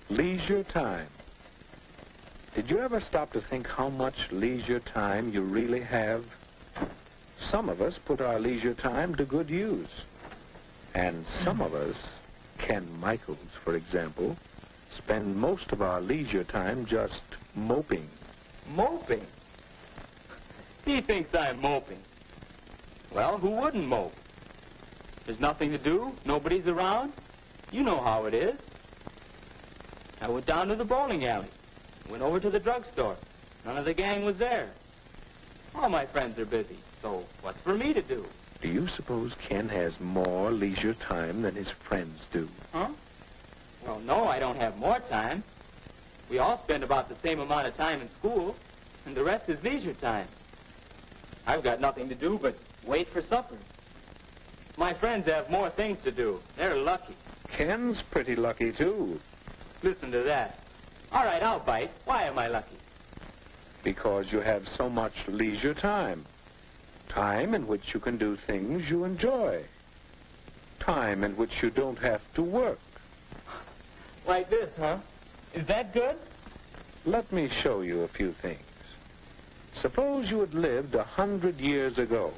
Leisure time. Did you ever stop to think how much leisure time you really have? Some of us put our leisure time to good use. And some of us, Ken Michaels, for example, spend most of our leisure time just moping. Moping? He thinks I'm moping. Well, who wouldn't mope? There's nothing to do, nobody's around. You know how it is. I went down to the bowling alley, went over to the drugstore. None of the gang was there. All my friends are busy, so what's for me to do? Do you suppose Ken has more leisure time than his friends do? Huh? Well, no, I don't have more time. We all spend about the same amount of time in school, and the rest is leisure time. I've got nothing to do but wait for supper. My friends have more things to do. They're lucky. Ken's pretty lucky, too. Listen to that. All right, I'll bite. Why am I lucky? Because you have so much leisure time. Time in which you can do things you enjoy. Time in which you don't have to work. Like this, huh? Is that good? Let me show you a few things. Suppose you had lived 100 years ago.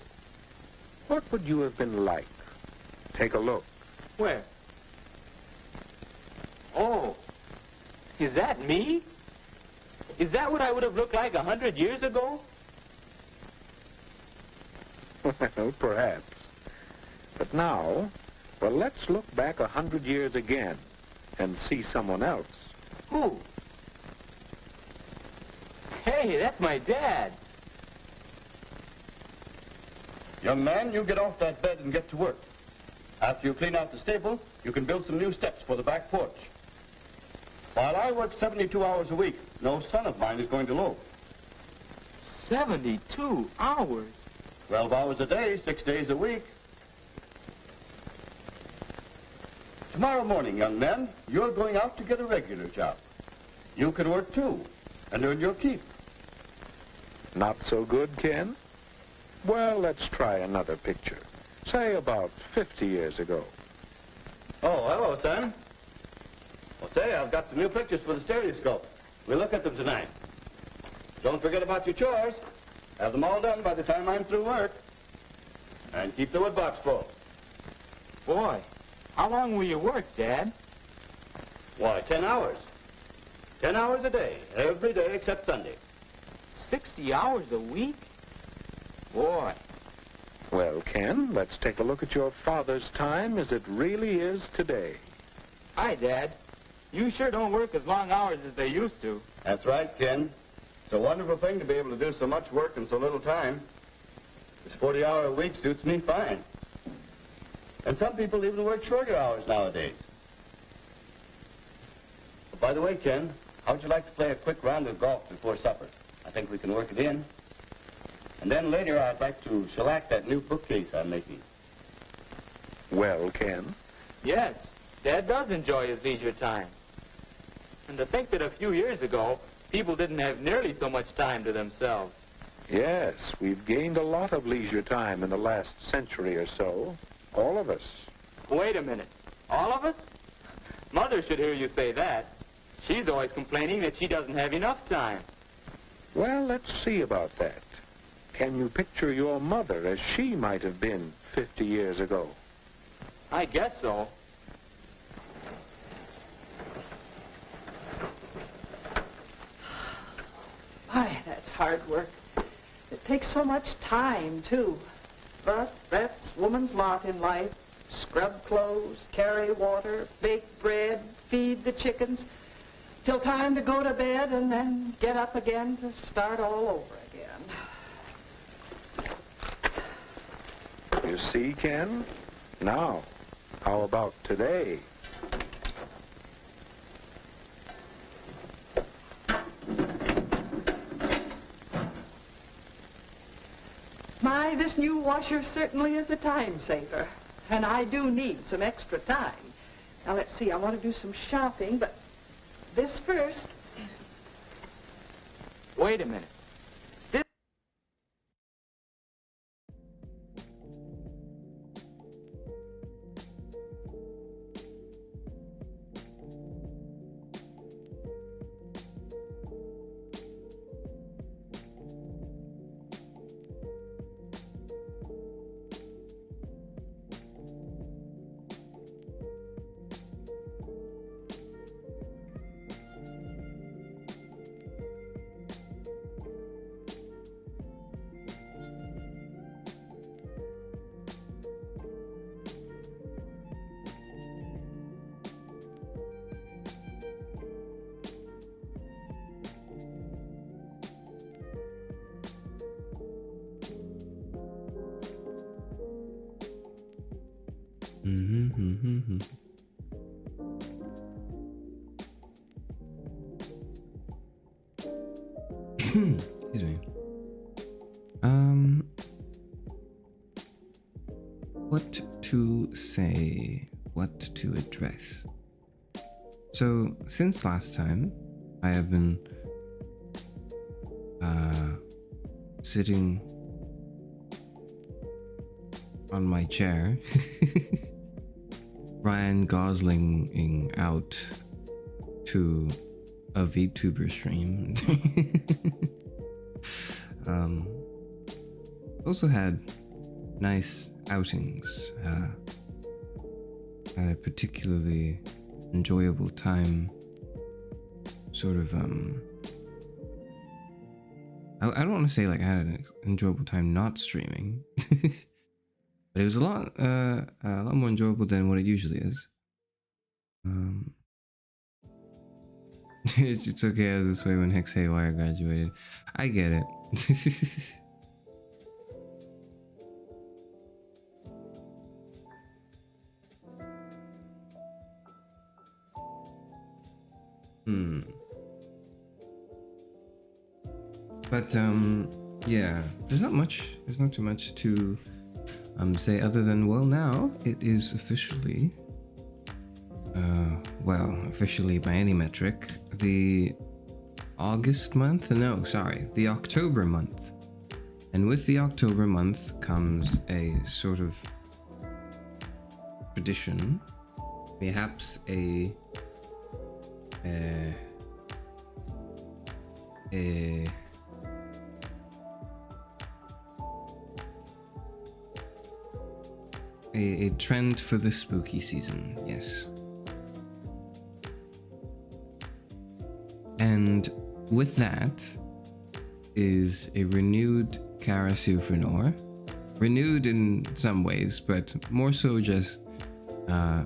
What would you have been like? Take a look. Where? Oh, is that me? Is that what I would have looked like 100 years ago? Well, perhaps. But now, well, let's look back 100 years again and see someone else. Who? Hey, that's my dad. Young man, you get off that bed and get to work. After you clean out the stable, you can build some new steps for the back porch. While I work 72 hours a week, no son of mine is going to loaf. 72 hours? 12 hours a day, 6 days a week. Tomorrow morning, young man, you're going out to get a regular job. You can work too, and earn your keep. Not so good, Ken? Well, let's try another picture. Say about 50 years ago. Oh, hello, son. Well, say, I've got some new pictures for the stereoscope. We'll look at them tonight. Don't forget about your chores. Have them all done by the time I'm through work. And keep the wood box full. Boy, how long will you work, Dad? Why, 10 hours. 10 hours a day, every day except Sunday. 60 hours a week? Boy. Well, Ken, let's take a look at your father's time as it really is today. Hi, Dad. You sure don't work as long hours as they used to. That's right, Ken. It's a wonderful thing to be able to do so much work in so little time. This 40-hour week suits me fine. And some people even work shorter hours nowadays. But by the way, Ken, how would you like to play a quick round of golf before supper? I think we can work it in. And then later I'd like to shellac that new bookcase I'm making. Well, Ken? Yes, Dad does enjoy his leisure time. And to think that a few years ago, people didn't have nearly so much time to themselves. Yes, we've gained a lot of leisure time in the last century or so. All of us. Wait a minute. All of us? Mother should hear you say that. She's always complaining that she doesn't have enough time. Well, let's see about that. Can you picture your mother as she might have been 50 years ago? I guess so. Why, that's hard work. It takes so much time, too. But that's woman's lot in life. Scrub clothes, carry water, bake bread, feed the chickens, till time to go to bed and then get up again to start all over again. You see, Ken? Now, how about today? My, this new washer certainly is a time saver. And I do need some extra time. Now, let's see, I want to do some shopping, but this first. Wait a minute. Excuse me. What to say, what to address. So, since last time, I have been sitting on my chair, Ryan Goslinging out to a VTuber stream. Also had nice outings. Had a particularly enjoyable time. Sort of I don't want to say like I had an enjoyable time not streaming, but it was a lot more enjoyable than what it usually is. It's okay. I was this way when Hex Haywire graduated. I get it. But yeah, there's not too much to say other than, well, now it is officially officially by any metric, the the October month. And with the October month comes a sort of tradition, perhaps a trend for the spooky season, yes. And with that is a renewed Karasufanor. Renewed in some ways, but more so just a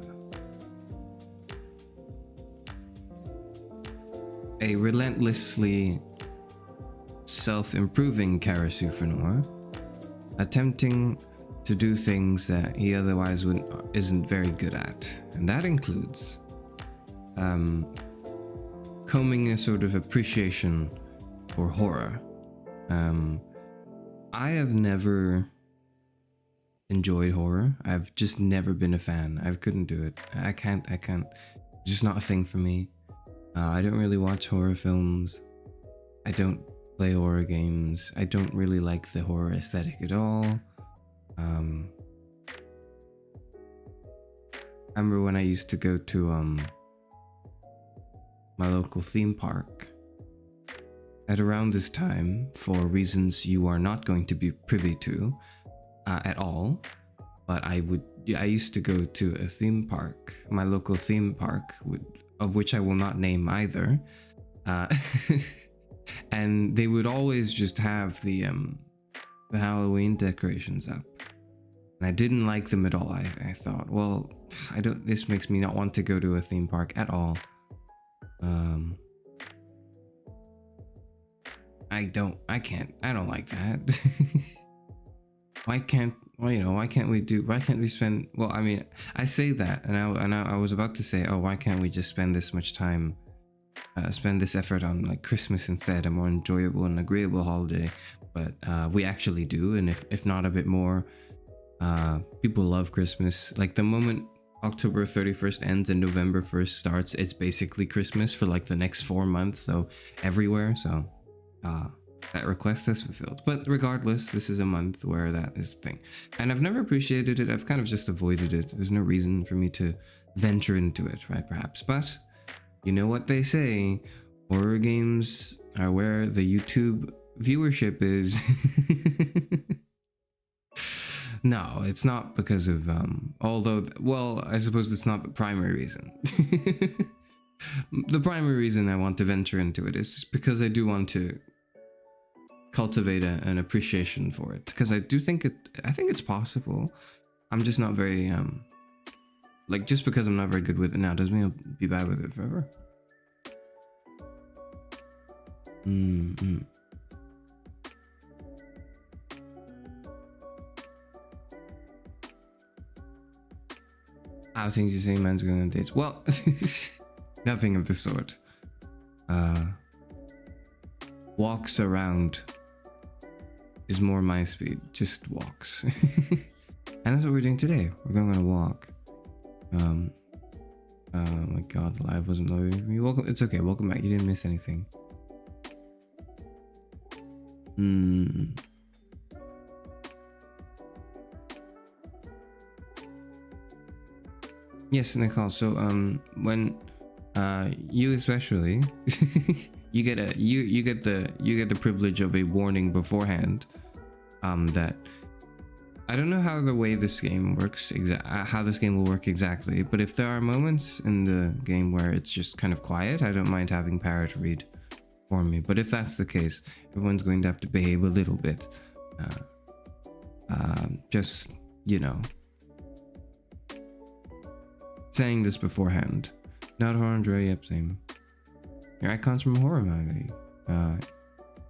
relentlessly self-improving Karasufanor, attempting to do things that he otherwise isn't very good at. And that includes combing a sort of appreciation for horror. I have never enjoyed horror. I've just never been a fan. I couldn't do it. I can't. It's just not a thing for me. I don't really watch horror films. I don't play horror games. I don't really like the horror aesthetic at all. I remember when I used to go to my local theme park at around this time, for reasons you are not going to be privy to at all, but I used to go to a theme park, my local theme park, of which I will not name either, and they would always just have the Halloween decorations up. And I didn't like them at all. I thought, well, this makes me not want to go to a theme park at all. I don't like that. Why can't we spend, well, I mean, I say that, and I was about to say, oh, why can't we just spend this much time, spend this effort on like Christmas instead, a more enjoyable and agreeable holiday, but we actually do, and if not a bit more. People love Christmas. Like the moment October 31st ends and November 1st starts, it's basically Christmas for like the next 4 months, so everywhere. So that request is fulfilled. But regardless, this is a month where that is the thing, and I've never appreciated it. I've kind of just avoided it. There's no reason for me to venture into it, right? Perhaps, but you know what they say, horror games are where the YouTube viewership is. No, it's not because of, although, well, I suppose it's not the primary reason. The primary reason I want to venture into it is because I do want to cultivate an appreciation for it. Because I think it's possible. I'm just not very, like, just because I'm not very good with it now doesn't mean I'll be bad with it forever. How things you say man's going on dates. Well, nothing of the sort. Walks around is more my speed. Just walks. And that's what we're doing today. We're going on a walk. Oh my god, the live wasn't loading for me. Welcome. It's okay. Welcome back. You didn't miss anything. Yes, Nicole. So when you especially you get the privilege of a warning beforehand that I don't know how the way this game works how this game will work exactly, but if there are moments in the game where it's just kind of quiet, I don't mind having Parrot read for me. But if that's the case, everyone's going to have to behave a little bit. Just, you know, saying this beforehand. Not horror, Andre, yep, same. Your icons from a horror movie.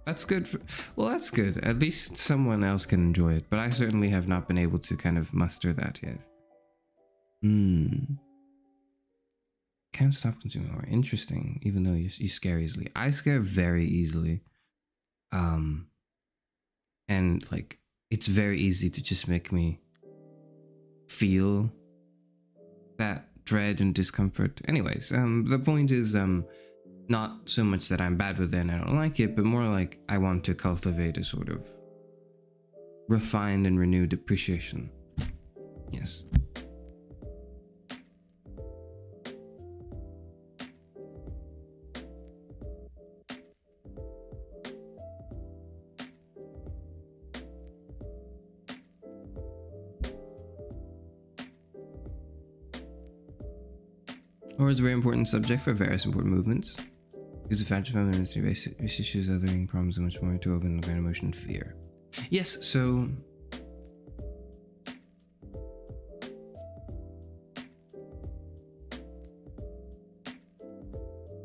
That's good. Well, that's good. At least someone else can enjoy it. But I certainly have not been able to kind of muster that yet. Can't stop consuming horror. Interesting. Even though you scare easily. I scare very easily. And like, it's very easy to just make me feel that dread and discomfort. Anyways, the point is, not so much that I'm bad with it and I don't like it, but more like I want to cultivate a sort of refined and renewed appreciation. Yes. Horror is a very important subject for various important movements. Use of factor family race issues, othering problems, and much more to open the grand emotion fear. Yes, so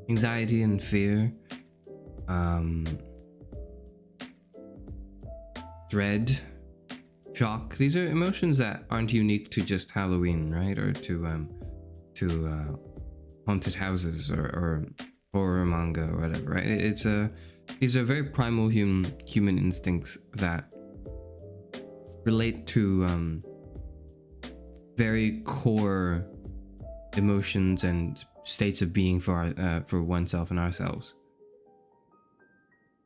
anxiety and fear, dread, shock. These are emotions that aren't unique to just Halloween, right? Or to haunted houses or horror manga or whatever, right? These are very primal human instincts that relate to very core emotions and states of being for oneself and ourselves.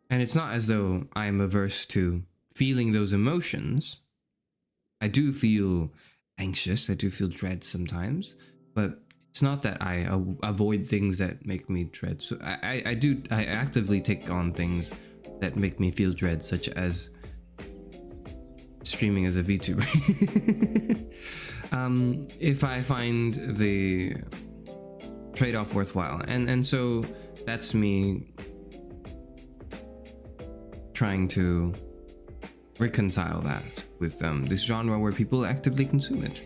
And it's not as though I'm averse to feeling those emotions. I do feel anxious, I do feel dread sometimes, but it's not that I avoid things that make me dread. So I actively take on things that make me feel dread, such as streaming as a VTuber. If I find the trade-off worthwhile. And so that's me trying to reconcile that with this genre where people actively consume it.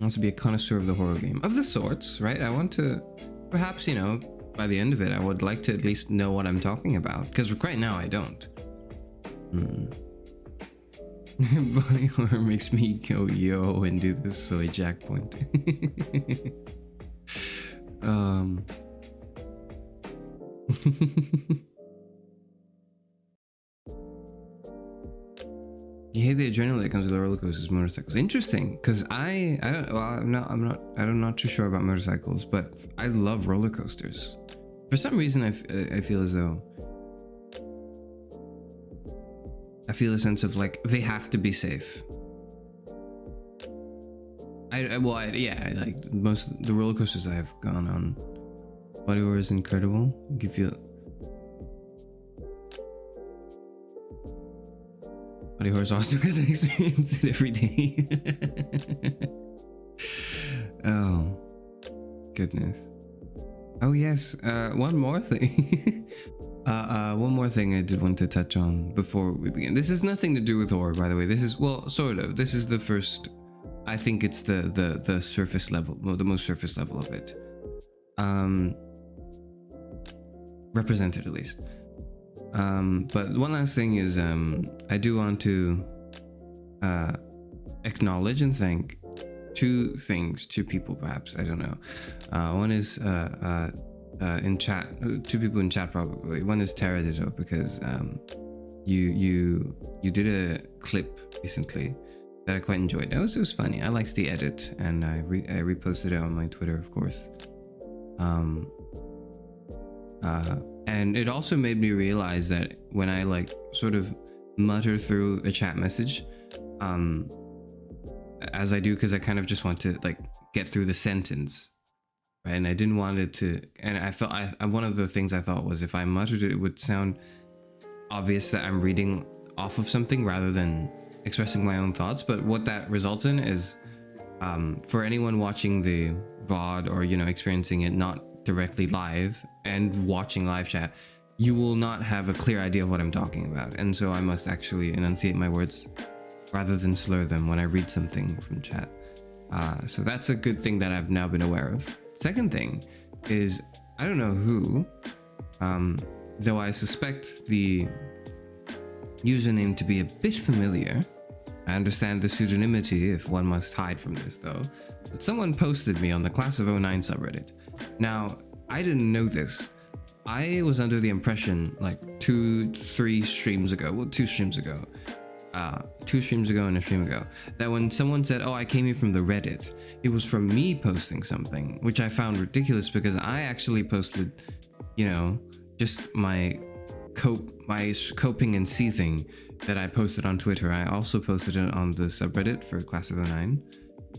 Wants to be a connoisseur of the horror game of the sorts, right? I want to, perhaps, you know, by the end of it, I would like to at least know what I'm talking about, because right now I don't. Body horror makes me go yo and do this soy jack point. You hate the adrenaline that comes with roller coasters, motorcycles. Interesting, because I'm not too sure about motorcycles, but I love roller coasters. For some reason, I feel as though I feel a sense of like they have to be safe. I like most of the roller coasters I've gone on. Body horror is incredible. You feel. Body horror is awesome as an experience it every day. Oh, goodness. Oh yes, one more thing. One more thing I did want to touch on before we begin. This has nothing to do with horror, by the way. This is, well, sort of. This is the first, I think it's the surface level, well, the most surface level of it. Represented at least. But one last thing is, I do want to acknowledge and thank two people, perhaps, I don't know. One is in chat, two people in chat probably. One is Tara Ditto, because you did a clip recently that I quite enjoyed. It was funny. I liked the edit, and I reposted it on my Twitter, of course. And it also made me realize that when I like sort of mutter through a chat message, as I do, because I kind of just want to like get through the sentence, right? And I didn't want it to, and I felt one of the things I thought was if I muttered it, it would sound obvious that I'm reading off of something rather than expressing my own thoughts. But what that results in is, for anyone watching the VOD or, you know, experiencing it not directly live and watching live chat, you will not have a clear idea of what I'm talking about. And so I must actually enunciate my words rather than slur them when I read something from chat. So that's a good thing that I've now been aware of. Second thing is, I don't know who, though I suspect the username to be a bit familiar. I understand the pseudonymity if one must hide from this though. But someone posted me on the Class of '09 subreddit. Now, I didn't know this. I was under the impression like 2-3 streams ago, well, 2 streams ago, 2 streams ago and a stream ago, that when someone said, oh, I came here from the Reddit, it was from me posting something, which I found ridiculous because I actually posted, you know, just my coping and seething that I posted on Twitter. I also posted it on the subreddit for Class of '09.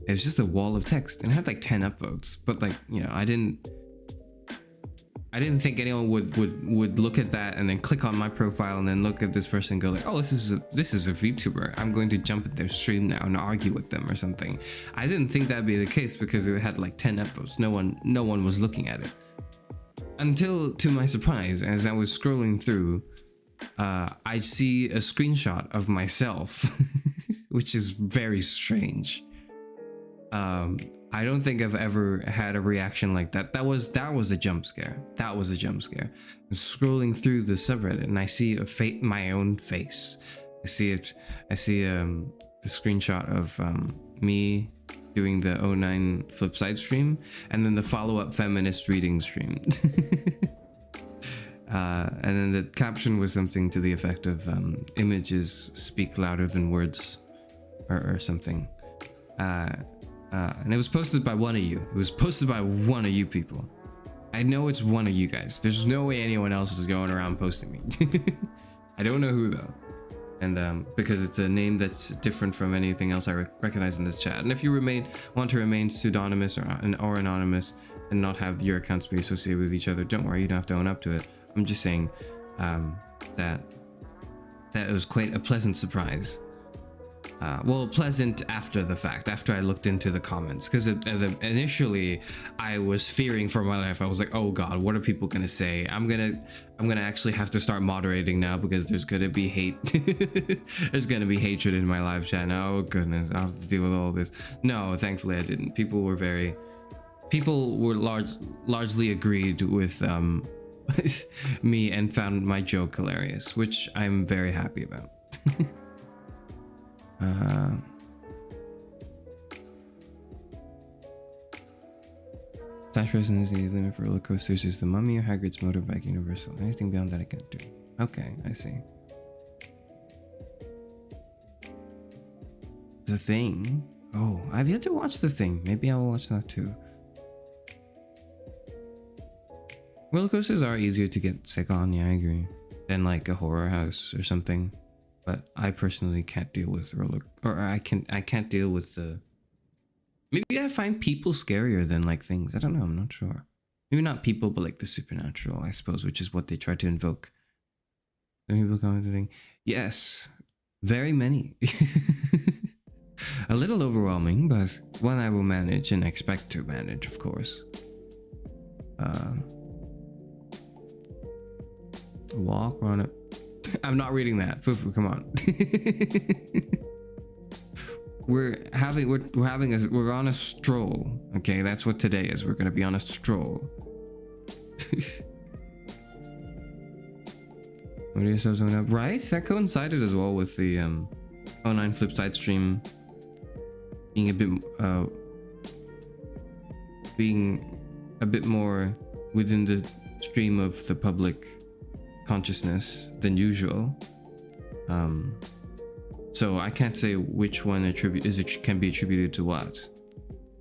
It was just a wall of text and it had like 10 upvotes, but like, you know, I didn't think anyone would look at that and then click on my profile and then look at this person and go like, oh, this is a VTuber. I'm going to jump at their stream now and argue with them or something. I didn't think that'd be the case because it had like 10 upvotes. No one was looking at it. Until, to my surprise, as I was scrolling through, I see a screenshot of myself, which is very strange. I don't think I've ever had a reaction like that. That was a jump scare. That was a jump scare. I'm scrolling through the subreddit and I see my own face. I see it. I see the screenshot of me doing the '09 Flipside stream, and then the follow-up feminist reading stream. And then the caption was something to the effect of images speak louder than words, or something. And it was posted by one of you. It was posted by one of you people. I know it's one of you guys. There's no way anyone else is going around posting me. I don't know who though. And because it's a name that's different from anything else I recognize in this chat. And if you want to remain pseudonymous or anonymous and not have your accounts be associated with each other, don't worry, you don't have to own up to it. I'm just saying that it was quite a pleasant surprise. Well, pleasant after the fact, after I looked into the comments, because initially I was fearing for my life. I was like, oh god, what are people gonna say? I'm gonna actually have to start moderating now because there's gonna be hate. There's gonna be hatred in my live chat now. Oh goodness, I'll have to deal with all this. No, thankfully I didn't. People were largely agreed with me and found my joke hilarious, which I'm very happy about. Flash Racing is the limit for roller coasters. Is the Mummy or Hagrid's motorbike universal? Anything beyond that I can't do. Okay, I see. The Thing? Oh, I've yet to watch The Thing. Maybe I'll watch that too. Roller coasters are easier to get sick on, yeah, I agree, than like a horror house or something. But I personally can't deal with I can't deal with the. Maybe I find people scarier than like things. I don't know. I'm not sure. Maybe not people, but like the supernatural, I suppose, which is what they try to invoke. Some people commenting, yes, very many. A little overwhelming, but one I will manage and expect to manage, of course. Walk on it. I'm not reading that. Fufu, come on. We're on a stroll. Okay, that's what today is. We're gonna be on a stroll. What are you so up? Right? That coincided as well with the 09 Flipside stream being a bit more within the stream of the public consciousness than usual. So I can't say which one can be attributed to what.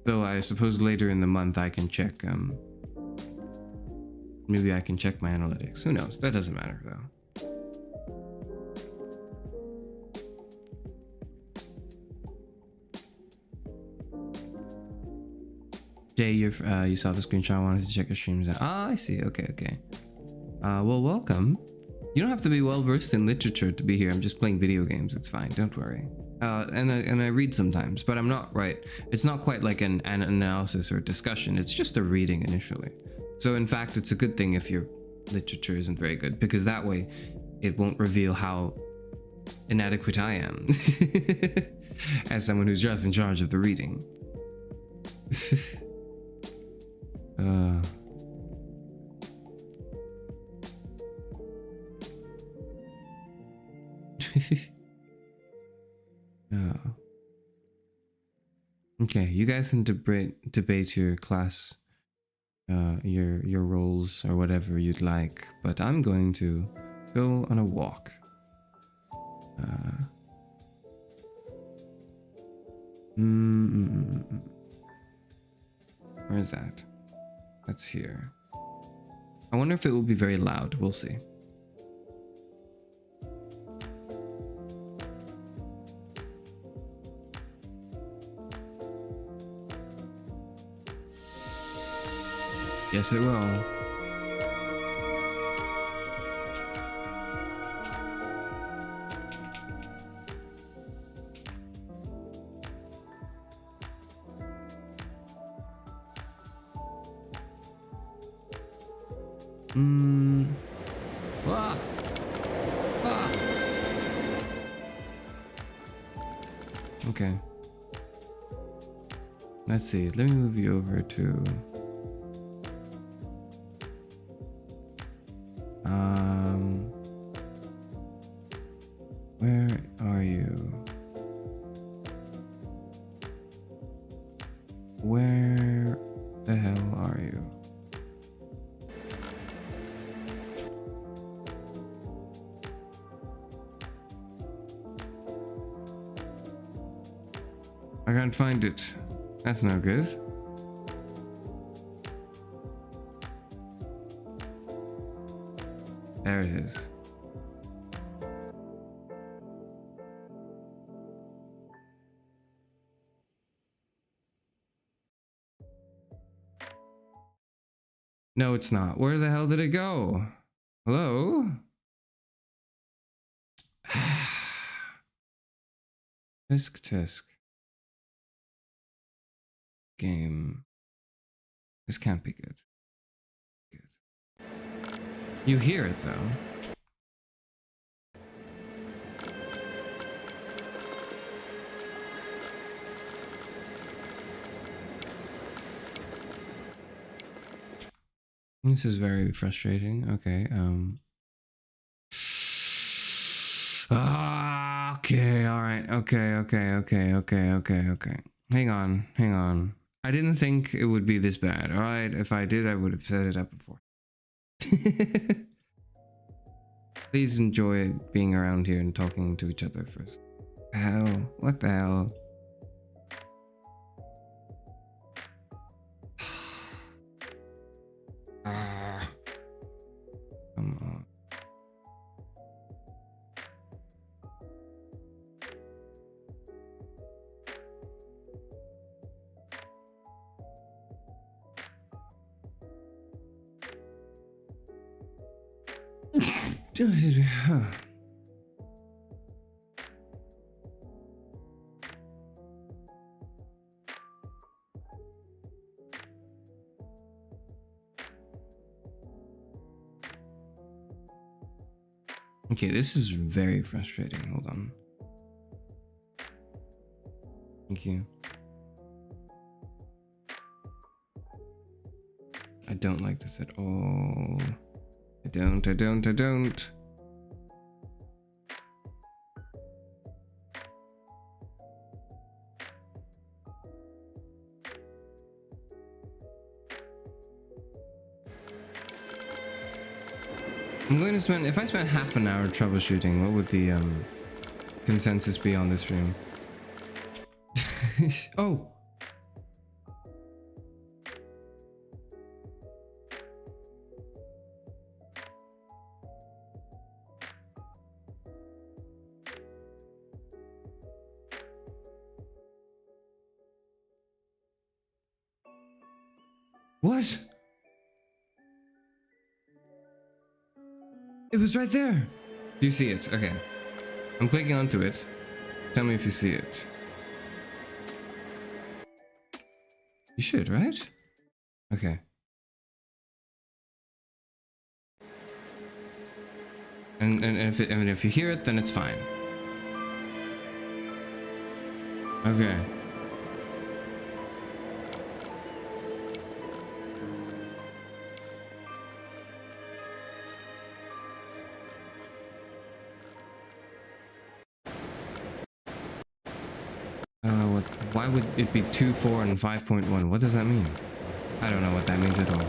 Though I suppose later in the month I can check. Maybe I can check my analytics. Who knows? That doesn't matter though. Jay, you saw the screenshot. I wanted to check your streams out. Ah, I see. Okay. Well, welcome. You don't have to be well versed in literature to be here. I'm just playing video games. It's fine. Don't worry. And I read sometimes, but I'm not right. It's not quite like an analysis or discussion. It's just a reading initially. So in fact, it's a good thing if your literature isn't very good, because that way it won't reveal how inadequate I am as someone who's just in charge of the reading. Okay, you guys can debate your class, your roles or whatever you'd like, but I'm going to go on a walk. Where is that? That's here. I wonder if it will be very loud. We'll see. Yes, it will. Ah. Ah. Okay. Let's see. Let me move you over to... where are you? Where the hell are you? I can't find it. That's no good. There it is. No, it's not. Where the hell did it go? Hello? Tisk. Game. This can't be good. You hear it though. This is very frustrating. Okay, okay, alright. Okay. Hang on. I didn't think it would be this bad. Alright, if I did, I would have set it up before. Please enjoy being around here and talking to each other first. What the hell? Come on. Okay, this is very frustrating. Hold on. Thank you. I don't like this at all. I don't. I'm going to spend, if I spend half an hour troubleshooting, what would the consensus be on this stream? Oh! What? It was right there. Do you see it? Okay. I'm clicking onto it. Tell me if you see it. You should, right? Okay. And if you hear it, then it's fine. Okay. I don't know what. Why would it be 2, 4, and 5.1? What does that mean? I don't know what that means at all.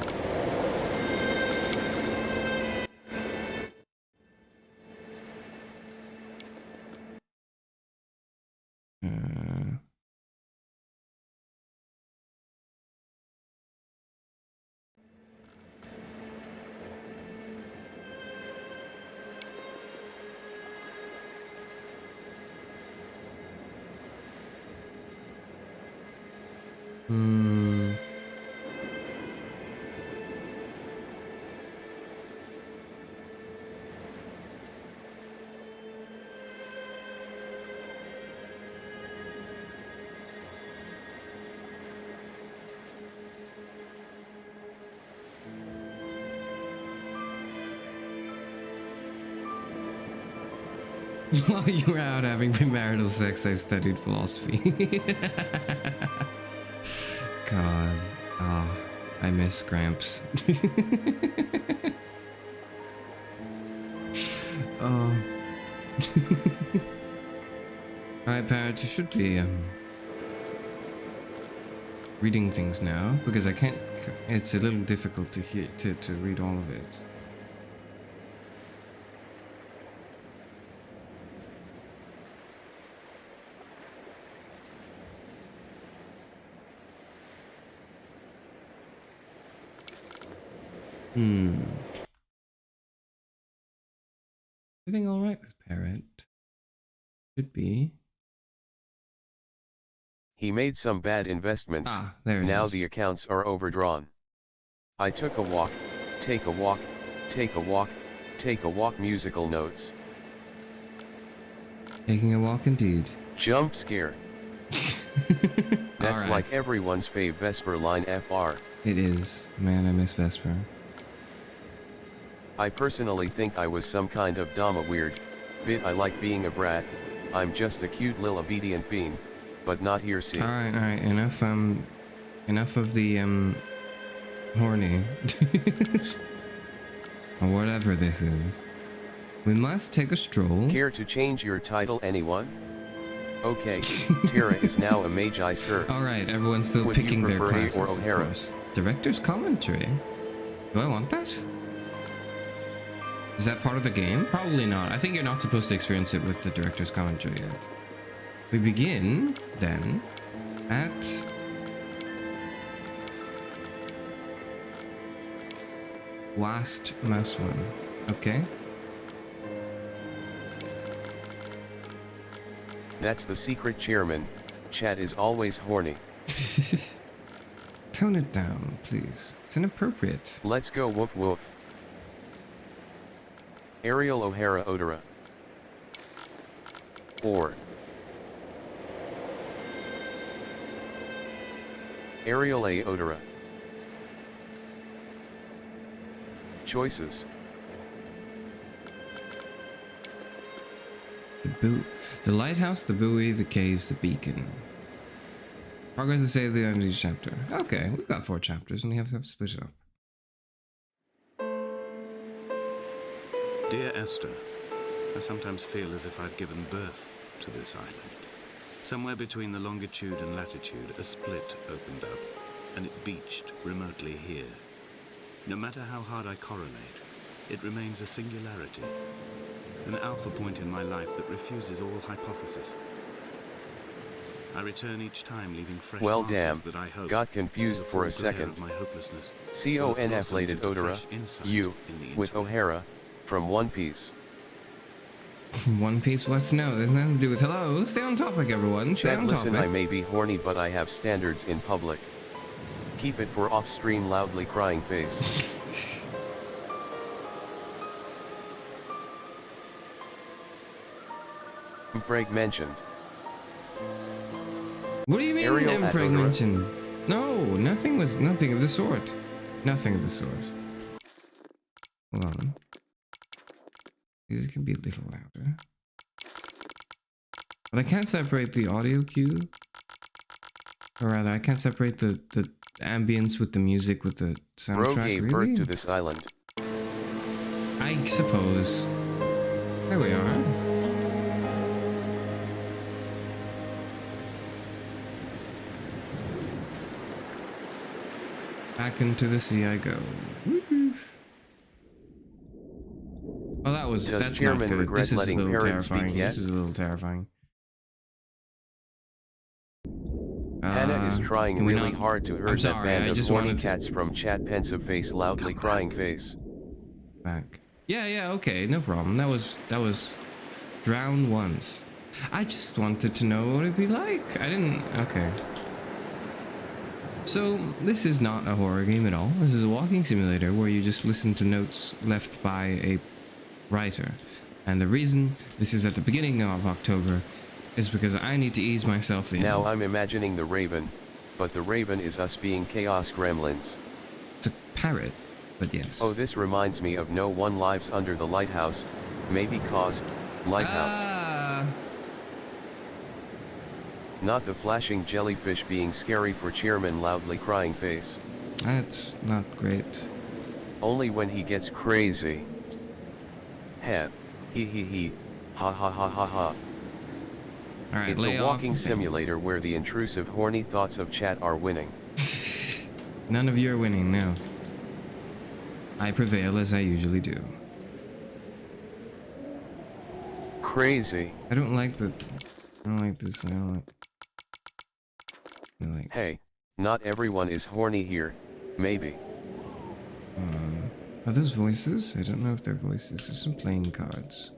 While you were out having premarital sex, I studied philosophy. God. Oh, I miss Gramps. Oh. Alright, Parrot, you should be reading things now, because I can't. It's a little difficult to hear to read all of it. Everything all right with Parrot? Should be. He made some bad investments. Ah, there it now is. the accounts are overdrawn. I took a walk, take a walk, take a walk, take a walk musical notes. Taking a walk indeed. Jump scare. That's All right. like everyone's fave Vesper line FR. It is. Man, I miss Vesper. I personally think I was some kind of Dama weird, bit I like being a brat, I'm just a cute little obedient bean, but not here see. Alright, enough of the, horny. Or whatever this is. We must take a stroll. Care to change your title, anyone? Okay, Tara is now a Magi's her. Alright, everyone's still Would picking you their prefer A classes, or of O'Hara? course. Director's commentary? Do I want that? Is that part of the game? Probably not. I think you're not supposed to experience it with the director's commentary yet. We begin, then, at... Last mouse one. Okay. That's the secret chairman, Chad is always horny. Tone it down, please. It's inappropriate. Let's go woof woof. Ariel O'Hara Odora. Or Ariel A. Odora. Choices. The lighthouse, the buoy, the caves, the beacon. Progress to say the end of each chapter. Okay, we've got 4 chapters and we have to split it up. Dear Esther, I sometimes feel as if I've given birth to this island. Somewhere between the longitude and latitude, a split opened up, and it beached remotely here. No matter how hard I correlate, it remains a singularity, an alpha point in my life that refuses all hypothesis. I return each time leaving fresh Well, markers damn, that I hope, got confused in the for a full glare second. of my hopelessness, will have CONF blossomed lated into Odora, fresh insight you, in the with internet. O'Hara, from One Piece. One Piece, what? No, there's nothing to do with hello. Stay on topic, everyone. Stay Chad, on listen, I topic. may be horny, but I have standards in public. Keep it for off-stream loudly crying face. Break mentioned. What do you mean, Ariel at Empreg Odora? mentioned? No, nothing of the sort. Nothing of the sort. Hold on. It can be a little louder. But I can't separate the audio cue. Or rather, I can't separate the ambience with the music with the soundtrack. Bro gave really? birth to this island. I suppose. There we are. Back into the sea I go. Oh, Does that's Chairman not good. regret This is a letting little Parrot speak terrifying. yet? This is a little terrifying. Hannah is trying can we really not- hard to I'm herd that sorry, band I of just horny wanted to- cats from chat, pensive face, loudly Come crying back. face. Back. Yeah, okay, no problem. That was drown once. I just wanted to know what it'd be like. I didn't. Okay. So this is not a horror game at all. This is a walking simulator where you just listen to notes left by a writer. And the reason this is at the beginning of October is because I need to ease myself in. Now I'm imagining the Raven, but the Raven is us being chaos gremlins. It's a parrot, but yes. Oh, this reminds me of No One Lives Under the Lighthouse, maybe cause, lighthouse. Ah, Not the flashing jellyfish being scary for Chairman loudly crying face. that's not great. Only when he gets crazy. Heh, he, ha ha ha ha ha. All right, It's lay a off walking the thing. simulator where the intrusive horny thoughts of chat are winning. None of you are winning now. I prevail as I usually do. Crazy. I don't like the. I don't like this. I don't like. I like. Hey, not everyone is horny here, maybe. Are those voices? I don't know if they're voices. There's some playing cards.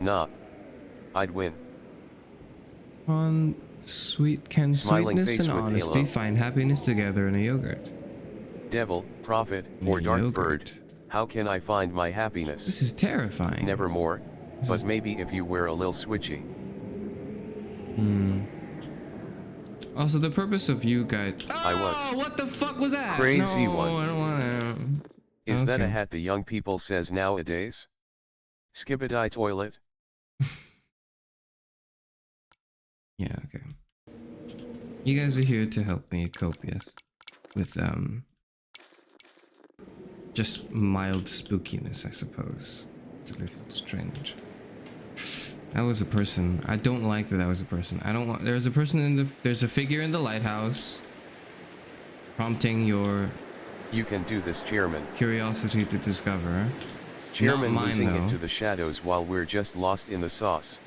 Nah. I'd win. On sweet can Smiling sweetness face and with honesty halo. find happiness together in a yogurt. Devil, prophet, In or a dark yogurt. bird, how can I find my happiness? This is terrifying. Nevermore, This but is- maybe if you were a lil switchy. Also, the purpose of you guys. I was. Oh, what the fuck was that? Crazy no, ones. I don't want to. Is that a Okay. hat the young people says nowadays? Skibidi toilet? Yeah, okay. You guys are here to help me cope, yes? With, just mild spookiness, I suppose. It's a little strange. That was a person. I don't like that was a person. I don't want... There's a person in the... There's a figure in the lighthouse prompting your You can do this, Chairman. curiosity to discover. Chairman mine, losing though. it to the shadows while we're just lost in the sauce.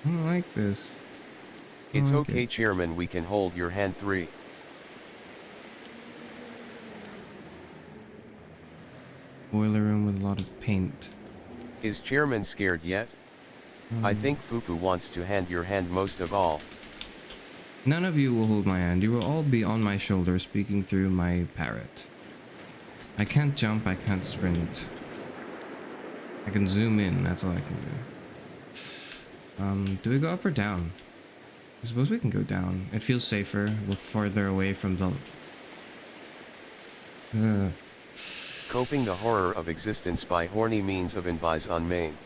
I don't like this. It's Okay. okay, Chairman, we can hold your hand 3. Boiler room with a lot of paint. Is Chairman scared yet? I think Fufu wants to hand your hand most of all. None of you will hold my hand. You will all be on my shoulder speaking through my parrot. I can't jump, I can't sprint. I can zoom in, that's all I can do. Do we go up or down? I suppose we can go down. It feels safer. We're farther away from the... Coping the horror of existence by horny means of advice on main.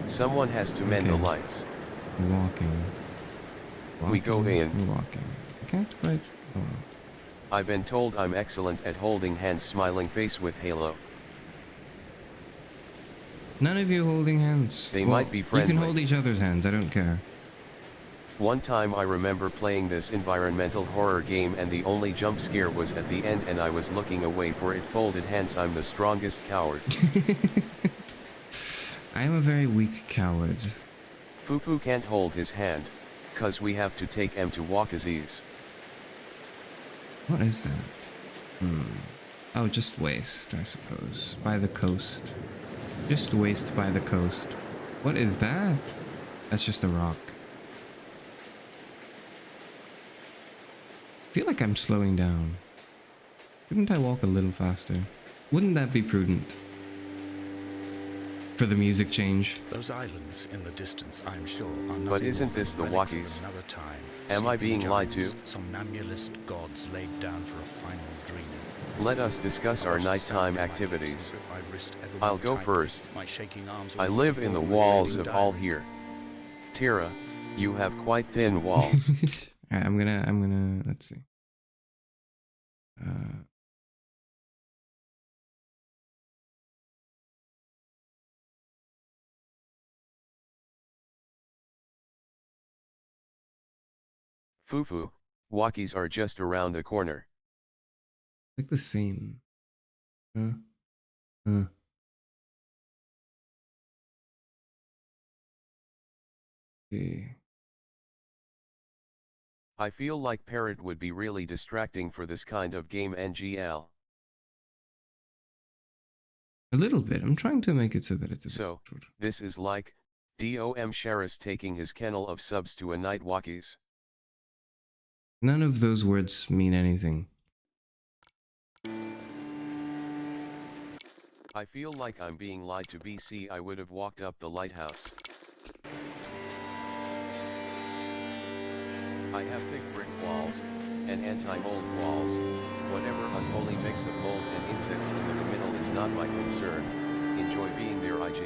Someone has to mend the Okay. lights. Walking. We go in. We're walking. I can't quite... Oh. I've been told I'm excellent at holding hands, smiling face with halo. None of you holding hands. They might be You friendly. can hold each other's hands, I don't care. One time I remember playing this environmental horror game and the only jump scare was at the end and I was looking away for it folded, hence I'm the strongest coward. I am a very weak coward. Fufu can't hold his hand, cause we have to take him to Wakazi's. What is that? Oh, just waste, I suppose. By the coast. Just waste by the coast. What is that? That's just a rock. I feel like I'm slowing down. Shouldn't I walk a little faster? Wouldn't that be prudent? For the music change. Those islands in the distance, I'm sure, are nothing. But isn't this the relics of Wakis? another time. Am I being Sleeping lied to? giants, Somnambulist gods laid down for a final dreaming. Let us discuss our nighttime activities. I'll go first. I live in the walls of all here. Tira, you have quite thin walls. Alright, I'm gonna, let's see. Fufu, Wakis are just around the corner. Like the same. Okay. I feel like Parrot would be really distracting for this kind of game NGL. A little bit. I'm trying to make it so that it's a So, bit shorter. this is like, DOM Sharis taking his kennel of subs to a night Wakis. None of those words mean anything. I feel like I'm being lied to. BC I would have walked up the lighthouse. I have thick brick walls, and anti-mold walls. Whatever unholy mix of mold and insects in the middle is not my concern. Enjoy being there, IG.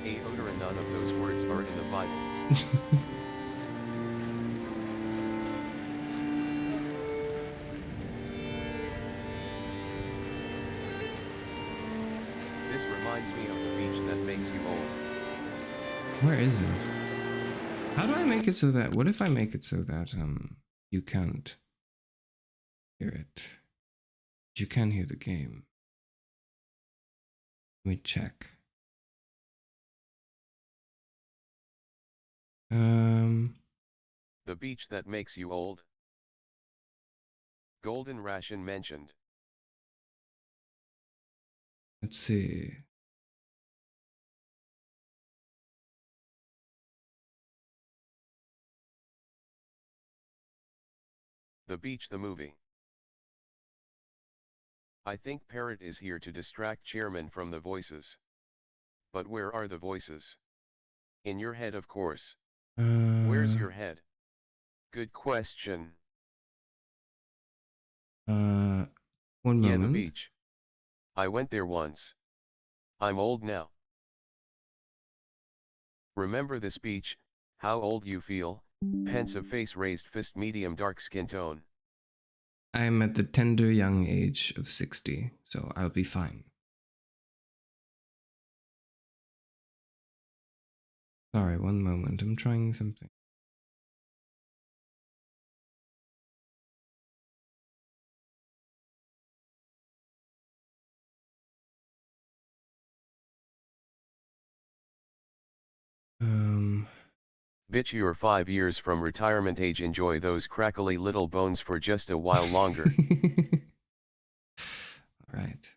A odor, and none of those words are in the Bible. This reminds me of the beach that makes you old. Where is it? How do I make it so that, what if I make it so that, you can't hear it? You can hear the game. Let me check. The beach that makes you old. Golden ration mentioned. Let's see. The Beach the movie. I think Parrot is here to distract Chairman from the voices. But where are the voices? In your head, of course. Where's your head? Good question. One moment. Yeah, the beach. I went there once. I'm old now. Remember this beach, how old you feel, pensive face, raised fist, medium dark skin tone. I am at the tender young age of 60, so I'll be fine. Sorry, one moment, I'm trying something. Bitch, you're 5 years from retirement age. Enjoy those crackly little bones for just a while longer. Alright,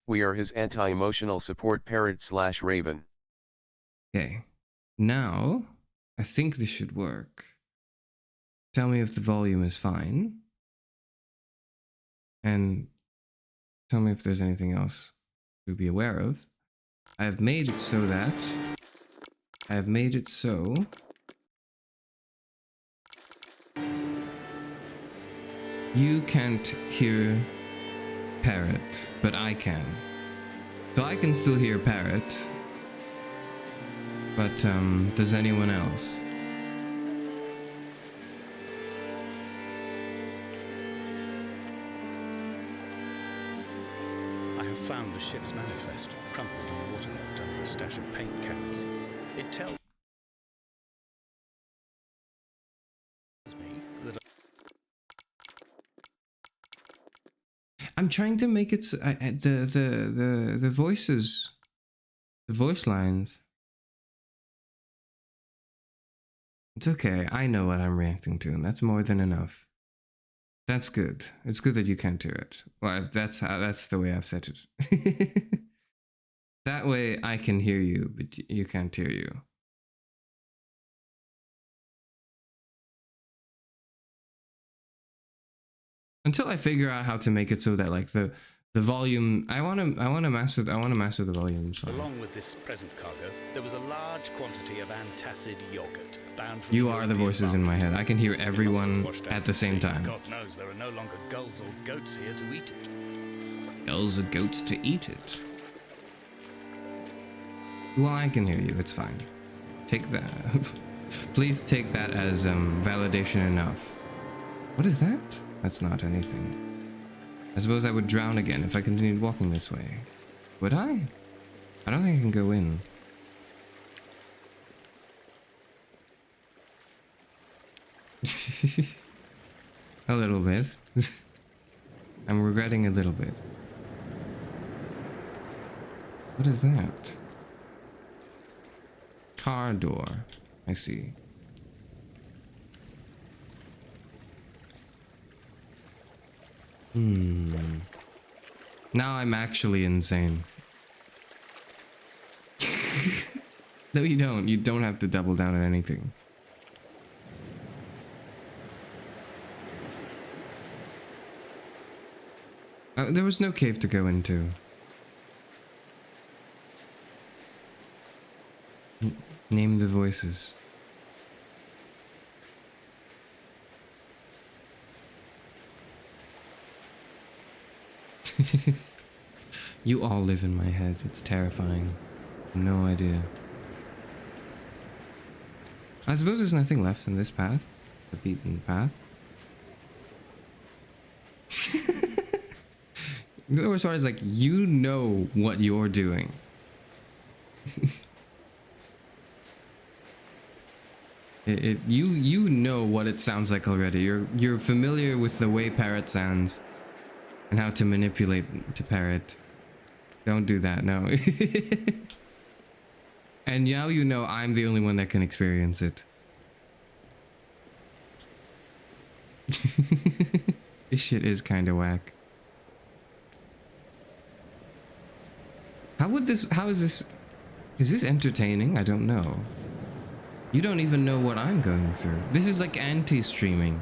We are his anti-emotional support parrot / raven. okay. Now, I think this should work. Tell me if the volume is fine. And tell me if there's anything else to be aware of. I have made it so that you can't hear Parrot, but I can. So I can still hear Parrot, but does anyone else? I have found the ship's manifest, crumpled and waterlogged under a stash of paint cans. It tells me that I'm trying to make it the voices, the voice lines. It's okay. I know what I'm reacting to, and that's more than enough. That's good. It's good that you can't hear it. Well, that's the way I've set it. That way I can hear you, but you can't hear you. Until I figure out how to make it so that like the volume, I want to master the volume. So. along with this present cargo, there was a large quantity of antacid yogurt bound from You are the voices in my head. I can hear everyone at the same time. God knows there are no longer gulls or goats here to eat it. Gulls or goats to eat it. Well, I can hear you. It's fine. Take that. Please take that as validation enough. What is that? That's not anything. I suppose I would drown again if I continued walking this way. Would I? I don't think I can go in. A little bit. I'm regretting a little bit. What is that? Car door. I see. Now I'm actually insane. No, you don't. You don't have to double down on anything. There was no cave to go into. Name the voices. You all live in my head. It's terrifying. No idea. I suppose there's nothing left in this path. The beaten path. The worst part is like, you know what you're doing. You know what it sounds like already. You're familiar with the way parrot sounds and how to manipulate to parrot. Don't do that, no. And now you know I'm the only one that can experience it. This shit is kind of whack. How is this entertaining? I don't know. You don't even know what I'm going through. This is like anti-streaming.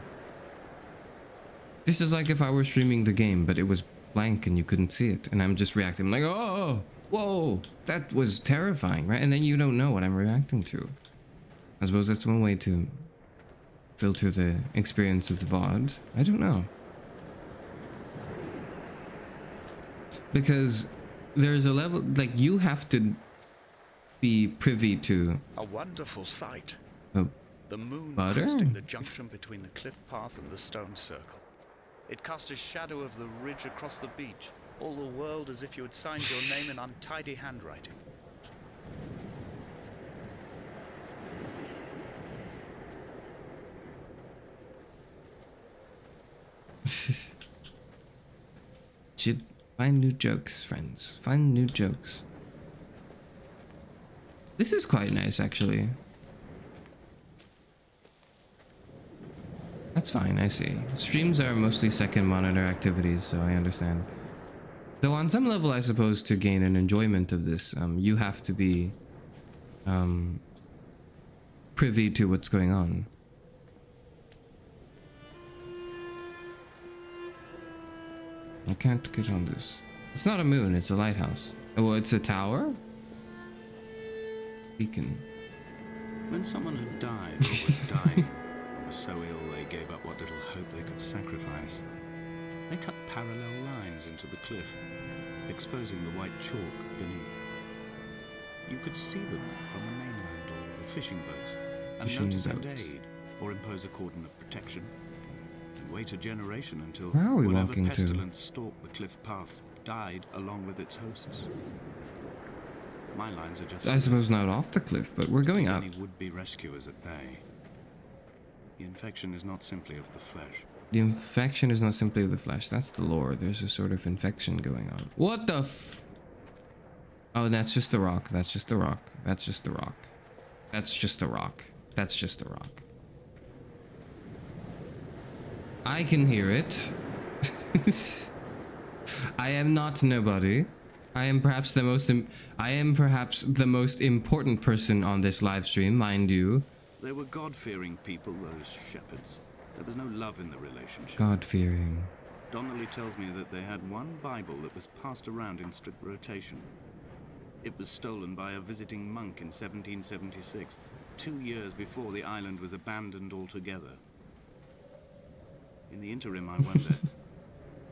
This is like if I were streaming the game, but it was blank and you couldn't see it. And I'm just reacting. I'm like, oh, whoa, that was terrifying, right? And then you don't know what I'm reacting to. I suppose that's one way to filter the experience of the VOD. I don't know. Because there's a level, like, you have to be privy to a wonderful sight. Oh, the moon butter? cresting the junction between the cliff path and the stone circle. It cast a shadow of the ridge across the beach, all the world as if you had signed your name in untidy handwriting. Should find new jokes, friends. Find new jokes. This is quite nice, actually. That's fine, I see. Streams are mostly second monitor activities, so I understand. Though on some level, I suppose, to gain an enjoyment of this, you have to be privy to what's going on. I can't get on this. It's not a moon, it's a lighthouse. Oh, well, it's a tower? Beacon. When someone had died or was dying, or was so ill they gave up what little hope they could sacrifice, they cut parallel lines into the cliff, exposing the white chalk beneath. You could see them from the mainland or the fishing boats, and notice and aid, or impose a cordon of protection, and wait a generation until where are we whatever walking pestilence stalked the cliff paths died along with its hosts. My lines are just... I suppose not off the cliff, but we're going up. Any would-be rescuers at bay. The infection is not simply of the flesh. The infection is not simply of the flesh. That's the lore. There's a sort of infection going on. What the f... Oh, that's just the rock. That's just the rock. That's just the rock. That's just the rock. That's just the rock. I can hear it. I am not nobody. I am perhaps the most important person on this live stream, mind you. They were God-fearing people, those shepherds. There was no love in the relationship. God-fearing. Donnelly tells me that they had one Bible that was passed around in strict rotation. It was stolen by a visiting monk in 1776, 2 years before the island was abandoned altogether. In the interim, I wonder,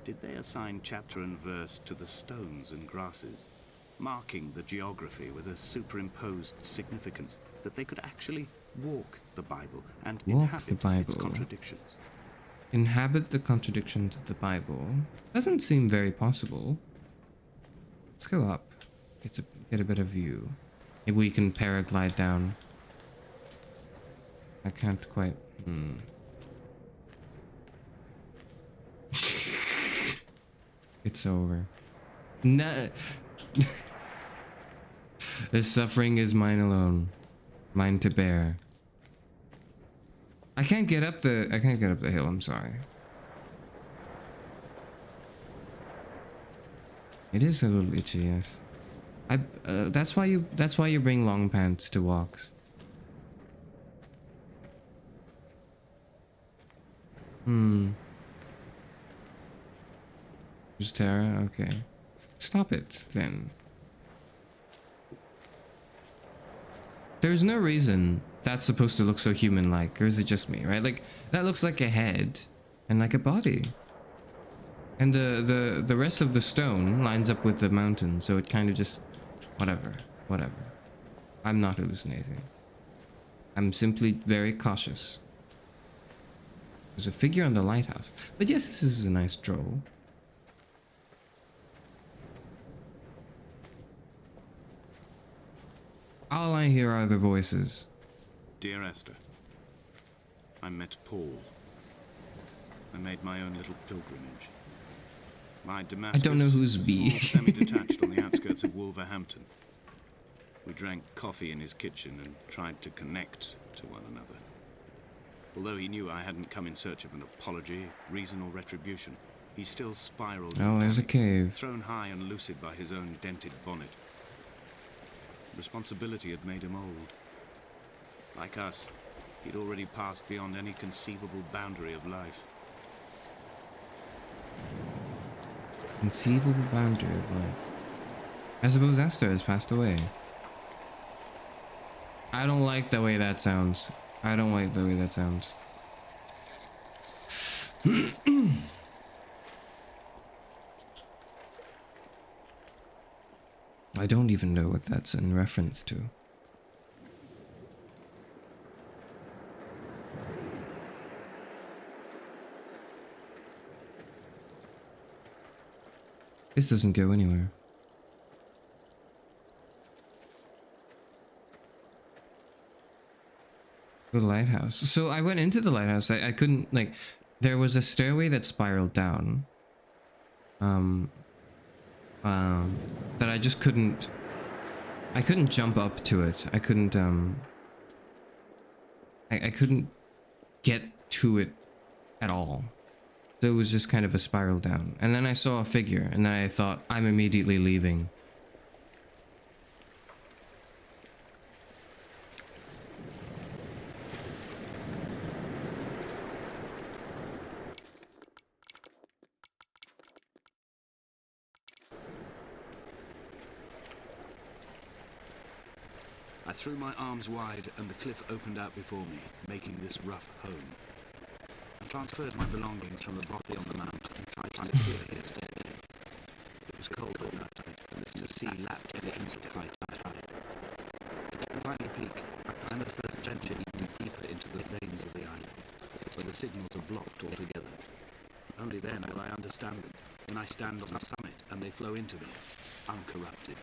did they assign chapter and verse to the stones and grasses, marking the geography with a superimposed significance that they could actually walk the Bible and inhabit its contradictions? Inhabit the contradictions of the Bible? Doesn't seem very possible. Let's go up. Get a better view. Maybe we can paraglide down. I can't quite... It's over. No. The suffering is mine alone. Mine to bear. I can't get up the hill, I'm sorry. It is a little itchy, yes. That's why you bring long pants to walks. Just Tara? Okay. Stop it, then. There's no reason that's supposed to look so human-like, or is it just me, right? Like, that looks like a head and like a body. And the rest of the stone lines up with the mountain, so it kind of just... Whatever. I'm not hallucinating. I'm simply very cautious. There's a figure on the lighthouse. But yes, this is a nice stroll. All I hear are the voices. Dear Esther, I met Paul. I made my own little pilgrimage. My Damascus, I don't know who's B. Semi-detached on the outskirts of Wolverhampton. We drank coffee in his kitchen and tried to connect to one another. Although he knew I hadn't come in search of an apology, reason or retribution, he still spiraled. Oh, there's a cave. Thrown high and lucid by his own dented bonnet. Responsibility had made him old. Like us, he'd already passed beyond any conceivable boundary of life. Conceivable boundary of life. I suppose Esther has passed away. I don't like the way that sounds. I don't like the way that sounds. I don't even know what that's in reference to. This doesn't go anywhere. The lighthouse. So I went into the lighthouse. I couldn't, like, there was a stairway that spiraled down. That I just couldn't. I couldn't jump up to it. I couldn't. I couldn't get to it at all. So it was just kind of a spiral down. And then I saw a figure, and then I thought, I'm immediately leaving. I threw my arms wide and the cliff opened out before me, making this rough home. I transferred my belongings from the bothy on the mount and tried to live here yesterday. It was cold all that night, and the sea lapped entrance at high tide. At the tiny peak, I must first venture even deeper into the veins of the island, where the signals are blocked altogether. Only then will I understand them, when I stand on the summit and they flow into me, uncorrupted.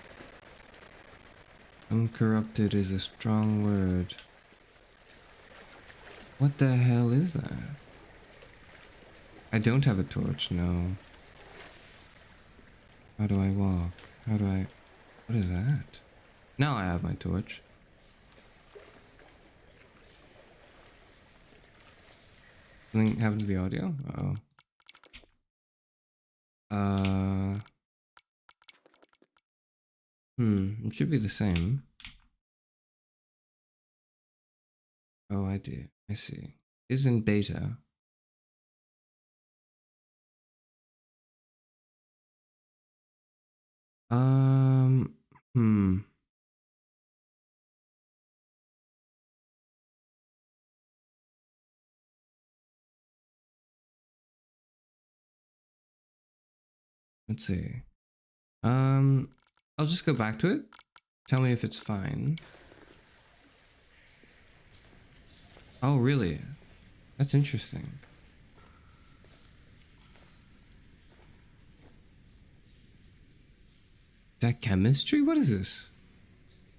Uncorrupted is a strong word. What the hell is that? I don't have a torch, no. How do I walk? How do I... What is that? Now I have my torch. Something happened to the audio? Uh-oh. It should be the same. Oh, I do. I see. Is in beta. Hmm. Let's see. I'll just go back to it. Tell me if it's fine. Oh, really? That's interesting. Is that chemistry? What is this?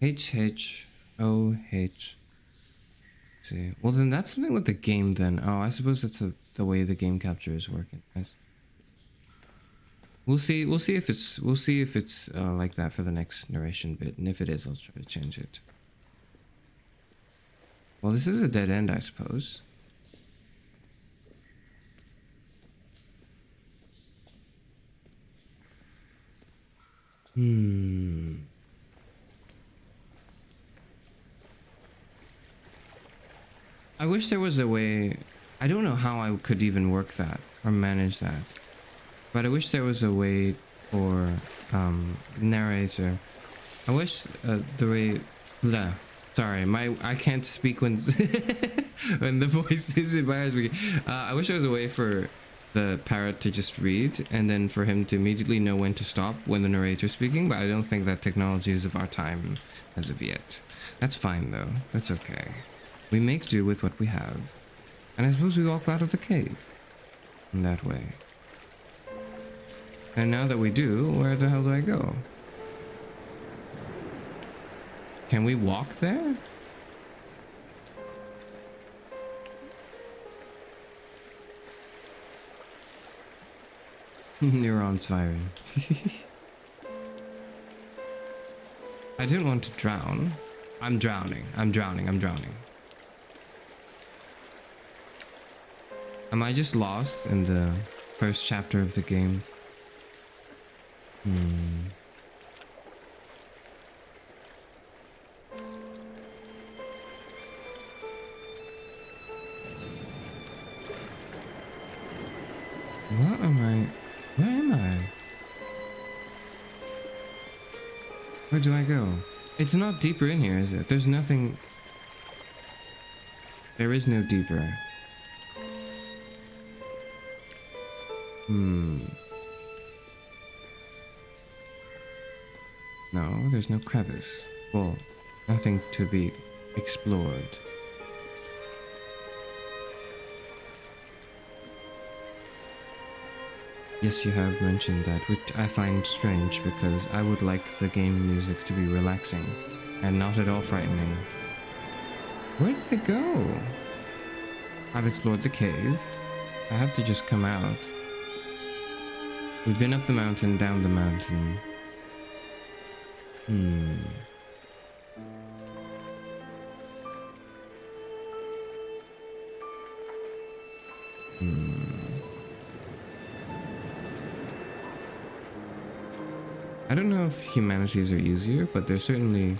HHOH. See. Well, then that's something with the game then. Oh, I suppose that's the way the game capture is working. Nice. We'll see if it's like that for the next narration bit, and if it is, I'll try to change it. Well, this is a dead end, I suppose. I wish there was a way. I don't know how I could even work that or manage that, but I wish there was a way for narrator. I wish the way. Blah. Sorry, I can't speak when when the voice is embarrassed me. I wish there was a way for the parrot to just read and then for him to immediately know when to stop when the narrator's speaking, but I don't think that technology is of our time as of yet. That's fine though. That's okay. We make do with what we have. And I suppose we walk out of the cave in that way. And now that we do, where the hell do I go? Can we walk there? Neurons firing. I didn't want to drown. I'm drowning. I'm drowning. I'm drowning. Am I just lost in the first chapter of the game? What am I? Where am I? Where do I go? It's not deeper in here, is it? There's nothing... There is no deeper. No, there's no crevice. Well, nothing to be explored. Yes, you have mentioned that, which I find strange because I would like the game music to be relaxing and not at all frightening. Where did it go? I've explored the cave. I have to just come out. We've been up the mountain, down the mountain. I don't know if humanities are easier, but they're certainly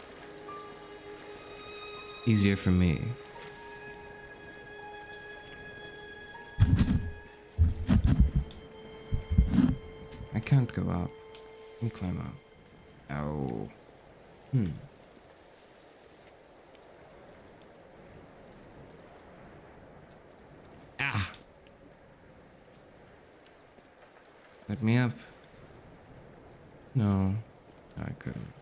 easier for me. I can't go up. Let me climb up. Ow. Ah! Let me up. No, I couldn't.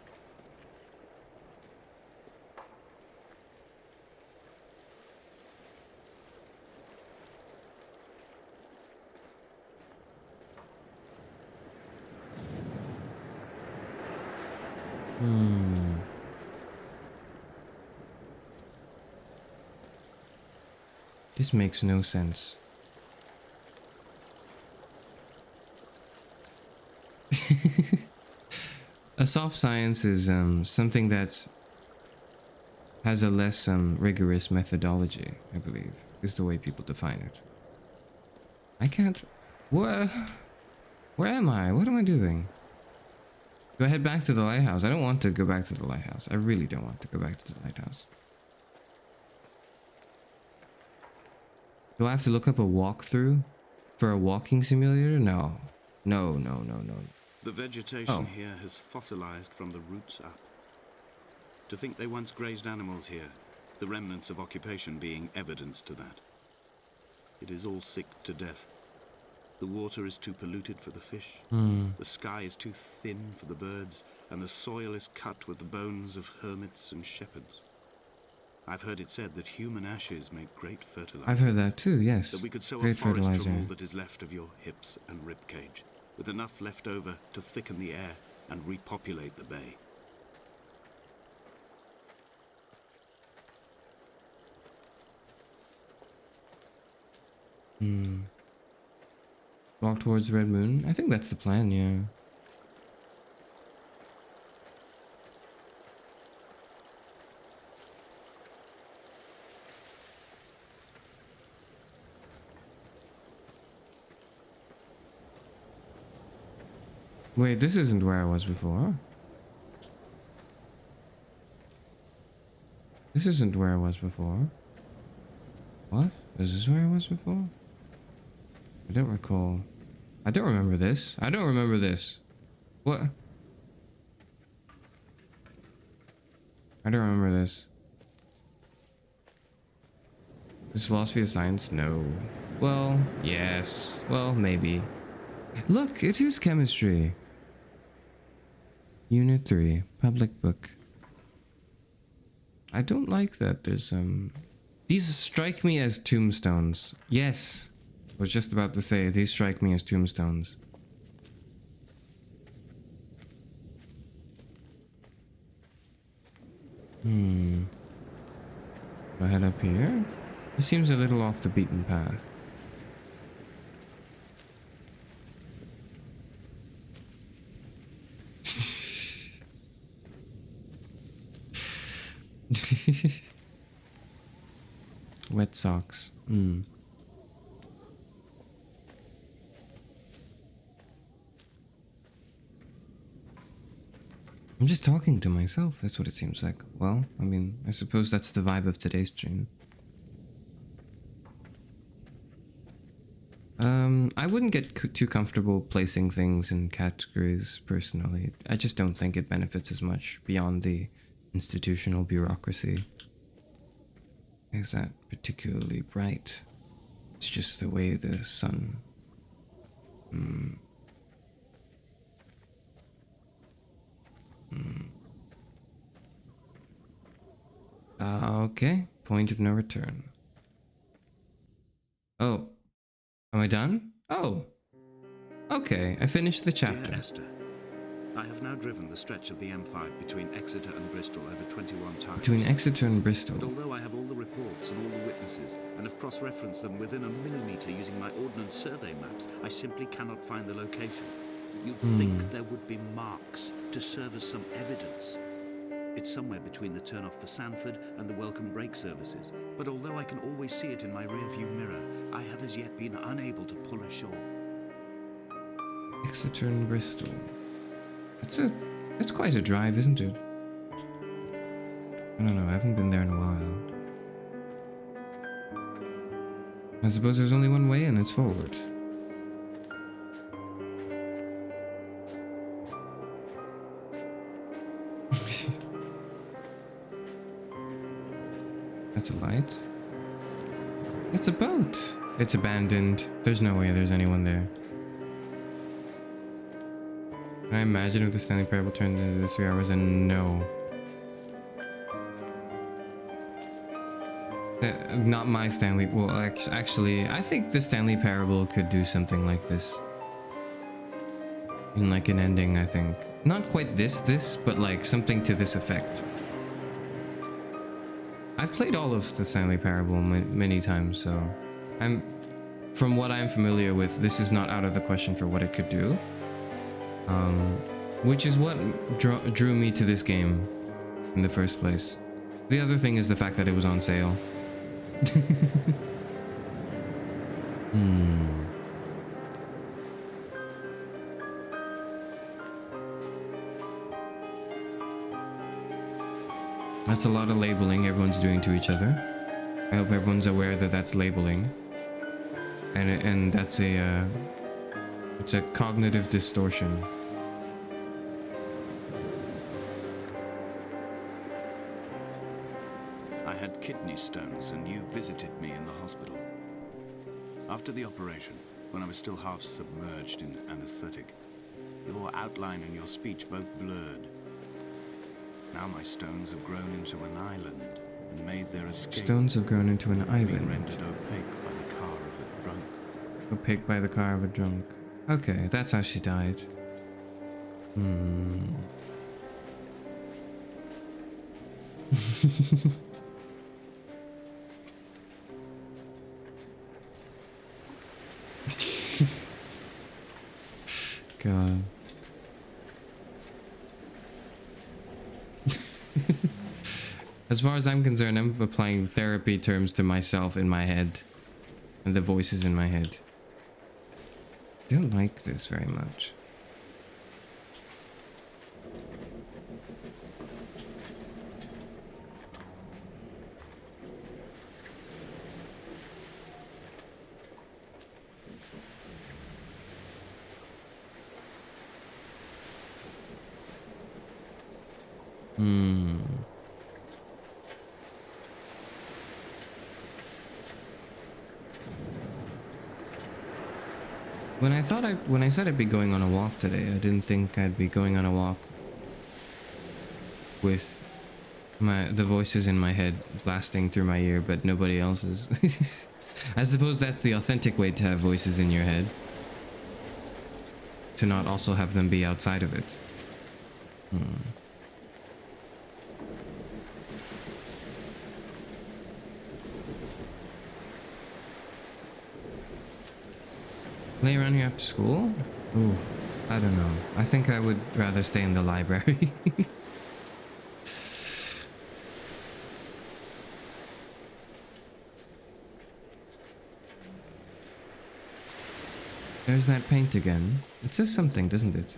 This makes no sense. A soft science is something that has a less rigorous methodology, I believe, is the way people define it. I can't... Where am I? What am I doing? Do I head back to the lighthouse? I don't want to go back to the lighthouse. I really don't want to go back to the lighthouse. Do I have to look up a walkthrough for a walking simulator? No. No, no, no, no. The vegetation here has fossilized from the roots up. To think they once grazed animals here, the remnants of occupation being evidence to that. It is all sick to death. The water is too polluted for the fish, the sky is too thin for the birds, and the soil is cut with the bones of hermits and shepherds. I've heard it said that human ashes make great fertilizer. I've heard that too, yes. That we could sow great a forest fertilizer. from all that is left of your hips and ribcage, with enough left over to thicken the air and repopulate the bay. Walk towards Red Moon? I think that's the plan, yeah. Wait, this isn't where I was before. This isn't where I was before. What? Is this where I was before? I don't recall. I don't remember this. I don't remember this. What? I don't remember this. Is philosophy of science? No. Well, yes. Well, maybe. Look, it is chemistry. Unit 3, public book. I don't like that there's these strike me as tombstones. Yes. I was just about to say, these strike me as tombstones. Do I head up here? This seems a little off the beaten path. Wet socks. I'm just talking to myself. That's what it seems like. Well, I mean, I suppose that's the vibe of today's stream. I wouldn't get too comfortable placing things in categories personally. I just don't think it benefits as much beyond the institutional bureaucracy. Is that particularly bright? It's just the way the sun... Okay, point of no return. Oh, am I done? Oh, okay, I finished the chapter. Dear Esther, I have now driven the stretch of the M5 between Exeter and Bristol over 21 times. Between Exeter and Bristol. But although I have all the reports and all the witnesses, and have cross-referenced them within a millimetre using my Ordnance Survey maps, I simply cannot find the location. You'd think there would be marks to serve as some evidence. It's somewhere between the turn-off for Sanford and the welcome brake services, but although I can always see it in my rear-view mirror, I have as yet been unable to pull ashore. Exeter and Bristol. It's quite a drive, isn't it? I don't know, I haven't been there in a while. I suppose there's only one way and it's forward. That's a light. It's a boat. It's abandoned. There's no way there's anyone there. Can I imagine if the standing parable turned into the 3 hours and no. Not my Stanley. Well, actually, I think the Stanley Parable could do something like this. In like an ending, I think. Not quite this, but like something to this effect. I've played all of the Stanley Parable many times, so from what I'm familiar with, this is not out of the question for what it could do. Which is what drew me to this game in the first place. The other thing is the fact that it was on sale. That's a lot of labeling everyone's doing to each other. I hope everyone's aware that that's labeling. And that's it's a cognitive distortion. I had kidney stones and you visited me in the hospital. After the operation, when I was still half submerged in anesthetic, your outline and your speech both blurred. Now my stones have grown into an island and made their escape. Stones have grown into an island. Rendered opaque by the car of a drunk. Opaque by the car of a drunk. Okay, that's how she died. God. As far as I'm concerned, I'm applying therapy terms to myself in my head and the voices in my head. I don't like this very much. When I said I'd be going on a walk today, I didn't think I'd be going on a walk with the voices in my head blasting through my ear, but nobody else's. I suppose that's the authentic way to have voices in your head. To not also have them be outside of it. Play around here after school? Ooh, I don't know. I think I would rather stay in the library. There's that paint again. It says something, doesn't it?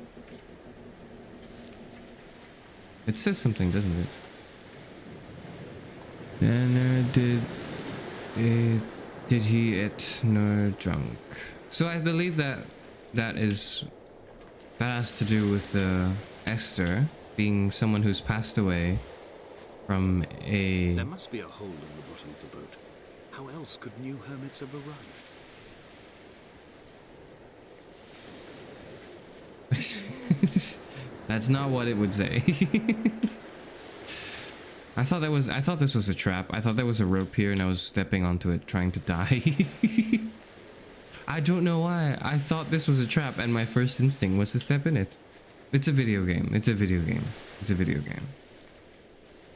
It says something, doesn't it? Dinner did he eat nor drunk? So I believe that has to do with Esther being someone who's passed away from a... There must be a hole in the bottom of the boat. How else could new hermits have arrived? That's not what it would say. I thought this was a trap. I thought there was a rope here and I was stepping onto it trying to die. I don't know why. I thought this was a trap and my first instinct was to step in it. It's a video game. It's a video game. It's a video game.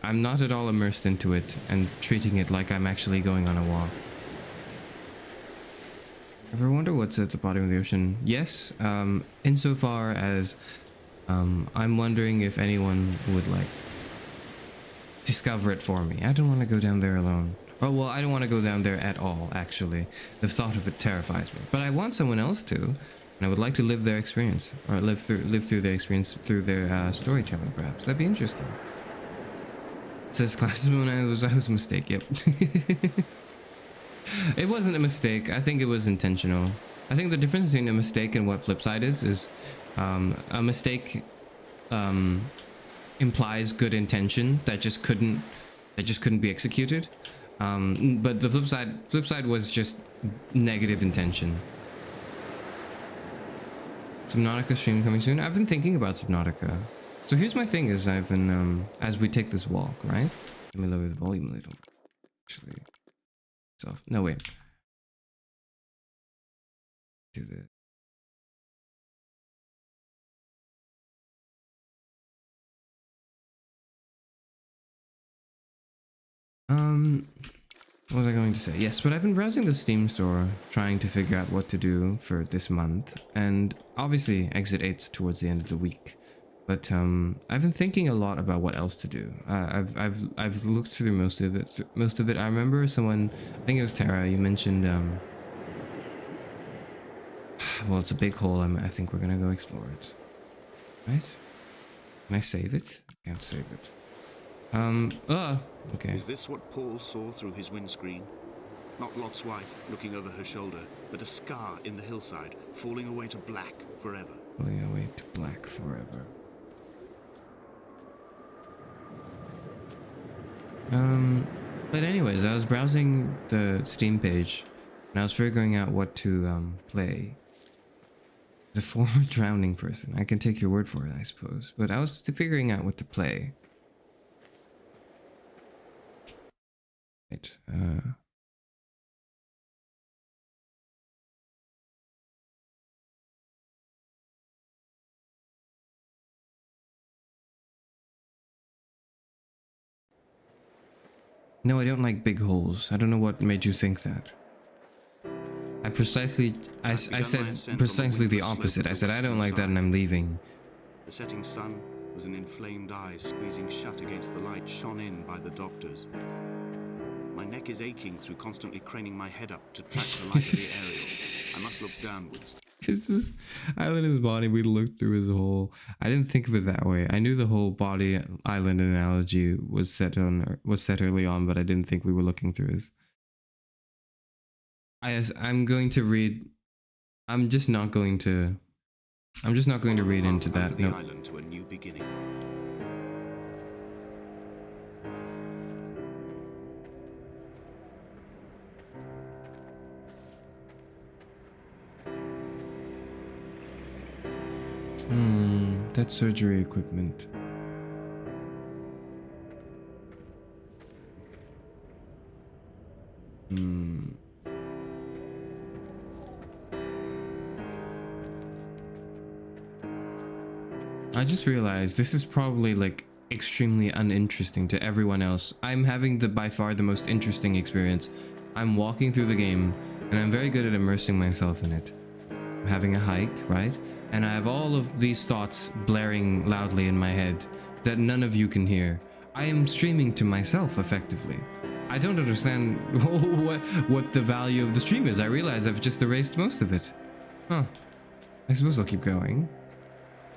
I'm not at all immersed into it and treating it like I'm actually going on a walk. Ever wonder what's at the bottom of the ocean? Yes, insofar as I'm wondering if anyone would like discover it for me. I don't want to go down there alone. Oh, well, I don't want to go down there at all, actually. The thought of it terrifies me. But I want someone else to, and I would like to live their experience, or live through their experience through their storytelling, perhaps. That'd be interesting. It says classroom, I was a mistake, yep. It wasn't a mistake. I think it was intentional. I think the difference between a mistake and what Flipside is a mistake implies good intention that just couldn't be executed. But the flip side was just negative intention. Subnautica stream coming soon. I've been thinking about Subnautica. So here's my thing: is I've been as we take this walk, right? Let me lower the volume a little. Actually, it's off. No wait. Do this. What was I going to say? Yes, but I've been browsing the Steam store, trying to figure out what to do for this month, and obviously Exit 8's towards the end of the week. But I've been thinking a lot about what else to do. I've looked through most of it. I remember someone, I think it was Tara. You mentioned well, it's a big hole. I think we're gonna go explore it. Right? Can I save it? I can't save it. Okay. Is this what Paul saw through his windscreen? Not Lot's wife looking over her shoulder, but a scar in the hillside, falling away to black forever. Falling away to black forever. But anyways, I was browsing the Steam page, and I was figuring out what to play. The former drowning person. I can take your word for it, I suppose. But I was figuring out what to play. Right. No, I don't like big holes. I don't know what made you think that. I said precisely the opposite. I said I don't like that and I'm leaving. The setting sun was an inflamed eye squeezing shut against the light shone in by the doctors. My neck is aching through constantly craning my head up to track the light of the aerial. I must look downwards. This is island his body. We looked through his hole. I didn't think of it that way. I knew the whole body island analogy was set early on, but I didn't think we were looking through his. I'm going to read. I'm just not going to read into that. The island to a new beginning. That's surgery equipment. I just realized this is probably like extremely uninteresting to everyone else. I'm having by far the most interesting experience. I'm walking through the game and I'm very good at immersing myself in it. I'm having a hike, right? And I have all of these thoughts blaring loudly in my head that none of you can hear. I am streaming to myself effectively. I don't understand what the value of the stream is. I realize I've just erased most of it. Huh. I suppose I'll keep going.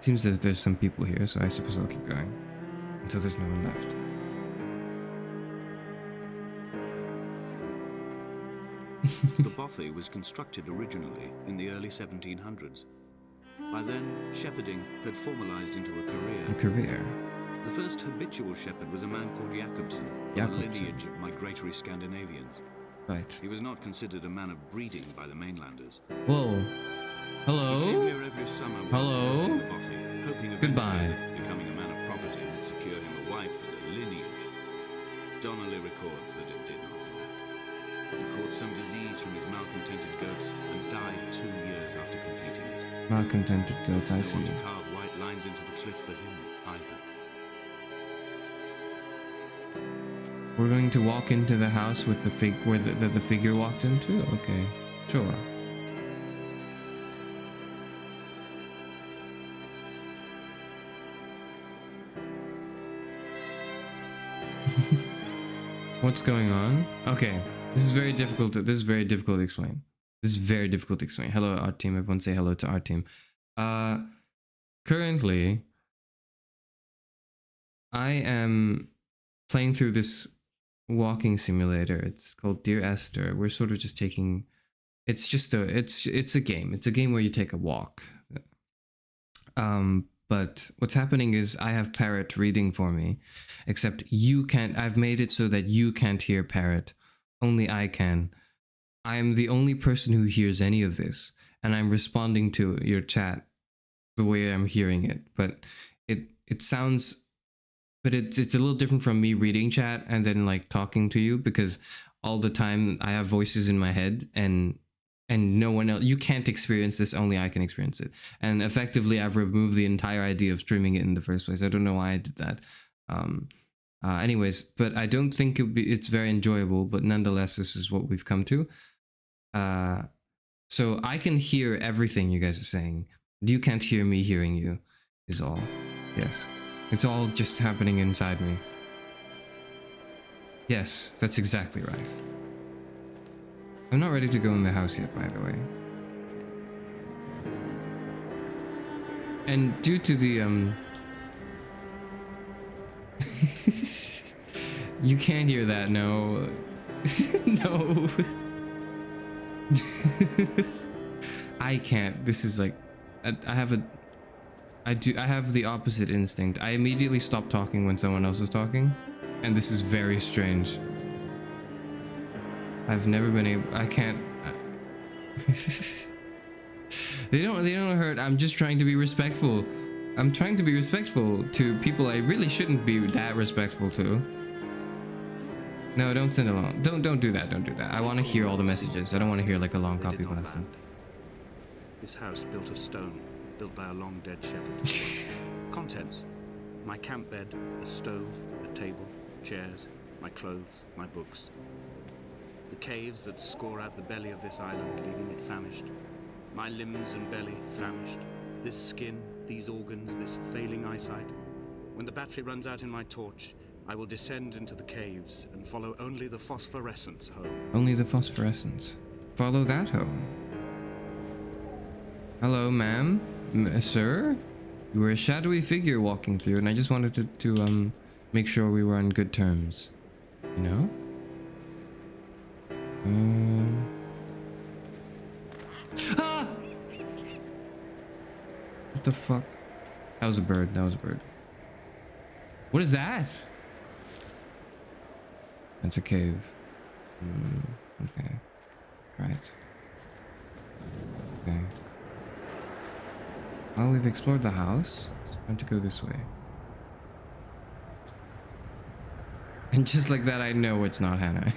Seems that there's some people here, so I suppose I'll keep going until there's no one left. The bothy was constructed originally in the early 1700s. By then, shepherding had formalized into a career. A career? The first habitual shepherd was a man called Jakobsen, a lineage of migratory Scandinavians. Right. He was not considered a man of breeding by the mainlanders. Whoa. Hello? He came here every summer. Hello? In the bothy, hoping Goodbye. becoming a man of property would secure him a wife and a lineage. Donnelly records that it did not work. He caught some disease from his malcontented goats and died 2 years after completing it. Malcontented goats, I No see. one to carve white lines into the cliff for him either. We're going to walk into the house with the where the figure walked into? Okay, sure. What's going on? Okay, this is very difficult to explain. Hello, art team. Everyone say hello to art team. Currently, I am playing through this walking simulator. It's called Dear Esther. We're sort of just taking. It's a game. It's a game where you take a walk. But what's happening is I have Parrot reading for me, except you can't. I've made it so that you can't hear Parrot. Only I can. I'm the only person who hears any of this, and I'm responding to your chat the way I'm hearing it. But it sounds, but it's a little different from me reading chat and then like talking to you, because all the time I have voices in my head and no one else. You can't experience this. Only I can experience it. And effectively, I've removed the entire idea of streaming it in the first place. I don't know why I did that. Anyways, but I don't think it's very enjoyable, but nonetheless, this is what we've come to. So I can hear everything you guys are saying. You can't hear me hearing you, is all. Yes. It's all just happening inside me. Yes, that's exactly right. I'm not ready to go in the house yet, by the way. And due to the, you can't hear that, no. No. I can't. This is like, I have the opposite instinct. I immediately stop talking when someone else is talking, and this is very strange. I've never been able, I can't. They don't hurt. I'm just trying to be respectful. I'm trying to be respectful to people I really shouldn't be that respectful to. No, don't send along. Don't do that. Don't do that. I want to hear all the messages. I don't want to hear like a long copy blasting. This house built of stone, built by a long dead shepherd. Contents: my camp bed, a stove, a table, chairs, my clothes, my books. The caves that score out the belly of this island, leaving it famished. My limbs and belly famished. This skin, these organs, this failing eyesight. When the battery runs out in my torch, I will descend into the caves and follow only the phosphorescence home. Only the phosphorescence. Follow that home. Hello, ma'am, sir. You were a shadowy figure walking through, and I just wanted to make sure we were on good terms. You know? Ah! What the fuck? That was a bird. That was a bird. What is that? It's a cave. Okay. Right. Okay. Well, we've explored the house. It's time to go this way. And just like that, I know it's not Hannah.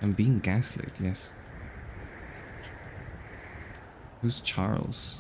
I'm being gaslit, yes. Who's Charles?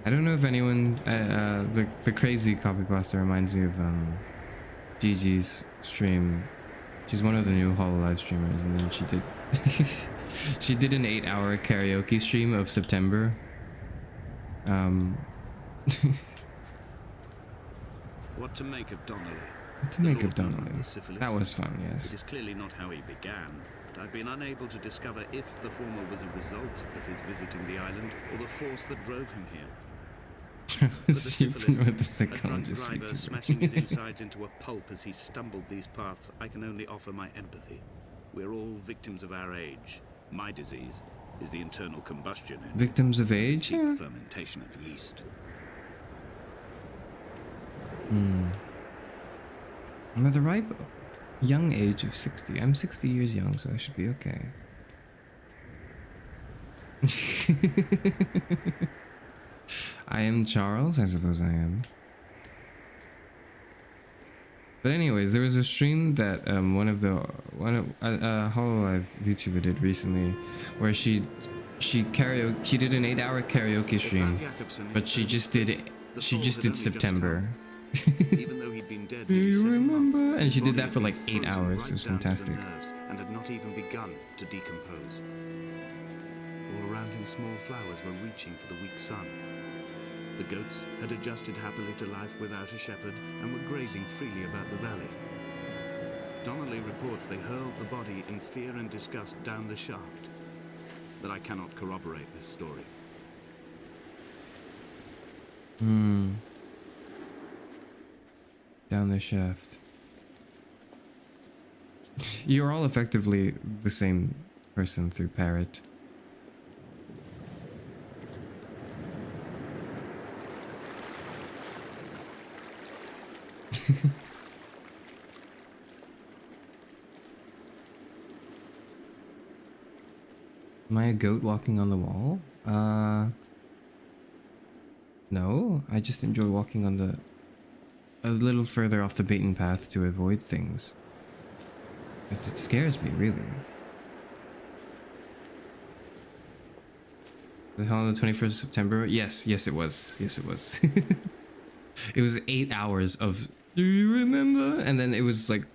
I don't know if anyone, the crazy copypasta reminds me of Gigi's stream. She's one of the new HoloLive streamers, and then she did she did an 8-hour karaoke stream of September. What to make of Donnelly? What to make of Donnelly? That was fun, yes. It is clearly not how he began, but I've been unable to discover if the former was a result of his visiting the island or the force that drove him here. Even with the A psychologist drunk driver YouTuber. smashing his insides into a pulp as he stumbled these paths, I can only offer my empathy. We're all victims of our age. My disease is the internal combustion and Victims of age? cheap Yeah. fermentation of yeast. I'm at the ripe young age of 60. I'm 60 years young, so I should be okay. I am Charles, I suppose I am. But anyways, there was a stream that one of HoloLive VTuber did recently, where she did an 8-hour karaoke stream, but she just did September. Even though he'd been dead Do nearly you 7 remember? months, And she his did body that for had like been 8 frozen hours. right It was down to the fantastic. nerves and had not even begun to decompose. All around him, small flowers were reaching for the weak sun. The goats had adjusted happily to life without a shepherd and were grazing freely about the valley. Donnelly reports they hurled the body in fear and disgust down the shaft, but I cannot corroborate this story. Down the shaft. You're all effectively the same person through Parrot. Am I a goat walking on the wall? No. I just enjoy walking on the... a little further off the beaten path to avoid things. It scares me, really. On the 21st of September? Yes, it was. Yes, it was. It was 8 hours of, do you remember? And then it was like,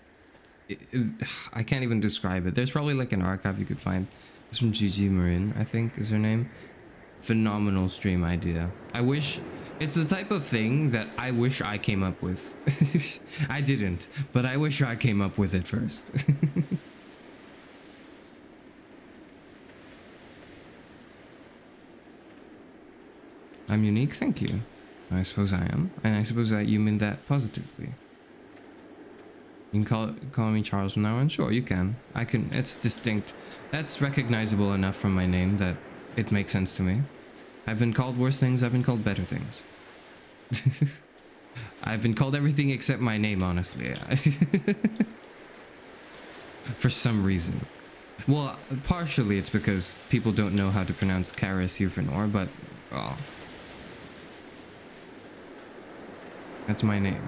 I can't even describe it. There's probably like an archive you could find. It's from Gigi Marin, I think is her name. Phenomenal stream idea. I wish, it's the type of thing that I wish I came up with. I didn't, but I wish I came up with it first. I'm unique, thank you. I suppose I am, and I suppose that you mean that positively. You can call me Charles from now on. Sure, you can. I can. It's distinct. That's recognizable enough from my name that it makes sense to me. I've been called worse things. I've been called better things. I've been called everything except my name, honestly. For some reason. Well, partially it's because people don't know how to pronounce Karis Euphranor, but well. That's my name.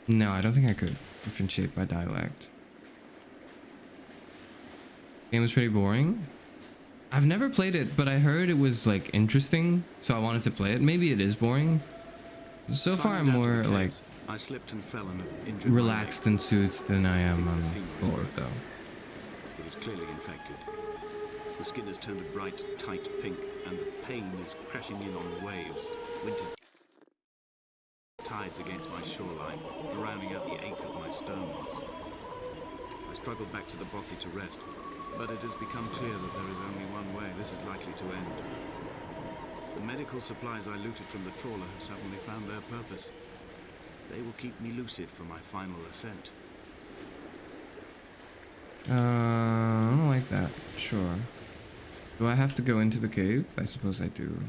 No, I don't think I could differentiate by dialect. Game was pretty boring. I've never played it, but I heard it was like interesting, so I wanted to play it. Maybe it is boring. So far, I'm more like I slipped and fell and injured relaxed and soothed than I am on board, though. It is clearly infected. The skin has turned a bright, tight pink, and the pain is crashing in on waves. Winter tides against my shoreline, drowning out the ache of my stones. I struggled back to the bothy to rest, but it has become clear that there is only one way this is likely to end. The medical supplies I looted from the trawler have suddenly found their purpose. They will keep me lucid for my final ascent. I don't like that. Sure. Do I have to go into the cave? I suppose I do.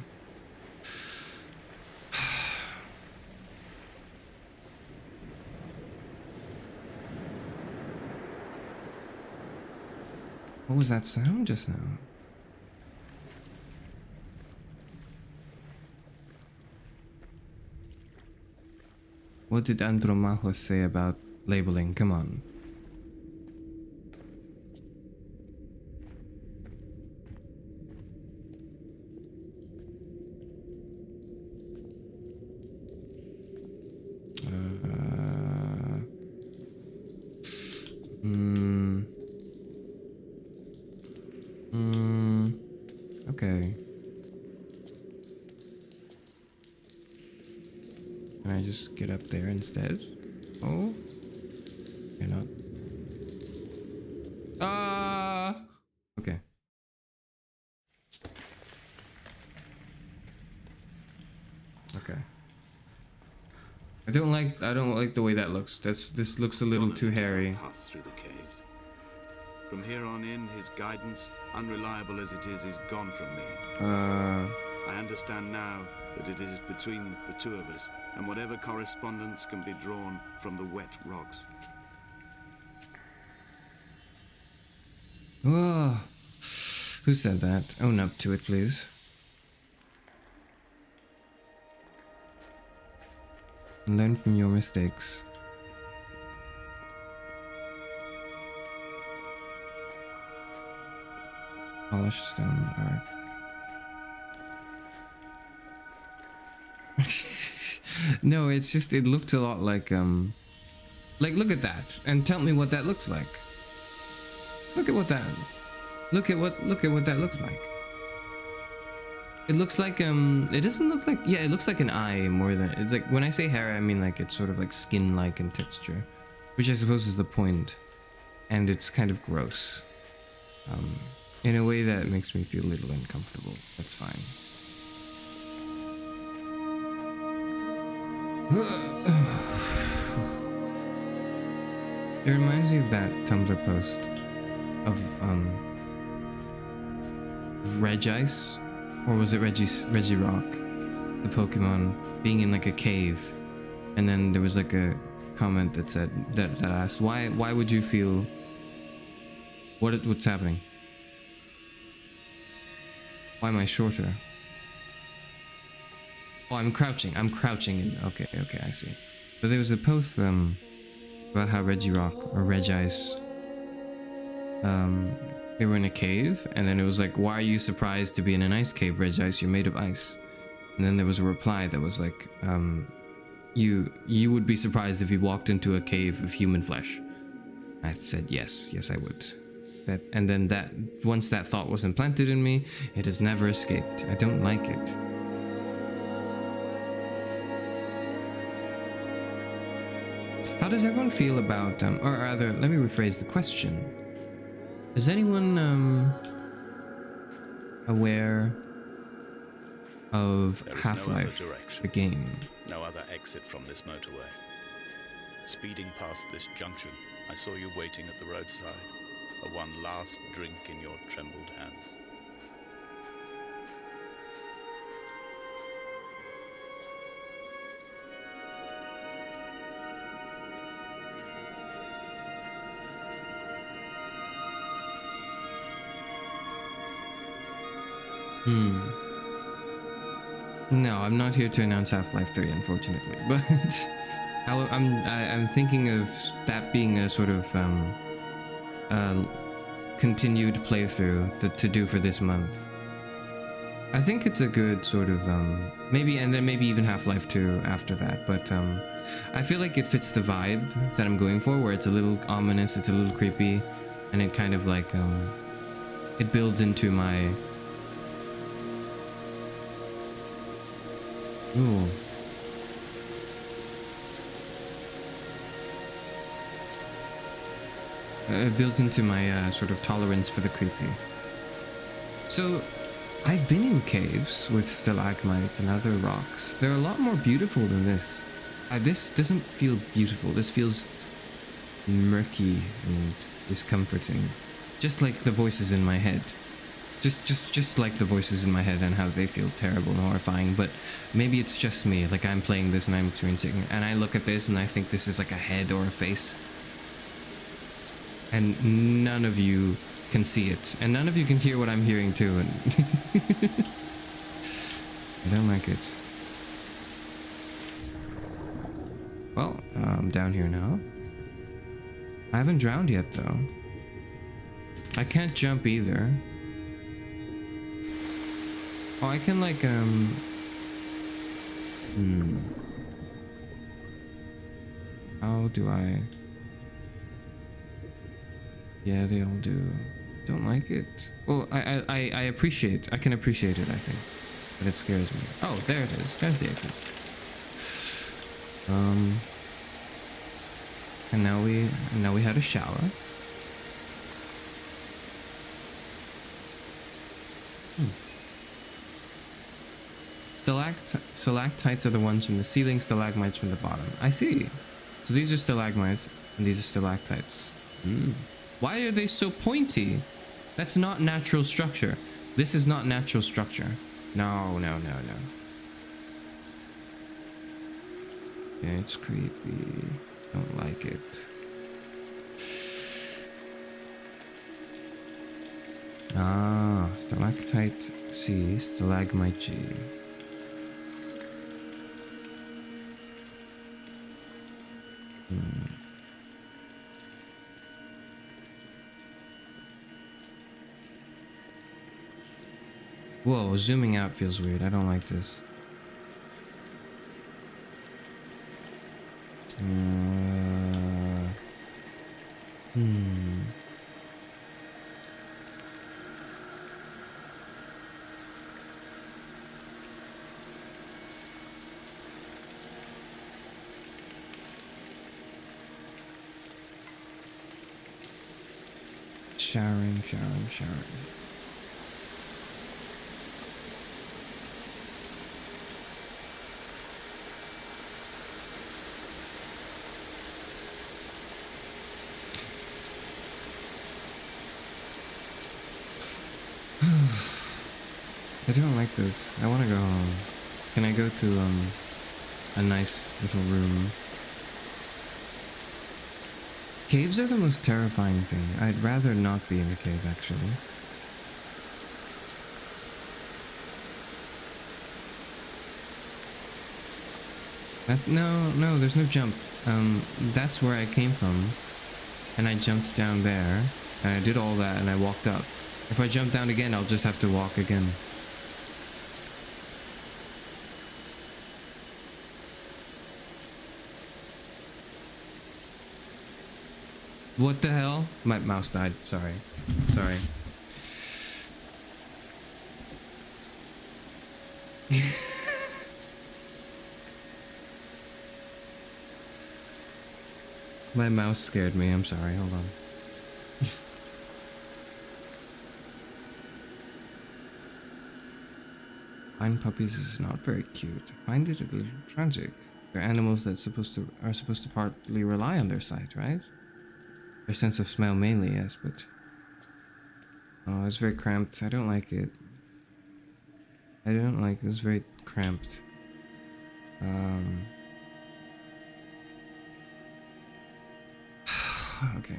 What was that sound just now? What did Andromachos say about labeling? Come on. Okay. Can I just get up there instead? Oh? You're not. Okay. Okay. I don't like the way that looks. This looks a little too hairy. Pass through the caves. From here on in, his guidance, unreliable as it is gone from me. I understand now that it is between the two of us, and whatever correspondence can be drawn from the wet rocks. Oh, who said that? Own up to it, please. And learn from your mistakes. Polished stone arc. No, it's just, it looked a lot like look at that and tell me what that looks like. Look at what that looks like. It looks like it doesn't look like, yeah, it looks like an eye more than, it's like, when I say hair I mean like it's sort of like skin like in texture, which I suppose is the point, and it's kind of gross in a way that makes me feel a little uncomfortable. That's fine. It reminds me of that Tumblr post of Regice, or was it Regirock, the Pokemon being in like a cave, and then there was like a comment that said that asked why would you feel what's happening? Why am I shorter? Oh, I'm crouching in. Okay, I see. But there was a post about how Regirock or Regice they were in a cave, and then it was like, why are you surprised to be in an ice cave, Regice? You're made of ice. And then there was a reply that was like, you would be surprised if you walked into a cave of human flesh. I said yes I would. And then once that thought was implanted in me, it has never escaped. I don't like it. How does everyone feel about or rather, let me rephrase the question. Is anyone aware of Half-Life, the game? No other exit from this motorway. Speeding past this junction, I saw you waiting at the roadside, a one last drink in your trembled hands. No, I'm not here to announce Half-Life 3, unfortunately. But I'm thinking of that being a sort of continued playthrough to do for this month. I think it's a good sort of maybe even Half-Life 2 after that. But I feel like it fits the vibe that I'm going for, where it's a little ominous, it's a little creepy, and it kind of like it builds into my. Ooh. It builds into my sort of tolerance for the creepy. So, I've been in caves with stalagmites and other rocks. They're a lot more beautiful than this. This doesn't feel beautiful. This feels murky and discomforting. Just like the voices in my head. Just like the voices in my head and how they feel terrible and horrifying, but maybe it's just me, like I'm playing this and I'm experiencing it, and I look at this and I think this is like a head or a face. And none of you can see it, and none of you can hear what I'm hearing too, and I don't like it. Well, I'm down here now. I haven't drowned yet though. I can't jump either. Oh, I can like, How do I? Yeah, they all do. Don't like it. Well, I appreciate, I can appreciate it, I think. But it scares me. Oh, there it is. There's the exit. And now we had a shower. Stalactites are the ones from the ceiling, stalagmites from the bottom. I see. So these are stalagmites, and these are stalactites. Why are they so pointy? That's not natural structure. This is not natural structure. No. It's creepy. Don't like it. Ah, stalactite C, stalagmite G. Whoa, zooming out feels weird. I don't like this. Showering. I don't like this. I want to go home. Can I go to a nice little room? Caves are the most terrifying thing. I'd rather not be in a cave, actually. No, there's no jump. That's where I came from. And I jumped down there. And I did all that and I walked up. If I jump down again, I'll just have to walk again. What the hell? My mouse died. Sorry. My mouse scared me. I'm sorry. Hold on. Find puppies is not very cute. I find it a little tragic. They're animals that are supposed to partly rely on their sight, right? Their sense of smell mainly, yes, but... Oh, it's very cramped. I don't like it. I don't like it. It's very cramped. Okay.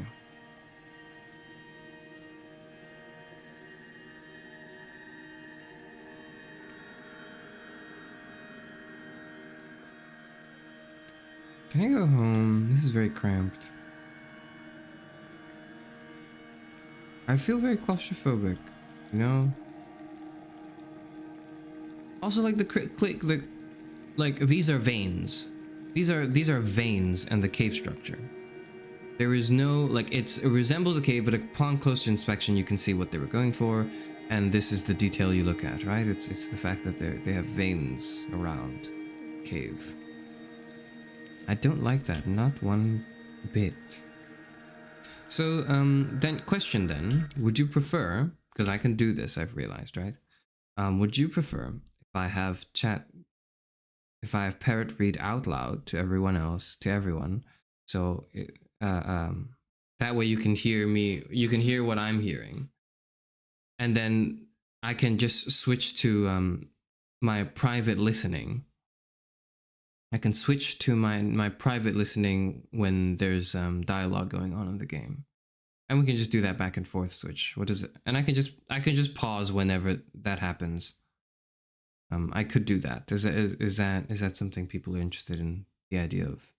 Can I go home? This is very cramped. I feel very claustrophobic, you know? Also, like the click, like these are veins. These are veins and the cave structure. There is no, like, it resembles a cave, but upon closer inspection, you can see what they were going for, and this is the detail you look at, right? It's the fact that they have veins around cave. I don't like that, not one bit. So, then, question then, would you prefer, because I can do this, I've realized, right? Would you prefer if I have parrot read out loud to everyone else, to everyone, so, that way you can hear me, you can hear what I'm hearing, and then I can just switch to, my private listening. I can switch to my private listening when there's dialogue going on in the game, and we can just do that back and forth switch. What is it? And I can just pause whenever that happens. I could do that. Is that something people are interested in? The idea of?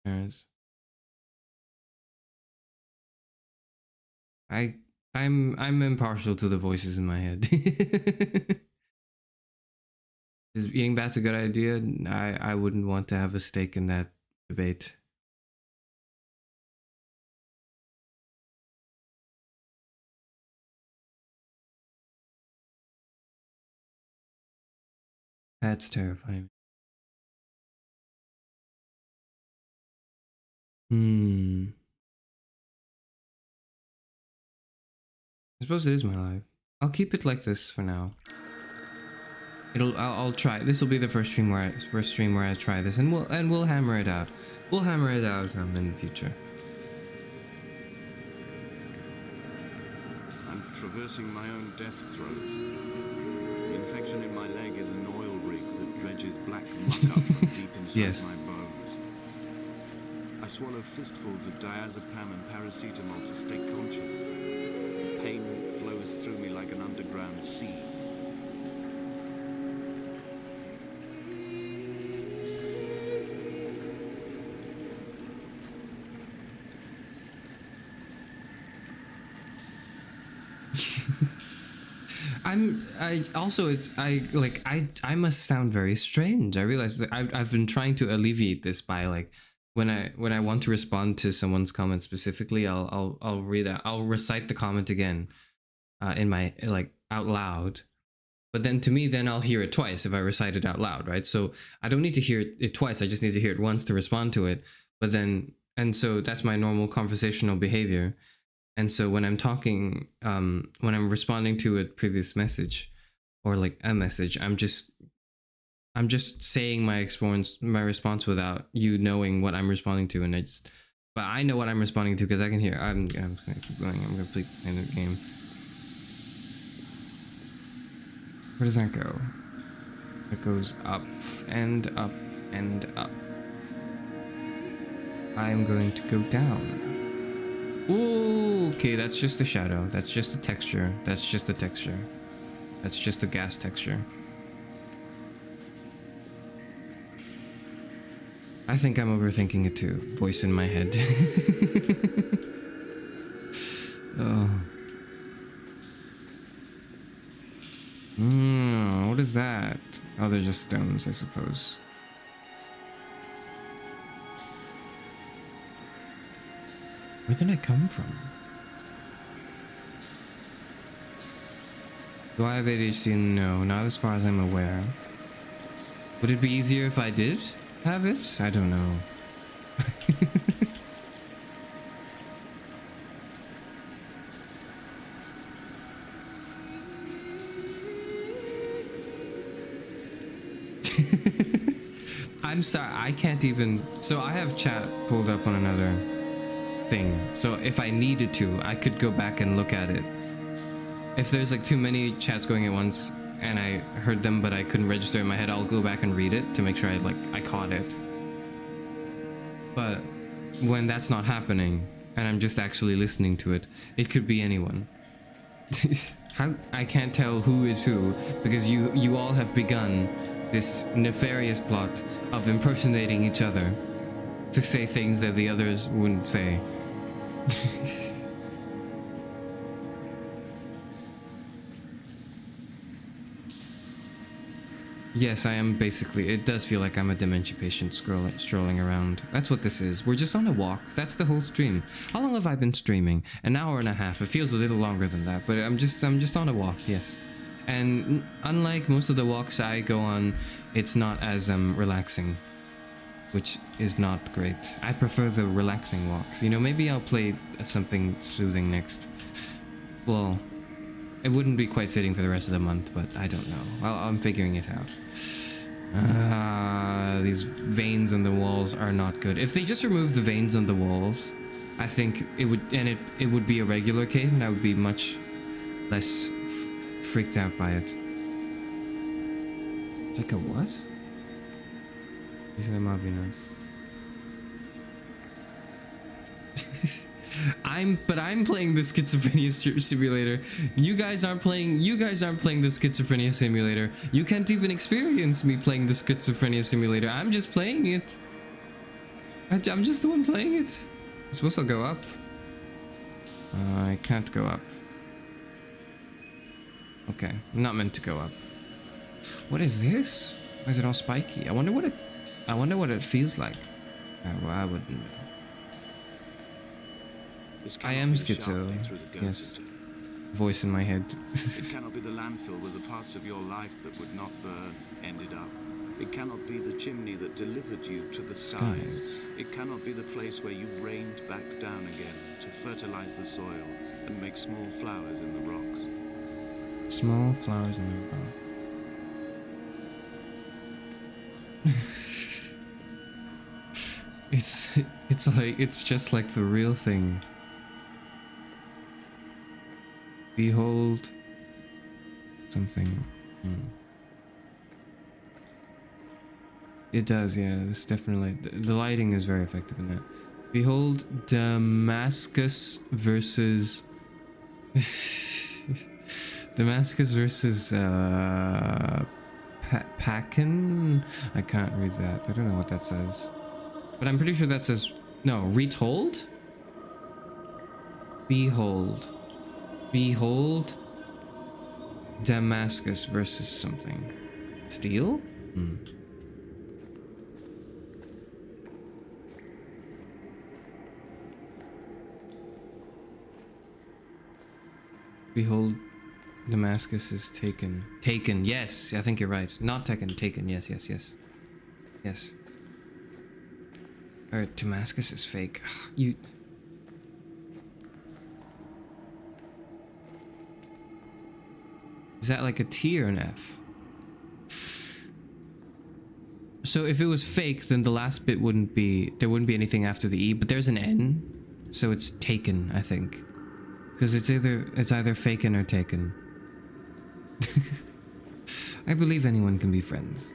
Yes. I'm impartial to the voices in my head. Is eating bats a good idea? I wouldn't want to have a stake in that debate. That's terrifying. I suppose it is my life. I'll keep it like this for now. I'll try. This will be the first stream where I try this, and we'll hammer it out. We'll hammer it out in the future. I'm traversing my own death throes. The infection in my leg is an oil rig that dredges black muck up from deep inside my bones. I swallow fistfuls of diazepam and paracetamol to stay conscious. Pain flows through me like an underground sea. I must sound very strange. I realize that I've been trying to alleviate this by, like, when I want to respond to someone's comment specifically, I'll recite the comment again in my, like, out loud. But then to me, then I'll hear it twice if I recite it out loud, right? So I don't need to hear it twice. I just need to hear it once to respond to it. But then, and so that's my normal conversational behavior. And so when I'm talking, when I'm responding to a previous message or like a message, I'm just saying my response without you knowing what I'm responding to. And But I know what I'm responding to because I can hear. I'm just gonna keep going. I'm gonna play the end of the game. Where does that go? It goes up and up and up. I'm going to go down. Ooh, okay, that's just a shadow. That's just a texture. That's just a texture. That's just a gas texture. I think I'm overthinking it too. Voice in my head. Oh. What is that? Oh, they're just stones, I suppose. Where did I come from? Do I have ADHD? No, not as far as I'm aware. Would it be easier if I did have it? I don't know. I'm sorry, I can't even... So I have chat pulled up on another thing. So if I needed to, I could go back and look at it. If there's like too many chats going at once and I heard them but I couldn't register in my head, I'll go back and read it to make sure I caught it. But when that's not happening and I'm just actually listening to it, it could be anyone. How I can't tell who is who because you all have begun this nefarious plot of impersonating each other to say things that the others wouldn't say. Yes, I am basically. It does feel like I'm a dementia patient strolling around. That's what this is. We're just on a walk. That's the whole stream. How long have I been streaming? An hour and a half. It feels a little longer than that, but I'm just on a walk. Yes. And unlike most of the walks I go on, it's not as relaxing, which is not great. I prefer the relaxing walks. You know, maybe I'll play something soothing next. Well, it wouldn't be quite fitting for the rest of the month, but I don't know. I'm figuring it out. These veins on the walls are not good. If they just removed the veins on the walls, I think it would, and it would be a regular cave, and I would be much less freaked out by it. It's like a what? I'm playing the schizophrenia simulator. You guys aren't playing the schizophrenia simulator. You can't even experience me playing the schizophrenia simulator. I'm just playing it. I'm just the one playing it. I'm supposed to go up. I can't go up. Okay, I'm not meant to go up. What is this? Why is it all spiky? I wonder what it feels like. Well, I wouldn't know. I am schizo. Yes. Voice in my head. It cannot be the landfill where the parts of your life that would not burn ended up. It cannot be the chimney that delivered you to the skies. It cannot be the place where you rained back down again to fertilize the soil and make small flowers in the rocks. Small flowers in the rock. It's just like the real thing. Behold something. It does, yeah. This definitely, the lighting is very effective in that. Behold Damascus versus Packen. I can't read that. I don't know what that says, but I'm pretty sure that says no. Retold. Behold Damascus versus something. Steel? Behold Damascus is taken. Taken, yes, I think you're right. Not taken, taken, yes. Yes. Or Damascus is fake. You... Is that like a T or an F? So if it was fake, then the last bit wouldn't be, there wouldn't be anything after the E, but there's an N. So it's taken, I think. Because it's either faken or taken. I believe anyone can be friends.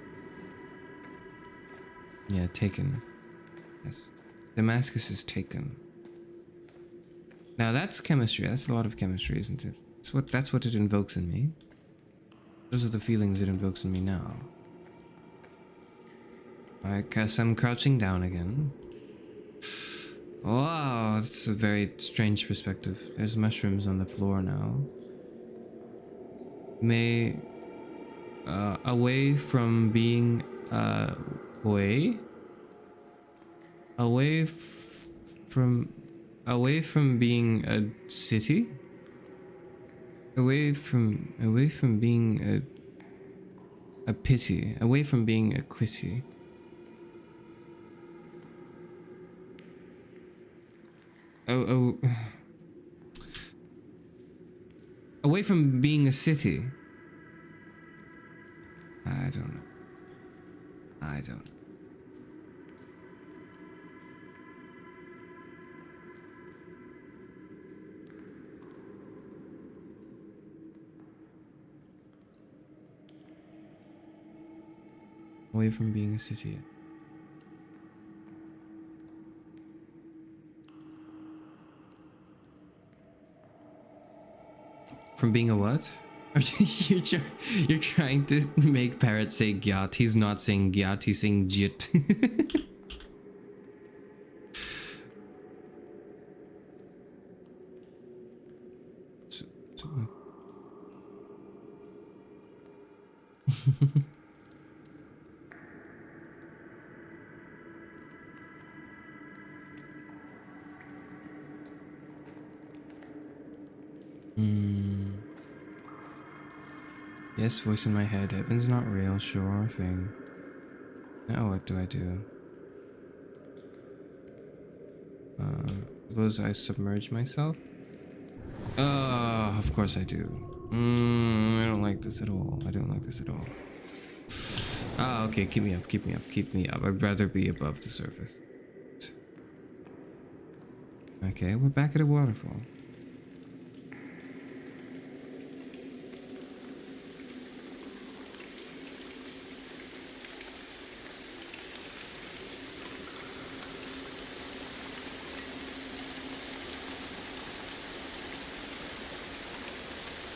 Yeah, taken. Yes. Damascus is taken. Now that's chemistry. That's a lot of chemistry, isn't it? That's what it invokes in me. Those are the feelings it invokes in me now. I guess I'm crouching down again. Wow, that's a very strange perspective. There's mushrooms on the floor now. Away from being away from being a city, away from being a pity, away from being a quitty. Oh, away from being a city. I don't know. Away from being a city. From being a what? You're trying to make Parrot say gyat. He's not saying gyat, he's saying jit. Yes, voice in my head. Heaven's not real, sure thing. Now what do I do? Suppose I submerge myself? Oh, of course I do. I don't like this at all. I don't like this at all. Ah, okay, keep me up, keep me up, keep me up. I'd rather be above the surface. Okay, we're back at a waterfall.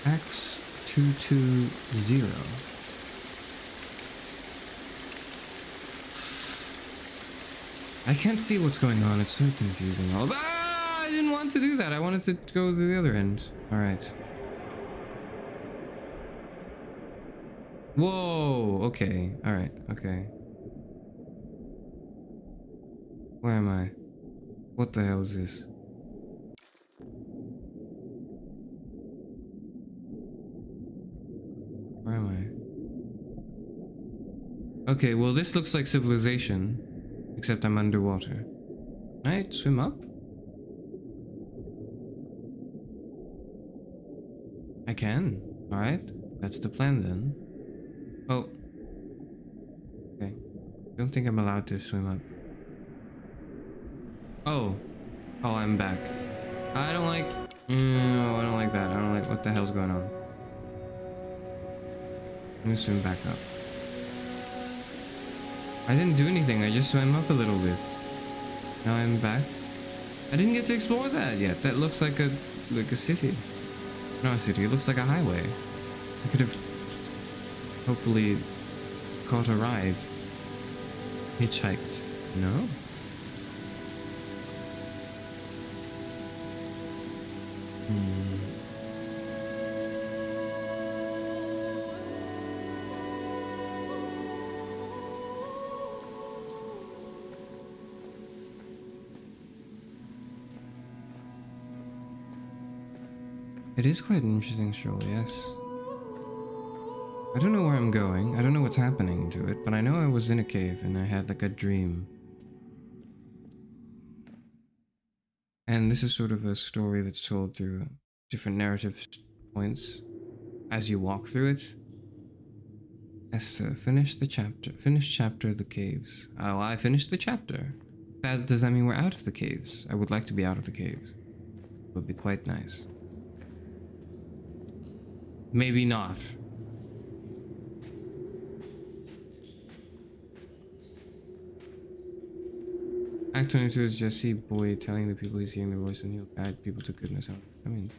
X220. I can't see what's going on. It's so confusing. I didn't want to do that. I wanted to go to the other end. All right. Whoa. Okay. All right. Okay. Where am I? What the hell is this? Where am I? Okay, well this looks like civilization, except I'm underwater. Can I swim up? I can. Alright, that's the plan then. Oh. Okay. Don't think I'm allowed to swim up. Oh. Oh, I'm back. I don't like... No, I don't like that. I don't like... What the hell's going on? I'm gonna swim back up. I didn't do anything, I just swam up a little bit. Now I'm back. I didn't get to explore that yet. That looks like a city. Not a city, it looks like a highway. I could have hopefully caught a ride. Hitchhiked. No? It is quite an interesting stroll, yes. I don't know where I'm going. I don't know what's happening to it, but I know I was in a cave and I had like a dream. And this is sort of a story that's told through different narrative points as you walk through it. Esther, finish the chapter. Finish chapter of the caves. Oh, I finished the chapter. Does that mean we're out of the caves? I would like to be out of the caves. It would be quite nice. Maybe not. Act 22 is Jesse Boy telling the people he's hearing their voice and he'll guide people to goodness. I mean...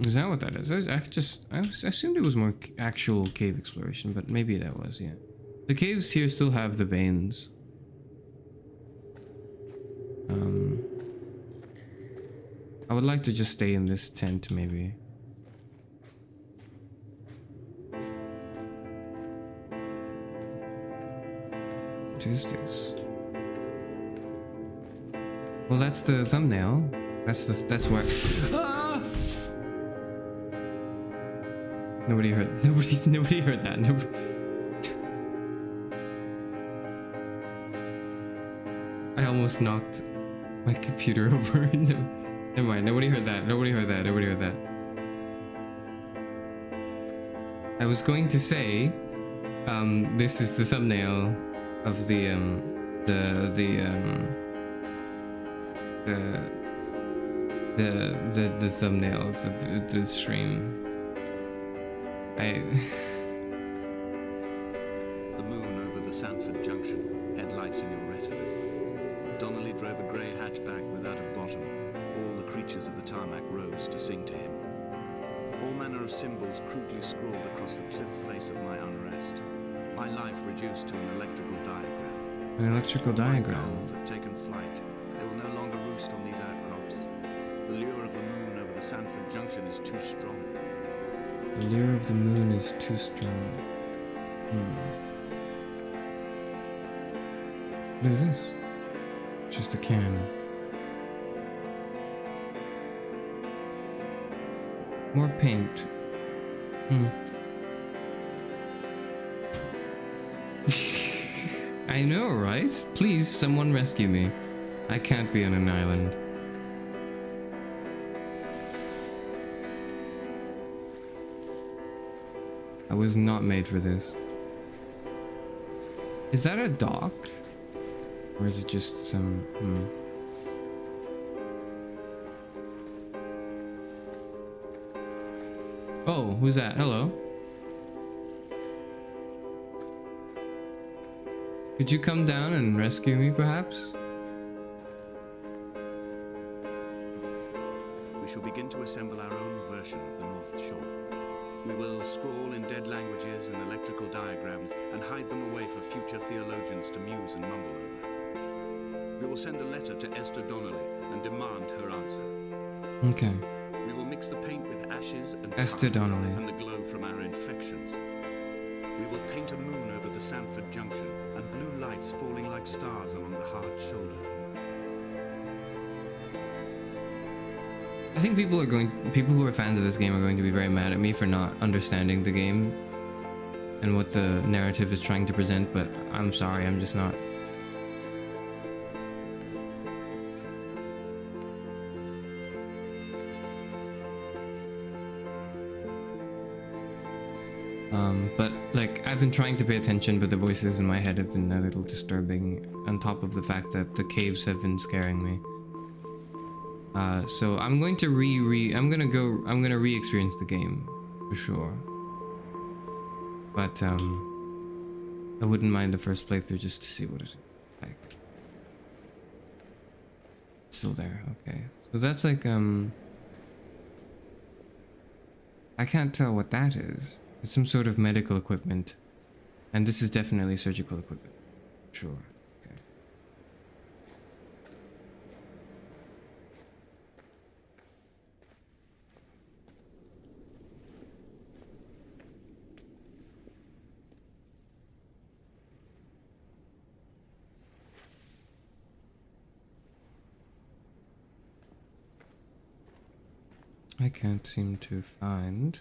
Is that what that is? I assumed it was more actual cave exploration, but maybe that was, yeah. The caves here still have the veins. I would like to just stay in this tent, maybe. What is this? Well, that's the thumbnail. That's where. Ah! Nobody heard that. I almost knocked my computer over. No, never mind. Nobody heard that. I was going to say, this is the thumbnail of the thumbnail of the stream. The moon over the Sanford Junction, headlights in your retinas. Donnelly drove a grey hatchback without a bottom. All the creatures of the tarmac rose to sing to him. All manner of symbols crudely scrawled across the cliff face of my unrest. My life reduced to an electrical diagram. An electrical diagram. My gulls have taken flight. They will no longer roost on these outcrops. The lure of the moon over the Sanford Junction is too strong. The lure of the moon is too strong. What is this? Just a can. More paint. I know, right? Please, someone rescue me. I can't be on an island. I was not made for this. Is that a dock? Or is it just some... Oh, who's that? Hello? Could you come down and rescue me, perhaps? We shall begin to assemble our own version of the North Shore. We will scrawl in dead languages and electrical diagrams and hide them away for future theologians to muse and mumble over. We will send a letter to Esther Donnelly and demand her answer. Okay. We will mix the paint with ashes and Esther Donnelly. and the glow from our infections. We will paint a moon over the Sanford Junction and blue lights falling like stars along the hard shoulder. I think people who are fans of this game are going to be very mad at me for not understanding the game and what the narrative is trying to present, but I'm sorry, I'm just not. But like, I've been trying to pay attention, but the voices in my head have been a little disturbing, on top of the fact that the caves have been scaring me. So I'm going to I'm gonna re-experience the game, for sure. But, I wouldn't mind the first playthrough just to see what it's like. It's still there, okay. So that's like, I can't tell what that is. It's some sort of medical equipment. And this is definitely surgical equipment. Sure. Okay. I can't seem to find...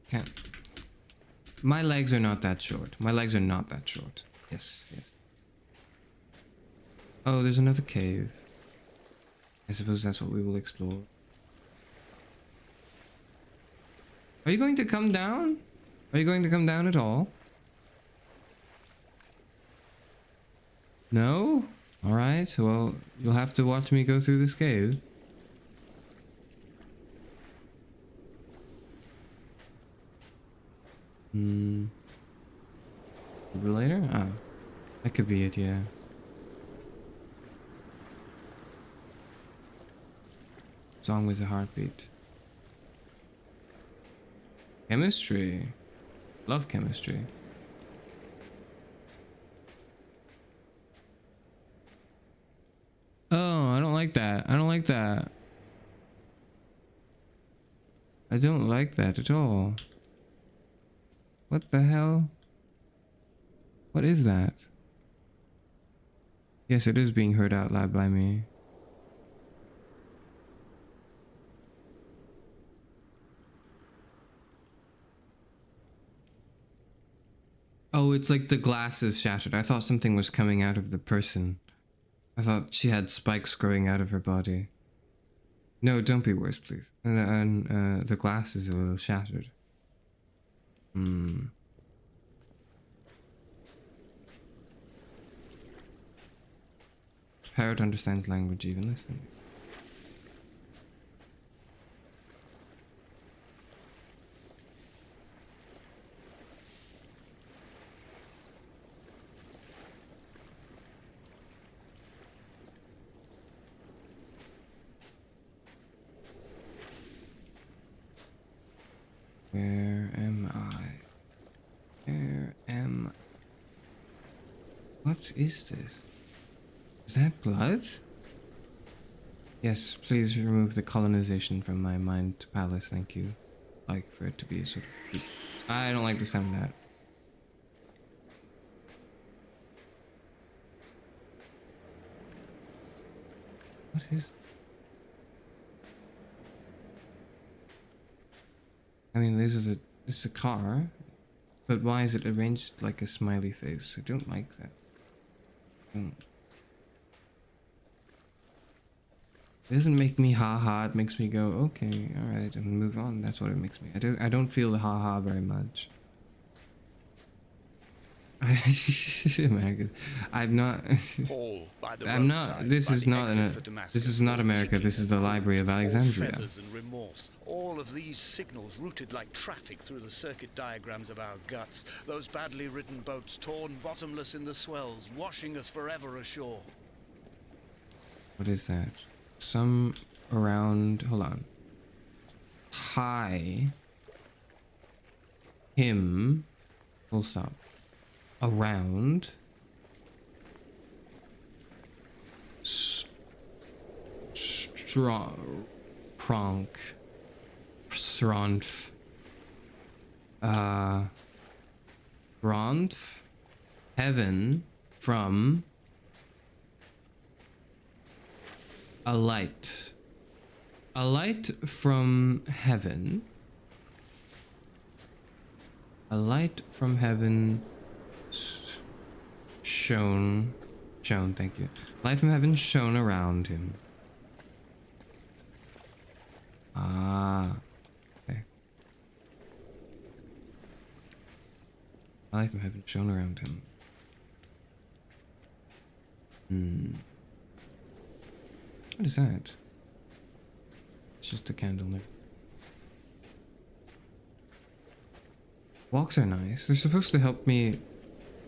Can't. My legs are not that short. My legs are not that short. Yes, yes. Oh, there's another cave. I suppose that's what we will explore. Are you going to come down? Are you going to come down at all? No? Alright, well, you'll have to watch me go through this cave. Later? Oh. That could be it, yeah. Song with a heartbeat. Chemistry. Love chemistry. Oh, I don't like that. I don't like that. I don't like that at all. What the hell? What is that? Yes, it is being heard out loud by me. Oh, it's like the glass is shattered. I thought something was coming out of the person. I thought she had spikes growing out of her body. No, don't be worse, please. And the glass is a little shattered. Parrot understands language even less than me. Where am I? Where am I? What is this? Is that blood? Yes, please remove the colonization from my mind palace, thank you. Like for it to be a sort of... I don't like the sound of that. What is... I mean, this is a car, but why is it arranged like a smiley face? I don't like that. It doesn't make me ha-ha, it makes me go, okay, alright, and move on. That's what it makes me. I don't feel the ha-ha very much. America. I'm not. I'm not. This is not this is not America. This is the Library of Alexandria. Feathers and remorse. All of these signals routed like traffic through the circuit diagrams of our guts. Those badly written boats torn bottomless in the swells, washing us forever ashore. What is that? Some around. Hold on. Hi. Him. Full stop. Around strong pronk sronf ronf heaven from a light from heaven, a light from heaven shone, thank you. Light from heaven shone around him. Ah, okay. Light from heaven shone around him. What is that? It's just a candle now. Walks are nice. They're supposed to help me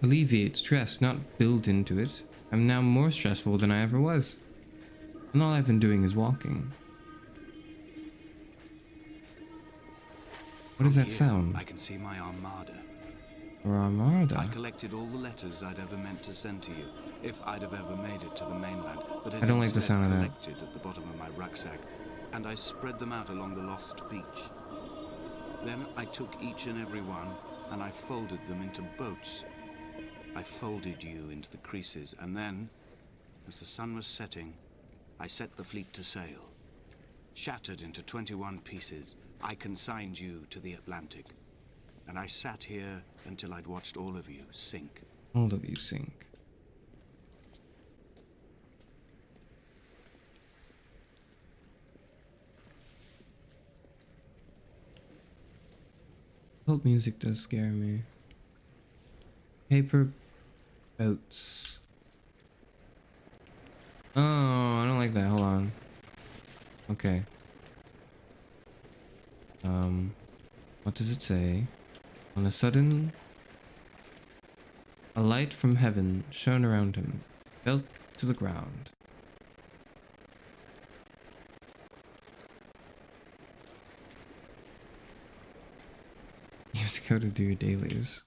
alleviate stress, not build into it. I'm now more stressful than I ever was. And all I've been doing is walking. What is that sound? I can see my armada. Or armada? I collected all the letters I'd ever meant to send to you, if I'd have ever made it to the mainland, but I don't like the sound of that. Collected at the bottom of my rucksack, and I spread them out along the lost beach. Then I took each and every one, and I folded them into boats. I folded you into the creases, and then, as the sun was setting, I set the fleet to sail. Shattered into 21 pieces, I consigned you to the Atlantic. and I sat here until I'd watched all of you sink. All of you sink. Old music does scare me. Paper boats. Oh, I don't like that. Hold on. Okay. What does it say? On a sudden, a light from heaven shone around him, fell to the ground. You have to go to do your dailies.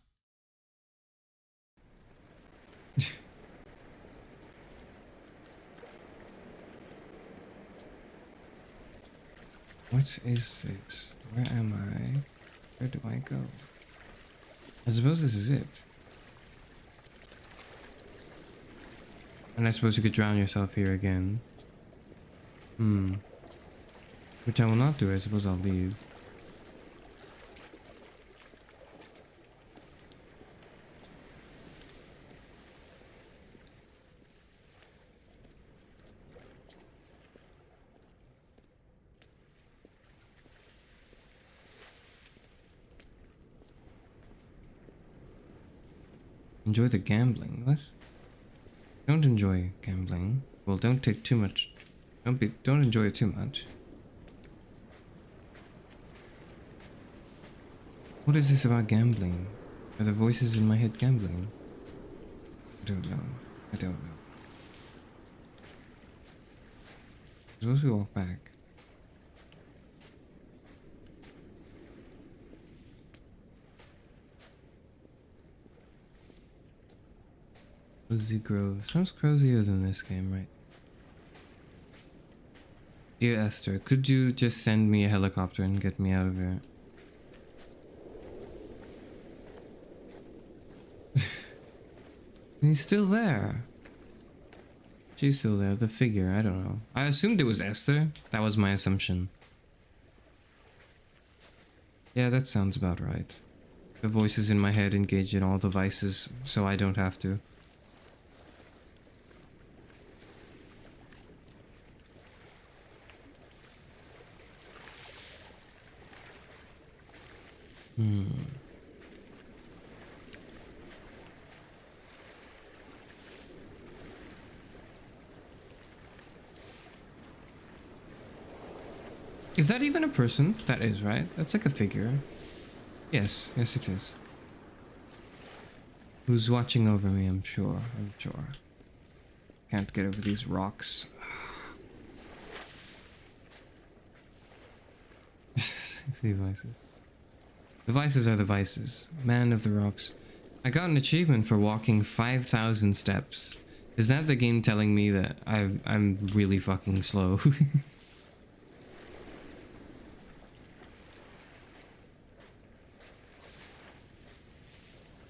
What is this? Where am I? Where do I go? I suppose this is it. And I suppose you could drown yourself here again. Which I will not do. I suppose I'll leave. Enjoy the gambling. What? Don't enjoy gambling. Well, don't take too much. Don't enjoy it too much. What is this about gambling? Are the voices in my head gambling? I don't know. I don't know. Suppose we walk back. Cozy Grove. Sounds cozier than this game, right? Dear Esther, could you just send me a helicopter and get me out of here? He's still there. She's still there. The figure, I don't know. I assumed it was Esther. That was my assumption. Yeah, that sounds about right. The voices in my head engage in all the vices, so I don't have to. Is that even a person? That is, right? That's like a figure. Yes, yes it is. Who's watching over me, I'm sure. I'm sure. Can't get over these rocks. The vices. The vices are the vices. Man of the rocks. I got an achievement for walking 5,000 steps. Is that the game telling me that I'm really fucking slow?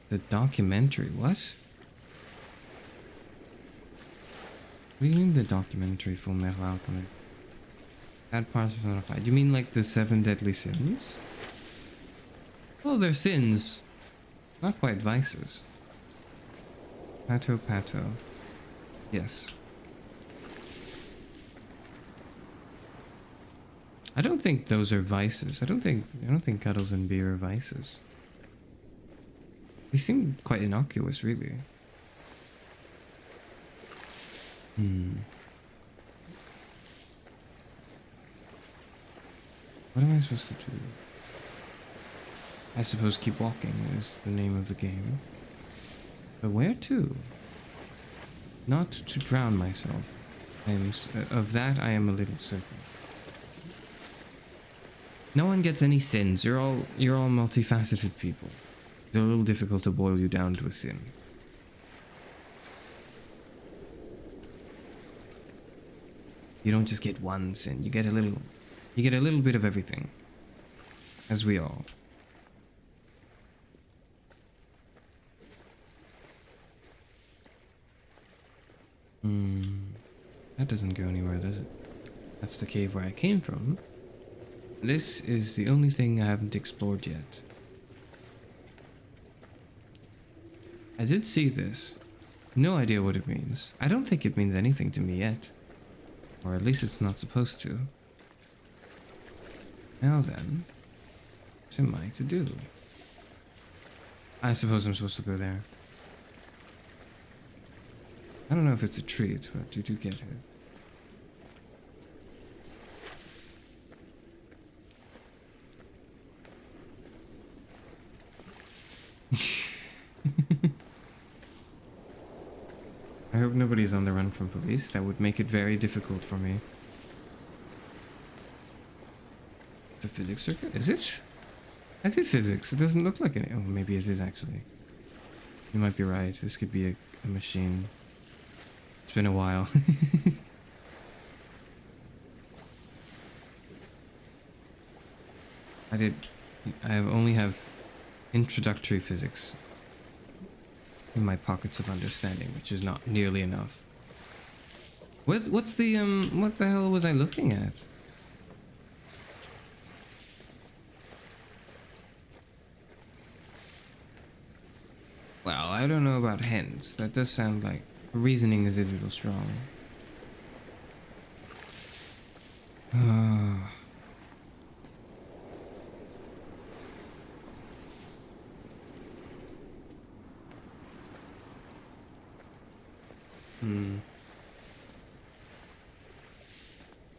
The documentary, what? What do you mean the documentary Full Metal Alchemist? Bad parts personified. You mean like the 7 deadly sins? Well, they're sins. Not quite vices. Pato Pato. Yes. I don't think those are vices. I don't think cuddles and beer are vices. They seem quite innocuous, really. What am I supposed to do? I suppose keep walking is the name of the game. But where to? Not to drown myself. Of that I am a little certain. No one gets any sins. You're all multifaceted people. It's a little difficult to boil you down to a sin. You don't just get one sin. You get a little bit of everything. As we all. That doesn't go anywhere, does it? That's the cave where I came from. This is the only thing I haven't explored yet. I did see this. No idea what it means. I don't think it means anything to me yet. Or at least it's not supposed to. Now then, what am I to do? I suppose I'm supposed to go there. I don't know if it's a treat, but you do get it. I hope nobody's on the run from police. That would make it very difficult for me. The physics circuit? Is it? I did physics. It doesn't look like it. Oh, maybe it is actually. You might be right. This could be a machine. It's been a while. I only have introductory physics in my pockets of understanding, which is not nearly enough. What the hell was I looking at? Well, I don't know about hens. That does sound like reasoning is a little strong.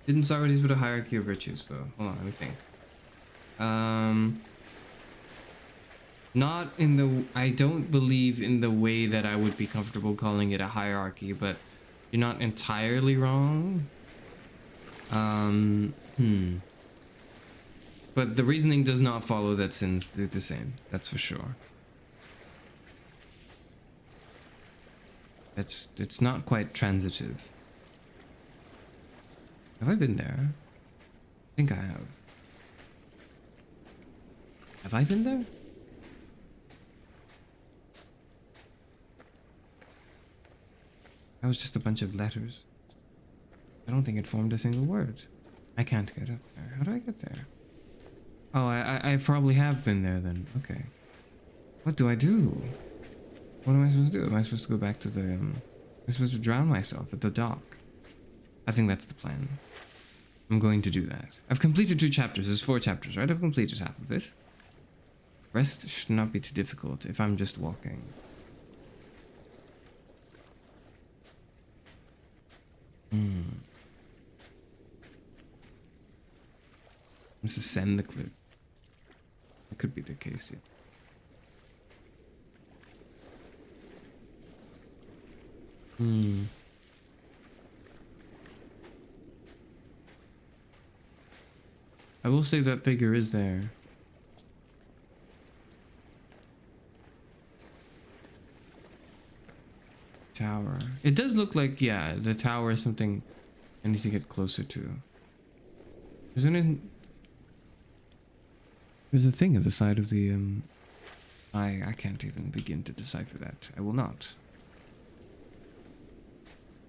Didn't Socrates put a hierarchy of virtues, though? Hold on, let me think. Not in the... I don't believe in the way that I would be comfortable calling it a hierarchy, but you're not entirely wrong. But the reasoning does not follow that sins do the same. That's for sure. It's not quite transitive. Have I been there? I think I have. Have I been there? That was just a bunch of letters. I don't think it formed a single word. I can't get up there. How do I get there? Oh, I probably have been there then. Okay. What do I do? What am I supposed to do? Am I supposed to go back to the... Am I supposed to drown myself at the dock? I think that's the plan. I'm going to do that. I've completed 2 chapters. There's 4 chapters, right? I've completed half of it. Rest should not be too difficult if I'm just walking. Let's ascend the cliff. That could be the case, yeah. I will say that figure is there. Tower. It does look like, yeah, the tower is something I need to get closer to. There's a thing at the side of the, I can't even begin to decipher that. I will not.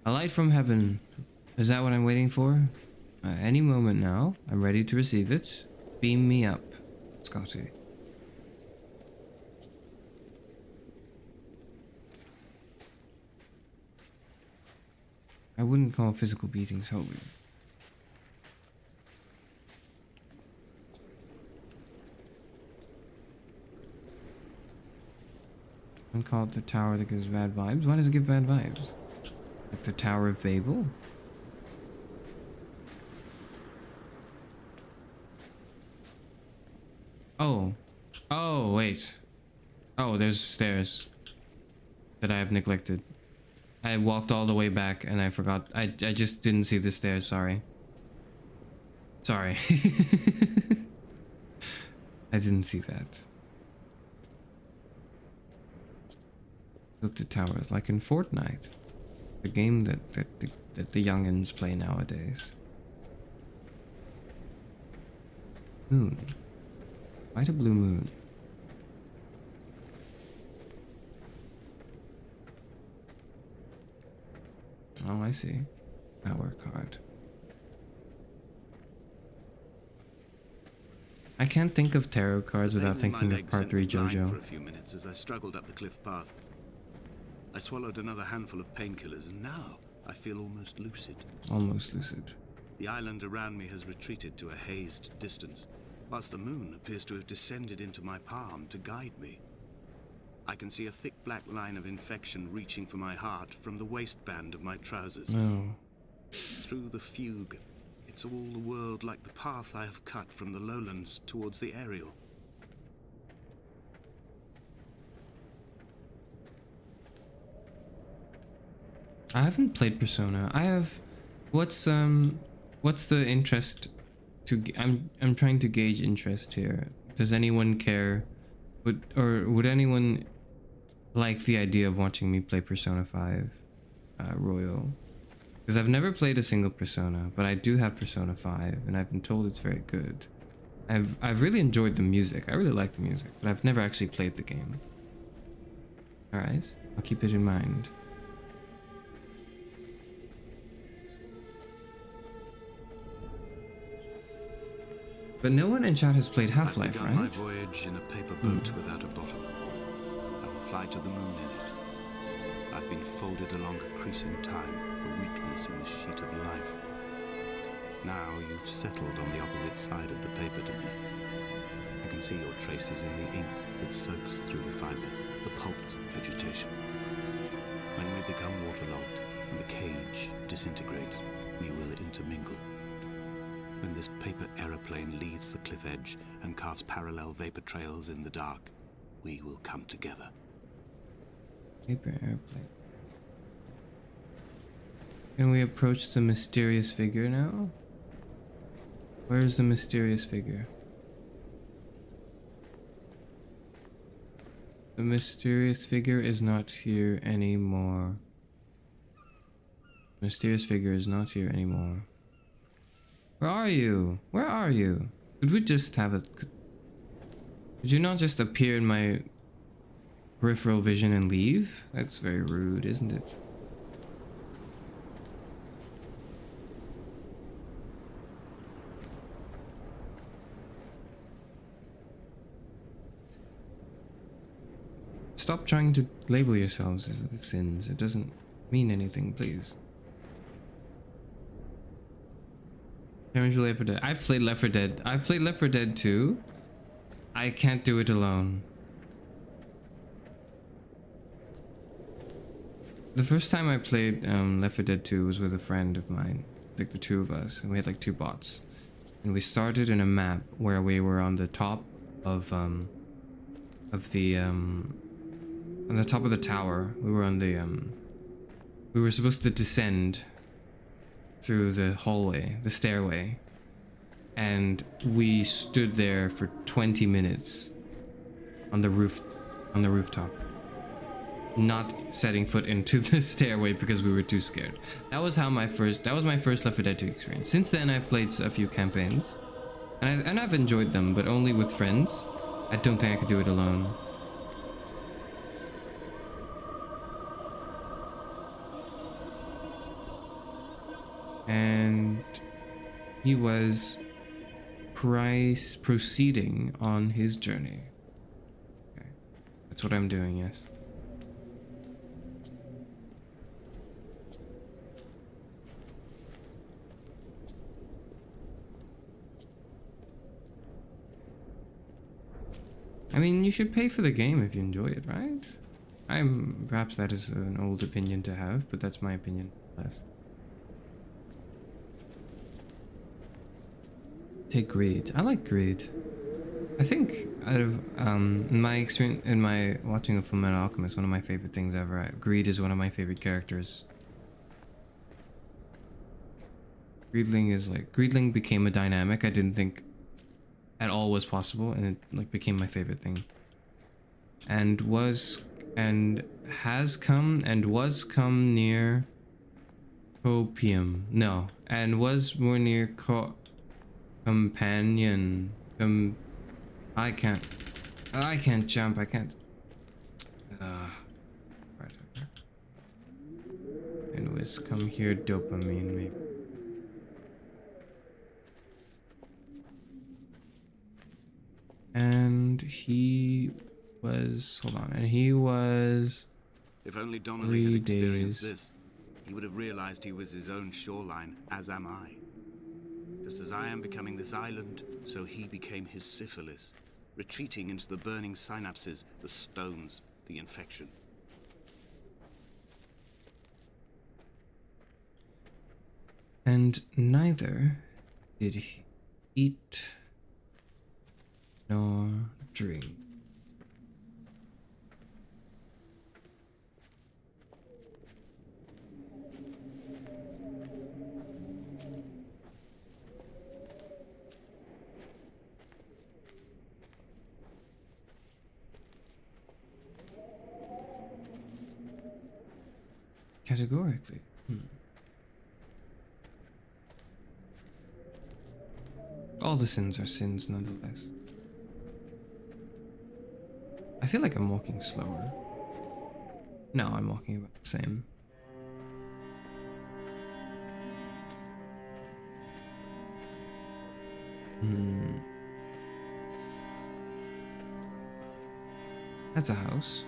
A light from heaven. Is that what I'm waiting for? Any moment now. I'm ready to receive it. Beam me up, Scotty. I wouldn't call physical beatings holy. One called the tower that gives bad vibes. Why does it give bad vibes? Like the Tower of Babel? Oh. Oh, wait. Oh, there's stairs that I have neglected. I walked all the way back and I forgot. I just didn't see the stairs, sorry. Sorry. I didn't see that. Built the towers like in Fortnite. The game that the youngins play nowadays. Moon. Quite a blue moon. Oh, I see. Power card. I can't think of tarot cards without thinking of Part 3 JoJo. For a few minutes as I struggled up the cliff path. I swallowed another handful of painkillers, and now I feel almost lucid. Almost lucid. The island around me has retreated to a hazed distance, whilst the moon appears to have descended into my palm to guide me. I can see a thick black line of infection reaching for my heart from the waistband of my trousers. No. Through the fugue, it's all the world like the path I have cut from the lowlands towards the aerial. I haven't played Persona. I have. What's the interest? I'm trying to gauge interest here. Does anyone care? Would anyone like the idea of watching me play Persona 5 Royal? Because I've never played a single Persona, but I do have Persona 5, and I've been told it's very good. I've really enjoyed the music. I really like the music, but I've never actually played the game. All right, I'll keep it in mind. But no one in chat has played Half-Life, I've right? begun my voyage in a paper boat without a bottom. I will fly to the moon in it. I've been folded along a crease in time, a weakness in the sheet of life. Now you've settled on the opposite side of the paper to me. I can see your traces in the ink that soaks through the fiber, the pulped vegetation. When we become waterlogged and the cage disintegrates, we will intermingle. When this paper aeroplane leaves the cliff edge and carves parallel vapor trails in the dark, we will come together. Paper airplane. Can we approach the mysterious figure now? Where is the mysterious figure? The mysterious figure is not here anymore. Mysterious figure is not here anymore. Where are you? Where are you? Could we just have a... Could you not just appear in my peripheral vision and leave? That's very rude, isn't it? Stop trying to label yourselves as the sins. It doesn't mean anything, please. Left 4 Dead. I've played Left 4 Dead. I've played Left 4 Dead 2. I can't do it alone. The first time I played Left 4 Dead 2 was with a friend of mine. Like the two of us. And we had like 2 bots. And we started in a map where we were on the top of the on the top of the tower. We were on the we were supposed to descend through the hallway, the stairway, and we stood there for 20 minutes on the rooftop, not setting foot into the stairway because we were too scared. That was my first Left 4 Dead 2 experience. Since then I've played a few campaigns and I've enjoyed them, but only with friends. I don't think I could do it alone. And he was proceeding on his journey. Okay. That's what I'm doing, yes. I mean, you should pay for the game if you enjoy it, right? Perhaps that is an old opinion to have, but that's my opinion, less. Take Greed. I like Greed. I think out of my experience in my watching of Fullmetal Alchemist, one of my favorite things ever. Greed is one of my favorite characters. Greedling became a dynamic I didn't think at all was possible, and it like became my favorite thing. And has come near copium. No, and was more near companion. I can't jump. I can't. Right. Anyways, come here, dopamine, maybe. And he was. Hold on. And he was. If only Donnelly had experienced this, he would have realized he was his own shoreline, as am I. Just as I am becoming this island, so he became his syphilis, retreating into the burning synapses, the stones, the infection. And neither did he eat nor drink. Categorically. All the sins are sins nonetheless. I feel like I'm walking slower. No, I'm walking about the same. That's a house.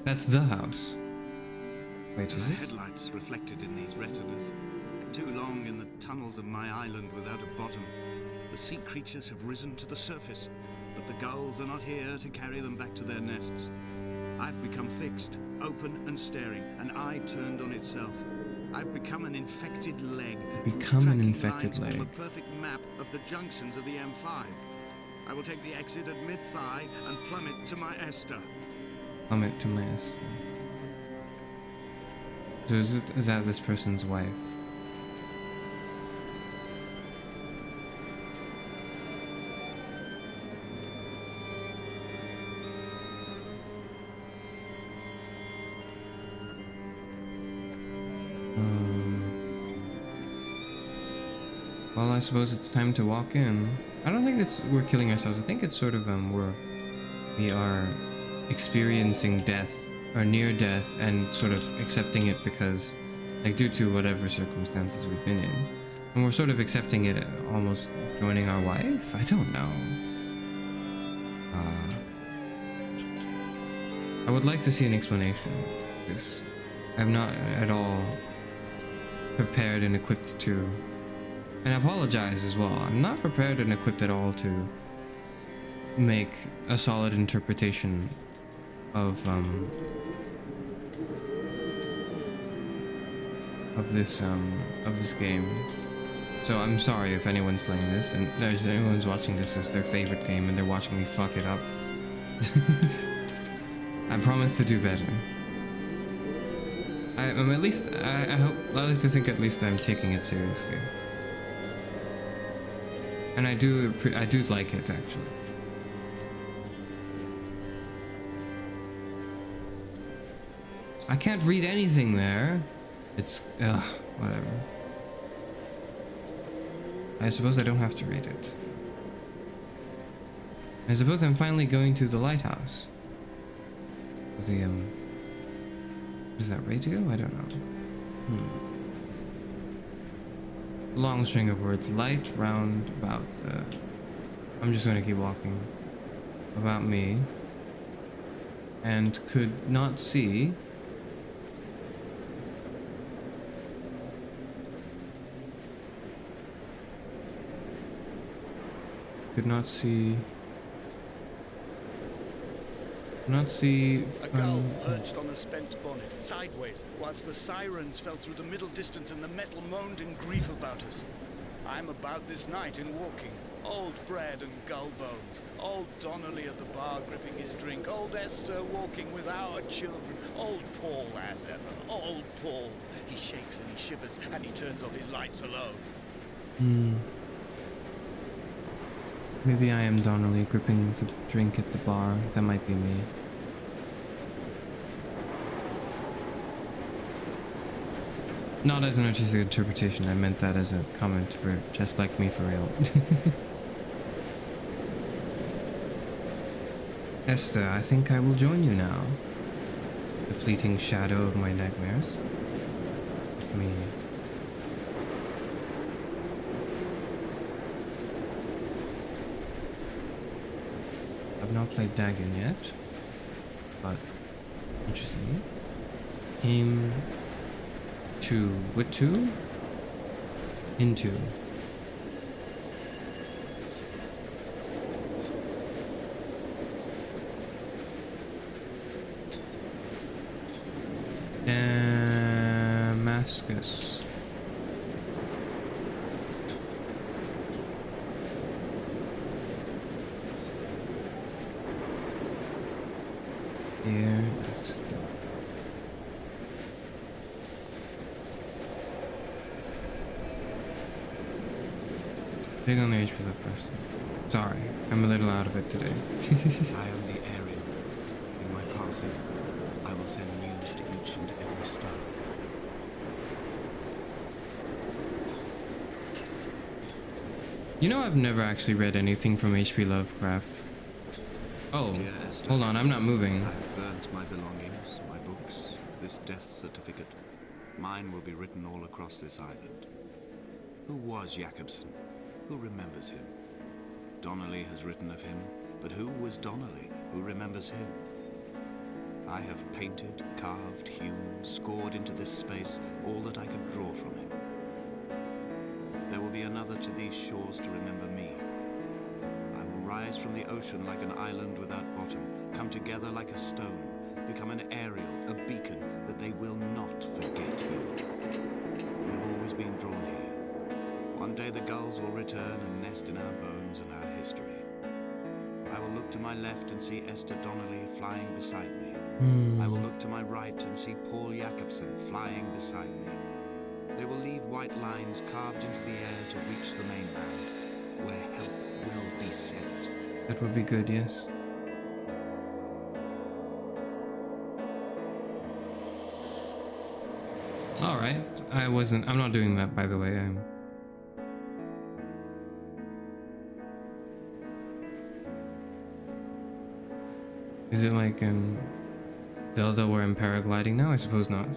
That's the house. Wait, is this? Headlights reflected in these retinas. Too long in the tunnels of my island without a bottom. The sea creatures have risen to the surface, but the gulls are not here to carry them back to their nests. I've become fixed, open and staring, an eye turned on itself. I've become an infected leg. Become an infected leg. Form a perfect map of the junctions of the M5. I will take the exit at mid-thigh and plummet to my Esther. Plummet to my Esther. So is that this person's wife? Well, I suppose it's time to walk in. I don't think we're killing ourselves. I think it's sort of we are experiencing death or near death and sort of accepting it because, like, due to whatever circumstances we've been in, and we're sort of accepting it, almost joining our wife. I don't know. I would like to see an explanation of this. I'm not at all prepared and equipped to. And I apologize as well. I'm not prepared and equipped at all to make a solid interpretation of this game. So I'm sorry if anyone's playing this and there's anyone's watching this as their favorite game and they're watching me fuck it up. I promise to do better. I'm at least I like to think at least I'm taking it seriously. And I do like it, actually. I can't read anything there. It's, whatever. I suppose I don't have to read it. I suppose I'm finally going to the lighthouse. The, is that radio? I don't know. Long string of words. Light, round, about the... I'm just gonna keep walking. About me. And could not see... Could not see... A gull perched on a spent bonnet, sideways, whilst the sirens fell through the middle distance and the metal moaned in grief about us. I'm about this night in walking. Old bread and gull bones. Old Donnelly at the bar gripping his drink. Old Esther walking with our children. Old Paul as ever. Old Paul. He shakes and he shivers and he turns off his lights alone. Maybe I am Donnelly gripping the drink at the bar. That might be me. Not as an artistic interpretation, I meant that as a comment for just like me for real. Esther, I think I will join you now. The fleeting shadow of my nightmares. With me. I've not played Dagon yet, but Interesting. Came to what to? Into. Damascus. Here, that's the... Big on the age for the first time. Sorry, I'm a little out of it today. I am the Ariel. In my passing, I will send news to each and every star. You know, I've never actually read anything from H.P. Lovecraft. Oh, Dear Esther, hold on, I'm not moving. I have burnt my belongings, my books, this death certificate. Mine will be written all across this island. Who was Jacobson? Who remembers him? Donnelly has written of him, but who was Donnelly? Who remembers him? I have painted, carved, hewn, scored into this space all that I could draw from him. There will be another to these shores to remember me. I will rise from the ocean like an island without bottom, come together like a stone, become an Ariel, a beacon, that they will not forget you. We have always been drawn here. One day the gulls will return and nest in our bones and our history. I will look to my left and see Esther Donnelly flying beside me. I will look to my right and see Paul Jacobson flying beside me. They will leave white lines carved into the air to reach the mainland, where help will be sent. That would be good, yes. Alright, I'm not doing that, by the way. Is it like in Zelda where I'm paragliding now? I suppose not.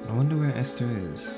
I wonder where Esther is.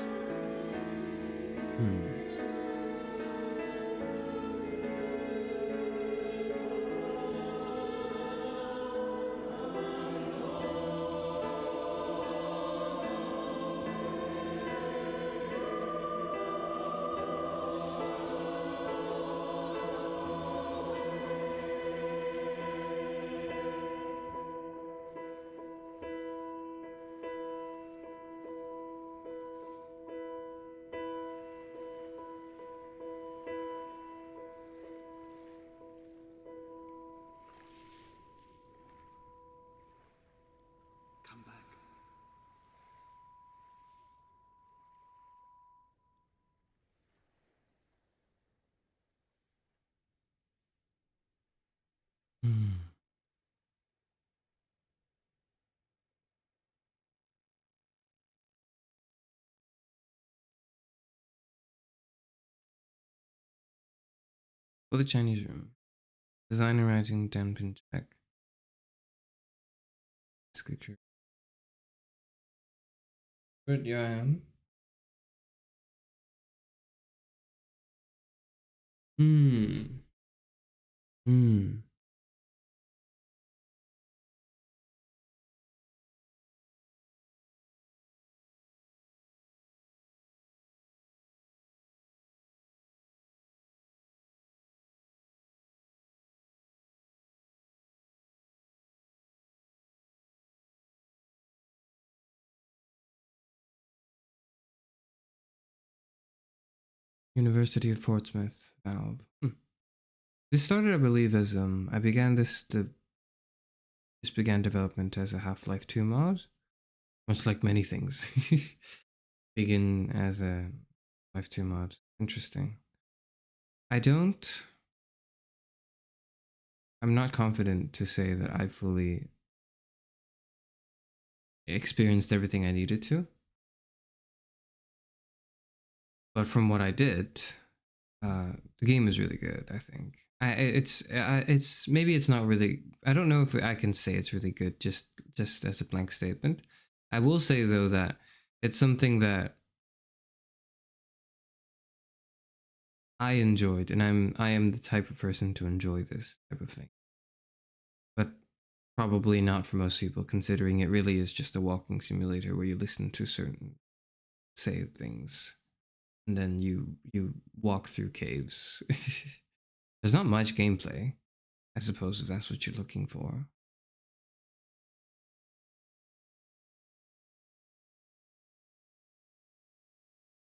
Come back. For the Chinese room. Design and writing dampen check. Scripture. Good, yeah, I am. University of Portsmouth, Valve. This started, I believe, as I began this began development as a Half-Life 2 mod, much like many things. Begin as a Life 2 mod. Interesting. I'm not confident to say that I fully experienced everything I needed to. But from what I did, the game is really good, I think. It's maybe it's not really, I don't know if I can say it's really good just as a blank statement. I will say though that it's something that I enjoyed, and I am the type of person to enjoy this type of thing. But probably not for most people, considering it really is just a walking simulator where you listen to certain say things and then you walk through caves. There's not much gameplay, I suppose, if that's what you're looking for.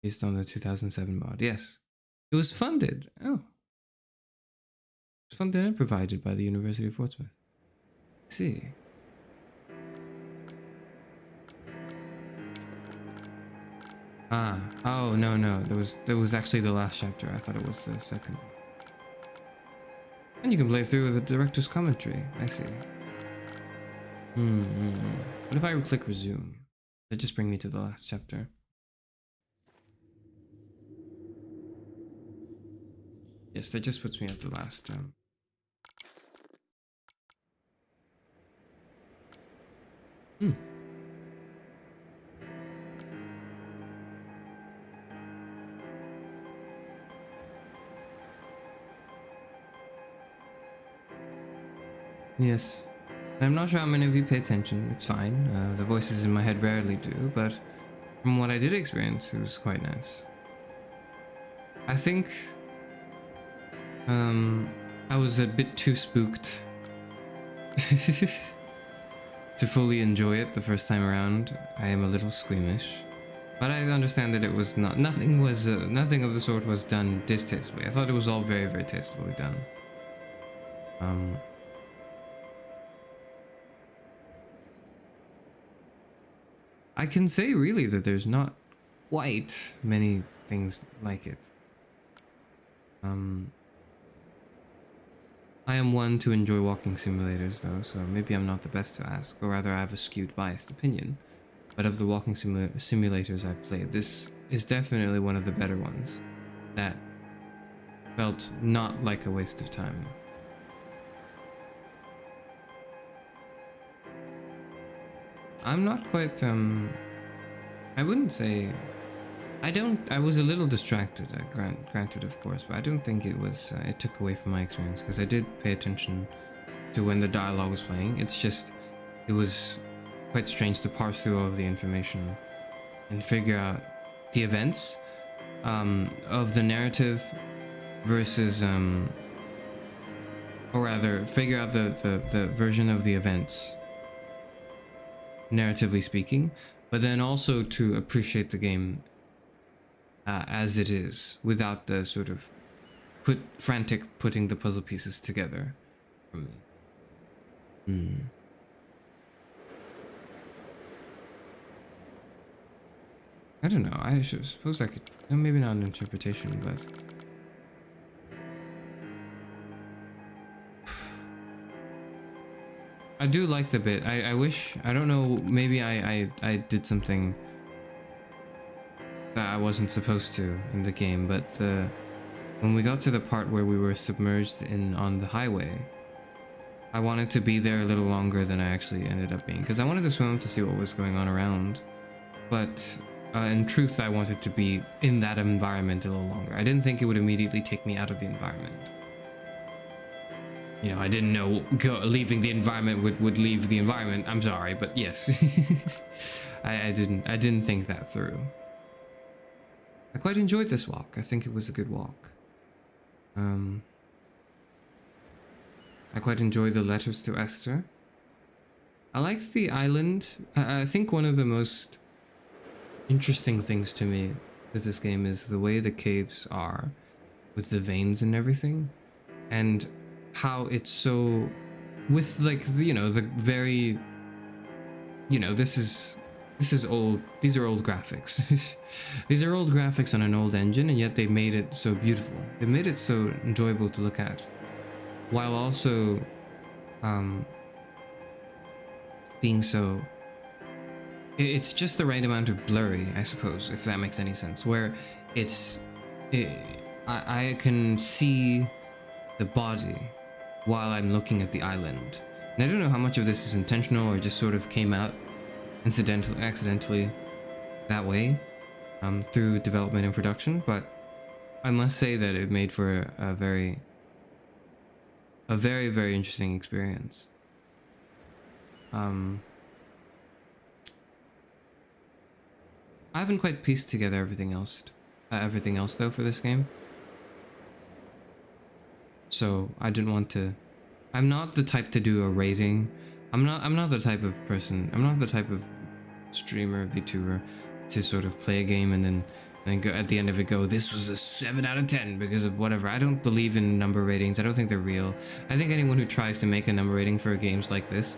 Based on the 2007 mod, yes. It was funded. Oh. It was funded and provided by the University of Portsmouth. I see. Ah. Oh, no. There was actually the last chapter. I thought it was the second. And you can play through with the director's commentary. I see. What if I click resume? Does it just bring me to the last chapter? Yes, that just puts me at the last. Yes. I'm not sure how many of you pay attention. It's fine. The voices in my head rarely do, but from what I did experience, it was quite nice. I think I was a bit too spooked to fully enjoy it the first time around. I am a little squeamish, but I understand that it was nothing of the sort was done distastefully. I thought it was all very, very tastefully done. I can say really that there's not quite many things like it. I am one to enjoy walking simulators though, so maybe I'm not the best to ask, or rather I have a skewed biased opinion. But of the walking simulators I've played, this is definitely one of the better ones that felt not like a waste of time. I'm not quite, I wouldn't say, I was a little distracted, granted of course, but I don't think it was, it took away from my experience, because I did pay attention to when the dialogue was playing. It's just, it was quite strange to parse through all of the information and figure out the events of the narrative versus, or rather, figure out the version of the events, narratively speaking, but then also to appreciate the game as it is, without the sort of frantic putting the puzzle pieces together for me. I don't know, I suppose I could, maybe not an interpretation, but I do like the bit. I wish, I don't know, maybe I did something that I wasn't supposed to in the game, but when we got to the part where we were submerged on the highway, I wanted to be there a little longer than I actually ended up being, because I wanted to swim to see what was going on around, but in truth I wanted to be in that environment a little longer. I didn't think it would immediately take me out of the environment. You know, I didn't know leaving the environment would leave the environment. I'm sorry, but yes. I didn't think that through. I quite enjoyed this walk. I think it was a good walk. I quite enjoyed the letters to Esther. I liked the island. I think one of the most interesting things to me with this game is the way the caves are, with the veins and everything, and how it's so, with like the very, this is old. These are old graphics. These are old graphics on an old engine, and yet they made it so beautiful. They made it so enjoyable to look at, while also being so. It's just the right amount of blurry, I suppose, if that makes any sense. Where I can see the body while I'm looking at the island, and I don't know how much of this is intentional or just sort of came out accidentally that way through development and production. But I must say that it made for a very, very interesting experience. I haven't quite pieced together everything else though for this game. So I didn't want to. I'm not the type to do a rating. I'm not the type of person. I'm not the type of streamer, VTuber, to sort of play a game and then go at the end of it go, this was a 7 out of 10 because of whatever. I don't believe in number ratings. I don't think they're real. I think anyone who tries to make a number rating for games like this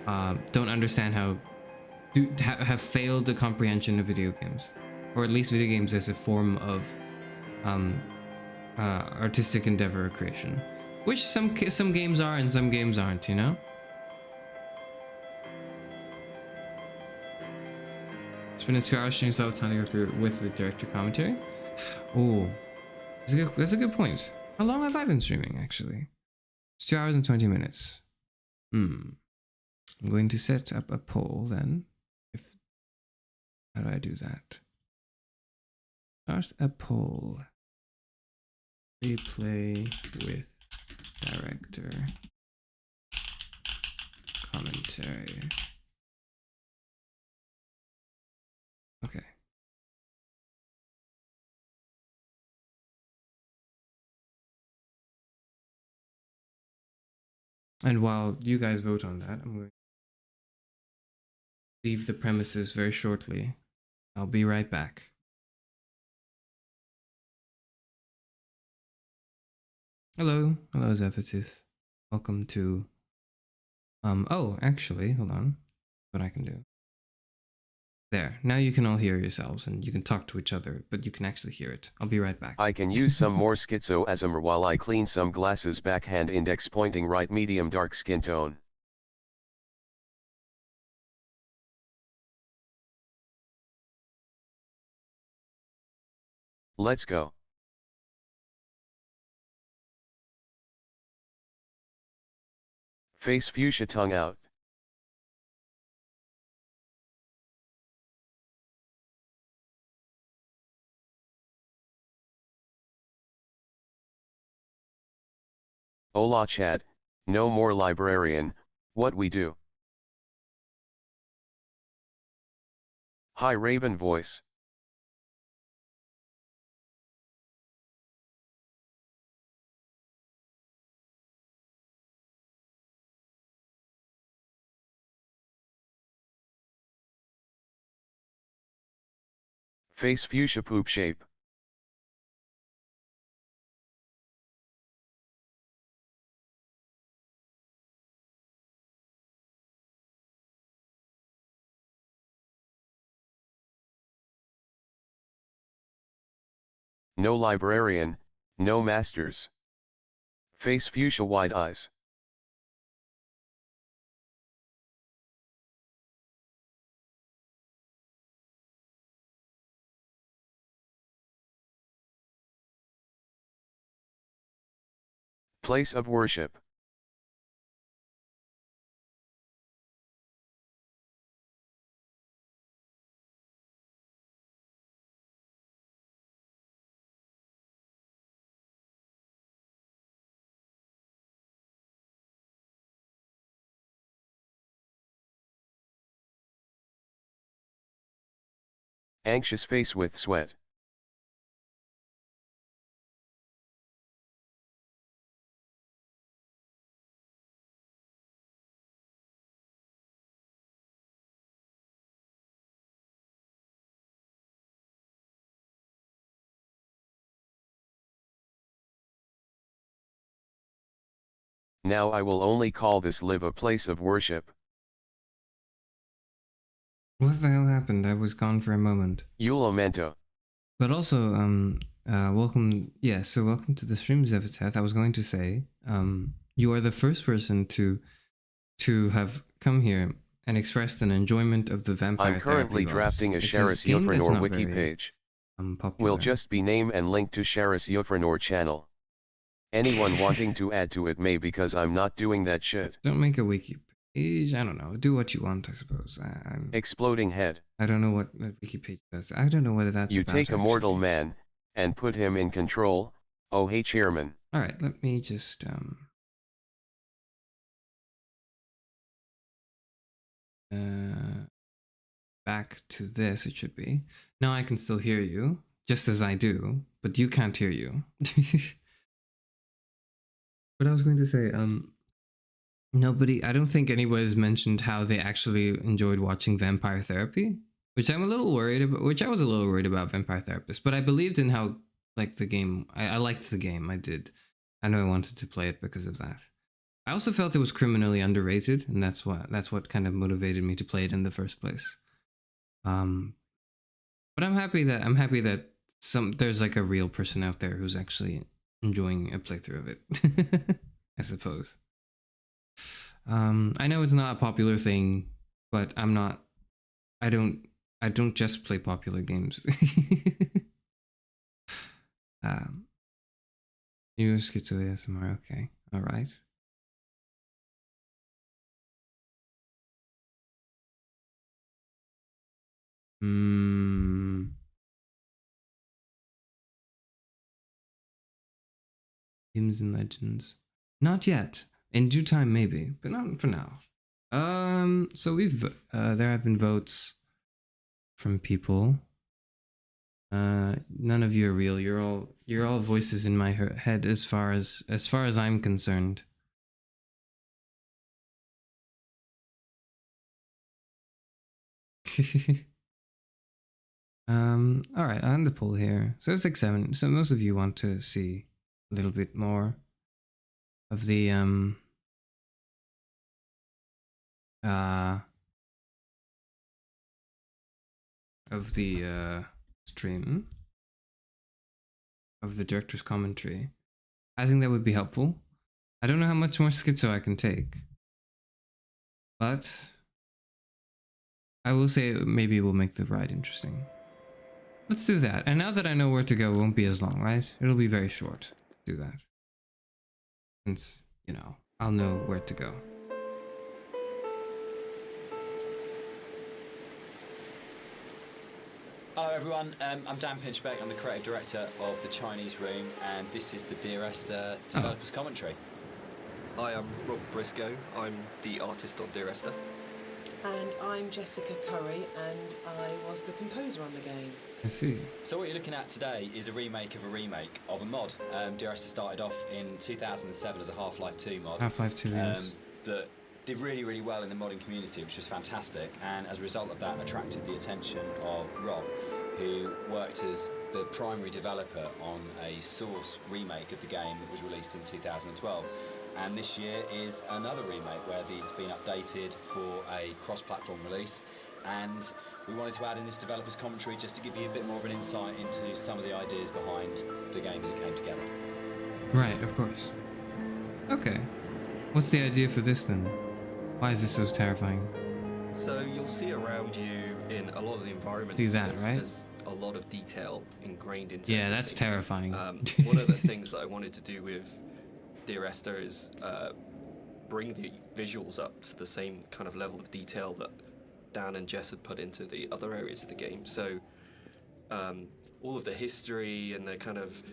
don't understand how have failed the comprehension of video games, or at least video games as a form of artistic endeavor or creation, which some games are and some games aren't, It's been a 2-hour stream, so I have time to go through with the director commentary. Oh, that's a good point. How long have I been streaming, actually? It's 2 hours and 20 minutes. I'm going to set up a poll then. How do I do that? Start a poll. Play with director commentary. Okay. And while you guys vote on that, I'm going to leave the premises very shortly. I'll be right back. Hello, Zephytus. Welcome to. Oh, actually, hold on. What I can do. There. Now you can all hear yourselves, and you can talk to each other, but you can actually hear it. I'll be right back. I can use some more schizoism while I clean some glasses. Backhand index pointing right, medium dark skin tone. Let's go. Face fuchsia, tongue out. Hola Chad, no more librarian, what we do? Hi Raven voice. Face fuchsia poop shape. No librarian, no masters. Face fuchsia wide eyes. Place of worship. Anxious face with sweat. Now I will only call this live a place of worship. What the hell happened? I was gone for a moment. You lamento. But also, welcome. Yeah, so welcome to the stream, Zeviteth. I was going to say, you are the first person to have come here and expressed an enjoyment of the vampire. I'm currently drafting a Sharis Yufrenor wiki page. Will just be name and link to Sharis Yufrenor channel. Anyone wanting to add to it may, because I'm not doing that shit. Don't make a wiki page. I don't know. Do what you want, I suppose. I'm Exploding head. I don't know what a wiki page does. I don't know what that's You about. take a mortal man and put him in control. Oh hey chairman. All right, let me just back to this. It should be. Now I can still hear you, just as I do, but you can't hear you. But I was going to say, nobody, I don't think anybody's mentioned how they actually enjoyed watching Vampire Therapy, which I'm a little worried about, which I was a little worried about Vampire Therapist, but I believed in how, like, the game, I liked the game, I did. I know I wanted to play it because of that. I also felt it was criminally underrated, and that's what kind of motivated me to play it in the first place. But I'm happy that there's like a real person out there who's actually enjoying a playthrough of it. I suppose. I know it's not a popular thing, but I don't just play popular games. You schizo ASMR, okay. Alright. Games and Legends. Not yet. In due time, maybe, but not for now. So there have been votes from people. None of you are real. You're all voices in my head as far as I'm concerned. All right, on the poll here. So it's like 7. So most of you want to see a little bit more of the stream of the director's commentary. I think that would be helpful. I don't know how much more schizo I can take, but I will say maybe it will make the ride interesting. Let's do that. And now that I know where to go, it won't be as long, right? It'll be very short. Do that. Since, you know, I'll know where to go. Hello everyone, I'm Dan Pinchbeck, I'm the creative director of The Chinese Room, and this is the Dear Esther developers commentary. Hi, I'm Rob Briscoe, I'm the artist on Dear Esther. And I'm Jessica Curry, and I was the composer on the game. I see. So what you're looking at today is a remake of a mod. Dear Esther started off in 2007 as a Half-Life 2 mod. Half-Life 2, yes. That did really, really well in the modding community, which was fantastic, and as a result of that attracted the attention of Rob, who worked as the primary developer on a Source remake of the game that was released in 2012. And this year is another remake where it's been updated for a cross-platform release, and we wanted to add in this developer's commentary just to give you a bit more of an insight into some of the ideas behind the game as it came together. Right, of course. Okay. What's the idea for this then? Why is this so terrifying? So you'll see around you in a lot of the environments, there's a lot of detail ingrained into Yeah, that's terrifying. One of the things that I wanted to do with Dear Esther is bring the visuals up to the same kind of level of detail that Dan and Jess had put into the other areas of the game. So all of the history and the kind of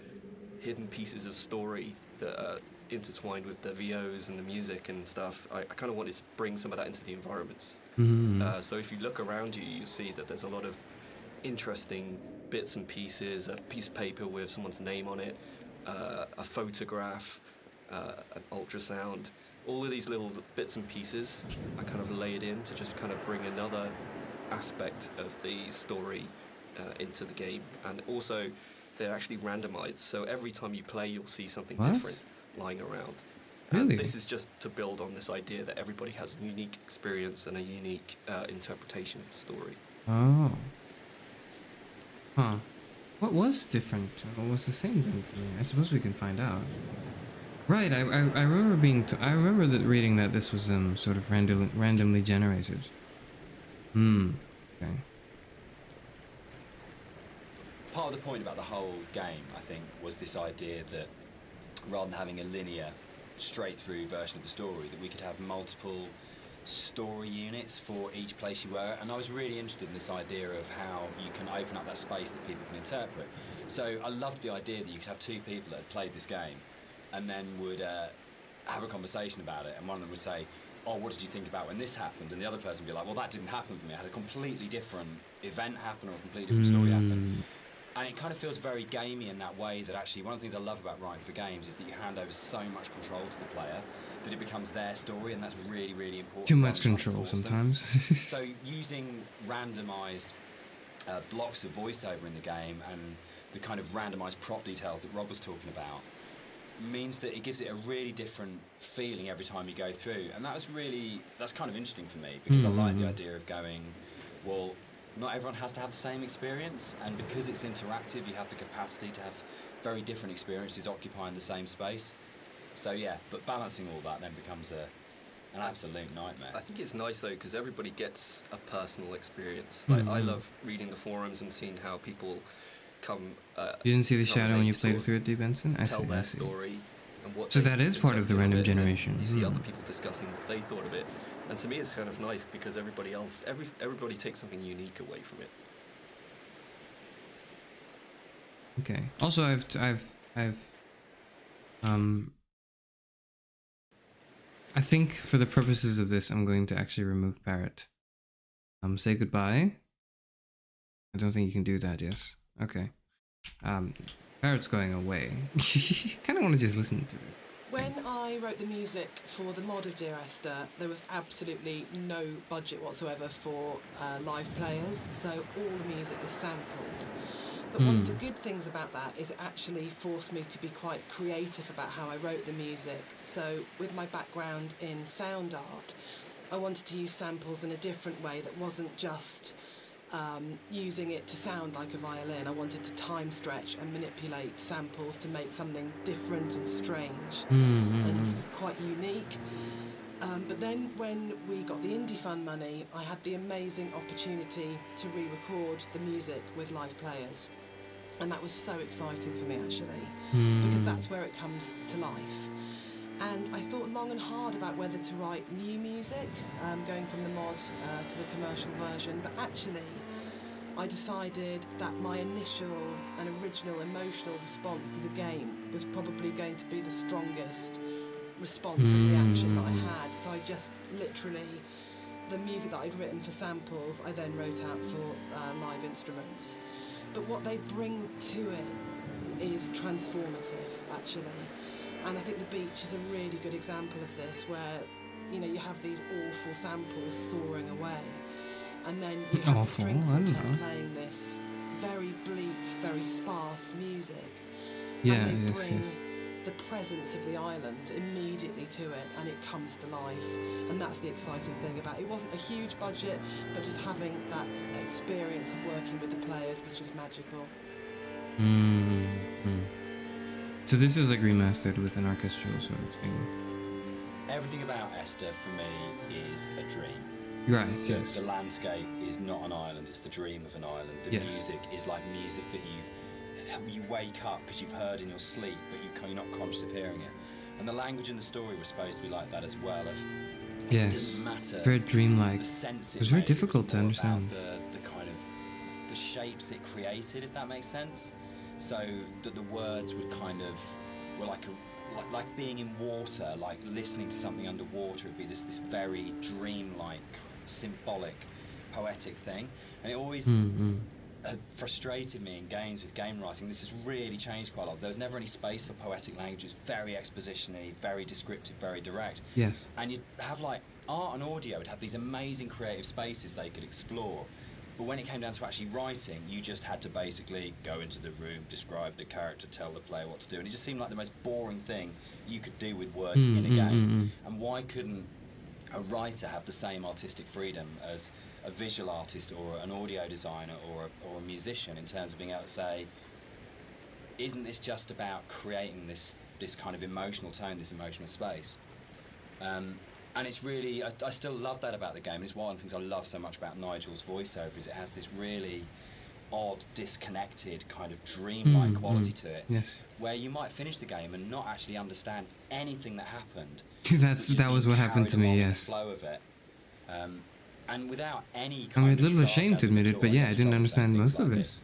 hidden pieces of story that are intertwined with the VOs and the music and stuff, I kind of wanted to bring some of that into the environments. Mm-hmm. So if you look around you, you'll see that there's a lot of interesting bits and pieces, a piece of paper with someone's name on it, a photograph, an ultrasound. All of these little bits and pieces are kind of laid in to just kind of bring another aspect of the story into the game. And also, they're actually randomized, so every time you play, you'll see something different lying around. Really? This is just to build on this idea that everybody has a unique experience and a unique interpretation of the story. Oh. Huh. What was different? What was the same then for me? I suppose we can find out. Right, I remember I remember that reading that this was sort of randomly generated. Okay. Part of the point about the whole game, I think, was this idea that rather than having a linear, straight-through version of the story, that we could have multiple story units for each place you were, and I was really interested in this idea of how you can open up that space that people can interpret. So I loved the idea that you could have two people that had played this game and then would have a conversation about it, and one of them would say, oh, what did you think about when this happened? And the other person would be like, well, that didn't happen for me. I had a completely different event happen or a completely different story happen. And it kind of feels very gamey in that way, that actually one of the things I love about writing for games is that you hand over so much control to the player that it becomes their story, and that's really, really important. Too much control sometimes. So using randomised blocks of voiceover in the game and the kind of randomised prop details that Rob was talking about means that it gives it a really different feeling every time you go through, and that's kind of interesting for me, because I like the idea of going, well, not everyone has to have the same experience, and because it's interactive, you have the capacity to have very different experiences occupying the same space. So yeah, but balancing all that then becomes an absolute nightmare. I think it's nice though, because everybody gets a personal experience. Like, I love reading the forums and seeing how people come. You didn't see the shadow when you played through it, D. Benson? I tell see, their I see. story. And what So they that is part of the interpret random it, and generation. You see other people discussing what they thought of it, and to me it's kind of nice because everybody takes something unique away from it. Okay. Also, I think for the purposes of this, I'm going to actually remove parrot. Say goodbye. I don't think you can do that, yes. Okay. Parrot's going away. Kind of want to just listen to it. When I wrote the music for the mod of Dear Esther, there was absolutely no budget whatsoever for live players, so all the music was sampled. But one of the good things about that is it actually forced me to be quite creative about how I wrote the music. So with my background in sound art, I wanted to use samples in a different way that wasn't just using it to sound like a violin. I wanted to time stretch and manipulate samples to make something different and strange and quite unique. But then when we got the Indie Fund money, I had the amazing opportunity to re-record the music with live players. And that was so exciting for me, actually, because that's where it comes to life. And I thought long and hard about whether to write new music, going from the mod to the commercial version, but actually I decided that my initial and original emotional response to the game was probably going to be the strongest response and reaction that I had. So I just literally, the music that I'd written for samples, I then wrote out for live instruments. But what they bring to it is transformative, actually. And I think The Beach is a really good example of this, where, you know, you have these awful samples soaring away, and then you have the string quartet playing this very bleak, very sparse music. And they bring the presence of the island immediately to it, and it comes to life. And that's the exciting thing about it. It wasn't a huge budget, but just having that experience of working with the players was just magical. So this is like remastered with an orchestral sort of thing. Everything about Esther for me is a dream. Right, yes. The landscape is not an island, it's the dream of an island. The music is like music that you wake up because you've heard in your sleep, but you're not conscious of hearing it. And the language in the story was supposed to be like that as well. Of it didn't matter. Very dreamlike. The sense it was very difficult to understand. The kind of the shapes it created, if that makes sense. So that the words would kind of were like being in water, like listening to something underwater. It'd be this very dreamlike, symbolic, poetic thing, and it always had frustrated me in games with game writing. This has really changed quite a lot. There was never any space for poetic language. It's very exposition-y, very descriptive, very direct. Yes. And you'd have like art and audio would have these amazing creative spaces they could explore, But when it came down to actually writing, you just had to basically go into the room, describe the character, tell the player what to do, and it just seemed like the most boring thing you could do with words in a game. And why couldn't a writer have the same artistic freedom as a visual artist or an audio designer or a musician, in terms of being able to say, isn't this just about creating this kind of emotional tone, this emotional space? And it's really, I still love that about the game. It's one of the things I love so much about Nigel's voiceover, is it has this really odd, disconnected, kind of dreamlike quality to it. Yes. Where you might finish the game and not actually understand anything that happened. That was what happened to me, yes. The flow of it. And without any I'm kind a little of ashamed to admit it, but yeah, I didn't understand most of it.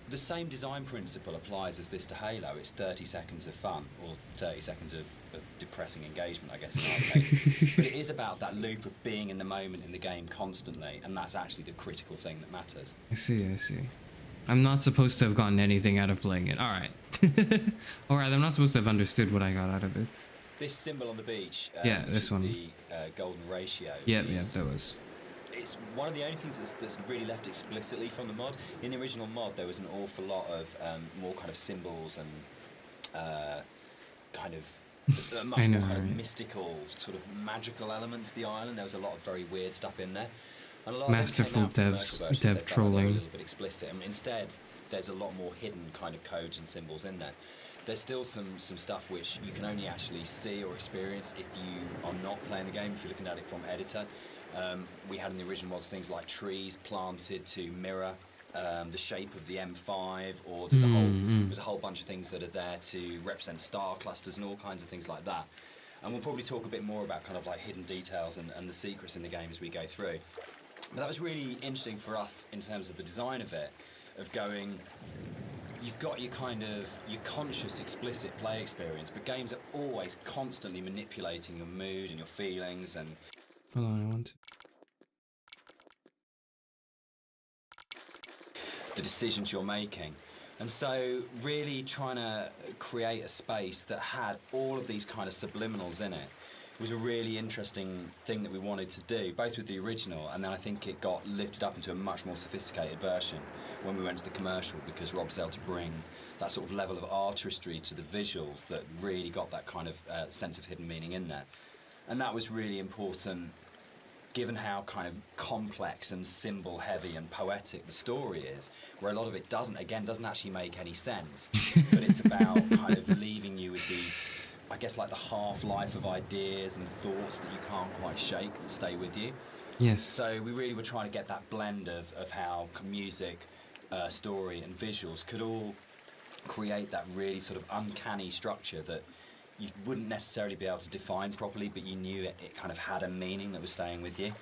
The same design principle applies as this to Halo. It's 30 seconds of fun, or 30 seconds of depressing engagement, I guess, in our case. But it is about that loop of being in the moment in the game constantly, and that's actually the critical thing that matters. I see. I'm not supposed to have gotten anything out of playing it. Alright. Alright, I'm not supposed to have understood what I got out of it. This symbol on the beach, yeah, this one. The golden ratio. Yeah, that was. It's one of the only things that's really left explicitly from the mod. In the original mod, there was an awful lot of more kind of symbols and kind of a much more kind of mystical, sort of magical element to the island. There was a lot of very weird stuff in there. And a lot Masterful of dev trolling. A little bit explicit. I mean, instead, there's a lot more hidden kind of codes and symbols in there. There's still some stuff which you can only actually see or experience if you are not playing the game, if you're looking at it from editor. We had in the original mods things like trees planted to mirror the shape of the M5, or there's a whole bunch of things that are there to represent star clusters and all kinds of things like that. And we'll probably talk a bit more about kind of like hidden details and the secrets in the game as we go through. But that was really interesting for us in terms of the design of it, of going, you've got your kind of, your conscious, explicit play experience, but games are always constantly manipulating your mood and your feelings and... Hold on, I want the decisions you're making. And so really trying to create a space that had all of these kind of subliminals in it was a really interesting thing that we wanted to do, both with the original, and then I think it got lifted up into a much more sophisticated version when we went to the commercial, because Rob was able to bring that sort of level of artistry to the visuals that really got that kind of sense of hidden meaning in there. And that was really important, given how kind of complex and symbol heavy and poetic the story is, where a lot of it doesn't actually make any sense, but it's about kind of leaving you with these, I guess, like the half-life of ideas and thoughts that you can't quite shake, that stay with you. Yes. So we really were trying to get that blend of how music, story and visuals could all create that really sort of uncanny structure that you wouldn't necessarily be able to define properly, but you knew it kind of had a meaning that was staying with you.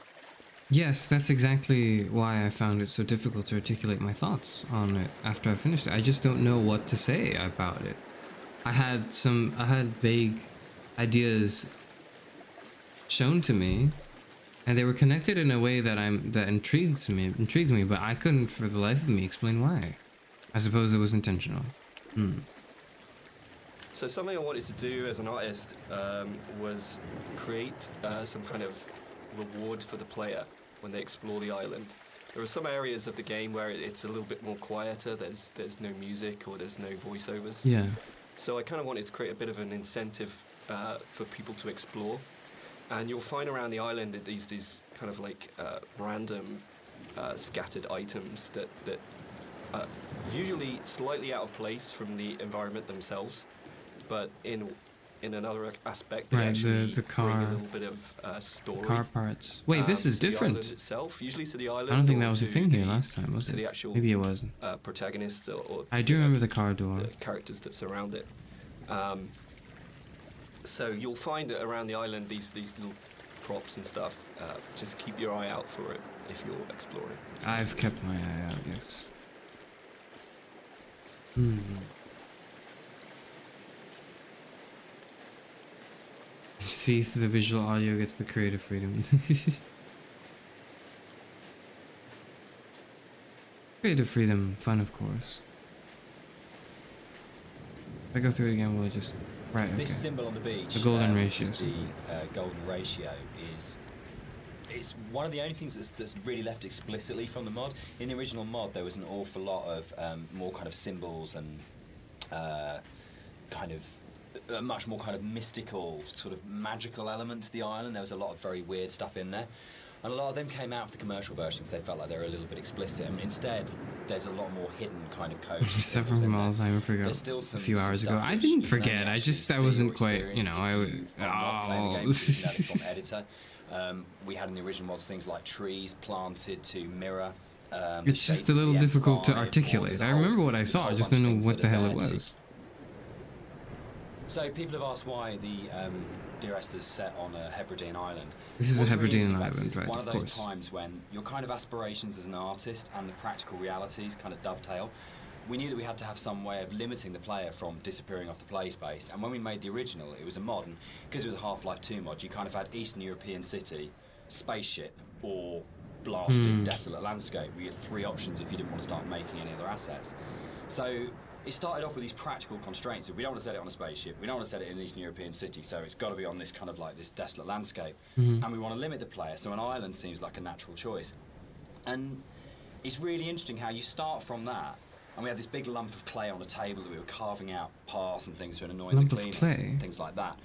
Yes, that's exactly why I found it so difficult to articulate my thoughts on it after I finished it. I just don't know what to say about it. I had vague ideas shown to me, and they were connected in a way that intrigued me, but I couldn't for the life of me explain why. I suppose it was intentional. So something I wanted to do as an artist was create some kind of reward for the player when they explore the island. There are some areas of the game where it's a little bit more quieter, there's no music or there's no voiceovers. Yeah. So I kind of wanted to create a bit of an incentive for people to explore. And you'll find around the island that these kind of like random scattered items that are usually slightly out of place from the environment themselves, but in another aspect, they actually the car, bring a little bit of story. The car parts. Wait, this is different. The island itself, usually to the island. I don't think that was a thing here last time, was it? The actual maybe it wasn't. Protagonists or I do remember the car door. The characters that surround it. So you'll find around the island these little props and stuff. Just keep your eye out for it if you're exploring. I've kept my eye out, yes. See if the visual audio gets the creative freedom. Creative freedom, fun of course. If I go through it again, will it just... Right, okay. This symbol on the beach, the golden ratio. The golden ratio is it's one of the only things that's really left explicitly from the mod. In the original mod, there was an awful lot of more kind of symbols and kind of a much more kind of mystical, sort of magical element to the island. There was a lot of very weird stuff in there. And a lot of them came out of the commercial version because they felt like they were a little bit explicit. And instead, there's a lot more hidden kind of code. Several miles I forgot a few hours ago. I didn't forget. I wasn't quite, you know, playing the game, you know, from editor. We had in the original mods things like trees planted to mirror. It's just a little difficult to articulate. I remember what I saw. I just don't know what the hell it was. So people have asked why the Dear Esther's set on a Hebridean island. This is a Hebridean island, right? One of of those course. times when your kind of aspirations as an artist and the practical realities kind of dovetail. We knew that we had to have some way of limiting the player from disappearing off the play space. And when we made the original, it was a mod, and because it was a Half-Life 2 mod, you kind of had Eastern European city, spaceship, or blasted desolate landscape. We had 3 options if you didn't want to start making any other assets. So it started off with these practical constraints. We don't want to set it on a spaceship, we don't want to set it in an Eastern European city, so it's got to be on this kind of like this desolate landscape. And we want to limit the player, so an island seems like a natural choice. And it's really interesting how you start from that, and we had this big lump of clay on a table that we were carving out paths and things to annoy the cleaners and things like that.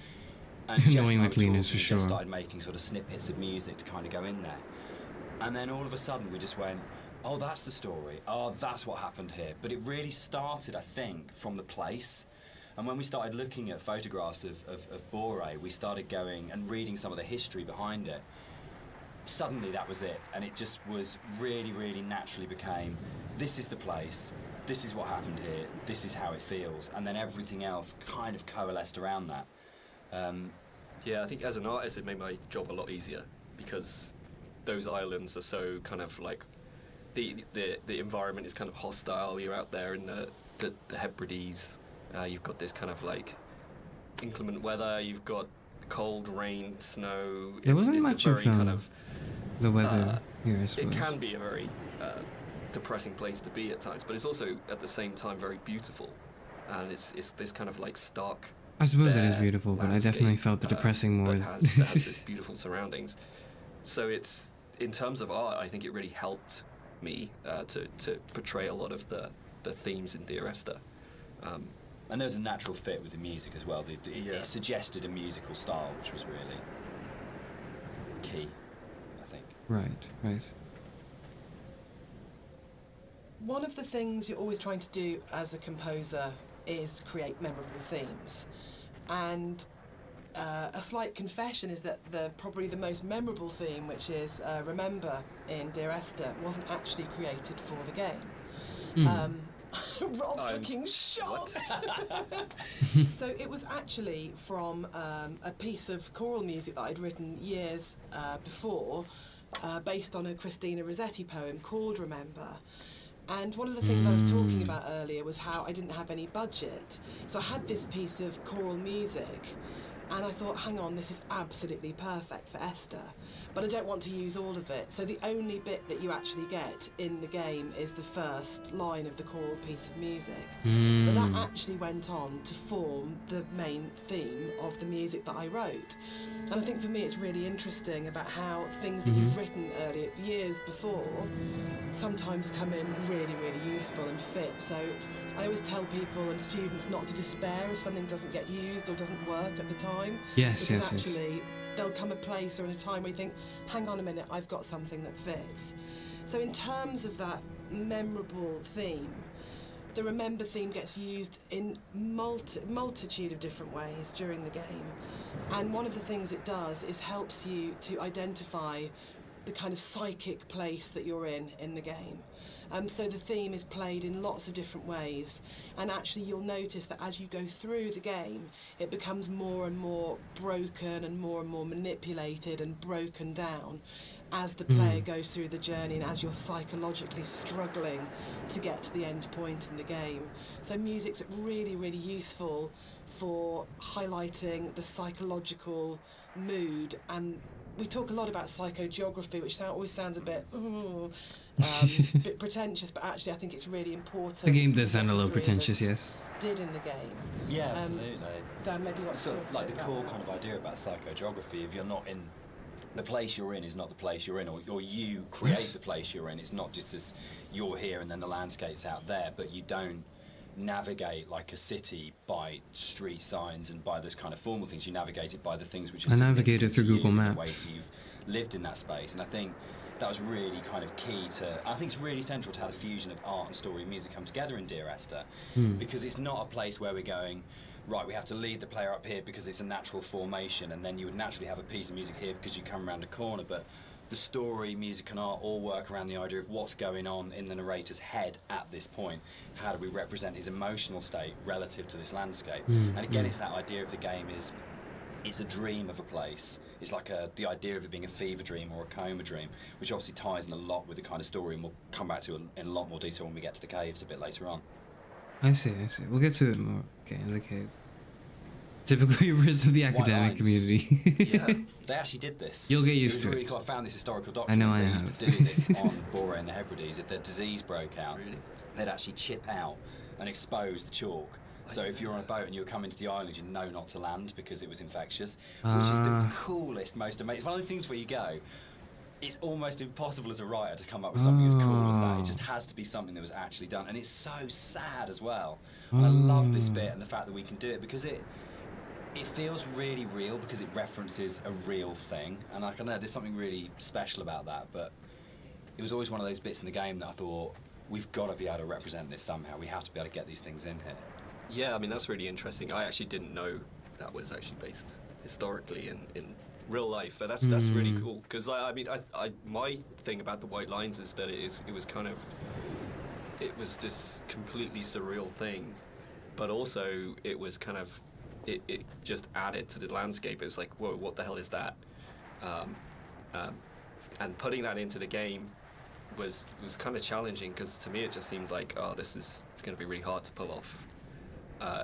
And Annoying the cleaners for sure. Just started making sort of snippets of music to kind of go in there. And then all of a sudden we just went, oh, that's the story. Oh, that's what happened here. But it really started, I think, from the place. And when we started looking at photographs of Bore, we started going and reading some of the history behind it. Suddenly that was it. And it just was really, really naturally became, this is the place, this is what happened here, this is how it feels. And then everything else kind of coalesced around that. Yeah, I think as an artist it made my job a lot easier because those islands are so kind of like the environment is kind of hostile. You're out there in the Hebrides. You've got this kind of like inclement weather. You've got cold, rain, snow. There wasn't it's much a very of kind of the weather here, I it suppose. can be a very depressing place to be at times, but it's also at the same time very beautiful, and it's this kind of like stark. I suppose it is beautiful, but I definitely felt the depressing more. That has this beautiful surroundings. So it's, in terms of art, I think it really helped me to portray a lot of the themes in Dear Esther. And there was a natural fit with the music as well. It suggested a musical style, which was really key, I think. Right. One of the things you're always trying to do as a composer is create memorable themes. And a slight confession is that probably the most memorable theme, which is Remember in Dear Esther, wasn't actually created for the game. Rob's looking shocked. So it was actually from a piece of choral music that I'd written years before, based on a Christina Rossetti poem called Remember. And one of the things I was talking about earlier was how I didn't have any budget. So I had this piece of choral music, and I thought, hang on, this is absolutely perfect for Esther, but I don't want to use all of it. So the only bit that you actually get in the game is the first line of the choral piece of music. But that actually went on to form the main theme of the music that I wrote. And I think for me it's really interesting about how things that you've written earlier, years before, sometimes come in really, really useful and fit. So I always tell people and students not to despair if something doesn't get used or doesn't work at the time. Because actually there'll come a place or in a time where you think, hang on a minute, I've got something that fits. So in terms of that memorable theme, the Remember theme gets used in multitude of different ways during the game. And one of the things it does is helps you to identify the kind of psychic place that you're in the game. So the theme is played in lots of different ways, and actually you'll notice that as you go through the game, it becomes more and more broken and more manipulated and broken down as the player goes through the journey and as you're psychologically struggling to get to the end point in the game. So music's really, really useful for highlighting the psychological mood, and we talk a lot about psychogeography, which always sounds a bit bit pretentious, but actually I think it's really important. The game does sound a little pretentious, yes. Did in the game. Yeah, absolutely. Dan, maybe what sort of like the core kind of idea about psychogeography, if you're not in the place you're in is not the place you're in, or you create the place you're in. It's not just as you're here and then the landscape's out there, but you don't navigate like a city by street signs and by this kind of formal things. You navigate it by the things which are I navigate it through Google Maps. The ways you've lived in that space, and I think that was really kind of key to. I think it's really central to how the fusion of art and story and music come together in Dear Esther, because it's not a place where we're going, right, we have to lead the player up here because it's a natural formation, and then you would naturally have a piece of music here because you come around a corner, but the story, music and art all work around the idea of what's going on in the narrator's head at this point. How do we represent his emotional state relative to this landscape? And again, it's that idea of the game is, it's a dream of a place. It's like the idea of it being a fever dream or a coma dream, which obviously ties in a lot with the kind of story, and we'll come back to it in a lot more detail when we get to the caves a bit later on. I see. We'll get to it more. Okay, in the cave. Typically, risen of the academic community. Yeah, they actually did this. You'll get used to really it. Cool. I found this historical document. I know. They used to do this on Bora and the Hebrides. If their disease broke out, they'd actually chip out and expose the chalk. So if you're on a boat and you were coming to the island, you know not to land because it was infectious, which is the coolest, most amazing. It's one of those things where you go, it's almost impossible as a writer to come up with something as cool as that. It just has to be something that was actually done, and it's so sad as well. And I love this bit and the fact that we can do it because it feels really real because it references a real thing, and I know there's something really special about that. But it was always one of those bits in the game that I thought, we've got to be able to represent this somehow. We have to be able to get these things in here. Yeah, I mean, that's really interesting. I actually didn't know that was actually based historically in real life, but that's really cool. Because I mean, my thing about the White Lines is that it was this completely surreal thing, but also it was kind of, it just added to the landscape. It's like, whoa, what the hell is that? And putting that into the game was kind of challenging, because to me it just seemed like, oh, it's going to be really hard to pull off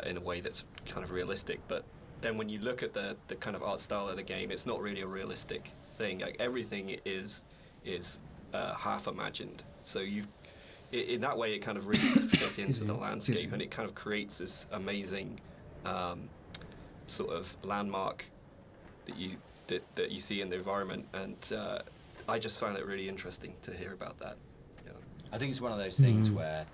in a way that's kind of realistic. But then when you look at the kind of art style of the game, it's not really a realistic thing. Like, everything is half imagined. So in that way, it kind of really fit into the landscape, and it kind of creates this amazing sort of landmark that you see in the environment. And I just found it really interesting to hear about that. You know. I think it's one of those things where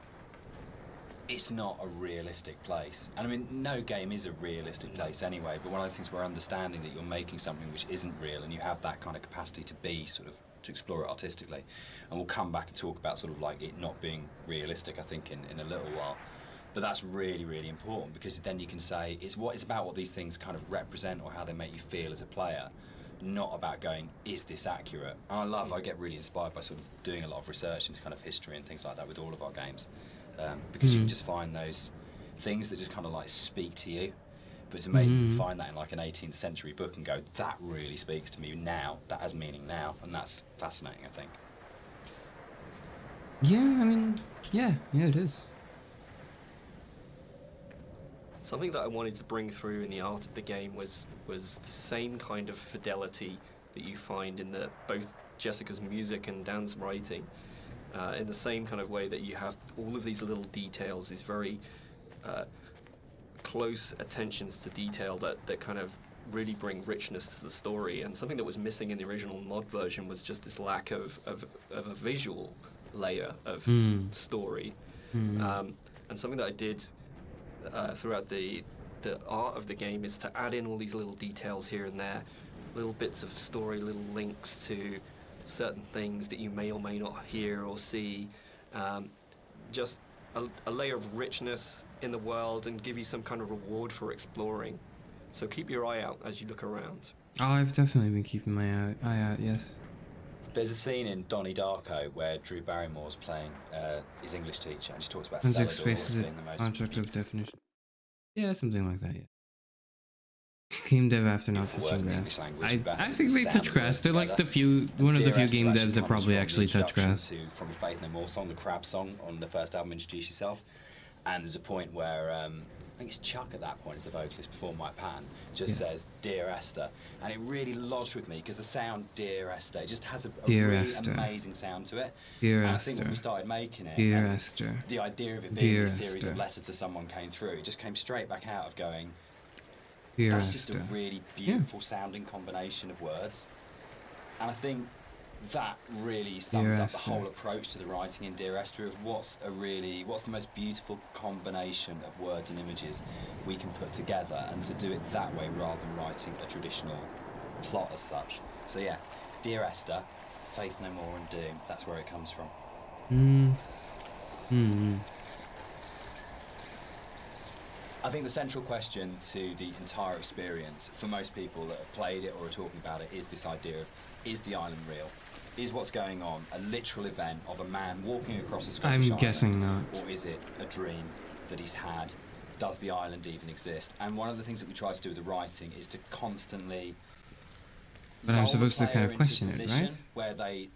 it's not a realistic place. And I mean, no game is a realistic place anyway, but one of those things where understanding that you're making something which isn't real, and you have that kind of capacity to be to explore it artistically. And we'll come back and talk about sort of like it not being realistic, I think, in a little while. But that's really, really important, because then you can say it's about what these things kind of represent or how they make you feel as a player, not about going, is this accurate? And I get really inspired by sort of doing a lot of research into kind of history and things like that with all of our games. Because you can just find those things that just kind of like speak to you. But it's amazing to find that in like an 18th century book and go, that really speaks to me now, that has meaning now, and that's fascinating, I think. Yeah, I mean, yeah, it is. Something that I wanted to bring through in the art of the game was the same kind of fidelity that you find in both Jessica's music and Dan's writing. In the same kind of way that you have all of these little details, these very close attentions to detail that kind of really bring richness to the story. And something that was missing in the original mod version was just this lack of a visual layer of story. And something that I did throughout the art of the game is to add in all these little details here and there, little bits of story, little links to certain things that you may or may not hear or see, just a layer of richness in the world, and give you some kind of reward for exploring. So keep your eye out as you look around. Oh, I've definitely been keeping my eye out, yes. There's a scene in Donnie Darko where Drew Barrymore's playing his English teacher, and she talks about cellar doors being the most... Contract of definition. Yeah, something like that, yeah. Game dev after not touching grass. I think they touch grass. They're like one of the few game devs that probably actually touch grass. From a Faith No More song, the Crab song on the first album, Introduce Yourself. And there's a point where, I think it's Chuck at that point, is the vocalist before Mike Patton, just says, Dear Esther. And it really lodged with me, because the sound Dear Esther just has a really amazing sound to it. Dear and Esther. I think when we started making it, Dear Esther. The idea of it being a series of letters to someone came through, it just came straight back out of going, Dear that's Esther. just a really beautiful sounding combination of words. And I think that really sums up the whole approach to the writing in Dear Esther of what's the most beautiful combination of words and images we can put together, and to do it that way rather than writing a traditional plot as such. So yeah, Dear Esther, Faith No More and Doom, that's where it comes from. I think the central question to the entire experience, for most people that have played it or are talking about it, is this idea of, is the island real? Is what's going on a literal event of a man walking across a Scottish island? I'm guessing not. Or is it a dream that he's had? Does the island even exist? And one of the things that we try to do with the writing is to constantly... But I'm supposed to kind of question it, right? Where they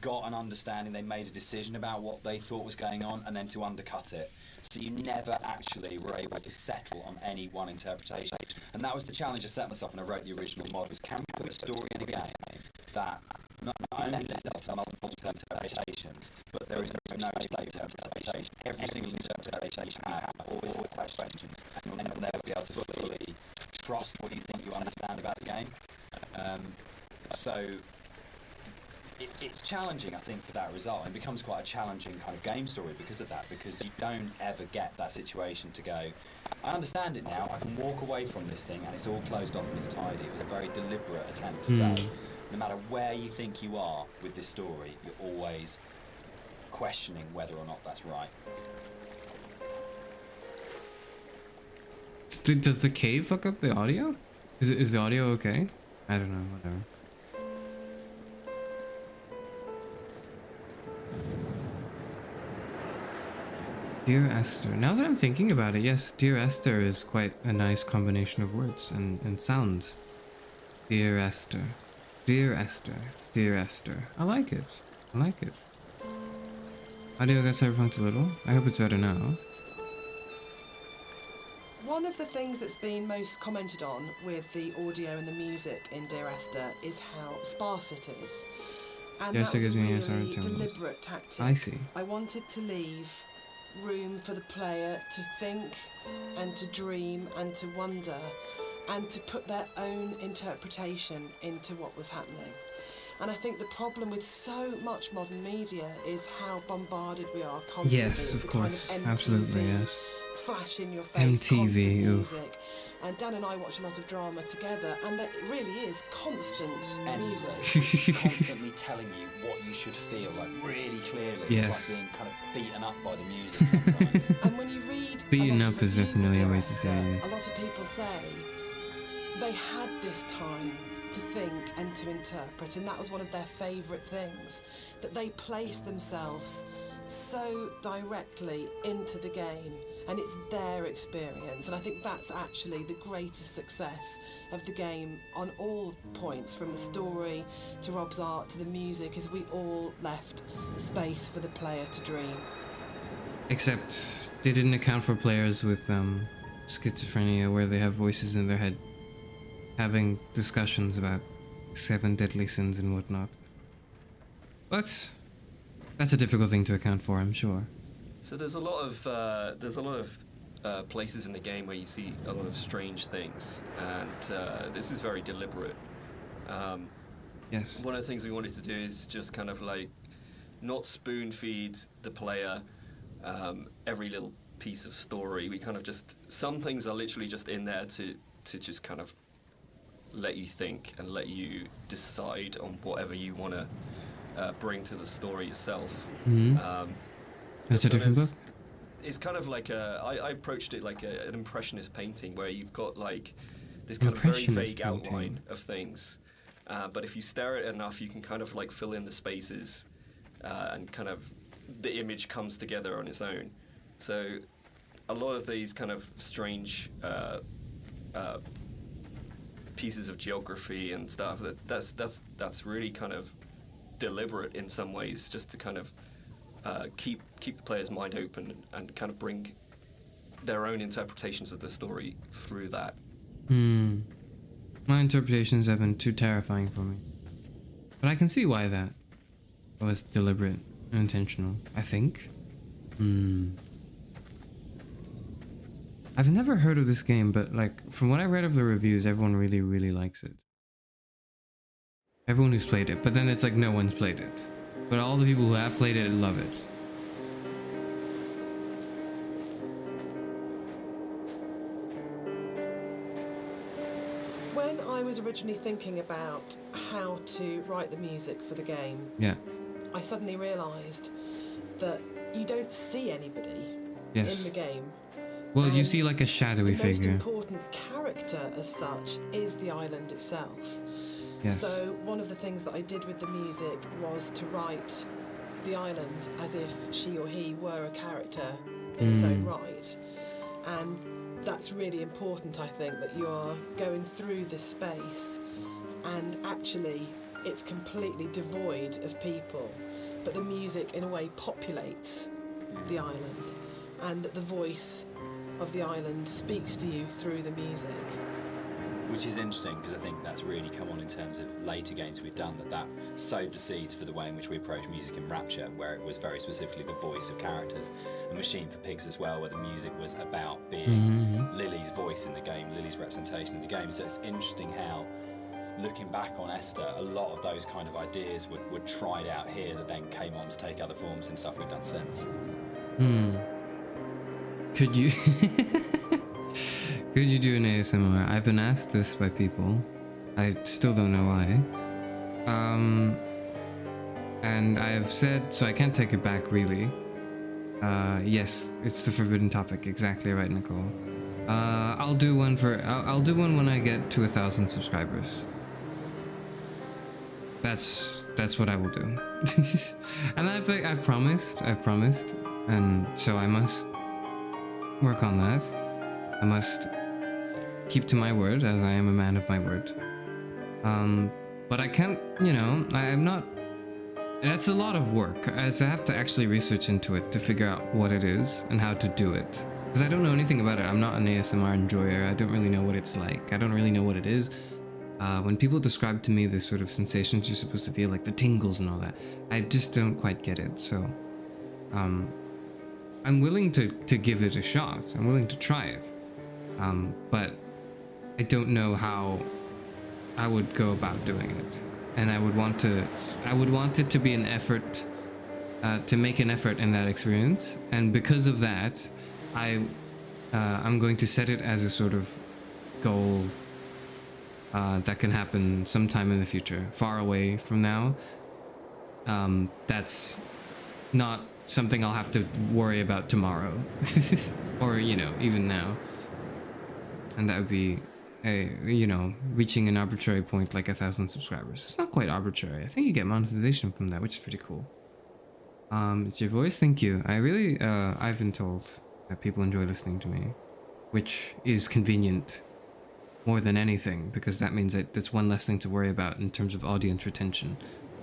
got an understanding, they made a decision about what they thought was going on, and then to undercut it. So you never actually were able to settle on any one interpretation. And that was the challenge I set myself when I wrote the original mod, was can we put a story in a game that not only does multiple interpretations, but there is no interpretation. Every single interpretation has always questions, and you'll never be able to fully trust what you think you understand about the game. So it's challenging, I think, for that result. It becomes quite a challenging kind of game story because of that, because you don't ever get that situation to go, I understand it now, I can walk away from this thing and it's all closed off and it's tidy. It was a very deliberate attempt to say, no matter where you think you are with this story, you're always questioning whether or not that's right. Does the cave fuck up the audio? Is the audio okay? I don't know, whatever. Dear Esther. Now that I'm thinking about it, yes, Dear Esther is quite a nice combination of words and sounds. Dear Esther. Dear Esther. Dear Esther. I like it. I like it. Audio got Cyberpunk a little. I hope it's better now. One of the things that's been most commented on with the audio and the music in Dear Esther is how sparse it is. And that was a really deliberate tactic. I see. I wanted to leave room for the player to think and to dream and to wonder and to put their own interpretation into what was happening. And I think the problem with so much modern media is how bombarded we are constantly. Yes, of course. Kind of MTV, absolutely, yes. Flash in your face, MTV, constant music. And Dan and I watch a lot of drama together, and that really is constant music. Constantly telling you what you should feel, like really clearly. Yes. It's like being kind of beaten up by the music sometimes. And when you read beaten up is definitely a way to say it. A lot of people say they had this time to think and to interpret, and that was one of their favourite things, that they placed themselves so directly into the game, and it's their experience. And I think that's actually the greatest success of the game on all points, from the story to Rob's art to the music, is we all left space for the player to dream. Except they didn't account for players with schizophrenia, where they have voices in their head having discussions about 7 deadly sins and whatnot. But that's a difficult thing to account for, I'm sure. So there's a lot of places in the game where you see a lot of strange things, and this is very deliberate. Yes. One of the things we wanted to do is just kind of like not spoon feed the player every little piece of story. We kind of just, some things are literally just in there to just kind of let you think and let you decide on whatever you want to bring to the story yourself. Mm-hmm. That's a different book? It's kind of like I approached it like an impressionist painting, where you've got like this kind of very vague outline of things, but if you stare at it enough, you can kind of like fill in the spaces, and kind of the image comes together on its own. So a lot of these kind of strange pieces of geography and stuff, that's really kind of deliberate in some ways, just to kind of keep the player's mind open and kind of bring their own interpretations of the story through that. My interpretations have been too terrifying for me, but I can see why that was deliberate and intentional, I think. I've never heard of this game, but like from what I read of the reviews, everyone really likes it. Everyone who's played it, but then it's like no one's played it. But all the people who have played it love it. When I was originally thinking about how to write the music for the game, Yeah. I suddenly realised that you don't see anybody Yes. in the game. Well, you And see like a shadowy the most figure. important character as such is the island itself. Yes. So one of the things that I did with the music was to write the island as if she or he were a character in its own right. And that's really important, I think, that you're going through this space and actually it's completely devoid of people, but the music in a way populates the island, and that the voice of the island speaks to you through the music. Which is interesting, because I think that's really come on in terms of later games we've done, that sowed the seeds for the way in which we approach music in Rapture, where it was very specifically the voice of characters. And Machine for Pigs as well, where the music was about being Lily's voice in the game, Lily's representation in the game. So it's interesting how, looking back on Esther, a lot of those kind of ideas were tried out here that then came on to take other forms in stuff we've done since. Could you could you do an ASMR? I've been asked this by people. I still don't know why. And I've said, so I can't take it back really. Yes, it's the forbidden topic. Exactly right, Nicole. I'll do one I'll do one when I get to 1,000 subscribers. That's what I will do. And I've promised, and so I must work on that. I must keep to my word, as I am a man of my word. But I can't, I'm not. That's a lot of work, as I have to actually research into it to figure out what it is and how to do it. Because I don't know anything about it. I'm not an ASMR enjoyer. I don't really know what it's like. I don't really know what it is. When people describe to me the sort of sensations you're supposed to feel, like the tingles and all that, I just don't quite get it. So, I'm willing to give it a shot. I'm willing to try it. But I don't know how I would go about doing it. And I would want it to be an effort, to make an effort in that experience. And because of that, I'm going to set it as a sort of goal that can happen sometime in the future, far away from now. That's not something I'll have to worry about tomorrow, or even now. And that would be reaching an arbitrary point like 1,000 subscribers. It's not quite arbitrary. I think you get monetization from that, which is pretty cool. It's your voice. Thank you. I really I've been told that people enjoy listening to me, which is convenient more than anything, because that means that that's one less thing to worry about in terms of audience retention.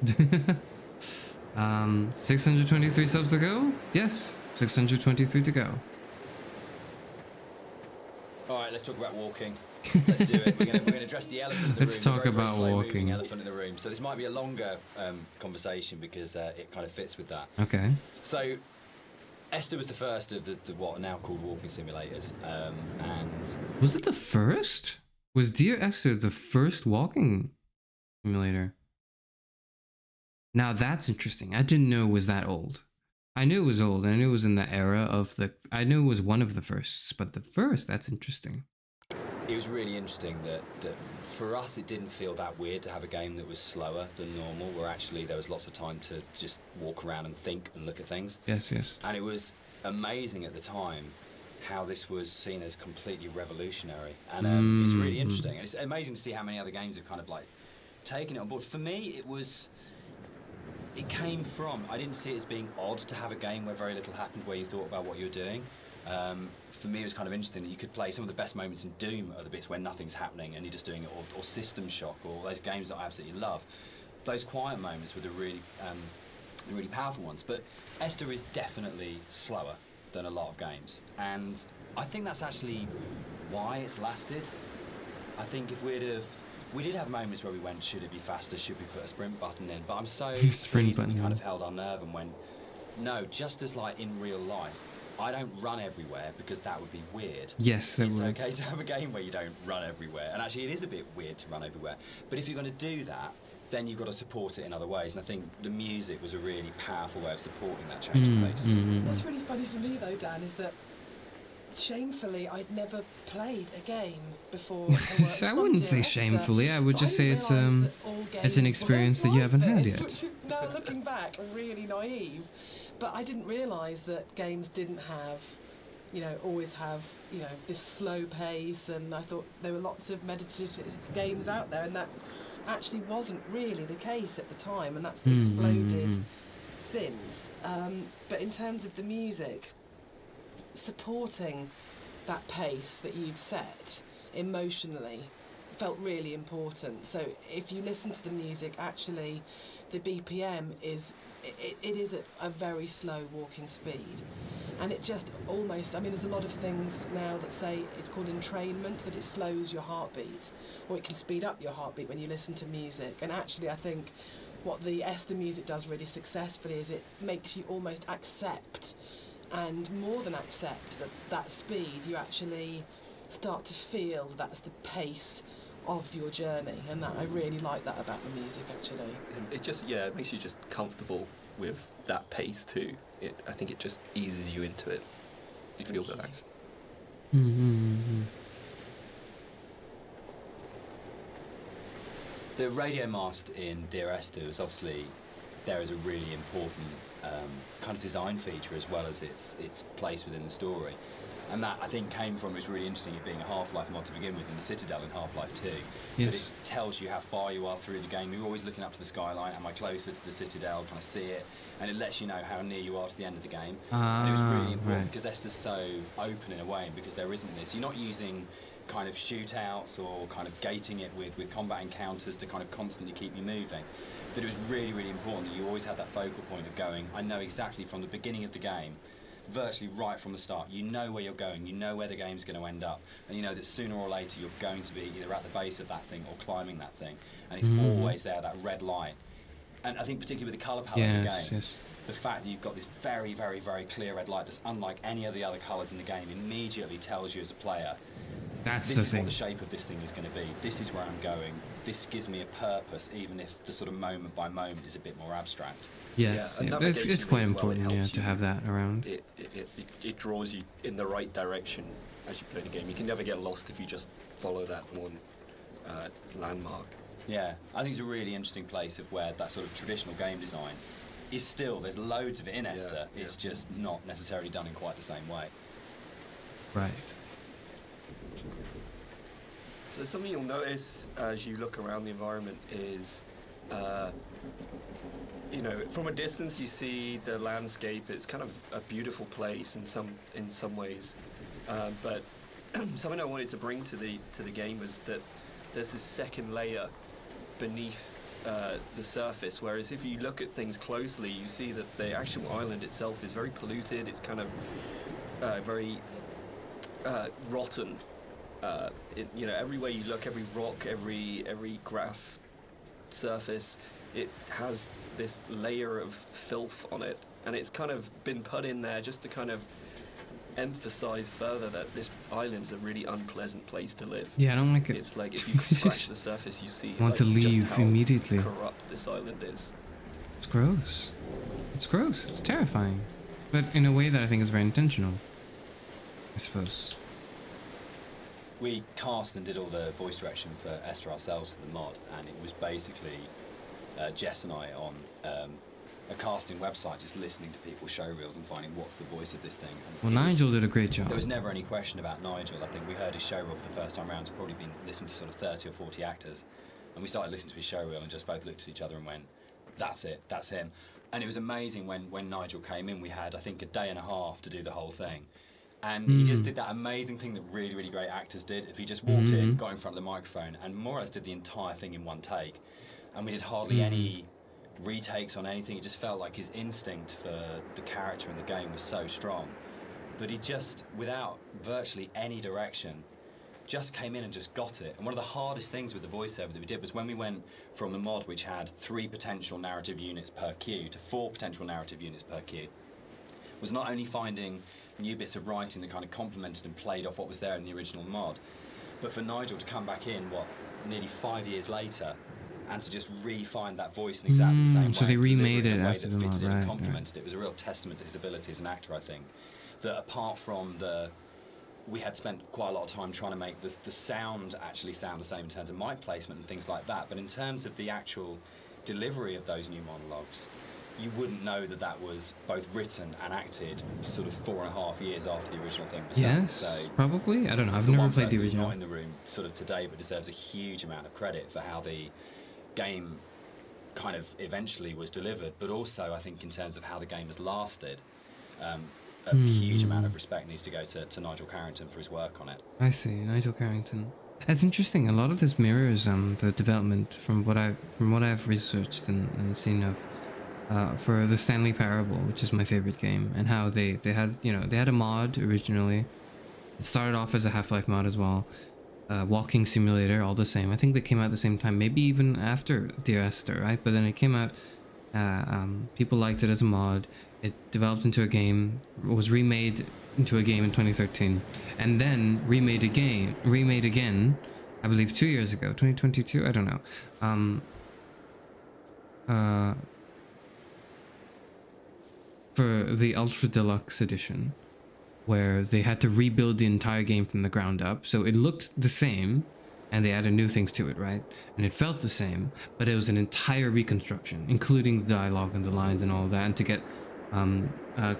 623 subs to go? Yes, 623 to go. All right, let's talk about walking. Let's do it. We're going to address the elephant in the room. Let's talk very, about very walking. Elephant in the room. So this might be a longer conversation because it kind of fits with that. Okay. So Esther was the first of the what are now called walking simulators, and was it the first? Was Dear Esther the first walking simulator? Now that's interesting. I didn't know it was that old. I knew it was old. I knew it was in the era of I knew it was one of the firsts, but the first, that's interesting. It was really interesting that for us it didn't feel that weird to have a game that was slower than normal, where actually there was lots of time to just walk around and think and look at things. Yes, yes. And it was amazing at the time how this was seen as completely revolutionary. And it's really interesting. And it's amazing to see how many other games have kind of like taken it on board. For me, it came from, I didn't see it as being odd to have a game where very little happened, where you thought about what you were doing. For me, it was kind of interesting that you could play some of the best moments in Doom are the bits where nothing's happening and you're just doing it, or System Shock, or those games that I absolutely love. Those quiet moments were the really powerful ones. But Esther is definitely slower than a lot of games, and I think that's actually why it's lasted. I think if we did have moments where we went, should it be faster, should we put a sprint button in, but I'm so pleased that we kind of held our nerve and went, no, just as like in real life, I don't run everywhere because that would be weird. Yes, it's okay to have a game where you don't run everywhere, and actually it is a bit weird to run everywhere, but if you're going to do that, then you've got to support it in other ways. And I think the music was a really powerful way of supporting that change of pace. What's really funny for me though, Dan, is that shamefully I'd never played a game before. I wouldn't say shamefully. I would just say it's an experience that you haven't had yet. Which is now looking back really naive. But I didn't realise that games didn't have, always have, this slow pace, and I thought there were lots of meditative games out there, and that actually wasn't really the case at the time, and that's exploded since. But in terms of the music, supporting that pace that you'd set emotionally felt really important. So if you listen to the music, actually the BPM is a very slow walking speed, and it just almost, there's a lot of things now that say it's called entrainment, that it slows your heartbeat, or it can speed up your heartbeat when you listen to music. And actually I think what the Esther music does really successfully is it makes you almost accept, and more than accept, that speed, you actually start to feel that's the pace of your journey, and that I really like that about the music actually. And it makes you just comfortable with that pace too. I think it just eases you into it. You feel relaxed. The radio mast in Dear Esther is obviously there as a really important kind of design feature, as well as its place within the story. And that, I think, came from, it's really interesting, it being a Half-Life mod to begin with, in the Citadel in Half-Life 2. Yes. But it tells you how far you are through the game. You're always looking up to the skyline. Am I closer to the Citadel? Can I see it? And it lets you know how near you are to the end of the game. And it was really important because Esther's so open in a way, because there isn't this. You're not using kind of shootouts or kind of gating it with combat encounters to kind of constantly keep you moving. But it was really, really important that you always had that focal point of going, I know exactly from the beginning of the game, virtually right from the start, you know where you're going, you know where the game's going to end up, and you know that sooner or later you're going to be either at the base of that thing or climbing that thing, and it's always there, that red light. And I think particularly with the colour palette of the game, the fact that you've got this very, very, very clear red light that's unlike any of the other colours in the game immediately tells you as a player, this is what the shape of this thing is going to be, this is where I'm going, this gives me a purpose, even if the sort of moment by moment is a bit more abstract. It's quite important to have that around. It draws you in the right direction as you play the game. You can never get lost if you just follow that one landmark. Yeah, I think it's a really interesting place of where that sort of traditional game design is still, there's loads of it in Esther, it's just not necessarily done in quite the same way. Right. So something you'll notice as you look around the environment is, from a distance you see the landscape. It's kind of a beautiful place in some ways, but something I wanted to bring to the game was that there's this second layer beneath the surface. Whereas if you look at things closely, you see that the actual island itself is very polluted. It's kind of very rotten. Everywhere you look, every rock, every grass surface, it has this layer of filth on it, and it's kind of been put in there just to kind of emphasize further that this island's a really unpleasant place to live. Yeah, I don't like it. It's like if you scratch the surface, you see want to leave just how immediately. corrupt this island is. It's gross. It's gross. It's terrifying, but in a way that I think is very intentional, I suppose. We cast and did all the voice direction for Esther ourselves for the mod, and it was basically Jess and I on a casting website just listening to people's show reels and finding what's the voice of this thing. And well, Nigel did a great job. There was never any question about Nigel. I think we heard his show reel for the first time around. It's probably been listened to sort of 30 or 40 actors. And we started listening to his show reel and just both looked at each other and went, that's it, that's him. And it was amazing when Nigel came in. We had, I think, a day and a half to do the whole thing. And he just did that amazing thing that really, really great actors did. If he just walked in, got in front of the microphone, and more or less did the entire thing in one take. And we did hardly any retakes on anything. It just felt like his instinct for the character in the game was so strong that he just, without virtually any direction, just came in and just got it. And one of the hardest things with the voiceover that we did was when we went from the mod, which had 3 potential narrative units per queue, to 4 potential narrative units per queue, was not only finding new bits of writing that kind of complemented and played off what was there in the original mod, but for Nigel to come back in, nearly 5 years later, and to just re-find that voice in exactly the same way. So they remade it after the mod, mod, right? right? Complemented it. It was a real testament to his ability as an actor, I think. That apart from we had spent quite a lot of time trying to make the sound actually sound the same in terms of mic placement and things like that, but in terms of the actual delivery of those new monologues, you wouldn't know that was both written and acted sort of 4.5 years after the original thing was done. So probably. I don't know. I've never played the original. Not in the room sort of today, but deserves a huge amount of credit for how the game kind of eventually was delivered, but also I think in terms of how the game has lasted, a huge amount of respect needs to go to Nigel Carrington for his work on it. I see, Nigel Carrington. That's interesting. A lot of this mirrors the development from what I've researched and seen of for the Stanley Parable, which is my favorite game, and how they had they had a mod originally. It started off as a Half-Life mod as well. Walking simulator, all the same. I think they came out at the same time, maybe even after Dear Esther, right? But then it came out. People liked it as a mod. It developed into a game. Was remade into a game in 2013, and then remade again. I believe 2 years ago, 2022. I don't know. For the Ultra Deluxe edition, where they had to rebuild the entire game from the ground up. So it looked the same, and they added new things to it, right? And it felt the same, but it was an entire reconstruction, including the dialogue and the lines and all of that. And to get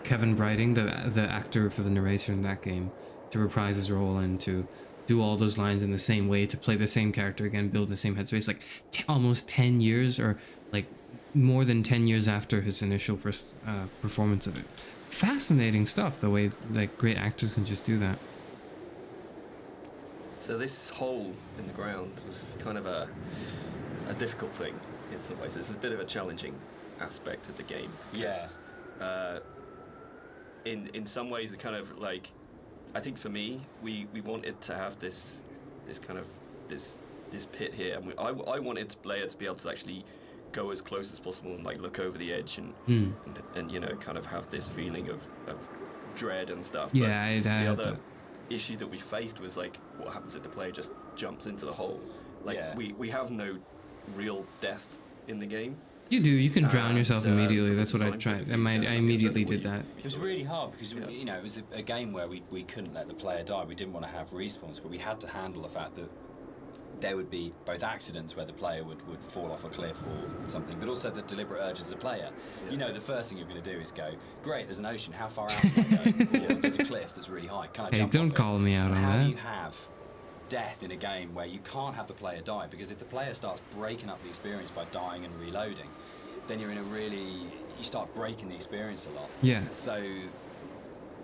Kevin Brighting, the actor for the narrator in that game, to reprise his role and to do all those lines in the same way, to play the same character again, build the same headspace, like almost 10 years, or like more than 10 years after his initial first performance of it. Fascinating stuff, the way like great actors can just do that. So this hole in the ground was kind of a difficult thing in some ways. It's a bit of a challenging aspect of the game. Because, in some ways, it kind of like, I think for me, we wanted to have this kind of this pit here, and I wanted the player to be able to actually go as close as possible and like look over the edge and kind of have this feeling of dread and stuff. Yeah, but the other issue that we faced was like, what happens if the player just jumps into the hole? Like we have no real death in the game. You do. You can drown yourself immediately. That's what I tried. I immediately did that. It was really hard because it was a game where we couldn't let the player die. We didn't want to have respawns, but we had to handle the fact that there would be both accidents where the player would fall off a cliff or something, but also the deliberate urge as a player. Yeah. The first thing you're going to do is go, great, there's an ocean, how far out can I go? Or there's a cliff that's really high, can I jump off it? Hey, don't call me out on that. How do you have death in a game where you can't have the player die? Because if the player starts breaking up the experience by dying and reloading, then you're in you start breaking the experience a lot. Yeah. So...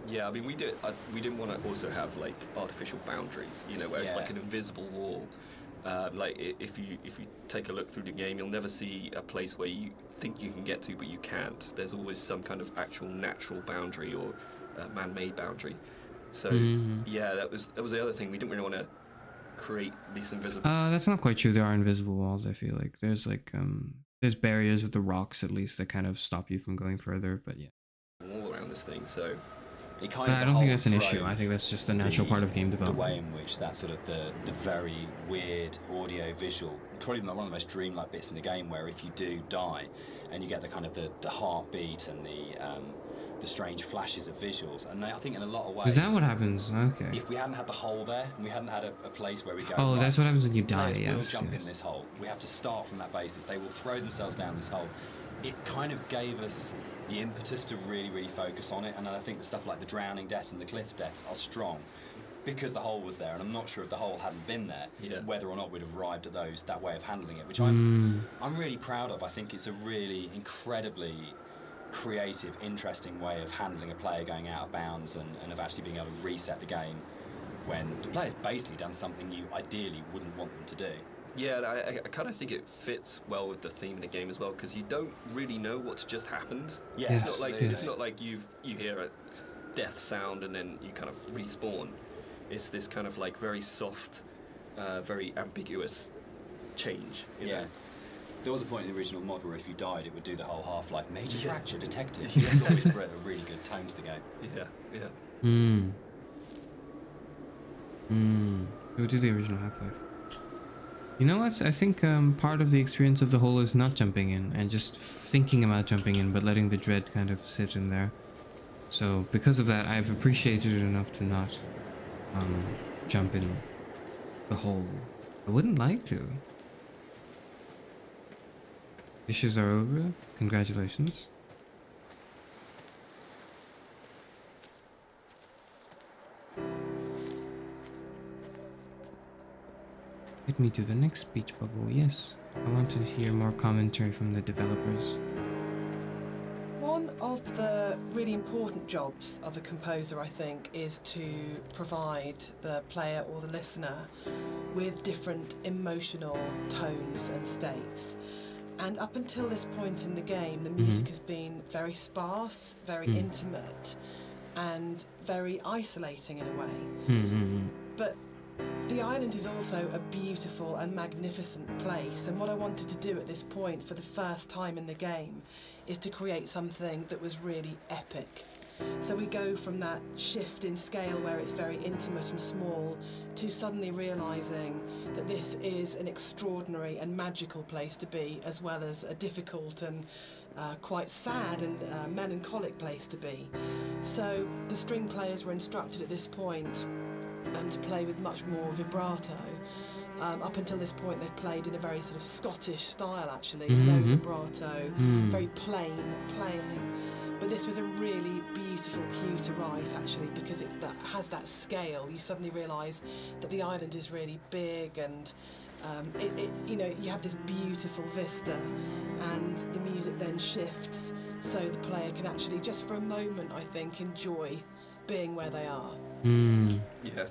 Yeah, I mean, we didn't want to also have like artificial boundaries, where it's like an invisible wall. Like if you take a look through the game, you'll never see a place where you think you can get to, but you can't. There's always some kind of actual natural boundary or man-made boundary. So that was the other thing. We didn't really want to create these invisible. That's not quite true. There are invisible walls. I feel like there's like there's barriers with the rocks at least that kind of stop you from going further. But yeah, all around this thing. So. I don't think that's an issue. I think that's just a natural part of game development. The way in which that sort of the very weird audio visual, probably one of the most dreamlike bits in the game, where if you do die and you get the kind of the heartbeat and the strange flashes of visuals, and I think in a lot of ways. Is that what happens? Okay. If we hadn't had the hole there and we hadn't had a place where we go. Oh, that's what happens when you die. Yes. We'll jump in this hole. We have to start from that basis. They will throw themselves down this hole. It kind of gave us the impetus to really, really focus on it, and I think the stuff like the drowning deaths and the cliff deaths are strong because the hole was there, and I'm not sure if the hole hadn't been there, whether or not we'd have arrived at that way of handling it, which I'm really proud of. I think it's a really incredibly creative, interesting way of handling a player going out of bounds and of actually being able to reset the game when the player's basically done something you ideally wouldn't want them to do. Yeah, I kind of think it fits well with the theme of the game as well, because you don't really know what's just happened. Yeah, it's not like you hear a death sound and then you kind of respawn. It's this kind of like very soft, very ambiguous change. You know? There was a point in the original mod where if you died, it would do the whole Half-Life major fracture detected. It always brought a really good tone to the game. Who did the original Half-Life? You know what? I think part of the experience of the whole is not jumping in and just thinking about jumping in, but letting the dread kind of sit in there. So because of that, I've appreciated it enough to not jump in the hole. I wouldn't like to. Dishes are over. Congratulations. Get me to the next speech bubble. Yes, I want to hear more commentary from the developers. One of the really important jobs of a composer, I think, is to provide the player or the listener with different emotional tones and states. And up until this point in the game, the music has been very sparse, very intimate, and very isolating in a way. But the island is also a beautiful and magnificent place, and what I wanted to do at this point for the first time in the game is to create something that was really epic. So we go from that shift in scale where it's very intimate and small to suddenly realising that this is an extraordinary and magical place to be, as well as a difficult and quite sad and melancholic place to be. So the string players were instructed at this point to play with much more vibrato. Up until this point they've played in a very sort of Scottish style actually, no vibrato, very plain playing. But this was a really beautiful cue to write actually, because it has that scale. You suddenly realise that the island is really big, and you know, you have this beautiful vista, and the music then shifts so the player can actually just for a moment, I think, enjoy being where they are. Yeah,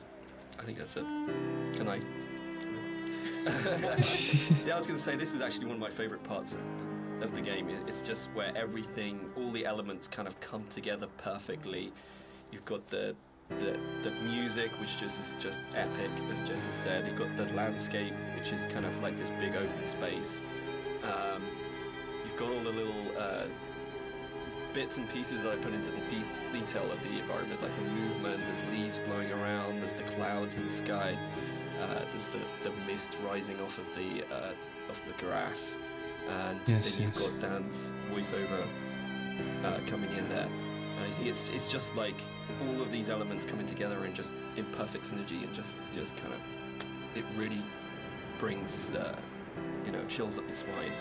I think that's it. Can I? Yeah, I was going to say, this is actually one of my favourite parts of the game. It's just where everything, all the elements kind of come together perfectly. You've got the music, which is just epic, as Jesse said. You've got the landscape, which is kind of like this big open space. You've got all the little bits and pieces that I put into the detail of the environment, like the movement, there's leaves blowing around, there's the clouds in the sky, there's the mist rising off of the grass, and then you've got Dan's voiceover coming in there. And I think it's just like all of these elements coming together and just in perfect synergy, and just kind of, it really brings you know, chills up your spine.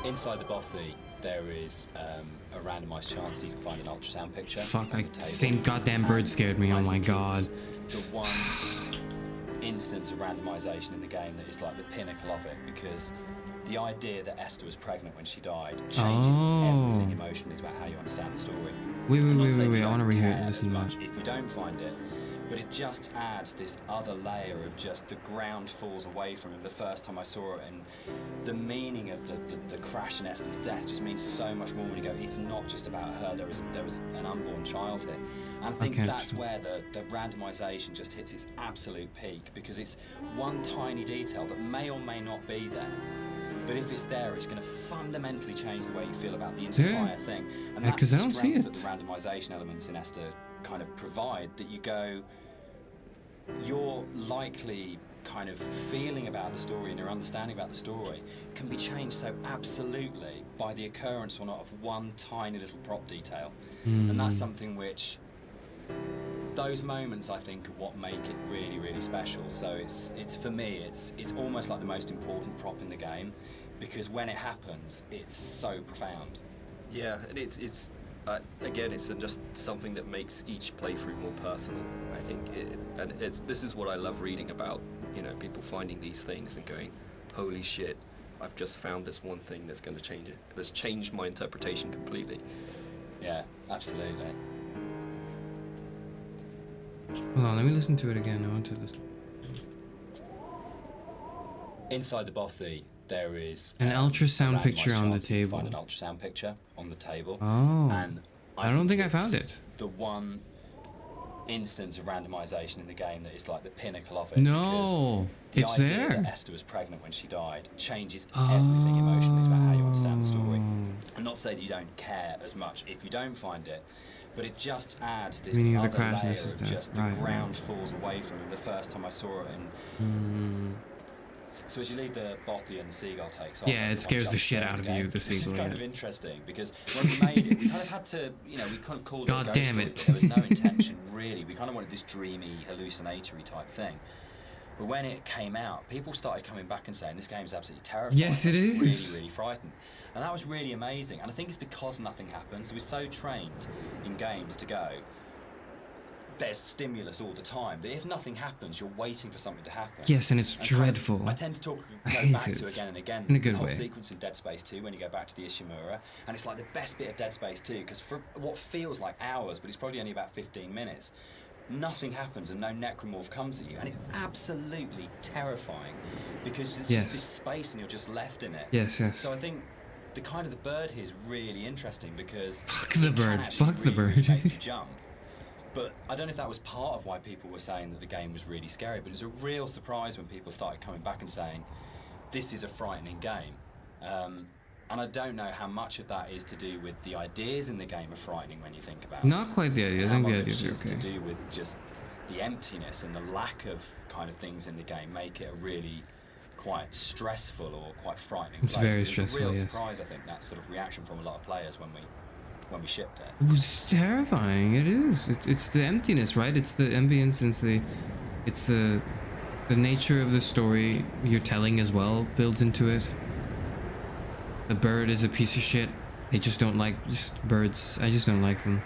Inside the bothy, there is a randomised chance that you can find an ultrasound picture. Fuck, same goddamn bird scared me, oh my god. The one instance of randomisation in the game that is like the pinnacle of it, because the idea that Esther was pregnant when she died changes everything emotionally about how you understand the story. Wait, I want to rehear it, listen much if you don't find it, but it just adds this other layer of just the ground falls away from him the first time I saw it, and the meaning of the crash in Esther's death just means so much more when you go, it's not just about her, there was an unborn child here. And I think that's where the randomisation just hits its absolute peak, because it's one tiny detail that may or may not be there, but if it's there, it's going to fundamentally change the way you feel about the entire thing. And that's the strength that the randomisation elements in Esther kind of provide, that you go, your likely kind of feeling about the story and your understanding about the story can be changed so absolutely by the occurrence or not of one tiny little prop detail. And that's something which, those moments I think are what make it really, really special. So it's for me, it's almost like the most important prop in the game, because when it happens, it's so profound. Yeah, and it's again, it's just something that makes each playthrough more personal, I think. This is what I love reading about, you know, people finding these things and going, holy shit, I've just found this one thing that's going to change it. That's changed my interpretation completely. Yeah, absolutely. Hold on, let me listen to it again. I want to listen. Inside the bothy, there is an ultrasound picture on the table. Find an ultrasound picture on the table. Oh. And I don't think I found it. The one instance of randomisation in the game that is like the pinnacle of it. No, it's there. The idea that Esther was pregnant when she died changes everything emotionally about how you understand the story. I'm not saying you don't care as much if you don't find it, but it just adds this Meaning the other layer crashness is of death. just the Right, ground falls away from him the first time I saw it. So as you leave the bothy and the seagull takes off, yeah, it scares the shit out of you, the which is seagull. kind of interesting because when we made it, we kind of had to, we kind of called God it a ghost damn story, it. but there was no intention really. We kind of wanted this dreamy, hallucinatory type thing. But when it came out, people started coming back and saying this game is absolutely terrifying. Yes, it is. Really, really frightened. And that was really amazing. And I think it's because nothing happens. We're so trained in games to go, there's stimulus all the time. That if nothing happens, you're waiting for something to happen. Yes, and it's dreadful. Kind of, I tend to go hate back it. to again and again In a good the whole way. sequence in Dead Space 2 when you go back to the Ishimura, and it's like the best bit of Dead Space 2 because for what feels like hours, but it's probably only about 15 minutes. Nothing happens and no necromorph comes at you, and it's absolutely terrifying because it's just this space and you're just left in it. Yes, yes. So I think the kind of the bird here is really interesting because Fuck the bird. Fuck the bird. Really make you jump. But I don't know if that was part of why people were saying that the game was really scary, but it was a real surprise when people started coming back and saying, this is a frightening game. And I don't know how much of that is to do with the ideas in the game are frightening when you think about it. Not quite the ideas. I think the ideas are okay. To do with just the emptiness and the lack of kind of things in the game make it a really quite stressful or quite frightening It's place. very It was stressful, a real yes. surprise, I think, that sort of reaction from a lot of players when we shipped it. It was terrifying. It is. It's the emptiness, right? It's the ambience. It's the nature of the story you're telling as well builds into it. The bird is a piece of shit. I just don't like birds. I just don't like them.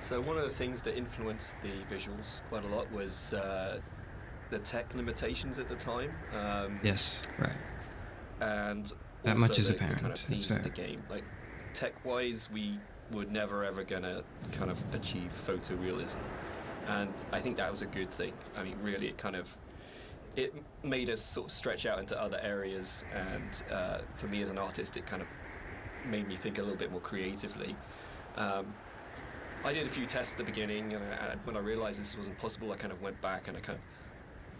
So one of the things that influenced the visuals quite a lot was the tech limitations at the time. Yes, right. And That also much is the apparent. kind of That's themes of the fair. game. Like tech-wise, we were never ever gonna kind of achieve photorealism, and I think that was a good thing. I mean, really, it made us sort of stretch out into other areas, and for me as an artist, it kind of made me think a little bit more creatively. I did a few tests at the beginning, and when I realized this wasn't possible, I kind of went back and I kind of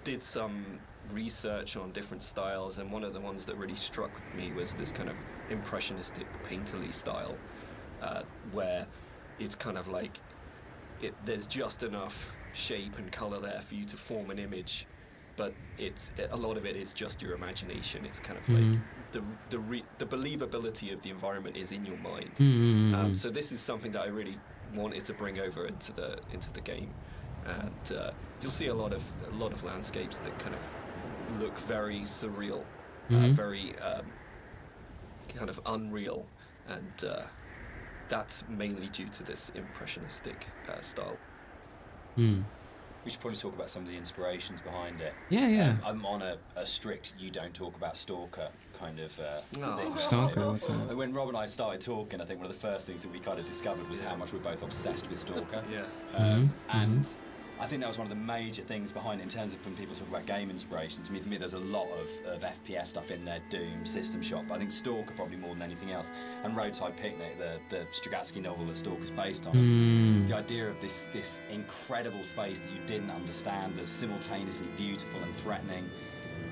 did some research on different styles, and one of the ones that really struck me was this kind of impressionistic painterly style, where it's kind of like there's just enough shape and color there for you to form an image, but a lot of it is just your imagination. It's kind of like the believability of the environment is in your mind. So this is something that I really wanted to bring over into the game, and you'll see a lot of landscapes that kind of look very surreal, very kind of unreal, and that's mainly due to this impressionistic style. We should probably talk about some of the inspirations behind it. Yeah. I'm on a strict you don't talk about Stalker kind of thing. Stalker, what's that? When Rob and I started talking, I think one of the first things that we kind of discovered was how much we're both obsessed with Stalker. And I think that was one of the major things behind it in terms of when people talk about game inspirations. I mean, for me, there's a lot of FPS stuff in there, Doom, System Shock, but I think Stalker probably more than anything else. And Roadside Picnic, the Strugatsky novel that Stalker's based on, the idea of this incredible space that you didn't understand, that's simultaneously beautiful and threatening.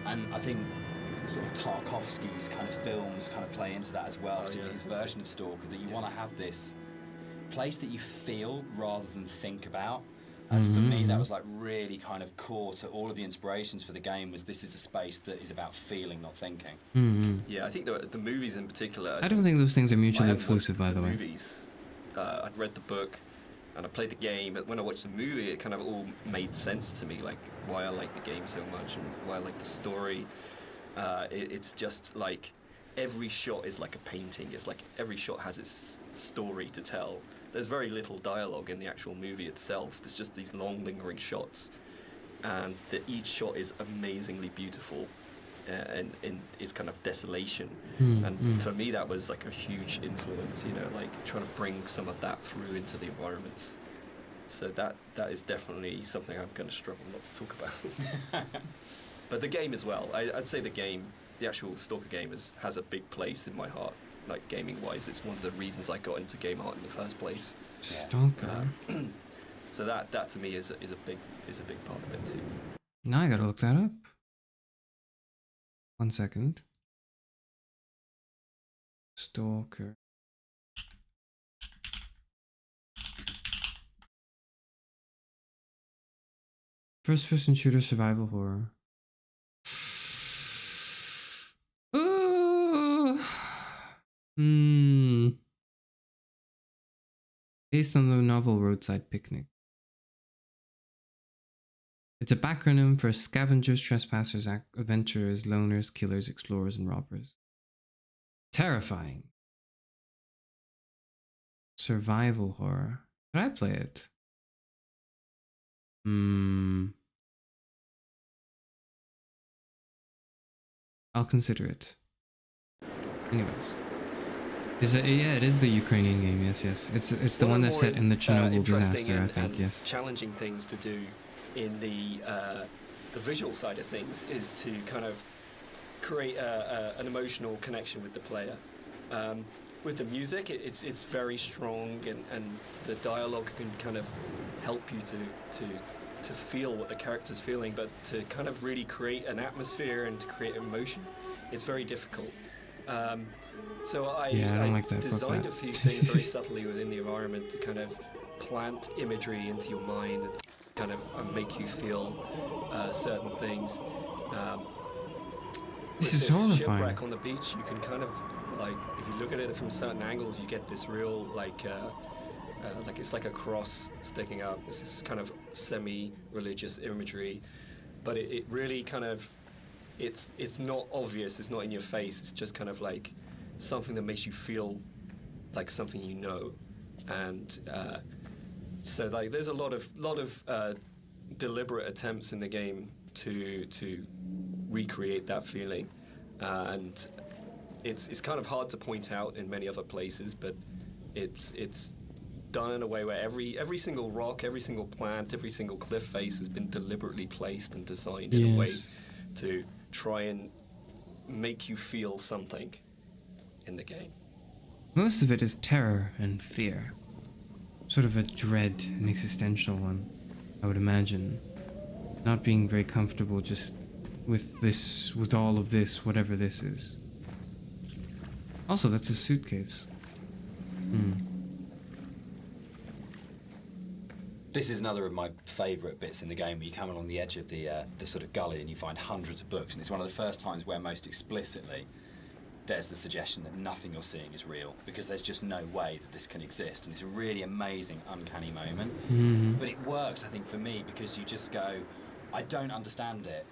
And I think sort of Tarkovsky's kind of films kind of play into that as well, particularly his version of Stalker, that you want to have this place that you feel rather than think about. And for me, that was like really kind of core to all of the inspirations for the game. Was this is a space that is about feeling, not thinking. Yeah, I think the movies in particular. I don't think those things are mutually exclusive, by the way. Movies. I'd read the book, and I played the game. But when I watched the movie, it kind of all made sense to me, like why I like the game so much and why I like the story. It's just like every shot is like a painting. It's like every shot has its story to tell. There's very little dialogue in the actual movie itself. There's just these long, lingering shots, and each shot is amazingly beautiful, and in its kind of desolation. And for me, that was like a huge influence. Like trying to bring some of that through into the environments. So that is definitely something I'm going to struggle not to talk about. But the game as well. I'd say the actual Stalker game has a big place in my heart. Like gaming-wise, it's one of the reasons I got into game art in the first place. Stalker. So that to me is a big part of it too. Now I gotta look that up. 1 second. Stalker. First-person shooter survival horror. Hmm. Based on the novel Roadside Picnic. It's a backronym for scavengers, trespassers, adventurers, loners, killers, explorers, and robbers. Terrifying. Survival horror. Should I play it? I'll consider it. Anyways. Is it? Yeah, it is the Ukrainian game. Yes, yes. It's the one that's set in the Chernobyl disaster, I think. Yes. Challenging things to do in the visual side of things is to kind of create an emotional connection with the player. With the music, it's very strong, and the dialogue can kind of help you to feel what the character's feeling, but to kind of really create an atmosphere and to create emotion, it's very difficult. So I designed a few things very subtly within the environment to kind of plant imagery into your mind and kind of make you feel certain things. This is horrifying. Shipwreck on the beach, you can kind of, like, if you look at it from certain angles, you get this real, like it's like a cross sticking up. It's this kind of semi-religious imagery, but it really kind of, it's not obvious, it's not in your face, it's just kind of like something that makes you feel like something you know. And so like there's a lot of deliberate attempts in the game to recreate that feeling, and it's kind of hard to point out in many other places, but it's done in a way where every single rock, every single plant, every single cliff face has been deliberately placed and designed in a way to try and make you feel something in the game. Most of it is terror and fear. Sort of a dread, an existential one, I would imagine. Not being very comfortable just with this, with all of this, whatever this is. Also, that's a suitcase. This is another of my favourite bits in the game, where you come along the edge of the sort of gully and you find hundreds of books, and it's one of the first times where most explicitly there's the suggestion that nothing you're seeing is real, because there's just no way that this can exist, and it's a really amazing, uncanny moment. But it works, I think, for me, because you just go, I don't understand it,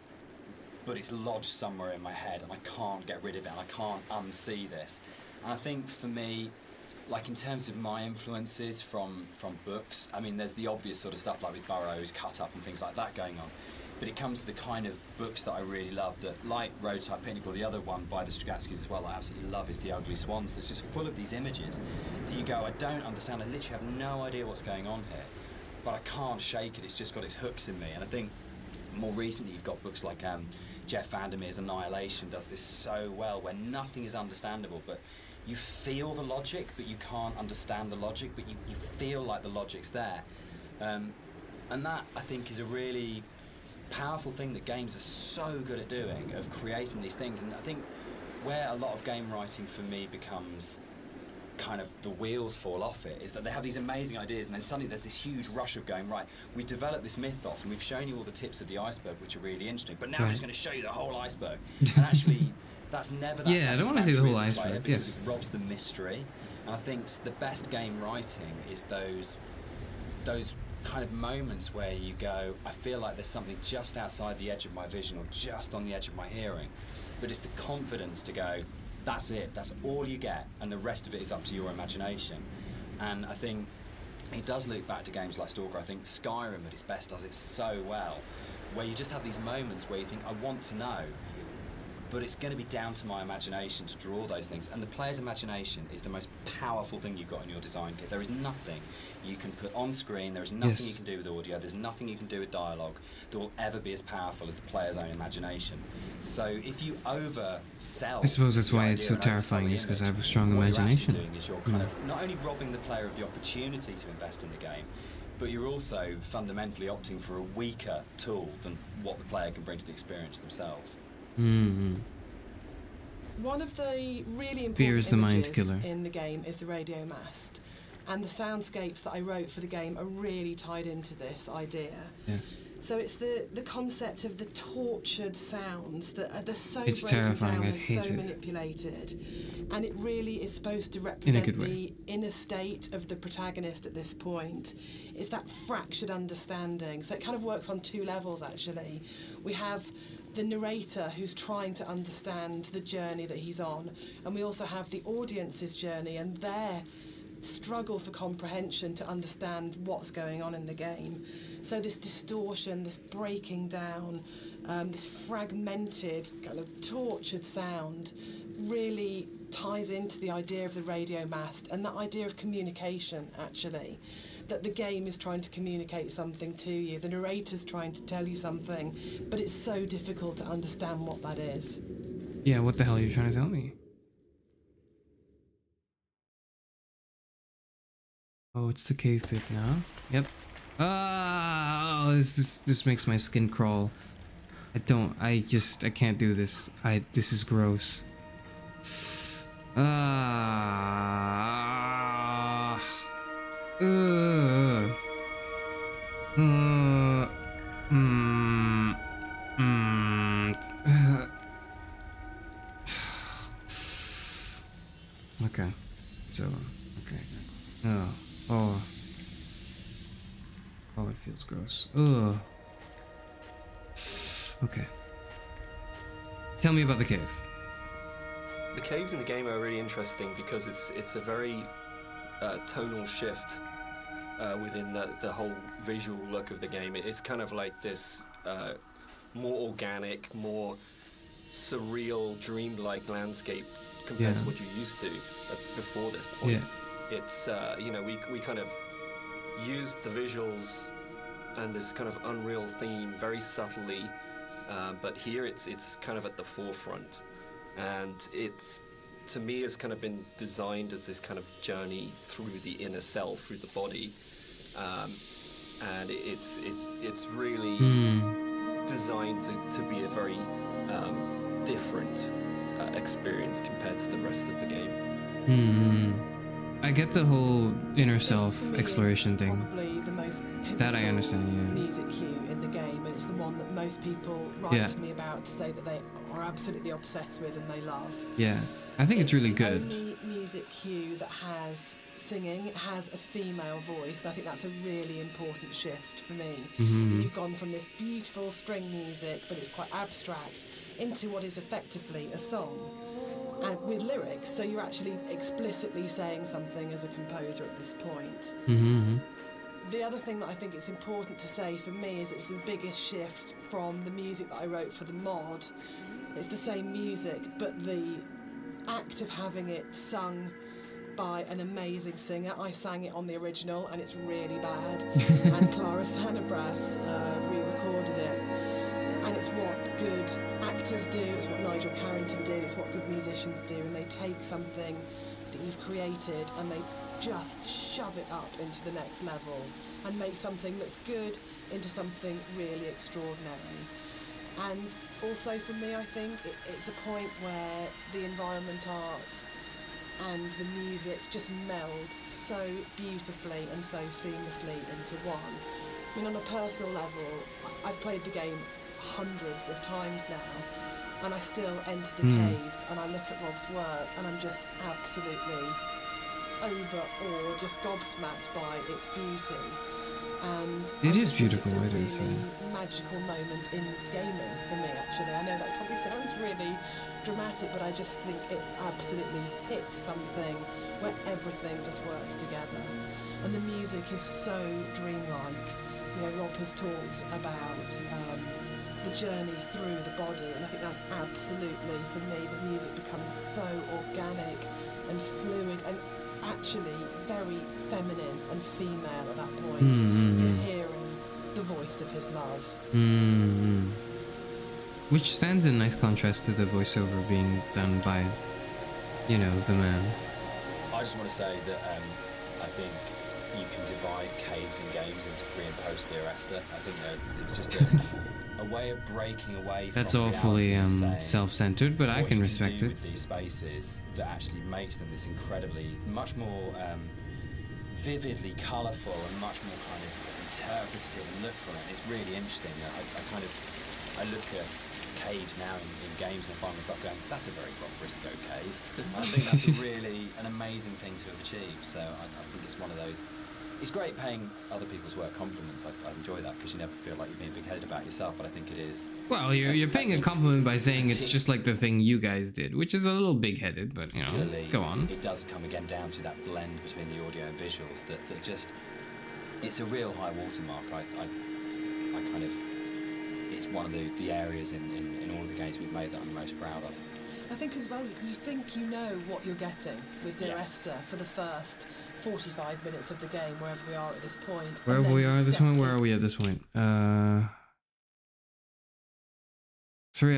but it's lodged somewhere in my head, and I can't get rid of it, and I can't unsee this. And I think for me, like in terms of my influences from books, I mean, there's the obvious sort of stuff like with Burroughs, Cut Up and things like that going on. But it comes to the kind of books that I really love, that, like Roadside Picnic, or the other one by the Strugatskys as well, I absolutely love, is The Ugly Swans. That's just full of these images that you go, I don't understand, I literally have no idea what's going on here, but I can't shake it, it's just got its hooks in me. And I think more recently you've got books like Jeff Vandermeer's Annihilation does this so well, where nothing is understandable, but you feel the logic, but you can't understand the logic, but you feel like the logic's there. And that, I think, is a really powerful thing that games are so good at doing, of creating these things. And I think where a lot of game writing for me becomes kind of the wheels fall off it, is that they have these amazing ideas, and then suddenly there's this huge rush of going, right, we've developed this mythos and we've shown you all the tips of the iceberg, which are really interesting, but now I'm just going to show you the whole iceberg. And actually, that's never that I don't want to see the whole iceberg, because it robs the mystery. And I think the best game writing is those kind of moments where you go, I feel like there's something just outside the edge of my vision, or just on the edge of my hearing, but it's the confidence to go, that's it, that's all you get, and the rest of it is up to your imagination. And I think it does loop back to games like Stalker. I think Skyrim at its best does it so well, where you just have these moments where you think, I want to know, but it's going to be down to my imagination to draw those things. And the player's imagination is the most powerful thing you've got in your design kit. There is nothing you can put on screen, there is nothing you can do with audio, there's nothing you can do with dialogue that will ever be as powerful as the player's own imagination. So if you oversell, I suppose that's why it's so terrifying, is because I have a strong imagination. What you're actually doing is you're kind of not only robbing the player of the opportunity to invest in the game, but you're also fundamentally opting for a weaker tool than what the player can bring to the experience themselves. One of the really important Fear is the mind images killer. in the game is the radio mast. And the soundscapes that I wrote for the game are really tied into this idea. Yes. So it's the concept of the tortured sounds that they're so It's broken terrifying. down, I they're hate so it. manipulated. And it really is supposed to In a represent good way. the inner state of the protagonist at this point. It's that fractured understanding. So it kind of works on two levels, actually. We have the narrator who's trying to understand the journey that he's on, and we also have the audience's journey and their struggle for comprehension to understand what's going on in the game. So this distortion, this breaking down, this fragmented, kind of tortured sound really ties into the idea of the radio mast and that idea of communication, actually. That the game is trying to communicate something to you, the narrator's trying to tell you something, but it's so difficult to understand what that is. Yeah, what the hell are you trying to tell me? Oh, it's the cave pit now. Yep. Ah, this makes my skin crawl. I can't do this. This is gross. Ah. Okay. So, okay. Oh, it feels gross. Ugh. Okay. Tell me about the cave. The caves in the game are really interesting because it's a very tonal shift within the whole visual look of the game. It's kind of like this more organic, more surreal, dreamlike landscape compared to what you're used to before this point. Yeah. It's we kind of used the visuals and this kind of unreal theme very subtly, but here it's kind of at the forefront, and it's, to me, has kind of been designed as this kind of journey through the inner self, through the body, and it's really designed to be a very different experience compared to the rest of the game. I get the whole inner self exploration thing. Probably the most that I understand. Yeah. Music cue in the game, and it's the one that most people write to me about to say that they are absolutely obsessed with and they love. Yeah, I think it's really good. It's the only music cue that has singing. It has a female voice, and I think that's a really important shift for me. You've gone from this beautiful string music, but it's quite abstract, into what is effectively a song. And with lyrics, so you're actually explicitly saying something as a composer at this point. The other thing that I think it's important to say for me is it's the biggest shift from the music that I wrote for the mod. It's the same music, but the act of having it sung by an amazing singer. I sang it on the original, and it's really bad. And Clara Sanabras re-recorded it. And it's what good actors do, it's what Nigel Carrington did, it's what good musicians do, and they take something that you've created and they just shove it up into the next level and make something that's good into something really extraordinary. And also for me, I think it's a point where the environment art and the music just meld so beautifully and so seamlessly into one. I mean, on a personal level, I've played the game hundreds of times now, and I still enter the caves and I look at Rob's work and I'm just absolutely overawed, just gobsmacked by its beauty. And it is beautiful. It's a it is really magical moment in gaming for me, actually. I know that probably sounds really dramatic, but I just think it absolutely hits something where everything just works together. And the music is so dreamlike. You know, Rob has talked about the journey through the body, and I think that's absolutely, for me, the music becomes so organic and fluid and actually very feminine and female at that point. You're hearing the voice of his love. Which stands in nice contrast to the voiceover being done by, you know, the man. I just want to say that I think you can divide caves and games into pre and post Dear Esther. I think that it's just a way of breaking away from That's awfully reality, self-centered, but I can respect it. With these spaces that actually makes them this incredibly much more vividly colourful and much more kind of interpretive and look for it. It's really interesting. I look at caves now in games and I find myself going, that's a very Rob Briscoe cave. I think that's an amazing thing to have achieved. So I think it's one of those. It's great paying other people's work compliments. I enjoy that because you never feel like you're being big-headed about yourself, but I think it is. Well, you're paying a compliment by saying it's just like the thing you guys did, which is a little big-headed, but, you know, go on. It does come again down to that blend between the audio and visuals that just, it's a real high watermark. I kind of, it's one of the areas in all the games we've made that I'm most proud of. I think as well, you think you know what you're getting with Dear Yes. Esther for the first 45 minutes of the game, wherever we are at this point. Wherever we are at this point, where are we at this point? 3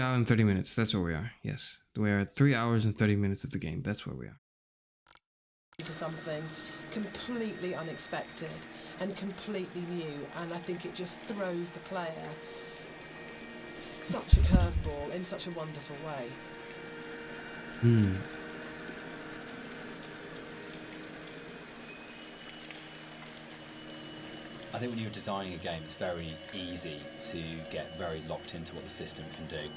hours and 30 minutes, that's where we are, yes. We are at 3 hours and 30 minutes of the game, that's where we are. To something completely unexpected and completely new, and I think it just throws the player such a curveball in such a wonderful way. I think when you're designing a game, it's very easy to get very locked into what the system can do.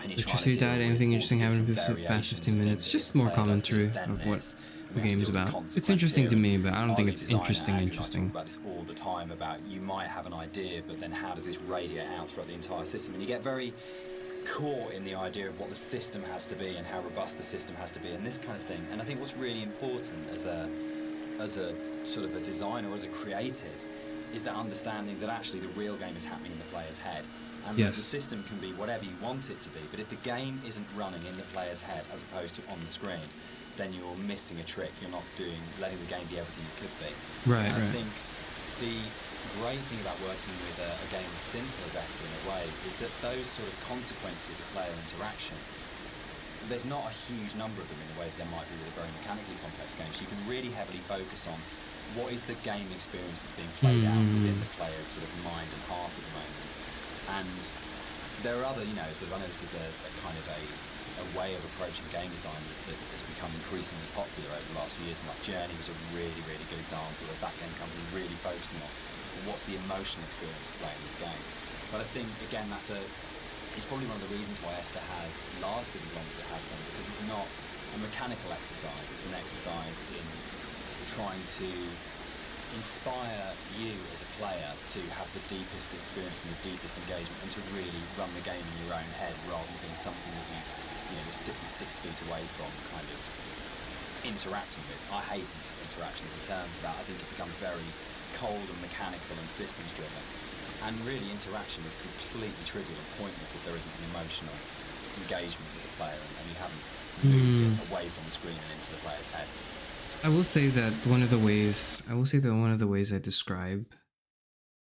And Electricity died, anything interesting happened in the past 15 minutes? Just more commentary of what the game is about. It's interesting to me, but I don't think it's interesting. I talk about this all the time about you might have an idea, but then how does this radiate out throughout the entire system? And you get very caught in the idea of what the system has to be and how robust the system has to be and this kind of thing. And I think what's really important as a sort of a designer, as a creative, is that understanding that actually the real game is happening in the player's head. And that the system can be whatever you want it to be, but if the game isn't running in the player's head as opposed to on the screen, then you're missing a trick. You're not letting the game be everything it could be. Right, I think the great thing about working with a game as simple as Esther in a way is that those sort of consequences of player interaction, there's not a huge number of them in a way that there might be with a very mechanically complex game. So you can really heavily focus on what is the game experience that's being played out within the player's sort of mind and heart at the moment. And there are other, sort of, I know this is a kind of a way of approaching game design that has become increasingly popular over the last few years, and like Journey was a really, really good example of that game company really focusing on what's the emotional experience of playing this game. But I think, again, it's probably one of the reasons why Esther has lasted as long as it has done, because it's not a mechanical exercise, it's an exercise in trying to inspire you as a player to have the deepest experience and the deepest engagement and to really run the game in your own head rather than being something that you're sitting 6 feet away from kind of interacting with. I hate interactions in terms of that. I think it becomes very cold and mechanical and systems driven. And really interaction is completely trivial and pointless if there isn't an emotional engagement with the player and you haven't moved it away from the screen and into the player's head. I will say that one of the ways I describe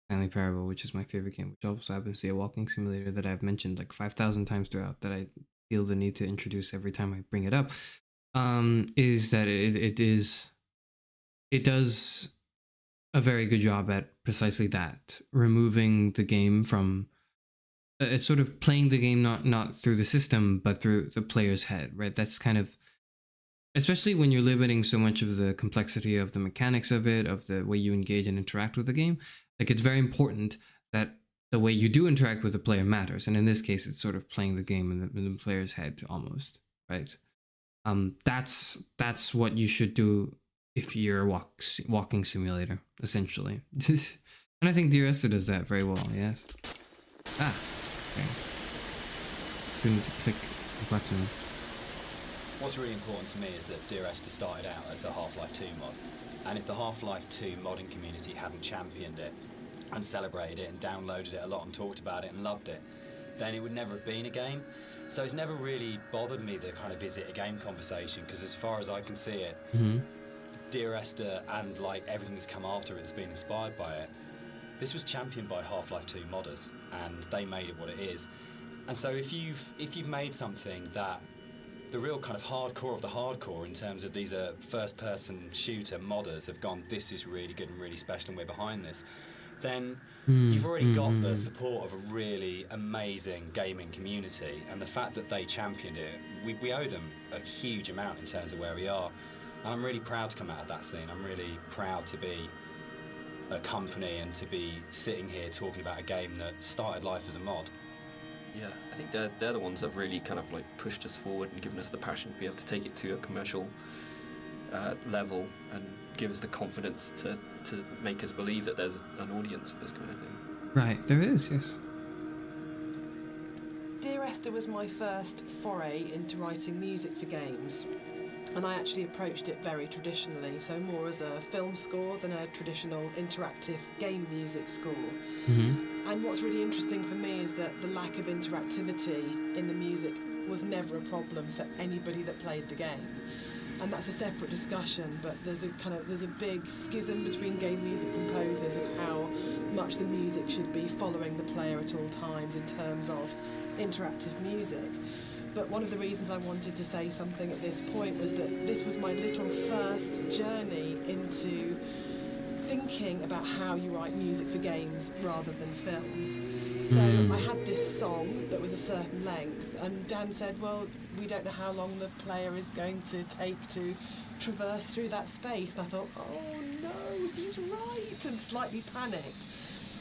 Stanley Parable, which is my favorite game, which also happens to be a walking simulator that I've mentioned like 5,000 times throughout, that I feel the need to introduce every time I bring it up, is that it does a very good job at precisely that, removing the game from it's sort of playing the game not through the system but through the player's head, right? That's kind of, especially when you're limiting so much of the complexity of the mechanics of it, of the way you engage and interact with the game. Like, it's very important that the way you do interact with the player matters, and in this case it's sort of playing the game in the player's head almost, right? That's what you should do if you're a walking simulator, essentially. And I think Dear Esther does that very well, yes. Okay. Couldn't click the button. What's really important to me is that Dear Esther started out as a Half-Life 2 mod, and if the Half-Life 2 modding community hadn't championed it and celebrated it and downloaded it a lot and talked about it and loved it, then it would never have been a game. So it's never really bothered me, the kind of is it a game conversation, because as far as I can see it, Dear Esther and like everything that's come after it that's been inspired by it, this was championed by Half-Life 2 modders, and they made it what it is. And so if you've made something that the real kind of hardcore of the hardcore in terms of these are first-person shooter modders have gone, this is really good and really special and we're behind this, then you've already got the support of a really amazing gaming community, and the fact that they championed it, we owe them a huge amount in terms of where we are. And I'm really proud to come out of that scene. I'm really proud to be a company and to be sitting here talking about a game that started life as a mod. Yeah, I think they're the ones that have really kind of like pushed us forward and given us the passion to be able to take it to a commercial level and give us the confidence to make us believe that there's an audience for this kind of thing. Right, there is, yes. Dear Esther was my first foray into writing music for games. And I actually approached it very traditionally, so more as a film score than a traditional interactive game music score. Mm-hmm. And what's really interesting for me is that the lack of interactivity in the music was never a problem for anybody that played the game. And that's a separate discussion, but there's a big schism between game music composers of how much the music should be following the player at all times in terms of interactive music. But one of the reasons I wanted to say something at this point was that this was my little first journey into thinking about how you write music for games rather than films. So I had this song that was a certain length, and Dan said, well, we don't know how long the player is going to take to traverse through that space. And I thought, oh no, he's right, and slightly panicked.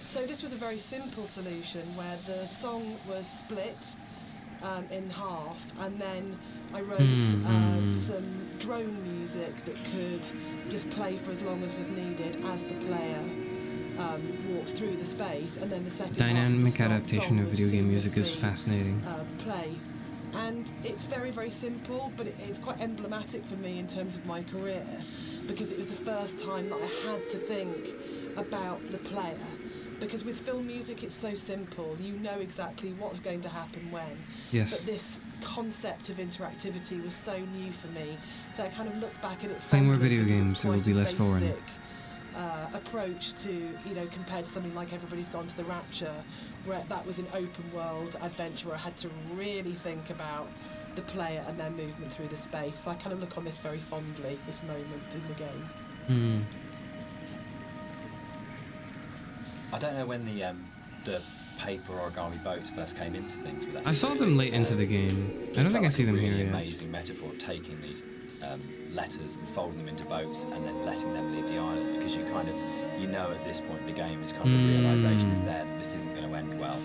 So this was a very simple solution where the song was split in half, and then I wrote some drone music that could just play for as long as was needed as the player walked through the space, and then the second dynamic half adaptation of video game music is fascinating. Play. And it's very, very simple, but it's quite emblematic for me in terms of my career, because it was the first time that I had to think about the player. Because with film music, it's so simple. You know exactly what's going to happen when. Yes. But this concept of interactivity was so new for me. So I kind of look back at it. Play more video games, it will be less foreign. Approach to, compared to something like Everybody's Gone to the Rapture, where that was an open world adventure where I had to really think about the player and their movement through the space. So I kind of look on this very fondly, this moment in the game. I don't know when the paper origami boats first came into things. I saw them late into the game. I don't think I see them here yet. Amazing metaphor of taking these letters and folding them into boats and then letting them leave the island, because you know at this point in the game is kind of the realization is there that this isn't going to end well,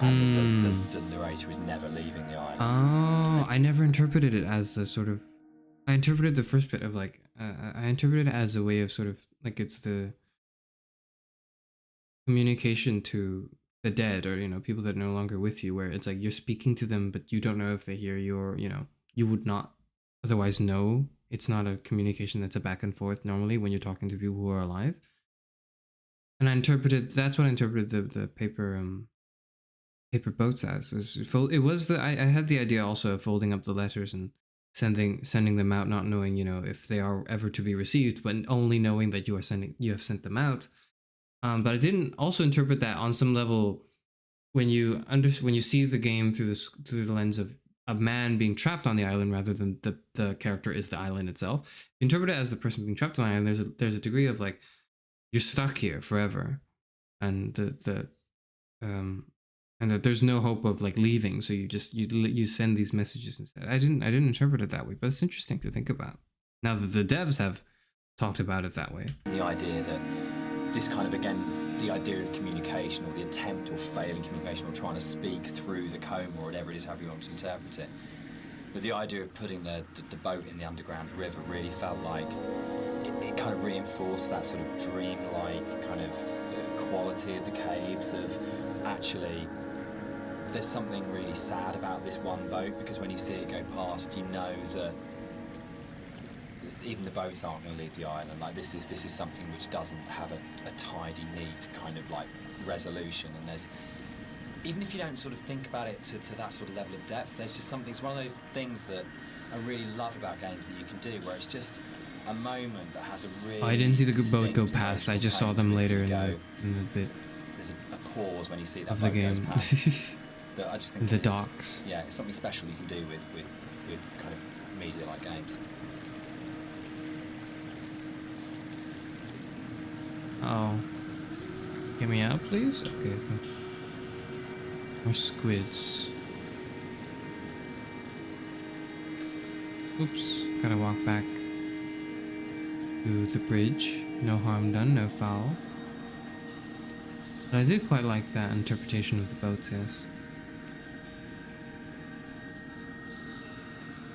and the narrator is never leaving the island. Oh, I never interpreted it as a sort of. I interpreted the first bit of like. I interpreted it as a way of sort of like it's the communication to the dead, or people that are no longer with you, where it's like you're speaking to them but you don't know if they hear you, or you would not otherwise know. It's not a communication that's a back and forth normally when you're talking to people who are alive. And that's what I interpreted the paper boats as. I had the idea also of folding up the letters and sending them out, not knowing if they are ever to be received, but only knowing that you have sent them out. But I didn't also interpret that on some level when you see the game through the lens of a man being trapped on the island rather than the character is the island itself. You interpret it as the person being trapped on the island. There's a degree of like you're stuck here forever, and and that there's no hope of like leaving. So you send these messages instead. I didn't interpret it that way, but it's interesting to think about now that the devs have talked about it that way. The idea that this kind of, again, the idea of communication, or the attempt or failing communication, or trying to speak through the coma, or whatever it is, however you want to interpret it. But the idea of putting the boat in the underground river really felt like it kind of reinforced that sort of dreamlike kind of quality of the caves, of actually there's something really sad about this one boat, because when you see it go past, you know that even the boats aren't going to leave the island. Like this is something which doesn't have a tidy, neat kind of like resolution. And there's, even if you don't sort of think about it to that sort of level of depth, there's just something. It's one of those things that I really love about games that you can do, where it's just a moment that has a really. I didn't see the boat go past. I just saw them later in the bit. There's a pause when you see that of boat the game. goes past. That I just think the docks. Yeah, it's something special you can do with kind of media like games. Oh. Get me out, please? Okay. More squids. Oops. Gotta walk back. to the bridge. No harm done, no foul. But I do quite like that interpretation of the boats, yes.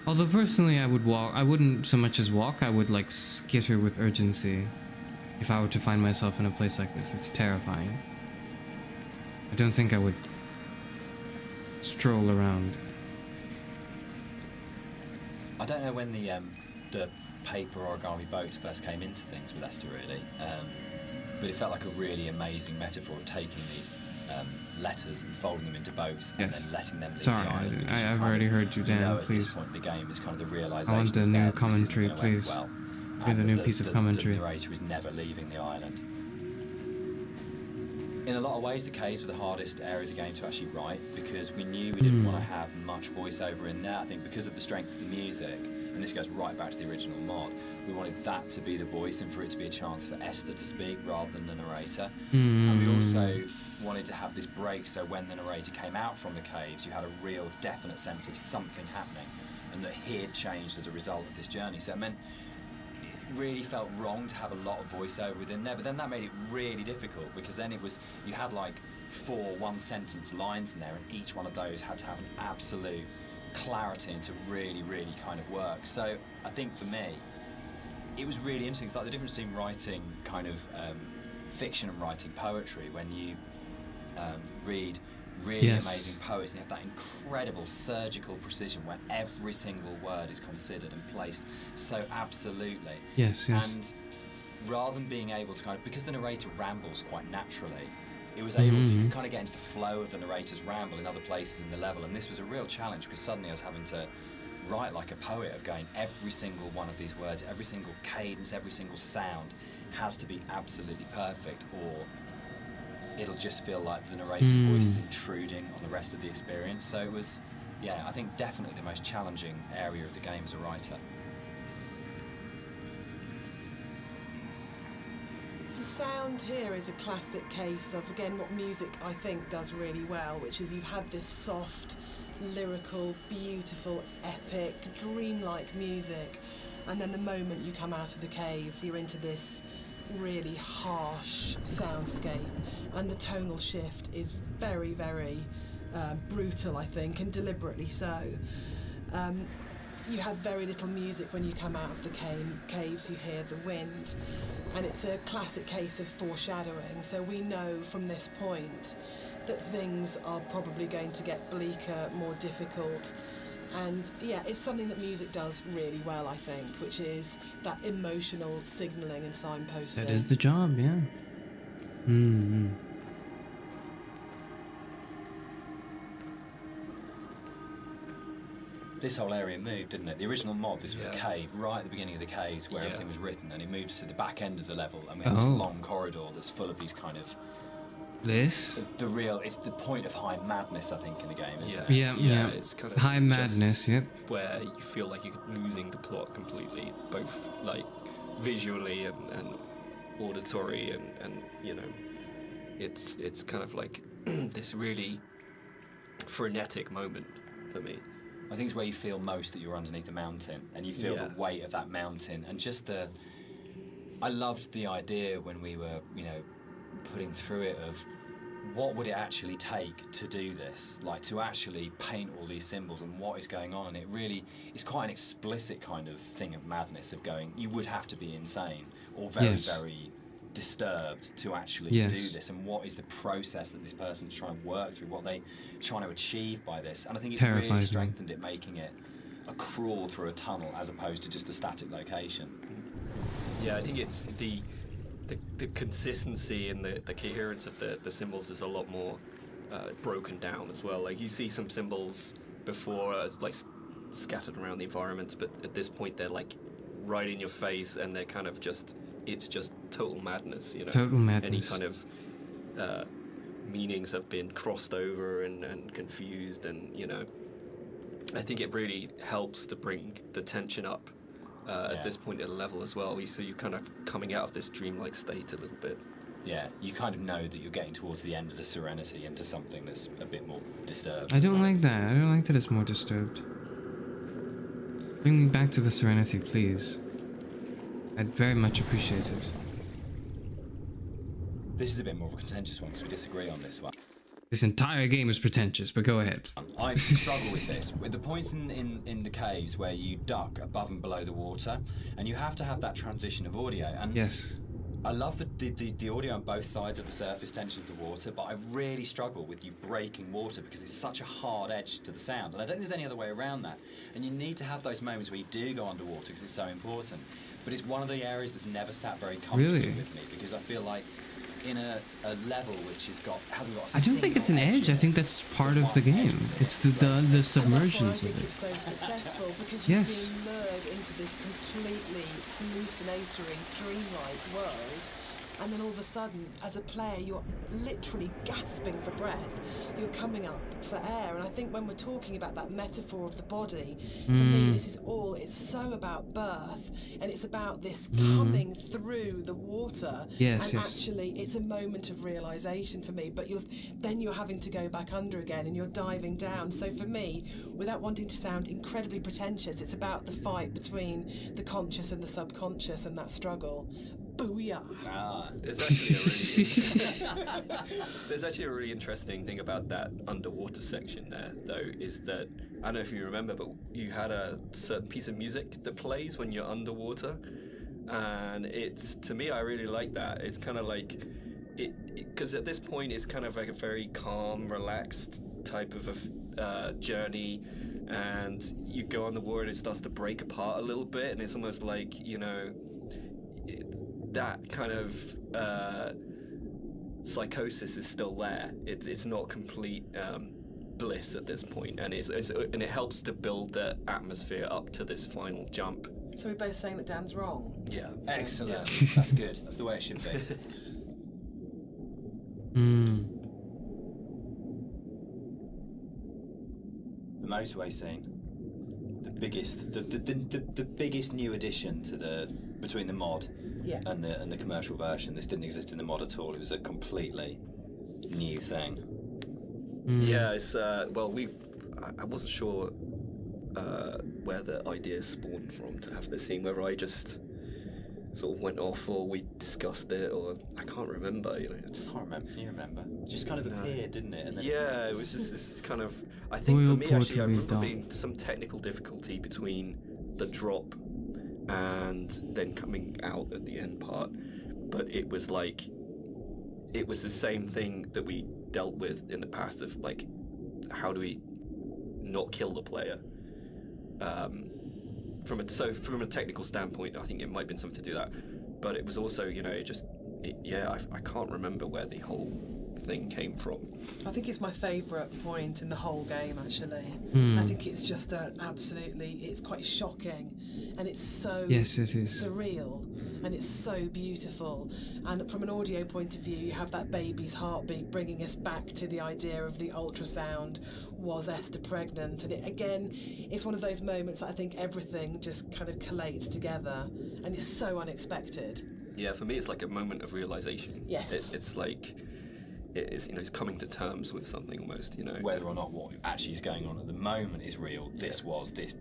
Although personally I wouldn't so much as walk, I would like skitter with urgency if I were to find myself in a place like this. It's terrifying. I don't think I would stroll around. I don't know when the paper origami boats first came into things with Esther, really, but it felt like a really amazing metaphor of taking these letters and folding them into boats and then letting them leave the island. I've already heard you, Dan. At please. this point in the game, is kind of the realization. I want the new commentary, please. Give the new piece of commentary. The narrator is never leaving the island. In a lot of ways, the caves were the hardest area of the game to actually write because we knew we didn't want to have much voiceover in there. I think because of the strength of the music, and this goes right back to the original mod, we wanted that to be the voice and for it to be a chance for Esther to speak rather than the narrator. And we also wanted to have this break so when the narrator came out from the caves, you had a real definite sense of something happening and that he had changed as a result of this journey. So it meant it really felt wrong to have a lot of voiceover within there, but then that made it really difficult because then you had like 4 one-sentence lines in there and each one of those had to have an absolute clarity and to really, really kind of work. So I think for me, it was really interesting. It's like the difference between writing kind of fiction and writing poetry. When you read really amazing poets and you have that incredible surgical precision where every single word is considered and placed so absolutely. Yes. And rather than being able to kind of, because the narrator rambles quite naturally, it was able to kind of get into the flow of the narrator's ramble in other places in the level, and this was a real challenge because suddenly I was having to write like a poet of going every single one of these words, every single cadence, every single sound has to be absolutely perfect or it'll just feel like the narrator's voice is intruding on the rest of the experience. So it was, I think definitely the most challenging area of the game as a writer. The sound here is a classic case of, again, what music I think does really well, which is you've had this soft, lyrical, beautiful, epic, dreamlike music, and then the moment you come out of the caves, you're into this really harsh soundscape, and the tonal shift is very, very brutal, I think, and deliberately so. You have very little music when you come out of the caves. You hear the wind, and it's a classic case of foreshadowing. So we know from this point that things are probably going to get bleaker, more difficult. And it's something that music does really well, I think, which is that emotional signalling and signposting. That is the job, yeah. This whole area moved, didn't it? The original mod, this was a cave right at the beginning of the caves where everything was written, and it moved to the back end of the level, and we have this long corridor that's full of these kind of... It's the point of high madness, I think, in the game, isn't it? Yeah. It's kind of high madness, where you feel like you're losing the plot completely, both like visually and auditory, and you know, it's kind of like this really frenetic moment for me. I think it's where you feel most that you're underneath a mountain, and you feel the weight of that mountain, and just I loved the idea when we were, putting through it of what would it actually take to do this, like to actually paint all these symbols and what is going on, and it really is quite an explicit kind of thing of madness of going, you would have to be insane or very, very disturbed to actually do this, and what is the process that this person's trying to work through, what they're trying to achieve by this. And I think it really strengthened it, making it a crawl through a tunnel as opposed to just a static location. I think it's the consistency and the coherence of the symbols is a lot more broken down as well. Like you see some symbols before like scattered around the environments, but at this point they're like right in your face, and they're kind of it's just total madness, Total madness. Any kind of meanings have been crossed over and confused, and I think it really helps to bring the tension up at this point in the level as well. So you're kind of coming out of this dreamlike state a little bit. Yeah, you kind of know that you're getting towards the end of the serenity into something that's a bit more disturbed. I don't like that. I don't like that it's more disturbed. Bring me back to the serenity, please. I'd very much appreciate it. This is a bit more of a contentious one because we disagree on this one. This entire game is pretentious, but go ahead. I struggle with this. With the points in the caves where you duck above and below the water, and you have to have that transition of audio. And yes. I love the audio on both sides of the surface tension of the water, but I really struggle with you breaking water because it's such a hard edge to the sound. And I don't think there's any other way around that. And you need to have those moments where you do go underwater because it's so important. But it's one of the areas that's never sat very comfortably with me because I feel like in a level which hasn't got a I don't think it's an edge. I think that's part of the game. It's the submersions of it. It's so successful because yes. you've been lured into this completely hallucinatory, dreamlike world, and then all of a sudden, as a player, you're literally gasping for breath. You're coming up for air, and I think when we're talking about that metaphor of the body, for me, it's so about birth, and it's about this coming through the water. Yes, and actually, it's a moment of realization for me. But you're having to go back under again, and you're diving down. So for me, without wanting to sound incredibly pretentious, it's about the fight between the conscious and the subconscious, and that struggle. Booyah! There's actually a really interesting thing about that underwater section there, though, is that, I don't know if you remember, but you had a certain piece of music that plays when you're underwater, and to me, I really like that. It's kind of like, because at this point, it's kind of like a very calm, relaxed type of a journey, and you go on the water and it starts to break apart a little bit, and it's almost like, that kind of psychosis is still there. It's not complete bliss at this point, and and it helps to build the atmosphere up to this final jump. So we're both saying that Dan's wrong? Yeah. Excellent. Yeah. That's good. That's the way it should be. The motorway scene. The biggest new addition to between the mod and the commercial version. This didn't exist in the mod at all. It was a completely new thing. Yeah, it's I wasn't sure where the idea spawned from to have this scene, whether I just sort of went off or we discussed it, or I can't remember. I can't remember. Can you remember? It just kind of appeared, didn't it? And then it was just this kind of. I think for me, actually, I remember being some technical difficulty between the drop and then coming out at the end part, but it was the same thing that we dealt with in the past of like, how do we not kill the player? From a technical standpoint, I think it might have been something to do that, but it was also, I can't remember where the whole thing came from. I think it's my favourite point in the whole game, actually. I think it's just it's quite shocking, and it's so surreal, and it's so beautiful. And from an audio point of view, you have that baby's heartbeat bringing us back to the idea of the ultrasound. Was Esther pregnant? And it's one of those moments that I think everything just kind of collates together, and it's so unexpected. Yeah, for me, it's like a moment of realization. Yes. It's like, it's coming to terms with something almost, Whether or not what actually is going on at the moment is real, this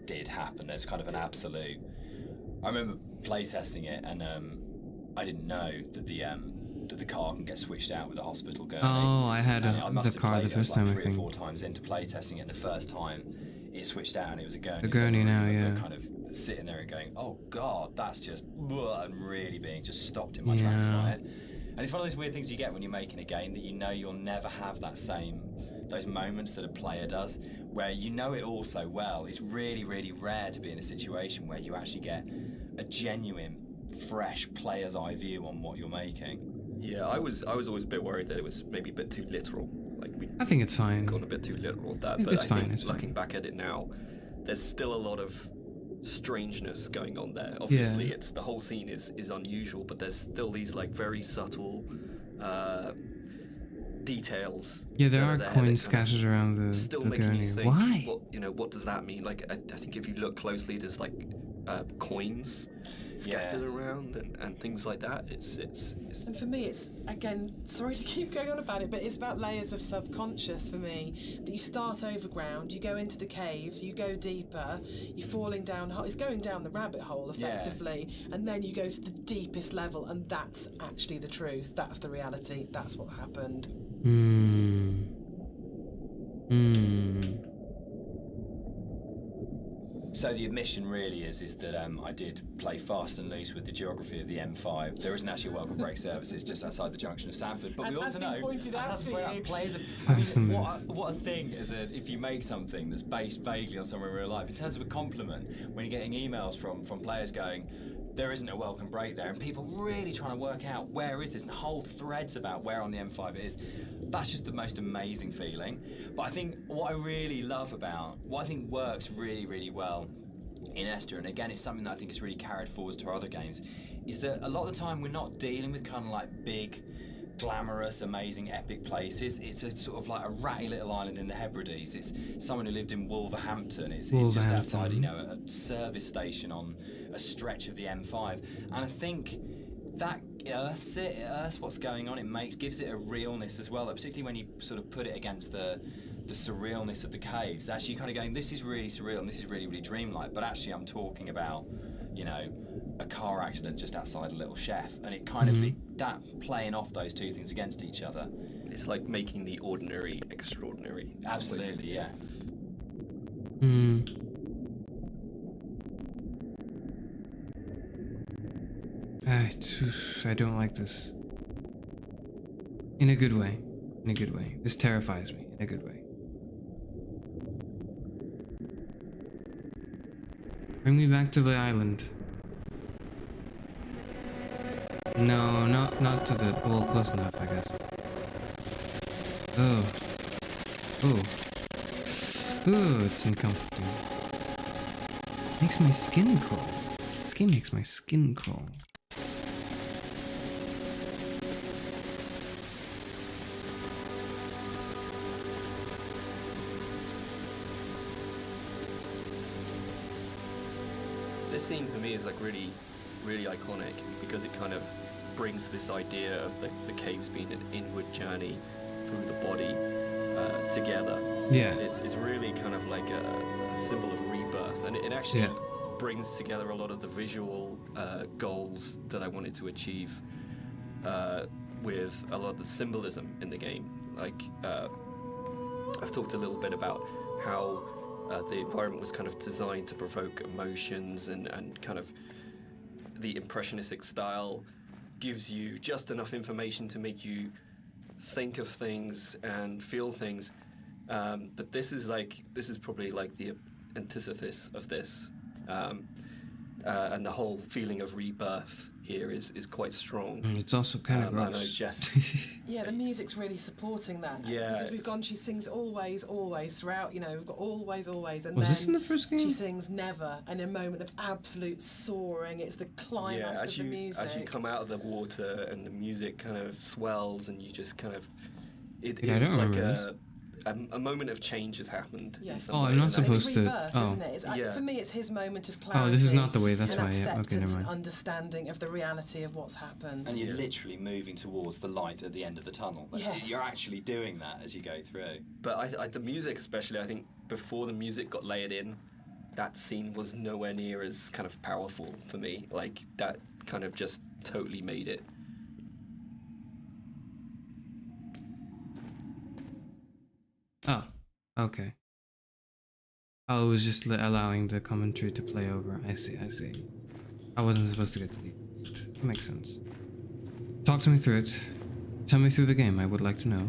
did happen. There's kind of an absolute. I remember playtesting it, and I didn't know that the car can get switched out with a hospital gurney. Oh, I had the car the first time, I think. 3 or 4 times into playtesting it. The first time it switched out and it was a gurney. The gurney now, kind of sitting there and going, oh God, that's just, and really being just stopped in my tracks by it. And it's one of those weird things you get when you're making a game that you'll never have those moments that a player does, where it all so well. It's really, really rare to be in a situation where you actually get a genuine, fresh player's eye view on what you're making. Yeah, I was always a bit worried that it was maybe a bit too literal. I think it's fine. Gone a bit too literal with that, but I think looking back at it now, there's still a lot of strangeness going on there. Obviously, it's the whole scene is unusual, but there's still these like very subtle details. Yeah, there are coins scattered around the making you think, why? What does that mean? Like, I think if you look closely, there's like coins. scattered around and things like that. It's And for me, it's, again, sorry to keep going on about it, but it's about layers of subconscious for me. That you start overground, you go into the caves, you go deeper, you're falling down, it's going down the rabbit hole effectively, and then you go to the deepest level, and that's actually the truth, that's the reality, that's what happened. So the admission really is that I did play fast and loose with the geography of the M5. There isn't actually a welcome break service. It's just outside the junction of Sanford. But As we also know, pointed out to you. players. What a thing is if you make something that's based vaguely on somewhere in real life. In terms of a compliment, when you're getting emails from players going, there isn't a welcome break there, and people really trying to work out where is this, and whole threads about where on the M5 it is. That's just the most amazing feeling. But I think what I really love about, what I think works really, really well in Esther, and again it's something that I think is really carried forward to our other games, is that a lot of the time we're not dealing with kind of like big, glamorous, amazing, epic places. It's a sort of like a ratty little island in the Hebrides. It's someone who lived in Wolverhampton. It's just outside, you know, a service station on a stretch of the M5. And I think that earths what's going on. It gives it a realness as well, particularly when you sort of put it against the surrealness of the caves. Actually, kind of going, this is really surreal and this is really, really dreamlike. But actually, I'm talking about, you know, a car accident just outside a little chef, and it kind of that playing off those two things against each other. It's like making the ordinary extraordinary. Absolutely, yeah. I don't like this. In a good way. In a good way. This terrifies me in a good way. Bring me back to the island. No, not to the... Well, close enough, I guess. Oh. It's uncomfortable. Makes my skin crawl. This game makes my skin crawl. This scene for me is like really, really iconic because it kind of brings this idea of the caves being an inward journey through the body together. Yeah. It's really kind of like a symbol of rebirth, and it actually brings together a lot of the visual goals that I wanted to achieve with a lot of the symbolism in the game. Like, I've talked a little bit about how the environment was kind of designed to provoke emotions, and kind of the impressionistic style gives you just enough information to make you think of things and feel things. But this is probably like the antithesis of this. And the whole feeling of rebirth here is quite strong. It's also kind of gross. Yeah, the music's really supporting that. Yeah. Because we've gone, she sings always, always throughout, you know, we've got always, always, and was then this in the first game? She sings never, and in a moment of absolute soaring, it's the climax of the music. As you come out of the water and the music kind of swells, and you just kind of, it Yeah, is like a moment of change has happened. Yeah. In some Oh, way, I'm not and supposed it's to. rebirth, isn't it? For me, it's his moment of clarity. Oh, this is not the way. That's and why. Yeah. acceptance Okay, never and mind. understanding of the reality of what's happened. And you're literally moving towards the light at the end of the tunnel. Yes. You're actually doing that as you go through. But the music, especially, I think before the music got layered in, that scene was nowhere near as kind of powerful for me. Like, that kind of just totally made it. Oh, okay. Oh, it was just allowing the commentary to play over. I see. I wasn't supposed to get to the end. That makes sense. Talk to me through it. Tell me through the game. I would like to know.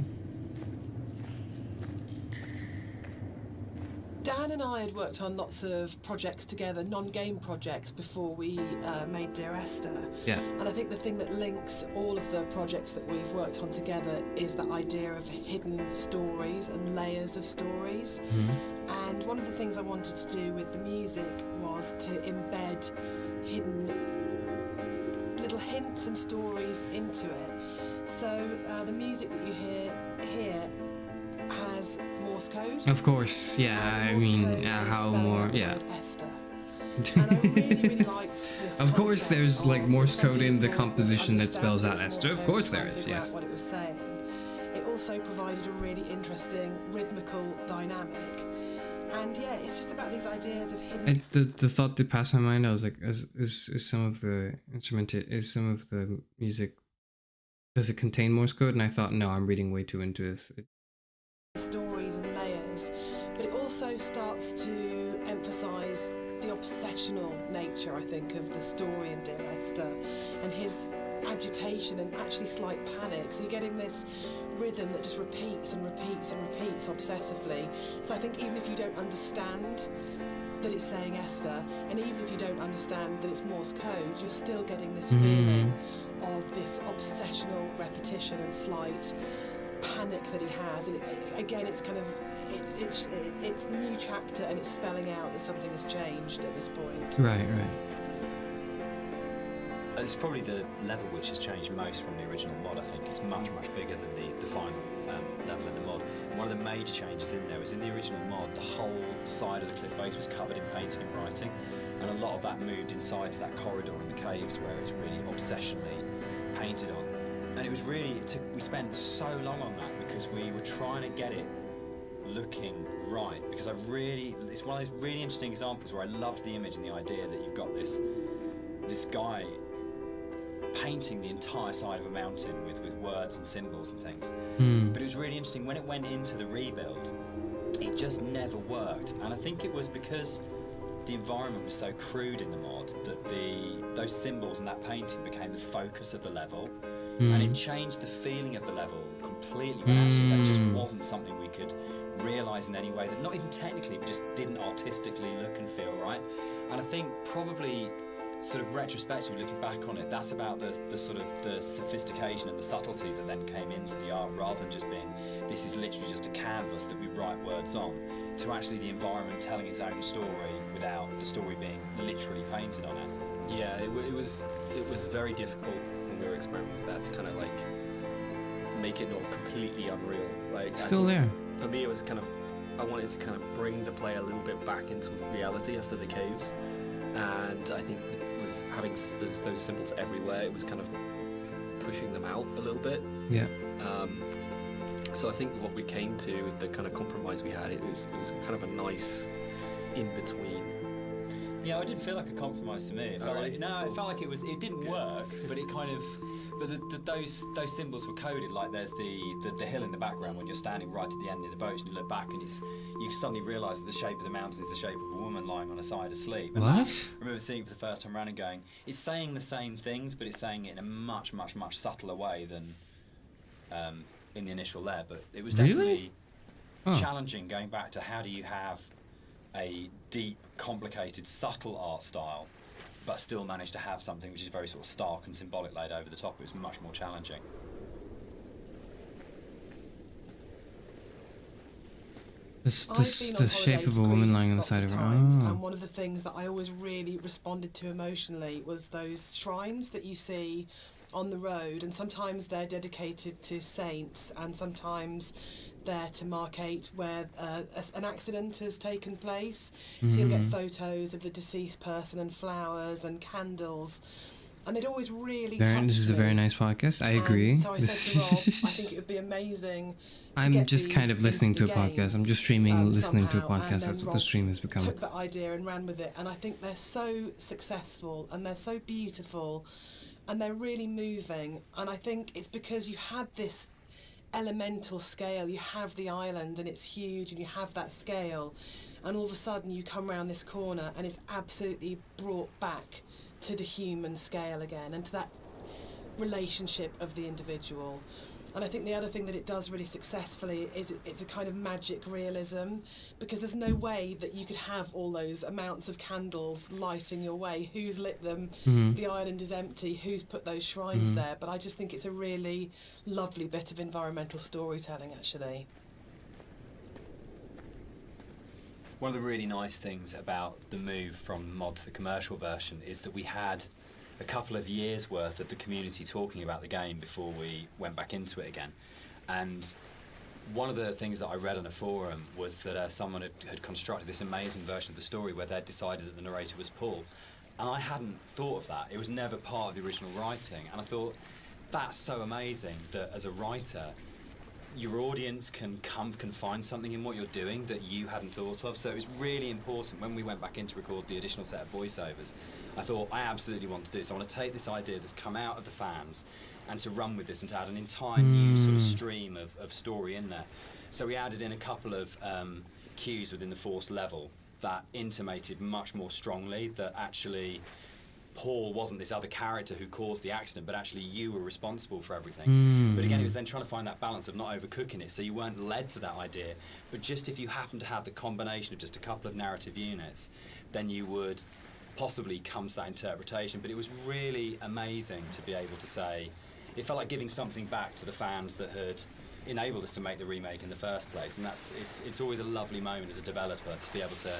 Dan and I had worked on lots of projects together, non-game projects, before we made Dear Esther. Yeah. And I think the thing that links all of the projects that we've worked on together is the idea of hidden stories and layers of stories. Mm-hmm. And one of the things I wanted to do with the music was to embed hidden little hints and stories into it. So the music that you hear here has Morse code. Of course, yeah. I Morse mean, code is how spelling more? out the Yeah. word Esther. And I really, really liked this. Of course, there's like Morse code in the people composition that spells out understand Esther. Morse Of code course and try there and is, figure out yes. what it was saying. It also provided a really interesting rhythmical dynamic. And yeah, it's just about these ideas of hidden. The thought that passed my mind, I was like, is some of the some of the music, does it contain Morse code? And I thought, no, I'm reading way too into this. Stories and layers, but it also starts to emphasise the obsessional nature, I think, of the story in Dear Esther, and his agitation and actually slight panic. So you're getting this rhythm that just repeats and repeats and repeats obsessively. So I think even if you don't understand that it's saying Esther, and even if you don't understand that it's Morse code, you're still getting this feeling of this obsessional repetition and slight panic that he has. And again, it's kind of it's the new chapter, and it's spelling out that something has changed at this point. Right. It's probably the level which has changed most from the original mod. I think it's much bigger than the final level in the mod. And one of the major changes in there was in the original mod, the whole side of the cliff face was covered in painting and writing, and a lot of that moved inside to that corridor in the caves where it's really obsessionally painted on. And it was really, we spent so long on that because we were trying to get it looking right, because it's one of those really interesting examples where I loved the image and the idea that you've got this guy painting the entire side of a mountain with words and symbols and things. But it was really interesting when it went into the rebuild, it just never worked. And I think it was because the environment was so crude in the mod that those symbols and that painting became the focus of the level. And it changed the feeling of the level completely, when actually that just wasn't something we could realise in any way, that not even technically, but just didn't artistically look and feel right. And I think probably sort of retrospectively looking back on it, that's about the sort of the sophistication and the subtlety that then came into the art, rather than just being, this is literally just a canvas that we write words on, to actually the environment telling its own story without the story being literally painted on it. Yeah, it was very difficult when we were experimenting with that to kind of like make it not completely unreal. Like, It's still there. For me, it was kind of, I wanted to kind of bring the player a little bit back into reality after the caves, and I think with having those symbols everywhere, it was kind of pushing them out a little bit. Yeah. So I think what we came to, the kind of compromise we had, it was kind of a nice in between. Yeah, it didn't feel like a compromise to me. It felt like, no, it felt like it didn't work, but it kind of, but those symbols were coded, like there's the hill in the background when you're standing right at the end of the boat and you look back and you suddenly realise that the shape of the mountain is the shape of a woman lying on a side asleep. And What? I remember seeing it for the first time around and going, it's saying the same things, but it's saying it in a much subtler way than in the initial layer. But it was definitely challenging, going back to how do you have a deep, complicated, subtle art style, but still manage to have something which is very sort of stark and symbolic laid over the top. It was much more challenging. The shape of a woman lying on the side of her. And one of the things that I always really responded to emotionally was those shrines that you see on the road, and sometimes they're dedicated to saints, and sometimes they're to markate where an accident has taken place. So you'll get photos of the deceased person and flowers and candles, and they'd always really touched me. This is a very nice podcast. I agree. So I said to Rob, I think it would be amazing. I'm just kind of listening to a podcast. I'm just streaming, listening to a podcast. That's what the stream has become. Took that idea and ran with it, and I think they're so successful and they're so beautiful, and they're really moving. And I think it's because you had this elemental scale. You have the island and it's huge, and you have that scale, and all of a sudden you come around this corner and it's absolutely brought back to the human scale again, and to that relationship of the individual. And I think the other thing that it does really successfully is it's a kind of magic realism, because there's no way that you could have all those amounts of candles lighting your way. Who's lit them? The island is empty. Who's put those shrines there? But I just think it's a really lovely bit of environmental storytelling, actually. One of the really nice things about the move from mod to the commercial version is that we had a couple of years worth of the community talking about the game before we went back into it again. And one of the things that I read on a forum was that someone had constructed this amazing version of the story where they'd decided that the narrator was Paul. And I hadn't thought of that. It was never part of the original writing. And I thought, that's so amazing that as a writer, your audience can find something in what you're doing that you hadn't thought of. So it was really important when we went back in to record the additional set of voiceovers. I thought, I absolutely want to do this. I want to take this idea that's come out of the fans and to run with this and to add an entire new sort of stream of story in there. So we added in a couple of cues within the force level that intimated much more strongly that actually Paul wasn't this other character who caused the accident, but actually you were responsible for everything. But again, it was then trying to find that balance of not overcooking it, so you weren't led to that idea, but just if you happen to have the combination of just a couple of narrative units, then you would possibly come to that interpretation. But it was really amazing to be able to say, it felt like giving something back to the fans that had enabled us to make the remake in the first place, and it's always a lovely moment as a developer to be able to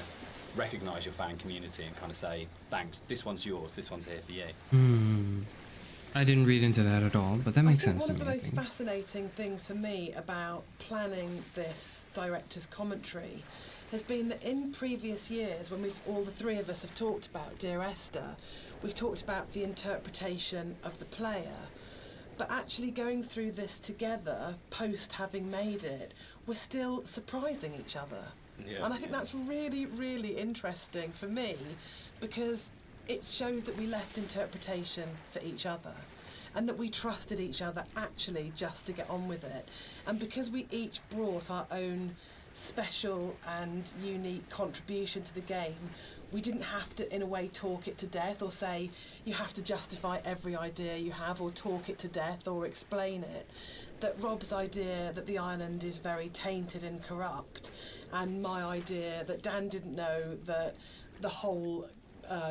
recognise your fan community and kind of say, thanks, this one's yours, this one's here for you. I didn't read into that at all, but that makes sense to me. One of the most fascinating things for me about planning this director's commentary has been that in previous years, when all the three of us have talked about Dear Esther, we've talked about the interpretation of the player. But actually going through this together, post having made it, we're still surprising each other. Yeah, and I think that's really, really interesting for me, because it shows that we left interpretation for each other and that we trusted each other actually just to get on with it. And because we each brought our own special and unique contribution to the game, we didn't have to, in a way, talk it to death or say you have to justify every idea you have or talk it to death or explain it. That Rob's idea that the island is very tainted and corrupt, and my idea that Dan didn't know that the whole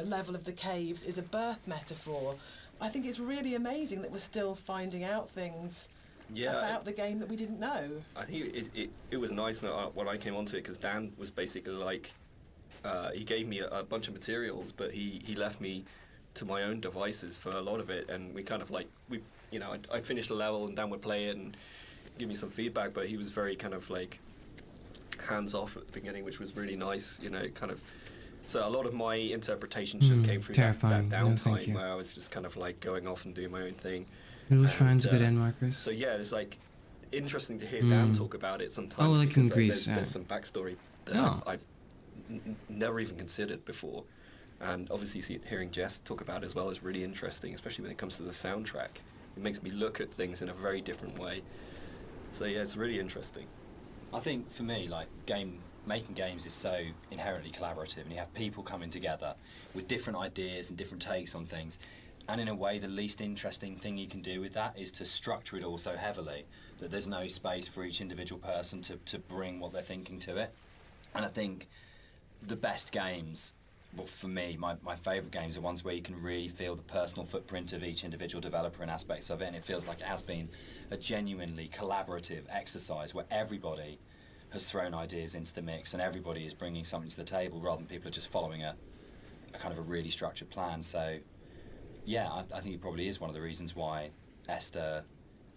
level of the caves is a birth metaphor. I think it's really amazing that we're still finding out things about the game that we didn't know. I think it was nice when I came onto it, because Dan was basically like, he gave me a bunch of materials, but he left me to my own devices for a lot of it, and we kind of like, I'd finish the level and Dan would play it and give me some feedback, but he was very kind of like hands-off at the beginning, which was really nice, kind of. So a lot of my interpretations just came through that downtime where I was just kind of like going off and doing my own thing. Little shrines, good end markers. So yeah, it's like interesting to hear Dan talk about it sometimes. Oh, like because in Greece, there's some backstory that I've never even considered before. And obviously hearing Jess talk about it as well is really interesting, especially when it comes to the soundtrack. It makes me look at things in a very different way. So yeah, it's really interesting. I think for me, like, making games is so inherently collaborative, and you have people coming together with different ideas and different takes on things. And in a way, the least interesting thing you can do with that is to structure it all so heavily that there's no space for each individual person to bring what they're thinking to it. And I think the best games, well, for me, my favourite games are ones where you can really feel the personal footprint of each individual developer and aspects of it, and it feels like it has been a genuinely collaborative exercise where everybody has thrown ideas into the mix and everybody is bringing something to the table rather than people are just following a kind of a really structured plan. So yeah, I think it probably is one of the reasons why Esther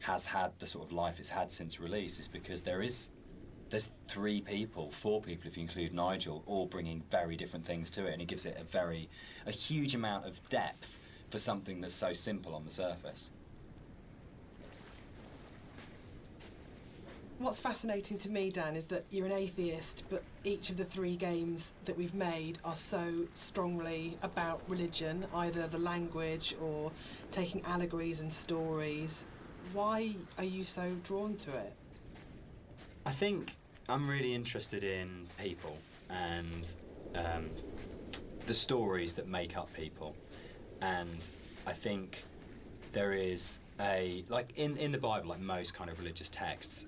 has had the sort of life it's had since release, is because there's 4 people if you include Nigel, all bringing very different things to it, and it gives it a huge amount of depth for something that's so simple on the surface. What's fascinating to me, Dan, is that you're an atheist, but each of the 3 games that we've made are so strongly about religion, either the language or taking allegories and stories. Why are you so drawn to it? I think I'm really interested in people and the stories that make up people. And I think there is like in the Bible, like most kind of religious texts,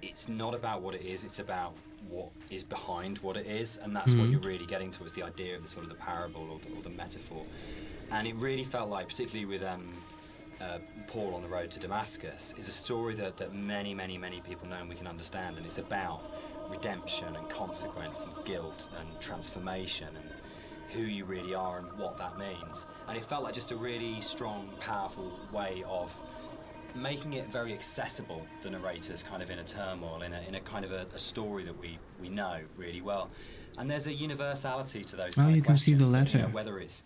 it's not about what it is, it's about what is behind what it is, and that's what you're really getting to, is the idea of the sort of the parable or the metaphor. And it really felt like, particularly with Paul on the road to Damascus, is a story that many people know and we can understand, and it's about redemption and consequence and guilt and transformation and who you really are and what that means. And it felt like just a really strong, powerful way of making it very accessible, the narrators kind of in a turmoil, in a kind of a story that we know really well. And there's a universality to those kind of you can see the questions that, letter. whether it's,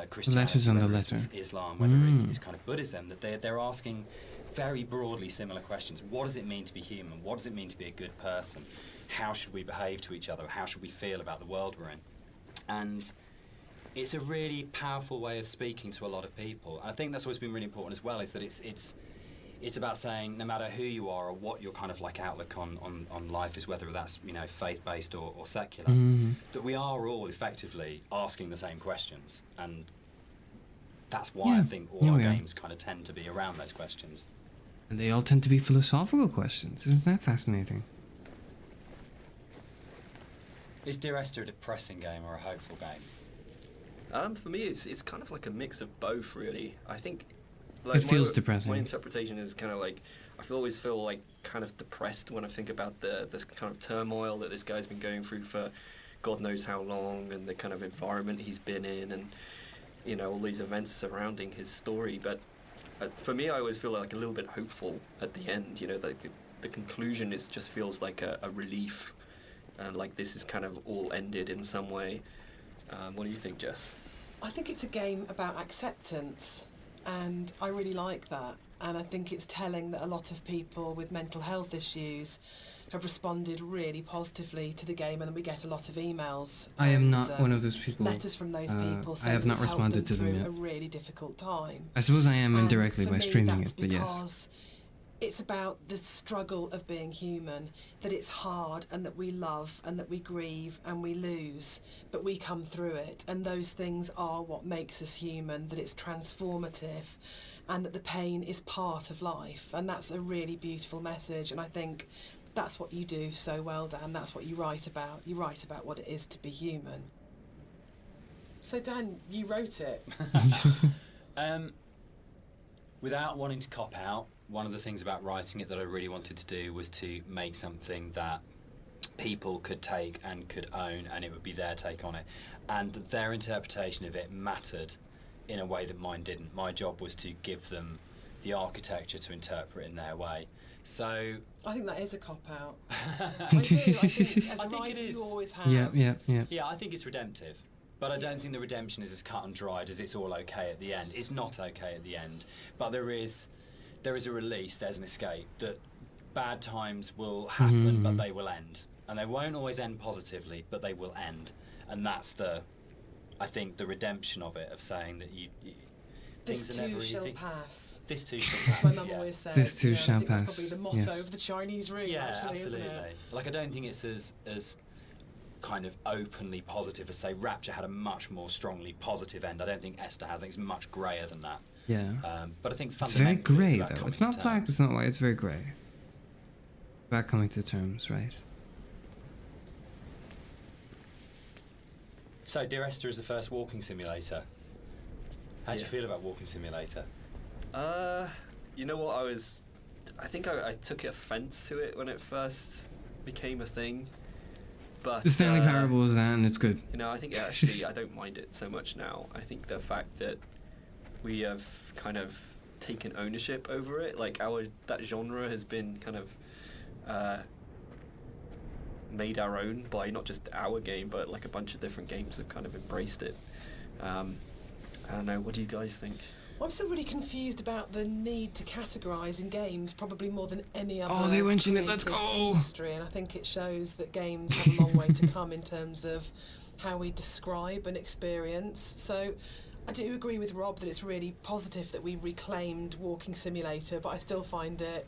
Christianity, letters on the whether it's letter. Islam, whether it's kind of Buddhism, that they're asking very broadly similar questions. What does it mean to be human? What does it mean to be a good person? How should we behave to each other? How should we feel about the world we're in? And it's a really powerful way of speaking to a lot of people. And I think that's what's been really important as well, is that it's about saying no matter who you are or what your kind of like outlook on life is, whether that's faith-based or secular, that we are all effectively asking the same questions, and that's why I think all our games kind of tend to be around those questions. And they all tend to be philosophical questions. Isn't that fascinating? Is Dear Esther a depressing game or a hopeful game? For me, it's kind of like a mix of both, really. I think it feels depressing. My interpretation is kind of like, always feel like kind of depressed when I think about the kind of turmoil that this guy's been going through for God knows how long, and the kind of environment he's been in, and all these events surrounding his story. But for me, I always feel like a little bit hopeful at the end. The conclusion just feels like a relief, and like this is kind of all ended in some way. What do you think, Jess? I think it's a game about acceptance, and I really like that. And I think it's telling that a lot of people with mental health issues have responded really positively to the game, and we get a lot of emails. I am not one of those people. Letters from those people saying I have not responded to them through yet. a really difficult time. I suppose I am indirectly by streaming that's it, but yes. Because it's about the struggle of being human, that it's hard and that we love and that we grieve and we lose, but we come through it, and those things are what makes us human, that it's transformative and that the pain is part of life. And that's a really beautiful message, and I think that's what you do so well, Dan. That's what you write about. You write about what it is to be human. So Dan, you wrote it. Without wanting to cop out, one of the things about writing it that I really wanted to do was to make something that people could take and could own, and it would be their take on it, and their interpretation of it mattered in a way that mine didn't. My job was to give them the architecture to interpret in their way. So I think that is a cop-out. I think as a writer, you always have. Yeah, I think it's redemptive. But I don't think the redemption is as cut and dried as it's all okay at the end. It's not okay at the end. But there is a release, there's an escape, that bad times will happen, but they will end. And they won't always end positively, but they will end. And that's I think, the redemption of it, of saying that this things are never too shall easy. pass. This too shall pass. My mum always says. This too shall I think pass. That's probably the motto of the Chinese room, actually, absolutely. isn't it? Like, I don't think it's as kind of openly positive as, say, Rapture had a much more strongly positive end. I don't think Esther has. I think it's much greyer than that. Yeah. But I think it's very grey, about though. It's not black, it's not white, it's very grey. About coming to terms, right? So, Dear Esther is the first walking simulator. How do you feel about Walking Simulator? You know what, I think I took offence to it when it first became a thing. But the Stanley Parable is that, and it's good. I think actually I don't mind it so much now. I think the fact that we have kind of taken ownership over it, like that genre has been kind of made our own by not just our game, but like a bunch of different games have kind of embraced it. I don't know, what do you guys think? Well, I'm still really confused about the need to categorise in games, probably more than any other. Oh, they mentioned it. Let's go. Industry, and I think it shows that games have a long way to come in terms of how we describe an experience. So, I do agree with Rob that it's really positive that we reclaimed Walking Simulator, but I still find it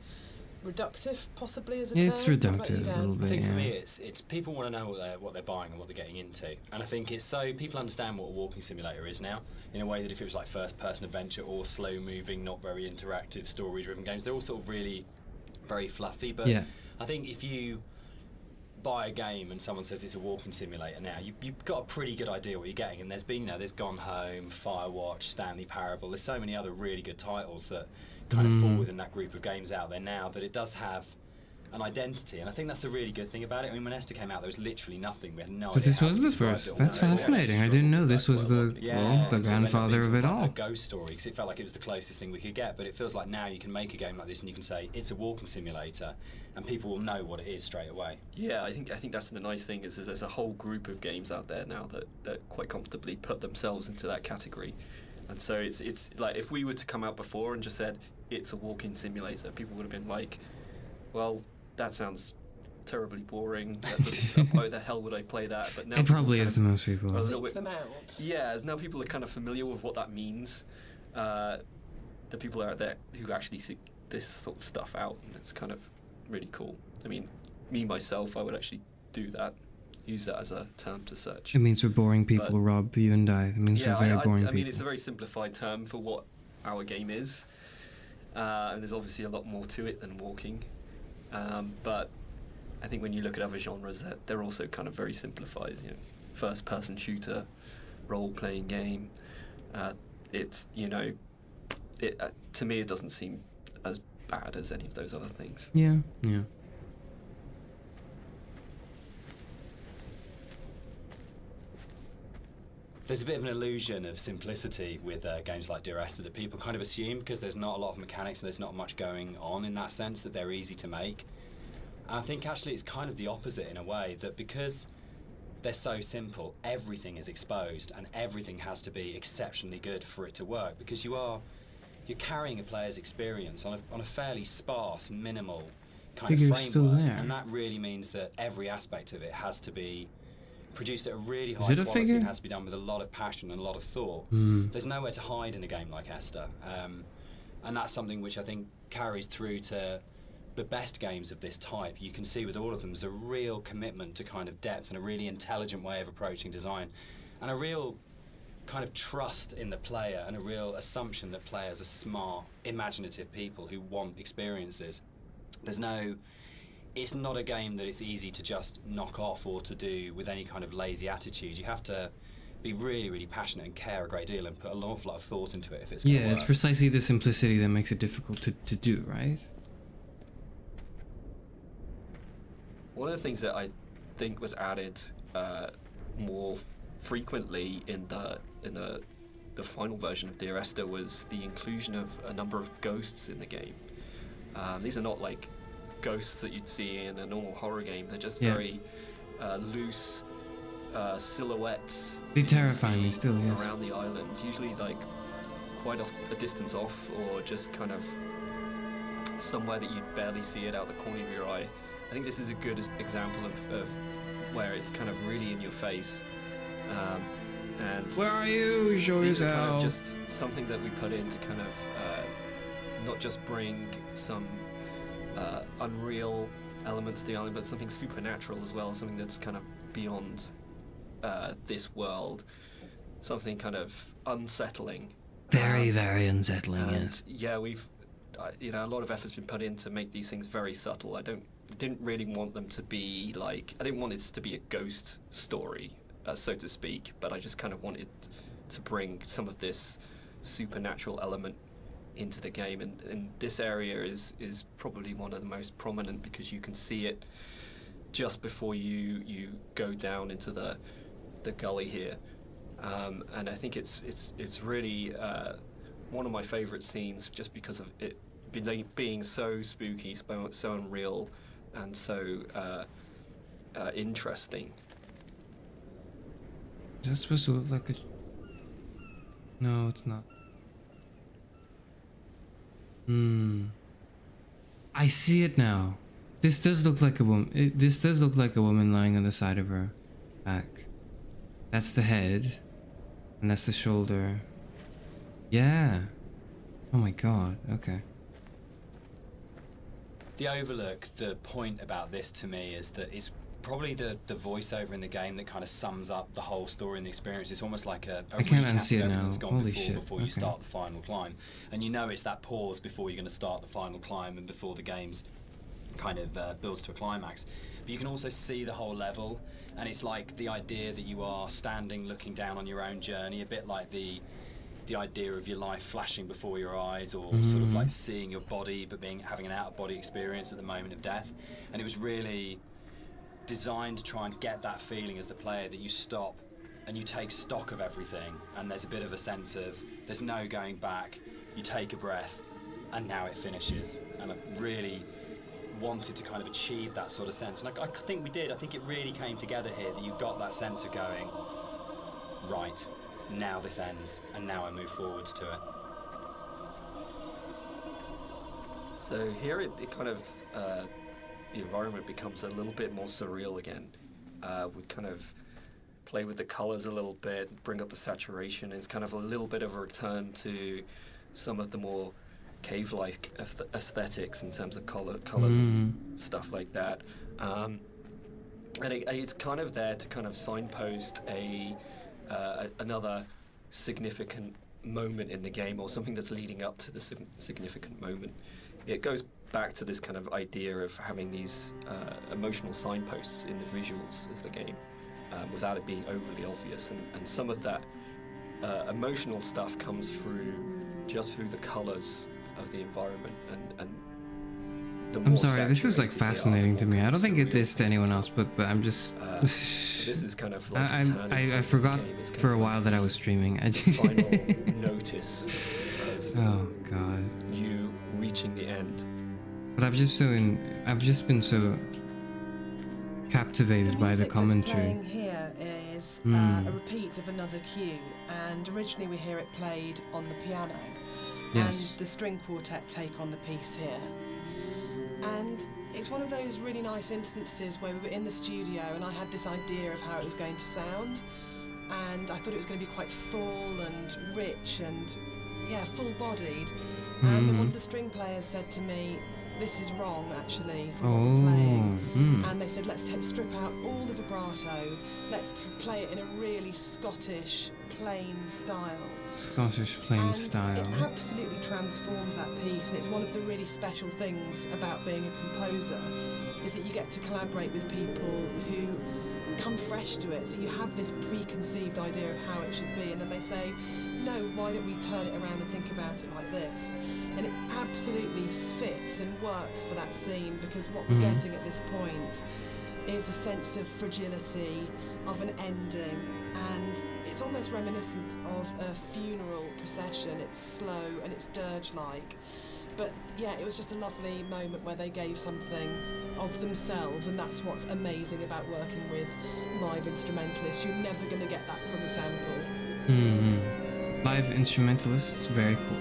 reductive, possibly, as a term. It's reductive a little bit. I think for me, it's people want to know what they're buying and what they're getting into, and I think it's so people understand what a walking simulator is now, in a way that if it was like first-person adventure or slow-moving, not very interactive, story-driven games, they're all sort of really very fluffy. But I think if you buy a game and someone says it's a walking simulator now, you've got a pretty good idea what you're getting. And there's been, there's Gone Home, Firewatch, Stanley Parable. There's so many other really good titles that kind of fall within that group of games out there now, that it does have an identity, and I think that's the really good thing about it. I mean, when Esther came out, there was literally nothing. We had no So idea this how was to the describe first. it or That's know. fascinating. I didn't know this was the the so it ended up grandfather being of sort it like all. a ghost story, because it felt like it was the closest thing we could get. But it feels like now you can make a game like this and you can say it's a walking simulator, and people will know what it is straight away. Yeah, I think that's the nice thing is there's a whole group of games out there now that quite comfortably put themselves into that category, and so it's like if we were to come out before and just said it's a walking simulator, people would have been like, well, that sounds terribly boring. Why the hell would I play that? But now It probably is to most people. Seek them out. Yeah, as now people are kind of familiar with what that means. The people out there who actually seek this sort of stuff out, and it's kind of really cool. I mean, me myself, I would actually do that, use that as a term to search. It means we're boring people, But- Rob. You and I. It means Yeah, we're very boring I mean, people. it's a very simplified term for what our game is, and there's obviously a lot more to it than walking. But I think when you look at other genres, they're also kind of very simplified. You know, first-person shooter, role-playing game. It's to me, it doesn't seem as bad as any of those other things. Yeah, yeah. There's a bit of an illusion of simplicity with games like Dear Esther that people kind of assume, because there's not a lot of mechanics and there's not much going on in that sense, that they're easy to make. And I think actually it's kind of the opposite in a way, that because they're so simple, everything is exposed and everything has to be exceptionally good for it to work, because you're carrying a player's experience on a fairly sparse, minimal kind of Figure's framework. still there. And that really means that every aspect of it has to be produced at a really Is high it a quality figure? and has to be done with a lot of passion and a lot of thought. There's nowhere to hide in a game like Esther. And that's something which I think carries through to the best games of this type. You can see with all of them there's a real commitment to kind of depth and a really intelligent way of approaching design, and a real kind of trust in the player and a real assumption that players are smart, imaginative people who want experiences. It's not a game that it's easy to just knock off or to do with any kind of lazy attitude. You have to be really, really passionate and care a great deal and put an awful lot of thought into it if it's going to Yeah, work. it's precisely the simplicity that makes it difficult to do, right? One of the things that I think was added more frequently in the final version of Dear Esther was the inclusion of a number of ghosts in the game. These are not like ghosts that you'd see in a normal horror game. They're just very loose silhouettes. They that you terrify me see still, yes. around the island, usually like quite a distance off, or just kind of somewhere that you'd barely see it out the corner of your eye. I think this is a good example of where it's kind of really in your face. And Where are you? Show these are kind yourself. of just something that we put in to kind of not just bring some unreal elements to the island, but something supernatural as well, something that's kind of beyond this world, something kind of unsettling. Very, very unsettling, And yes. yeah, we've a lot of effort's been put in to make these things very subtle. I didn't really want them to be like, I didn't want it to be a ghost story, so to speak, but I just kind of wanted to bring some of this supernatural element into the game, and this area is probably one of the most prominent, because you can see it just before you go down into the gully here, and I think it's really one of my favorite scenes, just because of it being so spooky, so unreal, and so interesting. Is that supposed to look like a... No, it's not. I see it now. This does look like a woman. This does look like a woman lying on the side of her back. That's the head. And that's the shoulder. Yeah. Oh my god, okay. The overlook, the point about this to me is that it's probably the voiceover in the game that kind of sums up the whole story and the experience. It's almost like a I can't recap of unsee it everything now. that's gone Holy before, shit, before you okay. start the final climb. And you know it's that pause before you're going to start the final climb and before the game's kind of builds to a climax. But you can also see the whole level, and it's like the idea that you are standing looking down on your own journey, a bit like the the idea of your life flashing before your eyes, or sort of like seeing your body but having an out-of-body experience at the moment of death. And it was really designed to try and get that feeling as the player that you stop and you take stock of everything, and there's a bit of a sense of there's no going back. You take a breath and now it finishes. And I really wanted to kind of achieve that sort of sense, and I think we did. I think it really came together here, that you got that sense of going, right, now this ends, and now I move forwards to it. So here it kind of, the environment becomes a little bit more surreal again. We kind of play with the colors a little bit, bring up the saturation. It's kind of a little bit of a return to some of the more cave-like aesthetics in terms of colors and stuff like that. And it's kind of there to kind of signpost another significant moment in the game, or something that's leading up to the significant moment. It goes back to this kind of idea of having these emotional signposts in the visuals of the game, without it being overly obvious. And some of that emotional stuff comes through just through the colors of the environment, and the I'm sorry, this is like fascinating to me. I don't think it is to anyone else, but I'm just this is kind of like I forgot for a while that I was streaming. I just final notice of oh god, you reaching the end. But I've just been so captivated by the commentary. Playing here is a repeat of another cue, and originally we hear it played on the piano. Yes. And the string quartet take on the piece here. And it's one of those really nice instances where we were in the studio and I had this idea of how it was going to sound, and I thought it was going to be quite full and rich and, yeah, full-bodied. And then one of the string players said to me, this is wrong, actually, for what we're playing. And they said, let's strip out all the vibrato, let's play it in a really Scottish, plain style. Scottish plain style. It absolutely transforms that piece, and it's one of the really special things about being a composer, is that you get to collaborate with people who come fresh to it. So you have this preconceived idea of how it should be, and then they say, no, why don't we turn it around and think about it like this? And it absolutely fits and works for that scene, because what we're getting at this point is a sense of fragility, of an ending, and it's almost reminiscent of a funeral procession. It's slow and it's dirge-like. But yeah, it was just a lovely moment where they gave something of themselves, and that's what's amazing about working with live instrumentalists. You're never going to get that from a sample. Live instrumentalists, very cool.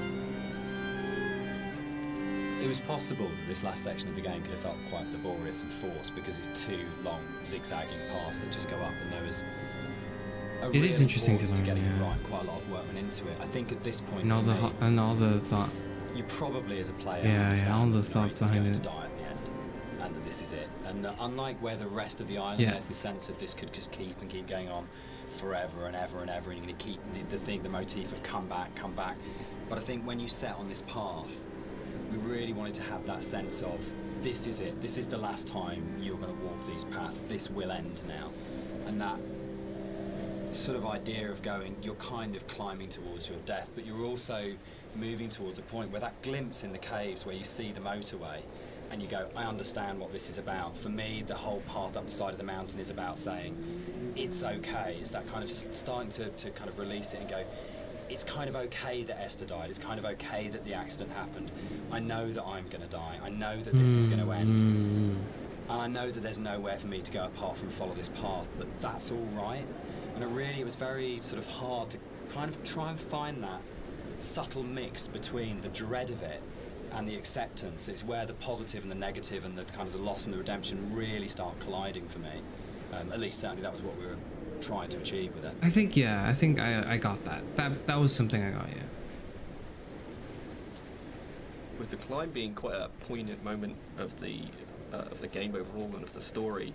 It was possible that this last section of the game could have felt quite laborious and forced, because it's two long zigzagging paths that just go up, and there was a real interesting to importance learn, getting it yeah. right. Quite a lot of work went into it. I think at this point, And all the thought. you probably as a player All the thought behind going it. to die at the end, and that this is it. And unlike where the rest of the island, there's the sense of this could just keep and keep going on forever and ever and ever, and you're going to keep the motif of come back. But I think when you set on this path, we really wanted to have that sense of this is it. This is the last time you're going to walk these paths. This will end now, and that sort of idea of going, you're kind of climbing towards your death, but you're also moving towards a point where that glimpse in the caves where you see the motorway and you go, I understand what this is about. For me, the whole path up the side of the mountain is about saying, it's okay. It's that kind of starting to kind of release it and go, it's kind of okay that Esther died. It's kind of okay that the accident happened. I know that I'm going to die. I know that this is going to end. And I know that there's nowhere for me to go apart from follow this path, but that's all right. And it was very sort of hard to kind of try and find that subtle mix between the dread of it and the acceptance. It's where the positive and the negative and the kind of the loss and the redemption really start colliding for me. At least certainly that was what we were trying to achieve with it. I think I got that. That was something I got, yeah. With the climb being quite a poignant moment of the game overall and of the story,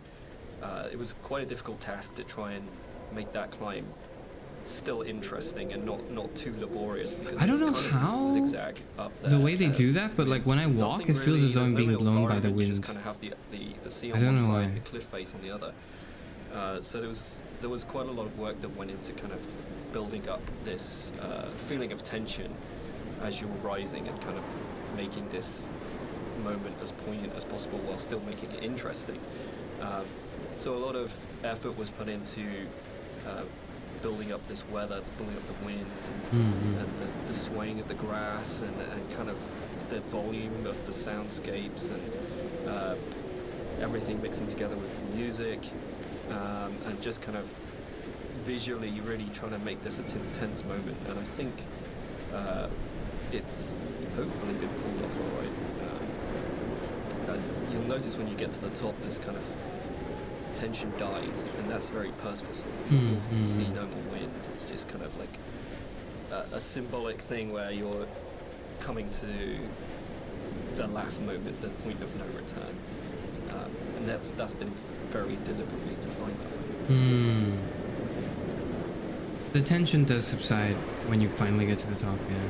it was quite a difficult task to try and make that climb still interesting and not too laborious, because I don't know kind of how this zigzag up there, the way they do that, but like when I walk, it feels as though I'm being blown by the wind. You just kind of have the sea I on don't one know side, why. the cliff face on the other. So there was quite a lot of work that went into kind of building up this feeling of tension as you're rising and kind of making this moment as poignant as possible while still making it interesting. So a lot of effort was put into building up this weather, building up the wind, and the swaying of the grass, and kind of the volume of the soundscapes, and everything mixing together with the music, and just kind of visually really trying to make this an intense moment. And I think it's hopefully been pulled off all right. And you'll notice when you get to the top, this kind of tension dies, and that's very purposeful. You see no more wind. It's just kind of like a symbolic thing where you're coming to the last moment, the point of no return, and that's been very deliberately designed that way. The tension does subside when you finally get to the top, yeah.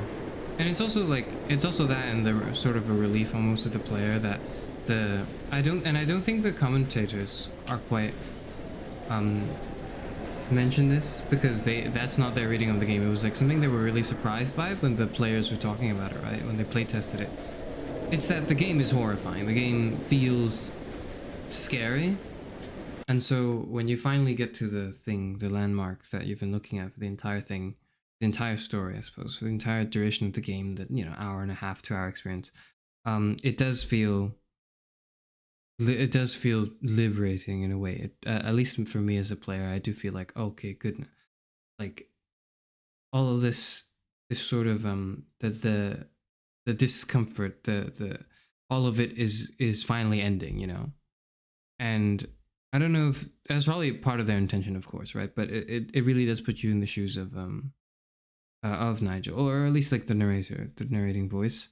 And it's also that, and the sort of a relief almost to the player that I don't think the commentators are quite mention this, because that's not their reading of the game. It was like something they were really surprised by when the players were talking about it, right? When they play tested it. It's that the game is horrifying. The game feels scary. And so when you finally get to the landmark that you've been looking at for the entire thing, the entire story, I suppose, for the entire duration of the game, that, you know, hour and a half, 2 hour experience, it does feel liberating in a way. At least for me as a player, I do feel like, okay, goodness, like all of this sort of the discomfort, the all of it is finally ending, you know. And I don't know if that's probably part of their intention, of course, right? But it really does put you in the shoes of Nigel, or at least like the narrator, the narrating voice,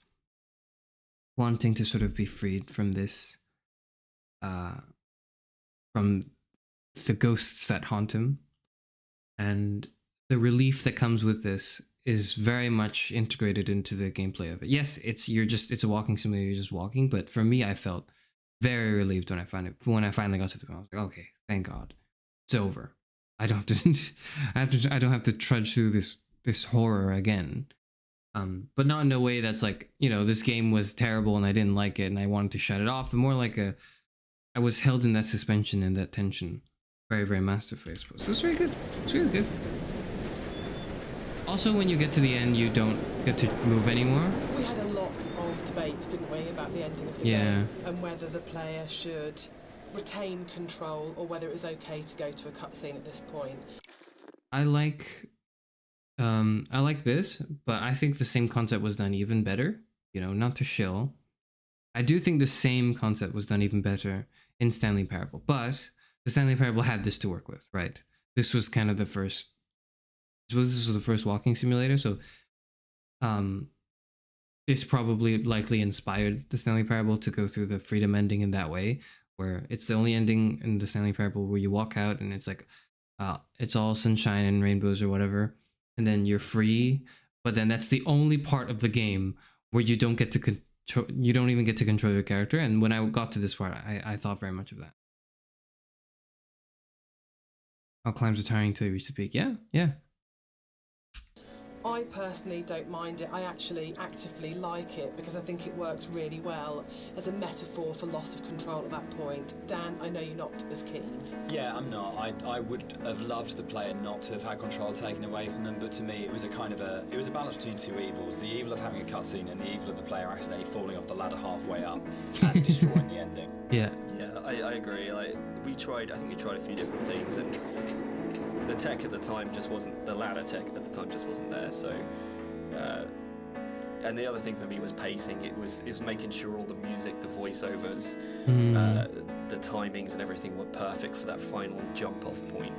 wanting to sort of be freed from this, from the ghosts that haunt him, and the relief that comes with this is very much integrated into the gameplay of it. Yes, it's a walking simulator, you're just walking, but for me, I felt very relieved when I finally got to the point. I was like, okay, thank God, it's over. I don't have to trudge through this horror again. But not in a way that's like, you know, this game was terrible and I didn't like it and I wanted to shut it off. But more like I was held in that suspension and that tension very, very masterfully, I suppose. So it's very good. It's really good. Also, when you get to the end, you don't get to move anymore. We had a lot of debates, didn't we, about the ending of the game and whether the player should retain control or whether it was okay to go to a cutscene at this point. I like this, but I think the same concept was done even better. You know, not to shill. I do think the same concept was done even better in Stanley Parable, but the Stanley Parable had this to work with, right? This was kind of the first. This was the first walking simulator, so this probably likely inspired the Stanley Parable to go through the freedom ending in that way, where it's the only ending in the Stanley Parable where you walk out and it's like it's all sunshine and rainbows or whatever, and then you're free. But then that's the only part of the game where you don't get to control. You don't even get to control your character. And when I got to this part, I thought very much of that. All climbs are tiring till you reach the peak. Yeah. I personally don't mind it. I actually actively like it because I think it works really well as a metaphor for loss of control at that point. Dan, I know you're not as keen. Yeah, I'm not. I would have loved the player not to have had control taken away from them, but to me it was a balance between two evils. The evil of having a cutscene and the evil of the player accidentally falling off the ladder halfway up and destroying the ending. Yeah, I agree. Like, I think we tried a few different things, and the tech at the time just wasn't, the ladder tech at the time just wasn't there, so and the other thing for me was pacing. It was making sure all the music, the voiceovers, the timings and everything were perfect for that final jump off point,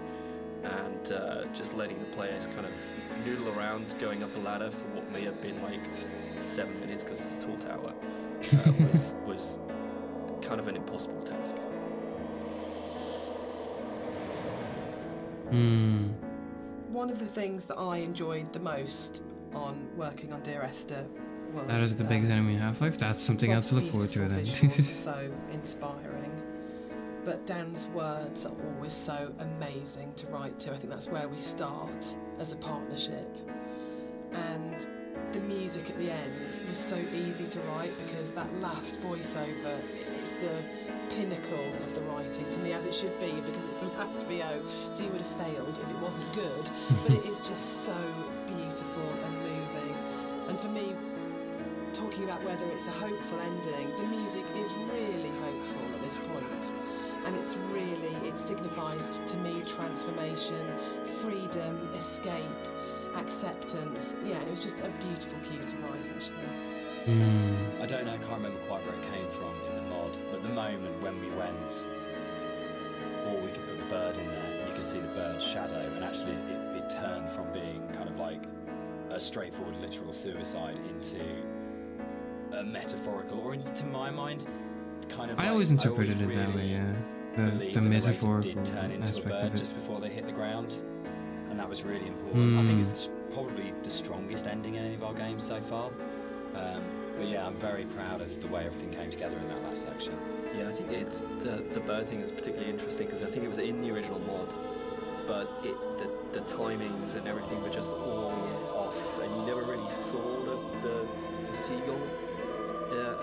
and just letting the players kind of noodle around going up the ladder for what may have been like 7 minutes because it's a tall tower was kind of an impossible task. One of the things that I enjoyed the most on working on Dear Esther was that is the biggest enemy in Half-Life. That's something else to look forward to then. Visuals were so inspiring. but Dan's words are always so amazing to write to. I think that's where we start as a partnership. And the music at the end was so easy to write because that last voiceover is the pinnacle of the writing to me, as it should be, because it's the last VO, so you would have failed if it wasn't good. But it is just so beautiful and moving. And for me, talking about whether it's a hopeful ending, the music is really hopeful at this point. And it signifies to me transformation, freedom, escape, acceptance. Yeah, it was just a beautiful cue to write, actually. I don't know, I can't remember quite where it came from in the mod, but the moment when we went, or we could put the bird in there, and you could see the bird's shadow, and actually it turned from being kind of like a straightforward literal suicide into a metaphorical, or to my mind, kind of. I always interpreted it that way, yeah. The metaphorical did turn into a aspect bird of it. just before they hit the ground, and that was really important. I think it's probably the strongest ending in any of our games so far. But yeah, I'm very proud of the way everything came together in that last section. Yeah, I think it's the bird thing is particularly interesting because I think it was in the original mod, but the timings and everything were just all off, and you never really saw the seagull. Yeah,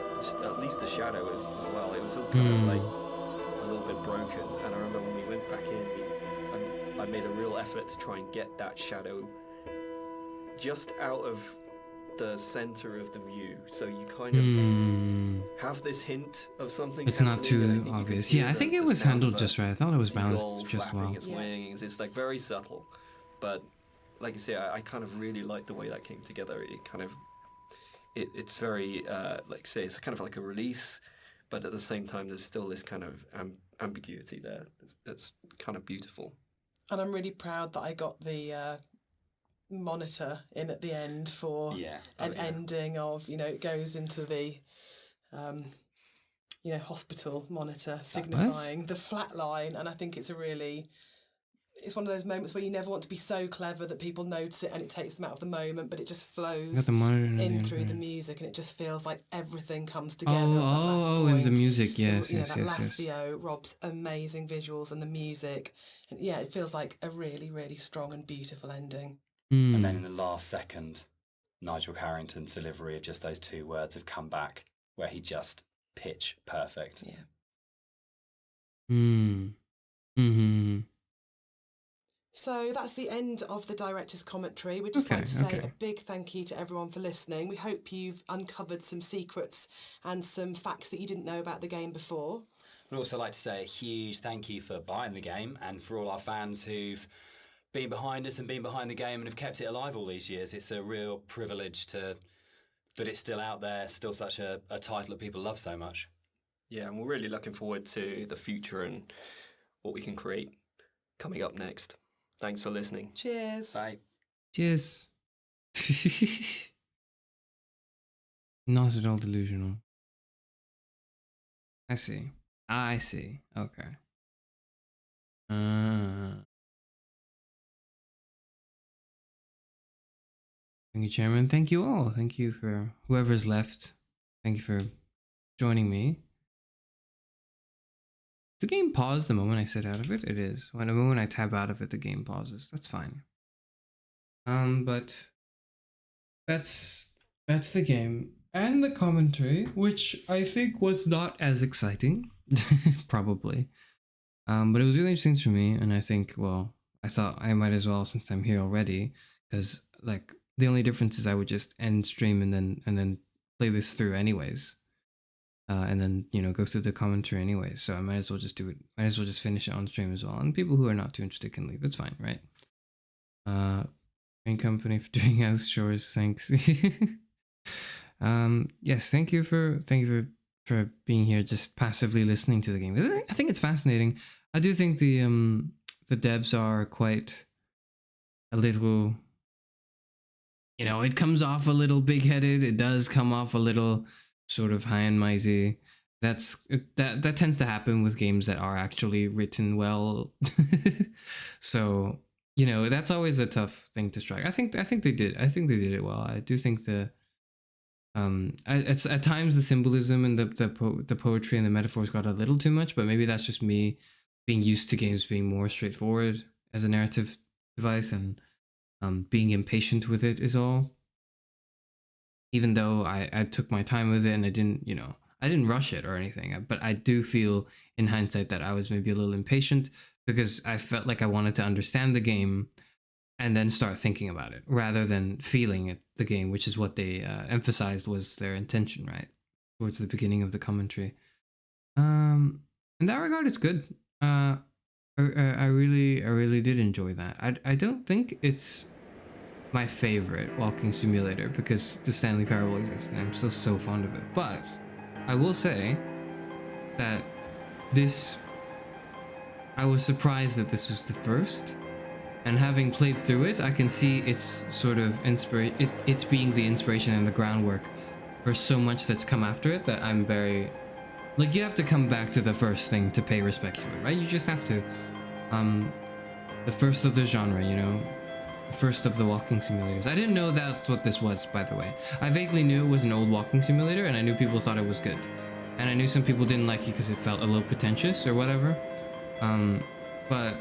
at least the shadow as well. It was all kind of like a little bit broken. And I remember when we went back in, I made a real effort to try and get that shadow just out of the center of the view, so you kind of have this hint of something. It's not too obvious. Yeah, I think it was handled just right. I thought it was balanced just well. Its wings. It's like very subtle, but like you say, I kind of really like the way that came together. It kind of, it's very like say it's kind of like a release, but at the same time there's still this kind of ambiguity there. That's kind of beautiful. And I'm really proud that I got the monitor in at the end for an ending of, it goes into the hospital monitor signifying the flat line. And I think it's it's one of those moments where you never want to be so clever that people notice it and it takes them out of the moment, but it just flows in through the music, and it just feels like everything comes together. And the music, yes, that last VO, Rob's amazing visuals and the music, and it feels like a really, really strong and beautiful ending. And then in the last second, Nigel Carrington's delivery of just those two words have come back, where he just pitch perfect. So that's the end of the director's commentary. We'd just like to say a big thank you to everyone for listening. We hope you've uncovered some secrets and some facts that you didn't know about the game before. We'd also like to say a huge thank you for buying the game, and for all our fans who've been behind us and been behind the game and have kept it alive all these years. It's a real privilege that it's still out there, still such a title that people love so much. Yeah, and we're really looking forward to the future and what we can create coming up next. Thanks for listening. Cheers. Bye. Cheers. Not at all delusional. I see. Okay. Thank you, Chairman. Thank you all. Thank you for whoever's left. Thank you for joining me. The game paused the moment I sit out of it. It is. When the moment I tab out of it, the game pauses. That's fine. But that's the game and the commentary, which I think was not as exciting, probably. But it was really interesting for me, and I think, well, I thought I might as well, since I'm here already, because like the only difference is I would just end stream and then play this through anyways, and then go through the commentary anyways. So I might as well just do it. Might as well just finish it on stream as well. And people who are not too interested can leave. It's fine, right? Main company for doing house chores. Thanks. Yes, thank you for being here, just passively listening to the game. I think it's fascinating. I do think the devs are quite a little. It comes off a little big-headed. It does come off a little sort of high and mighty. That tends to happen with games that are actually written well. So, that's always a tough thing to strike. I think they did. I think they did it well. I do think At times the symbolism and the poetry and the metaphors got a little too much, but maybe that's just me being used to games being more straightforward as a narrative device, and being impatient with it is all. Even though I took my time with it and I didn't rush it or anything, but I do feel in hindsight that I was maybe a little impatient because I felt like I wanted to understand the game and then start thinking about it rather than feeling it, the game, which is what they emphasized was their intention, right? Towards the beginning of the commentary. In that regard, it's good. I really did enjoy that. I don't think it's my favorite walking simulator because the Stanley Parable exists and I'm still so fond of it. But I will say that I was surprised that this was the first. And having played through it, I can see its sort of it's being the inspiration and the groundwork for so much that's come after it that I'm very... Like, you have to come back to the first thing to pay respect to it, right? You just have to. The first of the genre, you know? The first of the walking simulators. I didn't know that's what this was, by the way. I vaguely knew it was an old walking simulator, and I knew people thought it was good. And I knew some people didn't like it because it felt a little pretentious or whatever. But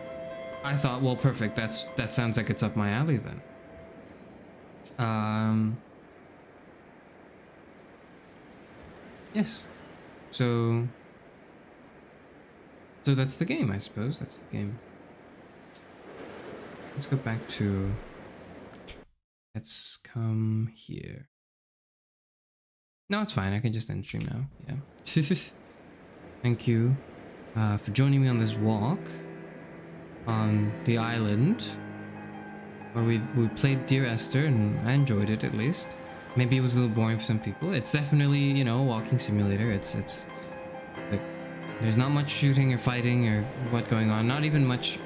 I thought, well, perfect. That sounds like it's up my alley then. Yes. So that's the game, I suppose. That's the game. Let's go back to... Let's come here. No, it's fine. I can just end stream now. Yeah. Thank you for joining me on this walk on the island where we played Dear Esther, and I enjoyed it at least. Maybe it was a little boring for some people. It's definitely, you know, a walking simulator. It's like there's not much shooting or fighting or what going on. Not even much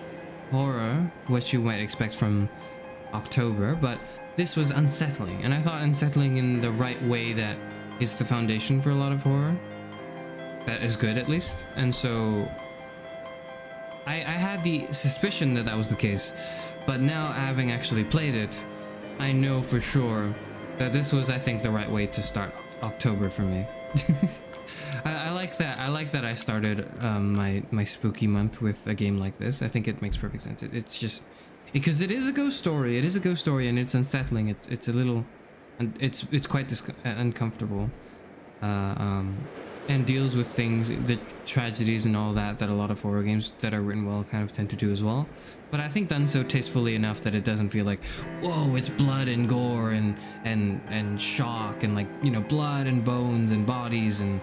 horror, what you might expect from October, but this was unsettling, and I thought unsettling in the right way that is the foundation for a lot of horror. That is good, at least. And so I had the suspicion that was the case, but now having actually played it, I know for sure that this was, I think, the right way to start October for me. I like that. I like that I started my spooky month with a game like this. I think it makes perfect sense. It's just because it is a ghost story. It is a ghost story, and it's unsettling. It's a little, and it's quite uncomfortable, and deals with things, the tragedies and all that a lot of horror games that are written well kind of tend to do as well. But I think done so tastefully enough that it doesn't feel like, whoa, it's blood and gore and shock and, like, you know, blood and bones and bodies and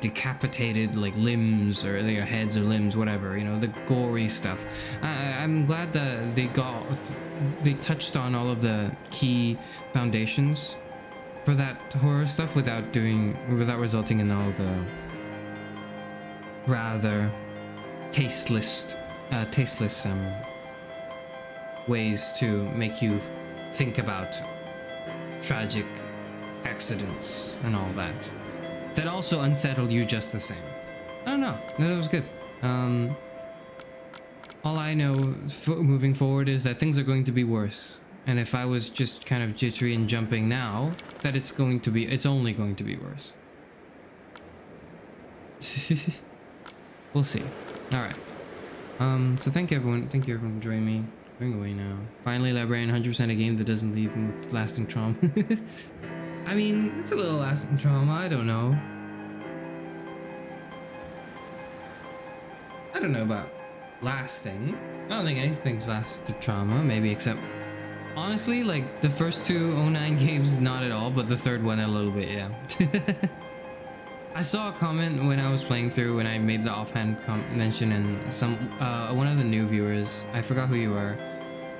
decapitated, like, limbs or their heads or limbs, whatever, you know, the gory stuff. I'm glad that they touched on all of the key foundations for that horror stuff without resulting in all the rather tasteless ways to make you think about tragic accidents and all that also unsettled you just the same. I don't know. That was good. All I know moving forward is that things are going to be worse. And if I was just kind of jittery and jumping now, that it's only going to be worse. We'll see. All right. So thank you everyone for joining me. Going away now. Finally, Librarian 100% a game that doesn't leave him with lasting trauma. I mean, it's a little lasting trauma. I don't know. I don't know about lasting. I don't think anything's lasted trauma, maybe except... Honestly, like, the first two 09 games, not at all, but the third one a little bit, yeah. I saw a comment when I was playing through, when I made the offhand mention, and one of the new viewers, I forgot who you are.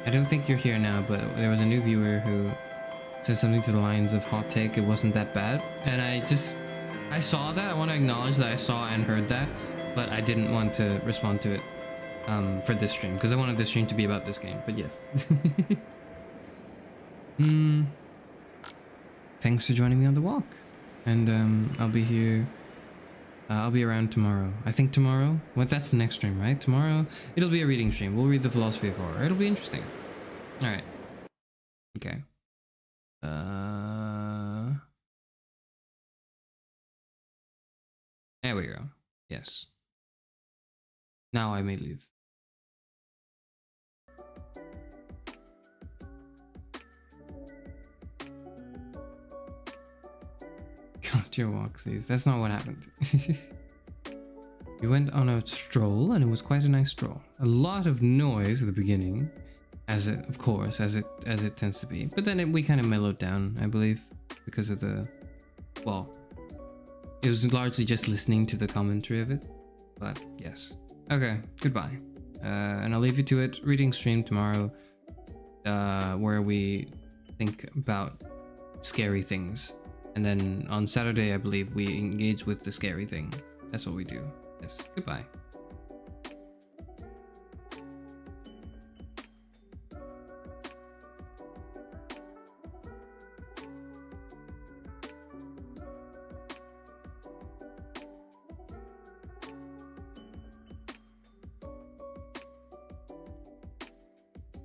I don't think you're here now, but there was a new viewer who said something to the lines of hot take, it wasn't that bad. And I saw that, I want to acknowledge that I saw and heard that, but I didn't want to respond to it for this stream, because I wanted this stream to be about this game, but yes. Thanks for joining me on the walk, and I'll be here. I'll be around tomorrow. I think tomorrow. Well, that's the next stream, right? Tomorrow it'll be a reading stream. We'll read the philosophy of horror. It'll be interesting. All right. Okay. There we go. Yes. Now I may leave. God, your walksies. That's not what happened. We went on a stroll, and it was quite a nice stroll. A lot of noise at the beginning, as it, of course, as it tends to be. But then we kind of mellowed down, I believe, because of the, well, it was largely just listening to the commentary of it. But yes. Okay, goodbye. And I'll leave you to it. Reading stream tomorrow, where we think about scary things. And then on Saturday, I believe we engage with the scary thing. That's what we do. Yes, goodbye.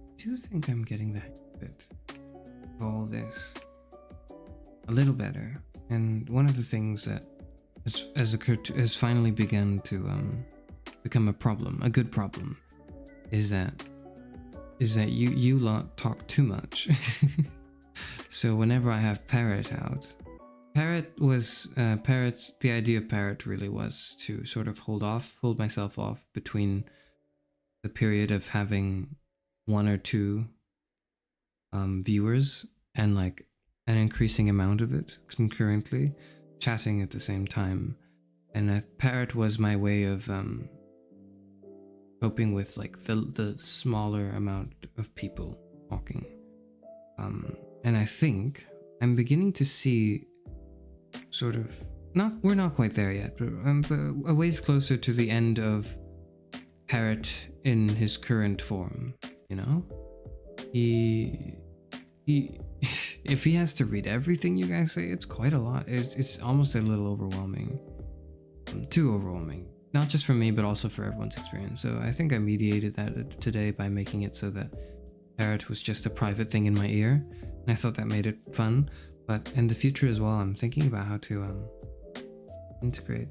I do think I'm getting the hang of it, of all this, a little better. And one of the things that has finally begun to become a problem, a good problem, is that you lot talk too much. So whenever I have Parrot out, Parrot's the idea of Parrot really was to sort of hold myself off between the period of having 1 or 2 viewers and like an increasing amount of it concurrently, chatting at the same time. And Parrot was my way of coping with like the smaller amount of people talking. And I think I'm beginning to see sort of, we're not quite there yet, but a ways closer to the end of Parrot in his current form, you know? He if he has to read everything you guys say, it's quite a lot. It's almost a little overwhelming. Too overwhelming. Not just for me, but also for everyone's experience. So I think I mediated that today by making it so that Parrot was just a private thing in my ear. And I thought that made it fun. But in the future as well, I'm thinking about how to integrate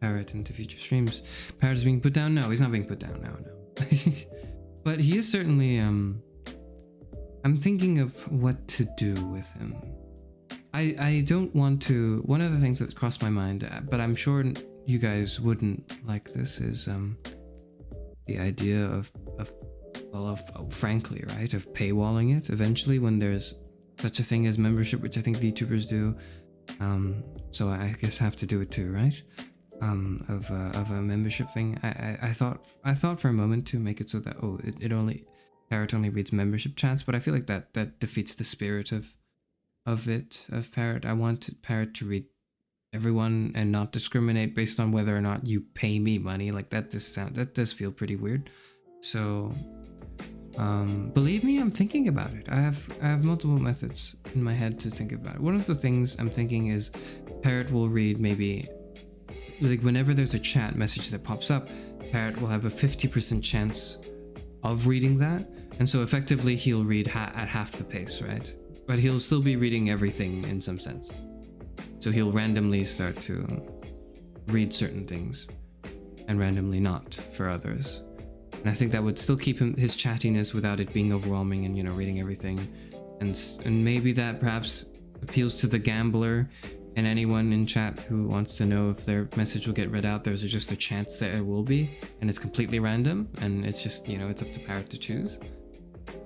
Parrot into future streams. Parrot is being put down? No, he's not being put down. No. But he is certainly... I'm thinking of what to do with him. I don't want to... One of the things that's crossed my mind, but I'm sure you guys wouldn't like this, is the idea of frankly, right, of paywalling it eventually when there's such a thing as membership, which I think VTubers do. So I guess have to do it too, right? Of a membership thing. I thought for a moment to make it so that Parrot only reads membership chats, but I feel like that defeats the spirit of Parrot. I want Parrot to read everyone and not discriminate based on whether or not you pay me money. Like that does feel pretty weird. So believe me, I'm thinking about it. I have multiple methods in my head to think about it. One of the things I'm thinking is Parrot will read maybe like whenever there's a chat message that pops up, Parrot will have a 50% chance of reading that. And so effectively he'll read at half the pace, right? But he'll still be reading everything in some sense. So he'll randomly start to read certain things and randomly not for others. And I think that would still keep his chattiness without it being overwhelming and, you know, reading everything. And maybe that perhaps appeals to the gambler and anyone in chat who wants to know if their message will get read out. There's just a chance that it will be, and it's completely random, and it's just, you know, it's up to Parrot to choose.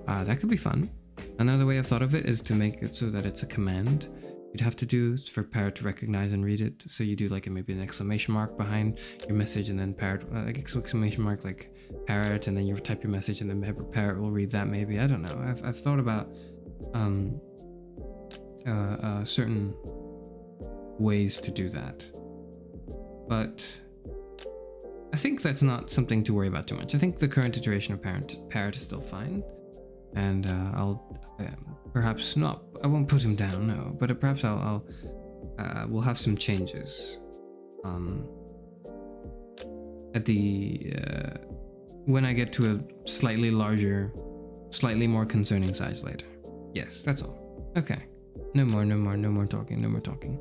That could be fun. Another way I've thought of it is to make it so that it's a command you'd have to do for Parrot to recognize and read it. So you do like maybe an exclamation mark behind your message, and then Parrot, like exclamation mark like Parrot, and then you type your message, and then Parrot will read that maybe. I don't know. I've thought about certain ways to do that, but I think that's not something to worry about too much. I think the current iteration of Parrot is still fine, and I'll perhaps not. I won't put him down, no, but perhaps we'll have some changes at the when I get to a slightly larger, slightly more concerning size later. Yes, that's all. Okay, no more talking.